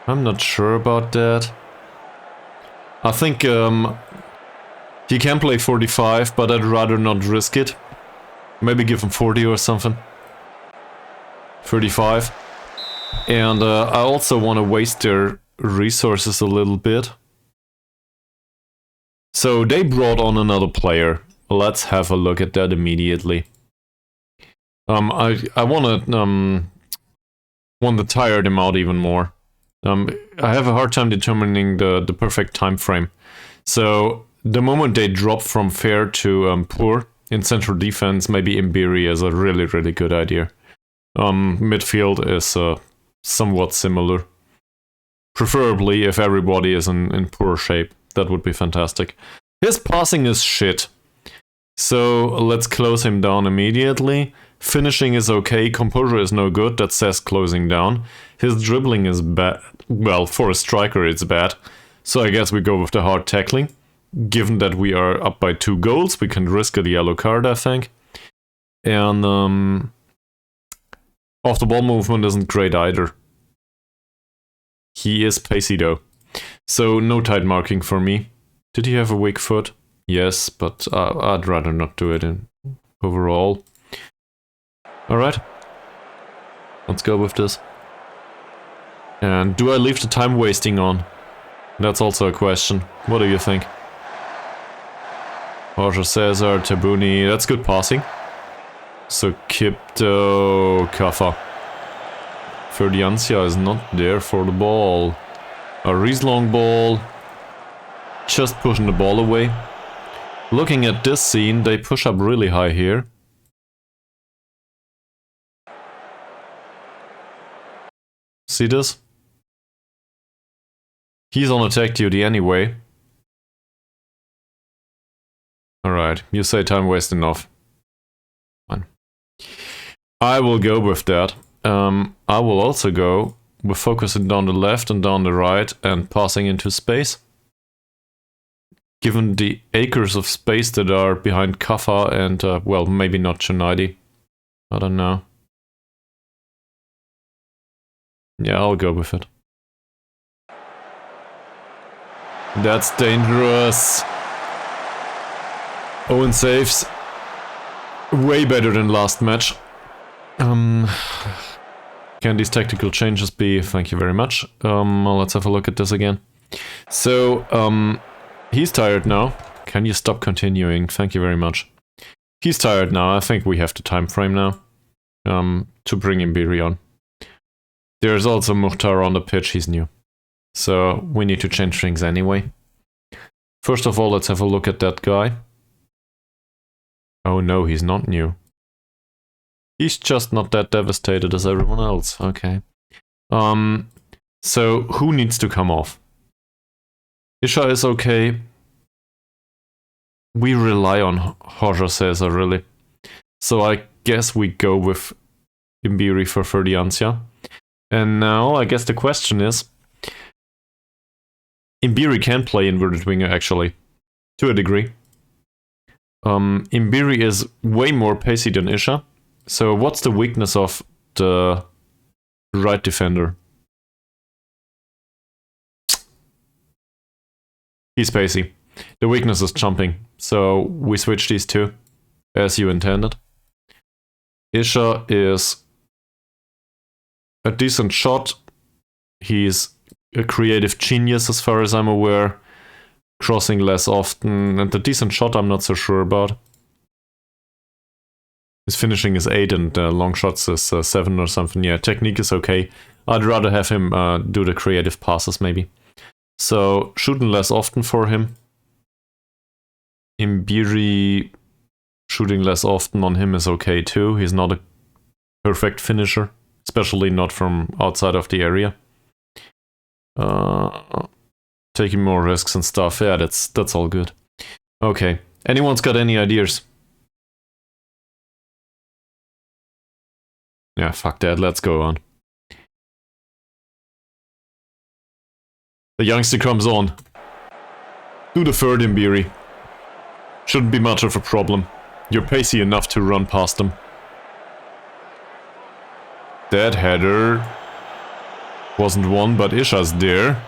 I'm not sure about that. I think he can play 45, but I'd rather not risk it. Maybe give him 40 or something. 35. And I also want to waste their resources a little bit. So they brought on another player. Let's have a look at that immediately. I want to tire them out even more. I have a hard time determining the perfect time frame. So the moment they drop from fair to poor in central defense, maybe Imbiri is a really, really good idea. Midfield is somewhat similar. Preferably if everybody is in poor shape. That would be fantastic. His passing is shit. So let's close him down immediately. Finishing is okay, composure is no good, that says closing down. His dribbling is bad. Well, for a striker it's bad. So I guess we go with the hard tackling. Given that we are up by 2 goals, we can risk a yellow card, I think. And off the ball movement isn't great either. He is pacey though. So no tight marking for me. Did he have a weak foot? Yes, but I'd rather not do it in overall. Alright. Let's go with this. And do I leave the time wasting on? That's also a question. What do you think? Jorge Cesar, Tabuni, that's good passing. So Kipto, Kafa. Ferdiancia is not there for the ball. A Reese long ball. Just pushing the ball away. Looking at this scene, they push up really high here. See this? He's on attack duty anyway. Alright, you say time waste enough. Fine. I will go with that. I will also go with focusing down the left and down the right and passing into space. Given the acres of space that are behind Kafa and, well, maybe not Chunaidi. I don't know. Yeah, I'll go with it. That's dangerous. Owen saves. Way better than last match. Can these tactical changes be? Thank you very much. Let's have a look at this again. So, he's tired now. Can you stop continuing? Thank you very much. He's tired now. I think we have the time frame now. To bring Imbiri on. There's also Mukhtar on the pitch. He's new. So, we need to change things anyway. First of all, let's have a look at that guy. Oh no, he's not new. He's just not that devastated as everyone else. Okay. So, who needs to come off? Isha is okay. We rely on Jorge Cesar, really. So I guess we go with Imbiri for Ferdiancia. And now, I guess the question is... Imbiri can play inverted winger, actually. To a degree. Imbiri is way more pacey than Isha. So what's the weakness of the right defender? He's pacey. The weakness is jumping. So we switch these two, as you intended. Isha is a decent shot. He's a creative genius as far as I'm aware. Crossing less often, and the decent shot I'm not so sure about. His finishing is 8 and long shots is 7 or something. Yeah, technique is okay. I'd rather have him do the creative passes maybe. So, shooting less often for him. Imbiri shooting less often on him is okay too. He's not a perfect finisher, especially not from outside of the area. Taking more risks and stuff. Yeah, that's all good. Okay. Anyone's got any ideas? Yeah, fuck that. Let's go on. The youngster comes on. Do the third, Imbiri. Shouldn't be much of a problem. You're pacey enough to run past them. That header wasn't one, but Isha's there.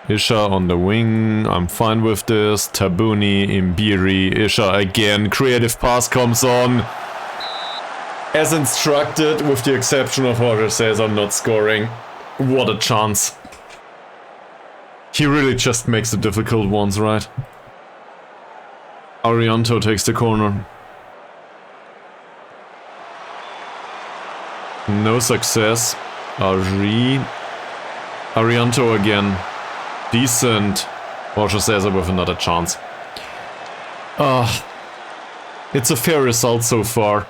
Isha on the wing, I'm fine with this. Tabuni, Imbiri, Isha again. Creative pass comes on. As instructed, with the exception of Jorge Cesar not scoring. What a chance. He really just makes the difficult ones, right? Arianto takes the corner. No success. Arianto again. Decent. Jorge Cesar with another chance. It's a fair result so far.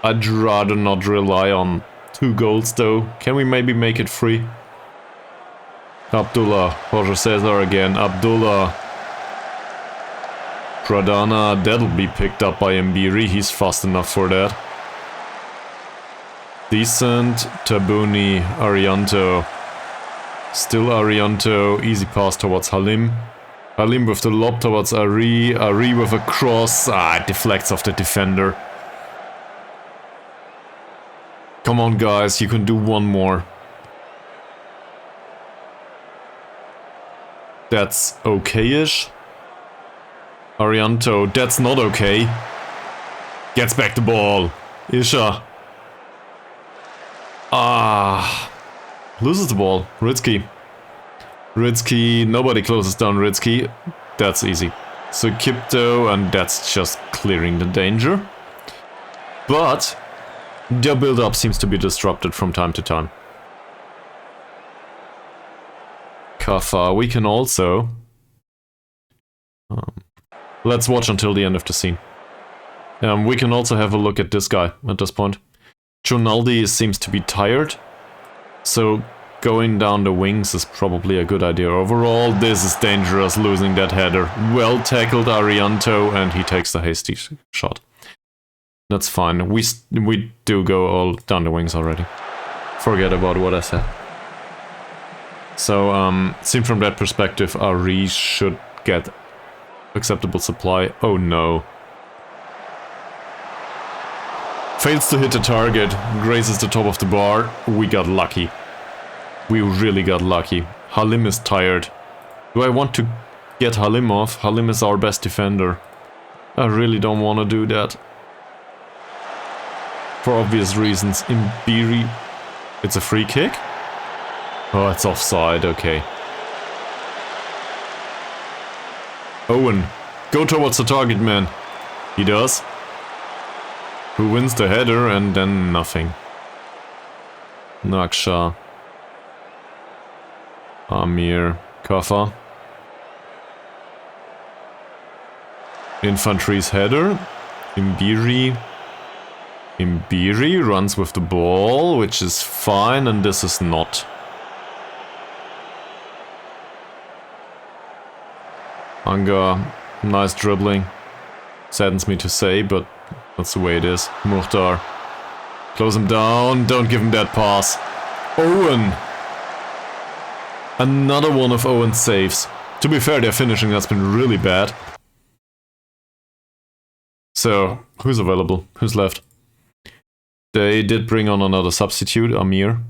I'd rather not rely on 2 goals though. Can we maybe make it 3? Abdullah. Jorge Cesar again. Abdullah. Pradana. That'll be picked up by Mbiri. He's fast enough for that. Decent. Tabuni. Arianto. Still Arianto, easy pass towards Halim. Halim with the lob towards Ari. Ari with a cross. It deflects off the defender. Come on guys, you can do one more. That's okay-ish. Arianto, that's not okay. Gets back the ball. Isha. Loses the ball. Ritzky. Ritzky. Nobody closes down Ritzky. That's easy. So Kipto, and that's just clearing the danger. But their build-up seems to be disrupted from time to time. Kafa. We can also... let's watch until the end of the scene. We can also have a look at this guy at this point. Chonaldi seems to be tired. So, going down the wings is probably a good idea overall. This is dangerous, losing that header. Well tackled Arianto, and he takes the hasty shot. That's fine. We do go all down the wings already. Forget about what I said. So, seen from that perspective, Ari should get acceptable supply. Oh no. Fails to hit the target, grazes the top of the bar. We got lucky. We really got lucky. Halim is tired. Do I want to get Halim off? Halim is our best defender. I really don't want to do that. For obvious reasons. Imbiri. It's a free kick? Oh, it's offside, okay. Owen, go towards the target man. He does. Who wins the header and then nothing. Naksha. Amir. Kafa. Infantry's header. Imbiri. Imbiri runs with the ball, which is fine, and this is not. Anga. Nice dribbling. Saddens me to say, but that's the way it is. Mukhtar. Close him down. Don't give him that pass. Owen. Another one of Owen's saves. To be fair, their finishing has been really bad. So, who's available? Who's left? They did bring on another substitute, Amir.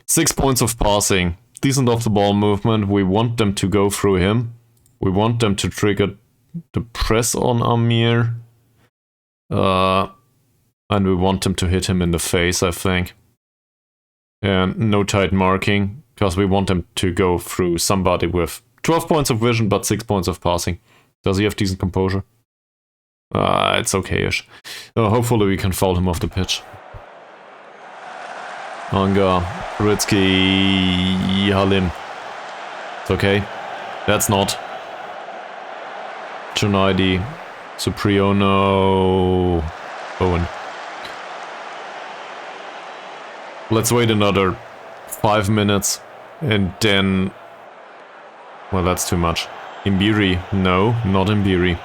6 points of passing. Decent off-the-ball movement. We want them to go through him. We want them to trigger the press on Amir. And we want them to hit him in the face, I think. And no tight marking, because we want them to go through somebody with 12 points of vision, but 6 points of passing. Does he have decent composure? It's okay-ish. Hopefully we can foul him off the pitch. Anga, Ritzky, Halim. It's okay. That's not. Junaidi, Supriono, Owen. Let's wait another 5 minutes and then... Well, that's too much. Imbiri. No, not Imbiri.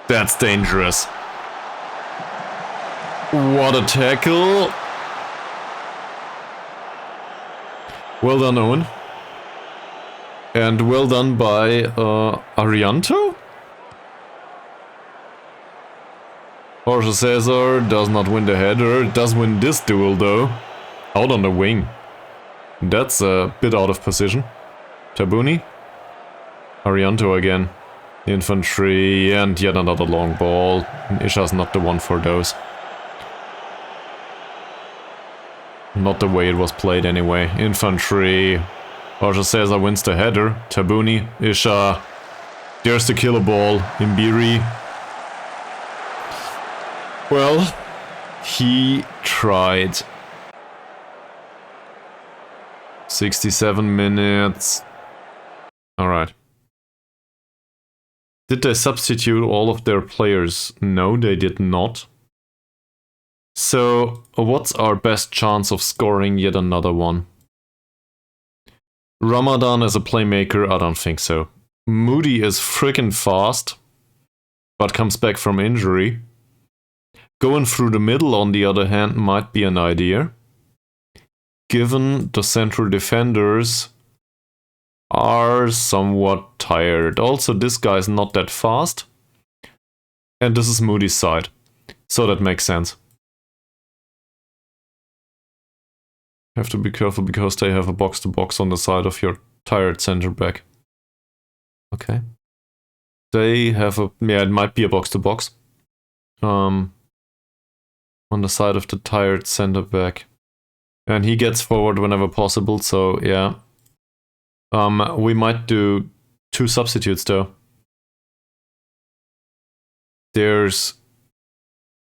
That's dangerous. What a tackle. Well done, Owen. And well done by Arianto? Jorge Cesar does not win the header, does win this duel though. Out on the wing. That's a bit out of position. Tabuni. Arianto again. Infantry and yet another long ball. Isha's not the one for those. Not the way it was played anyway. Infantry. Jorge Cesar wins the header. Tabuni. Isha. There's the killer ball. Imbiri. Well, he tried. 67 minutes. Alright. Did they substitute all of their players? No, they did not. So, what's our best chance of scoring yet another one? Ramadan as a playmaker? I don't think so. Moody is freaking fast, but comes back from injury. Going through the middle, on the other hand, might be an idea. Given the central defenders are somewhat tired. Also, this guy's not that fast. And this is Moody's side. So that makes sense. Have to be careful because they have a box-to-box on the side of your tired center back. Okay. They have a... yeah, it might be a box-to-box. On the side of the tired center back. And he gets forward whenever possible, so yeah. We might do 2 substitutes though. There's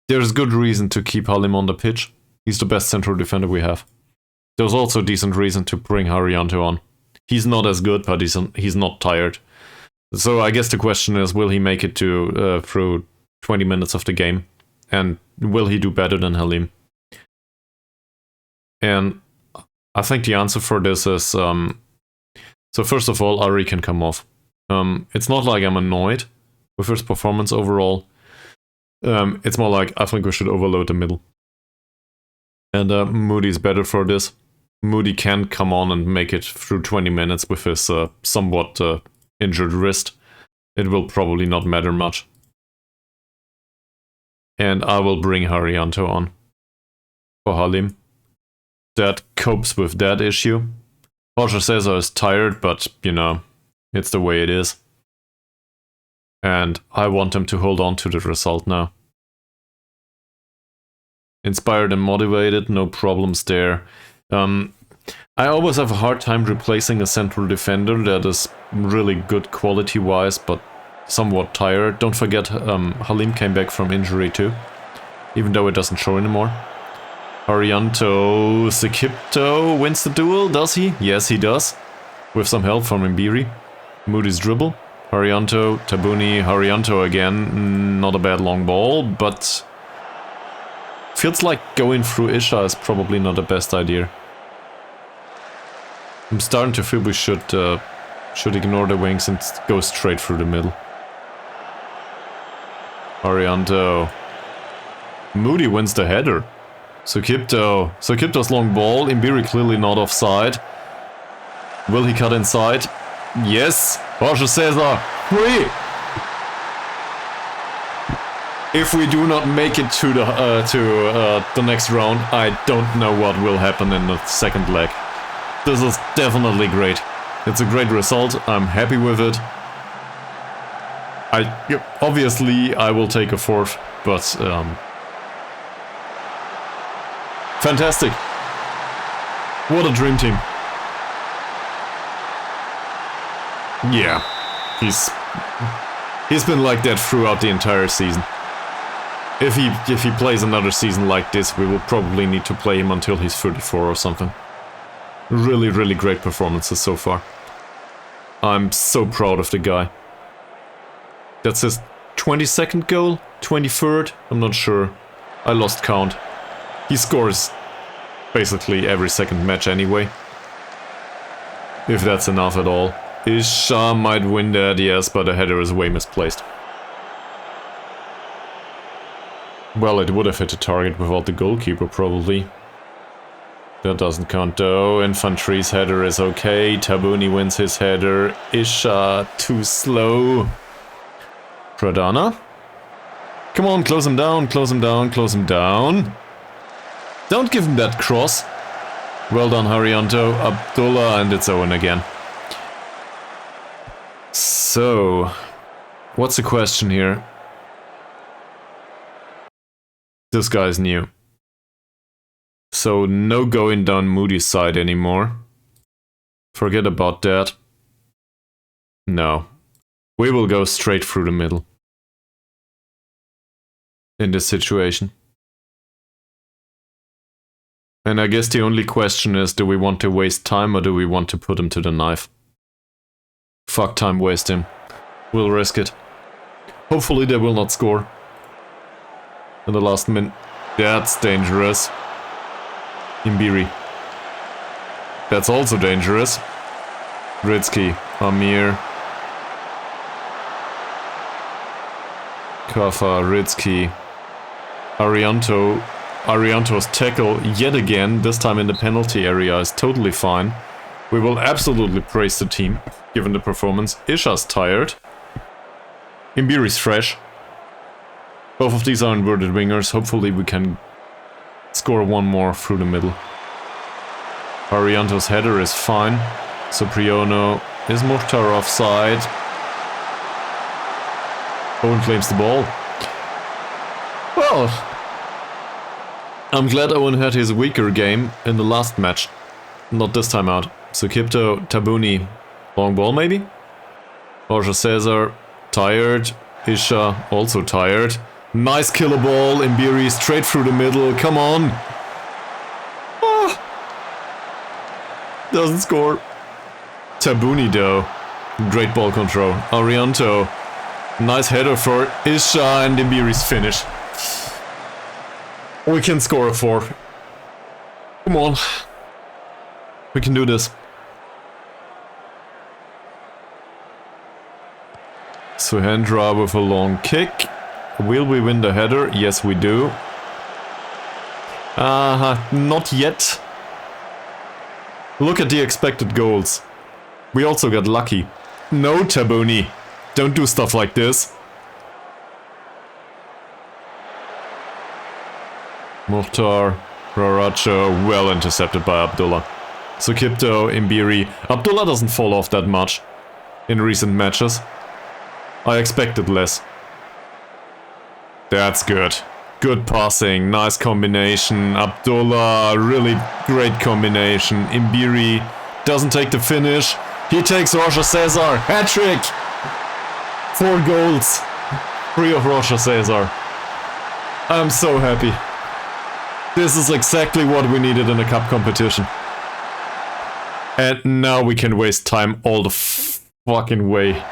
good reason to keep Halim on the pitch. He's the best central defender we have. There's also decent reason to bring Haryanto on. He's not as good, but he's not tired. So I guess the question is, will he make it to through 20 minutes of the game? And will he do better than Halim? And I think the answer for this is... so first of all, Ari can come off. It's not like I'm annoyed with his performance overall. It's more like I think we should overload the middle. And Moody's better for this. Moody can come on and make it through 20 minutes with his somewhat injured wrist. It will probably not matter much. And I will bring Haryanto on for Halim. That copes with that issue. Jorge Cesar is tired, but, you know, it's the way it is. And I want him to hold on to the result now. Inspired and motivated, no problems there. I always have a hard time replacing a central defender that is really good quality-wise, but somewhat tired. Don't forget, Halim came back from injury too, even though it doesn't show anymore. Arianto Sekipto wins the duel, does he? Yes, he does. With some help from Mbiri. Moody's dribble. Arianto, Tabuni, Arianto again. Not a bad long ball, but... feels like going through Isha is probably not the best idea. I'm starting to feel we should ignore the wings and go straight through the middle. Arianto. Moody wins the header. Sukipto's long ball. Imbiri clearly not offside. Will he cut inside? Yes. Jorge Cesar. Free. If we do not make it to the next round, I don't know what will happen in the second leg. This is definitely great. It's a great result. I'm happy with it. Obviously I will take a 4th, but fantastic. What a dream team. Yeah. He's been like that throughout the entire season. If he plays another season like this, we will probably need to play him until he's 34 or something. Really, really great performances so far. I'm so proud of the guy. That's his 22nd goal? 23rd? I'm not sure. I lost count. He scores basically every second match anyway. If that's enough at all. Isha might win that, yes, but the header is way misplaced. Well, it would have hit the target without the goalkeeper, probably. That doesn't count though. Infantry's header is okay. Tabuni wins his header. Isha too slow. Pradana. Come on, close him down, close him down, close him down. Don't give him that cross. Well done, Haryanto. Abdullah, and it's Owen again. So, what's the question here? This guy's new. So, no going down Moody's side anymore. Forget about that. No. We will go straight through the middle. In this situation. And I guess the only question is, do we want to waste time or do we want to put him to the knife? Fuck time, waste him. We'll risk it. Hopefully they will not score. In the last minute. That's dangerous. Imbiri. That's also dangerous. Ritsky. Amir. Kafa. Ritsky. Arianto. Arianto's tackle yet again, this time in the penalty area, is totally fine. We will absolutely praise the team, given the performance. Isha's tired. Imbiri's fresh. Both of these are inverted wingers. Hopefully we can score one more through the middle. Arianto's header is fine. Sopriono. Is Mukhtar offside? Owen claims the ball. Well, I'm glad Owen had his weaker game in the last match. Not this time out. So Kipto, Tabuni, long ball maybe? Borja Cesar, tired. Isha, also tired. Nice killer ball, Imbiri straight through the middle, come on! Ah. Doesn't score. Tabuni though, great ball control. Arianto, nice header for Isha and Imbiri's finish. We can score a 4. Come on. We can do this. Suhendra with a long kick. Will we win the header? Yes, we do. Not yet. Look at the expected goals. We also got lucky. No, Tabuni. Don't do stuff like this. Mukhtar, Raracho, well intercepted by Abdullah. Sukipto, Imbiri. Abdullah doesn't fall off that much in recent matches. I expected less. That's good. Good passing, nice combination. Abdullah, really great combination. Imbiri doesn't take the finish. He takes Rocha Cesar. Hat-trick! 4 goals. 3 of Rocha Cesar. I'm so happy. This is exactly what we needed in a cup competition. And now we can waste time all the fucking way.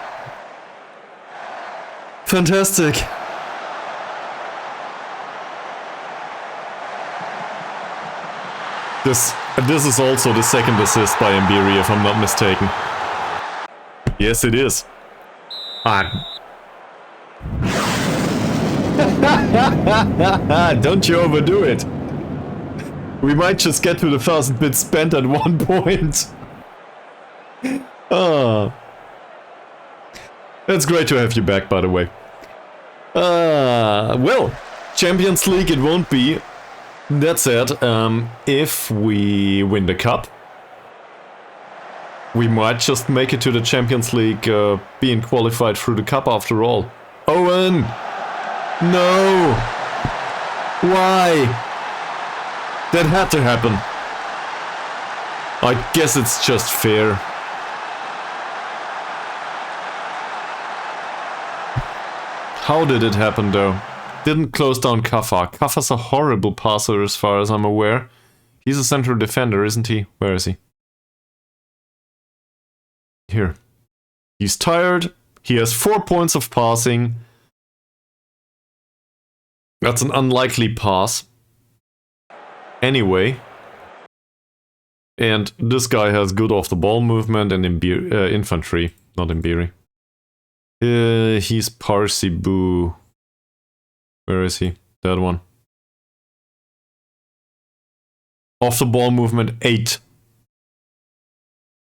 Fantastic. This is also the second assist by Imbiri, if I'm not mistaken. Yes, it is. Don't you overdo it. We might just get to the 1,000 bits spent at one point. It's great to have you back, by the way. Well, Champions League it won't be. That said, if we win the cup, we might just make it to the Champions League, being qualified through the cup after all. Owen! No! Why? That had to happen. I guess it's just fair. How did it happen though? Didn't close down Kafa. Kafa's a horrible passer as far as I'm aware. He's a central defender, isn't he? Where is he? Here. He's tired. He has 4 points of passing. That's an unlikely pass. Anyway. And this guy has good off-the-ball movement and infantry, not Imbiri. He's Parsibu. Where is he? That one. Off the ball movement, 8.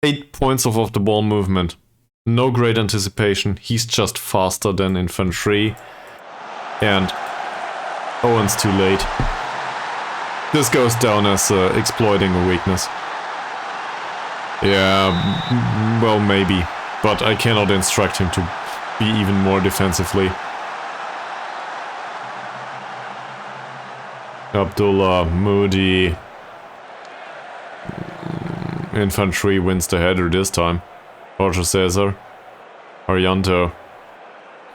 8 points off the ball movement. No great anticipation. He's just faster than infantry. And Owen's too late. This goes down as exploiting a weakness. Yeah, well, maybe. But I cannot instruct him to be even more defensively. Abdullah, Moody. Infantry wins the header this time. Jorge Cesar. Arianto.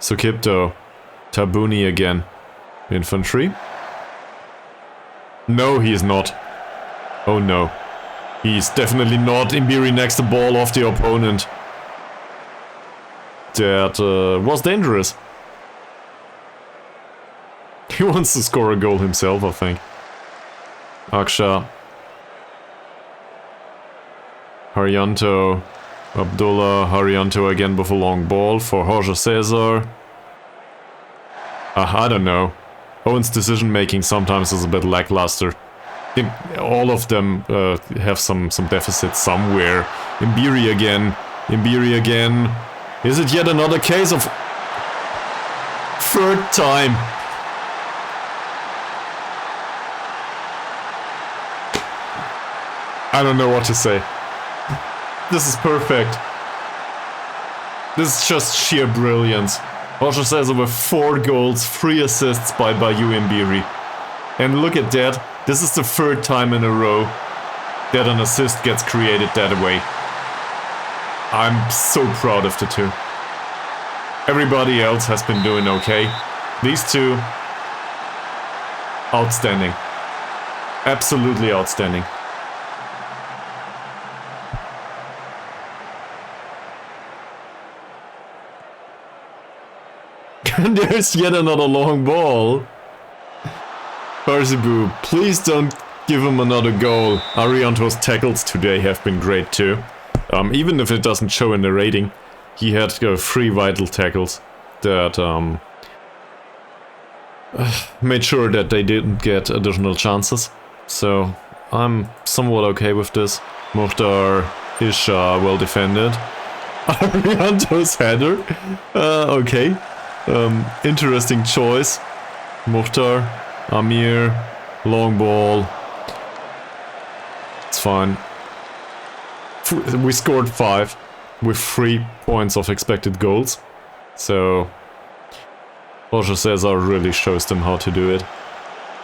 Sukipto. Tabuni again. Infantry. No, he is not. Oh no. He's definitely not. Imbiri next the ball off the opponent. That was dangerous. He wants to score a goal himself, I think. Aksha. Harianto. Abdullah. Harianto again with a long ball for Jorge Cesar. I don't know. Owen's decision making sometimes is a bit lackluster. I think all of them have some deficits somewhere. Imbiri again. Imbiri again. Is it yet another case of... third time? I don't know what to say. This is perfect. This is just sheer brilliance. Jorge Cesar with 4 goals, 3 assists by Bayu Imbiri. And look at that. This is the 3rd time in a row that an assist gets created that way. I'm so proud of the two. Everybody else has been doing okay. These two, outstanding. Absolutely outstanding. And there's yet another long ball. Barzibu, please don't give him another goal. Arianto's tackles today have been great too. Even if it doesn't show in the rating, he had 3 vital tackles that made sure that they didn't get additional chances. So I'm somewhat okay with this. Mukhtar, Isha, well defended. Arianto's header. Okay. Interesting choice. Mukhtar, Amir, long ball. It's fine. We scored 5 with 3 points of expected goals. So Jorge Cesar really shows them how to do it.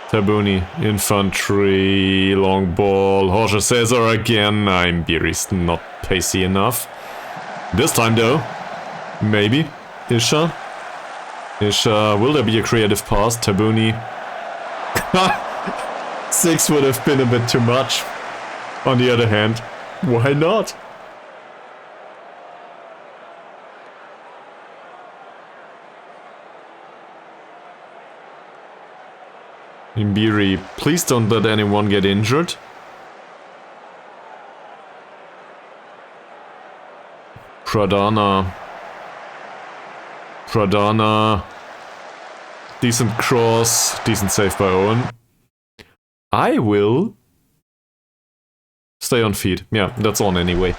Tabuni, infantry, long ball. Jorge Cesar again. Imbiri's not pacey enough. This time though, maybe. Isha. Isha, will there be a creative pass? Tabuni. 6 would have been a bit too much. On the other hand, why not? Imbiri, please don't let anyone get injured. Pradana. Pradana. Decent cross. Decent save by Owen. I will stay on feet. Yeah, that's on anyway.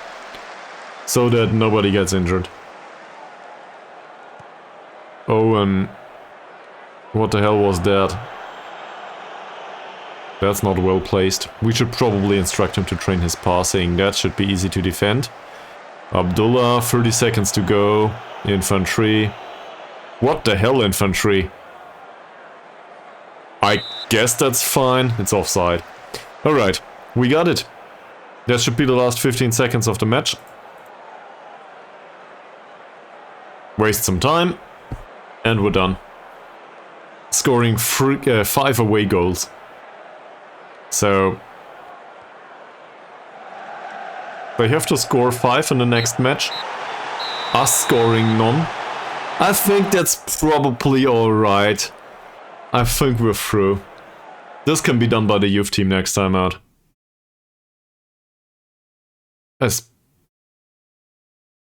So that nobody gets injured. Owen. What the hell was that? That's not well placed. We should probably instruct him to train his passing. That should be easy to defend. Abdullah, 30 seconds to go. Infantry. What the hell, infantry? I guess that's fine. It's offside. Alright, we got it. That should be the last 15 seconds of the match. Waste some time. And we're done. Scoring 5 away goals. So they have to score 5 in the next match. Us scoring none. I think that's probably alright. I think we're through. This can be done by the youth team next time out.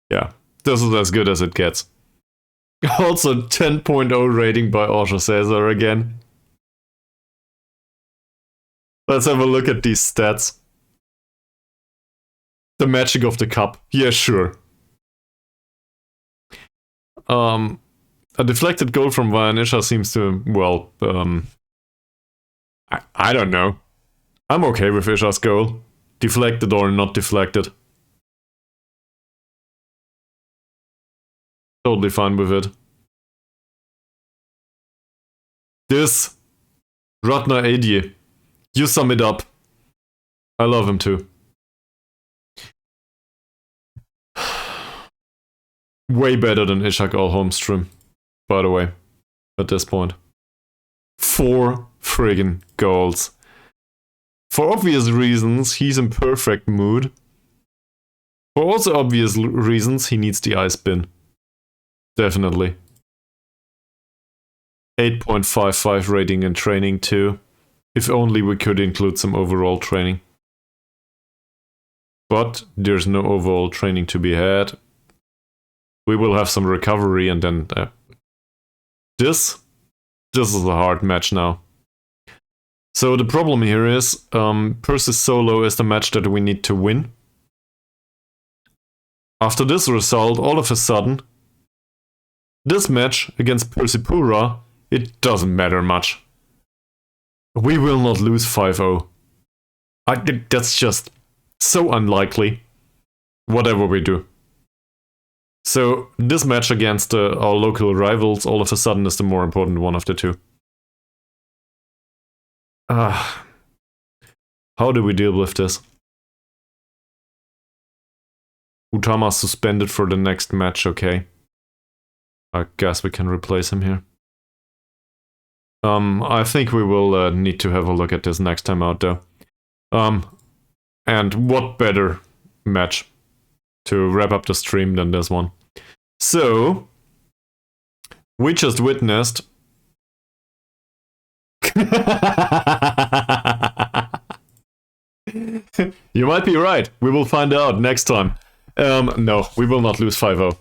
Yeah, this is as good as it gets. Also 10.0 rating by Jorge Cesar again. Let's have a look at these stats. The magic of the cup. Yeah, sure. A deflected goal from Vanisha seems to, well, I don't know. I'm okay with Isha's goal. Deflected or not deflected. Totally fine with it. This Ratna Adye. You sum it up. I love him too. Way better than Ishak Holmstrom, by the way, at this point. 4 friggin' goals. For obvious reasons, he's in perfect mood. For also obvious reasons, he needs the ice bin. Definitely. 8.55 rating in training too. If only we could include some overall training. But there's no overall training to be had. We will have some recovery and then... This is a hard match now. So the problem here is, PSIS Solo is the match that we need to win. After this result, all of a sudden, this match against Persipura, it doesn't matter much. We will not lose 5-0. That's just so unlikely, whatever we do. So this match against our local rivals all of a sudden is the more important one of the two. How do we deal with this? Utama suspended for the next match, okay. I guess we can replace him here. I think we will need to have a look at this next time out though. And what better match to wrap up the stream than this one. So, we just witnessed... You might be right. We will find out next time. No, we will not lose 5-0.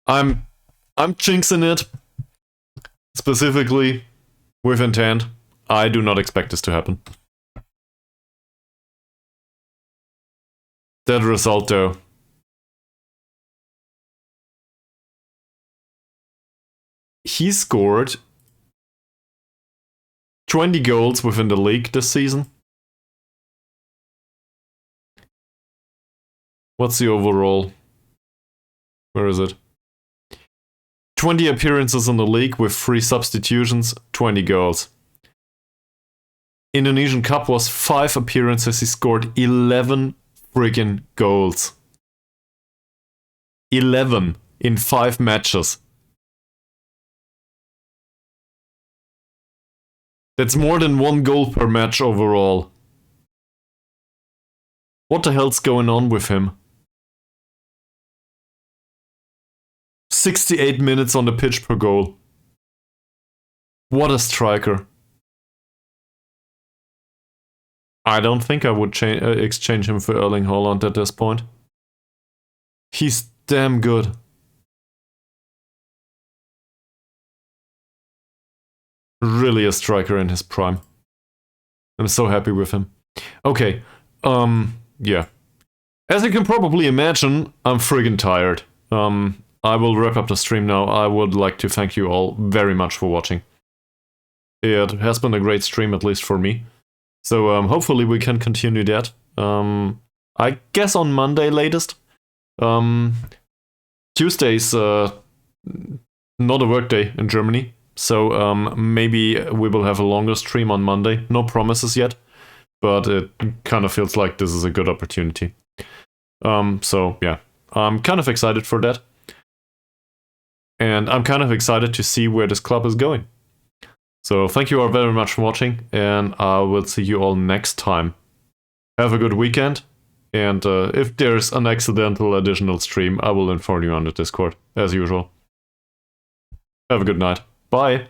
I'm jinxing it. Specifically, with intent. I do not expect this to happen. That result though. He scored 20 goals within the league this season. What's the overall? Where is it? 20 appearances in the league with 3 substitutions, 20 goals. Indonesian Cup was 5 appearances, he scored 11 friggin' goals. 11 in 5 matches. That's more than 1 goal per match overall. What the hell's going on with him? 68 minutes on the pitch per goal. What a striker. I don't think I would exchange him for Erling Haaland at this point. He's damn good. Really a striker in his prime. I'm so happy with him. Okay, yeah. As you can probably imagine, I'm friggin' tired. I will wrap up the stream now. I would like to thank you all very much for watching. It has been a great stream, at least for me. So hopefully we can continue that. I guess on Monday latest. Tuesday's not a work day in Germany. So maybe we will have a longer stream on Monday. No promises yet. But it kind of feels like this is a good opportunity. So yeah, I'm kind of excited for that. And I'm kind of excited to see where this club is going. So thank you all very much for watching, and I will see you all next time. Have a good weekend, and if there's an accidental additional stream, I will inform you on the Discord, as usual. Have a good night. Bye!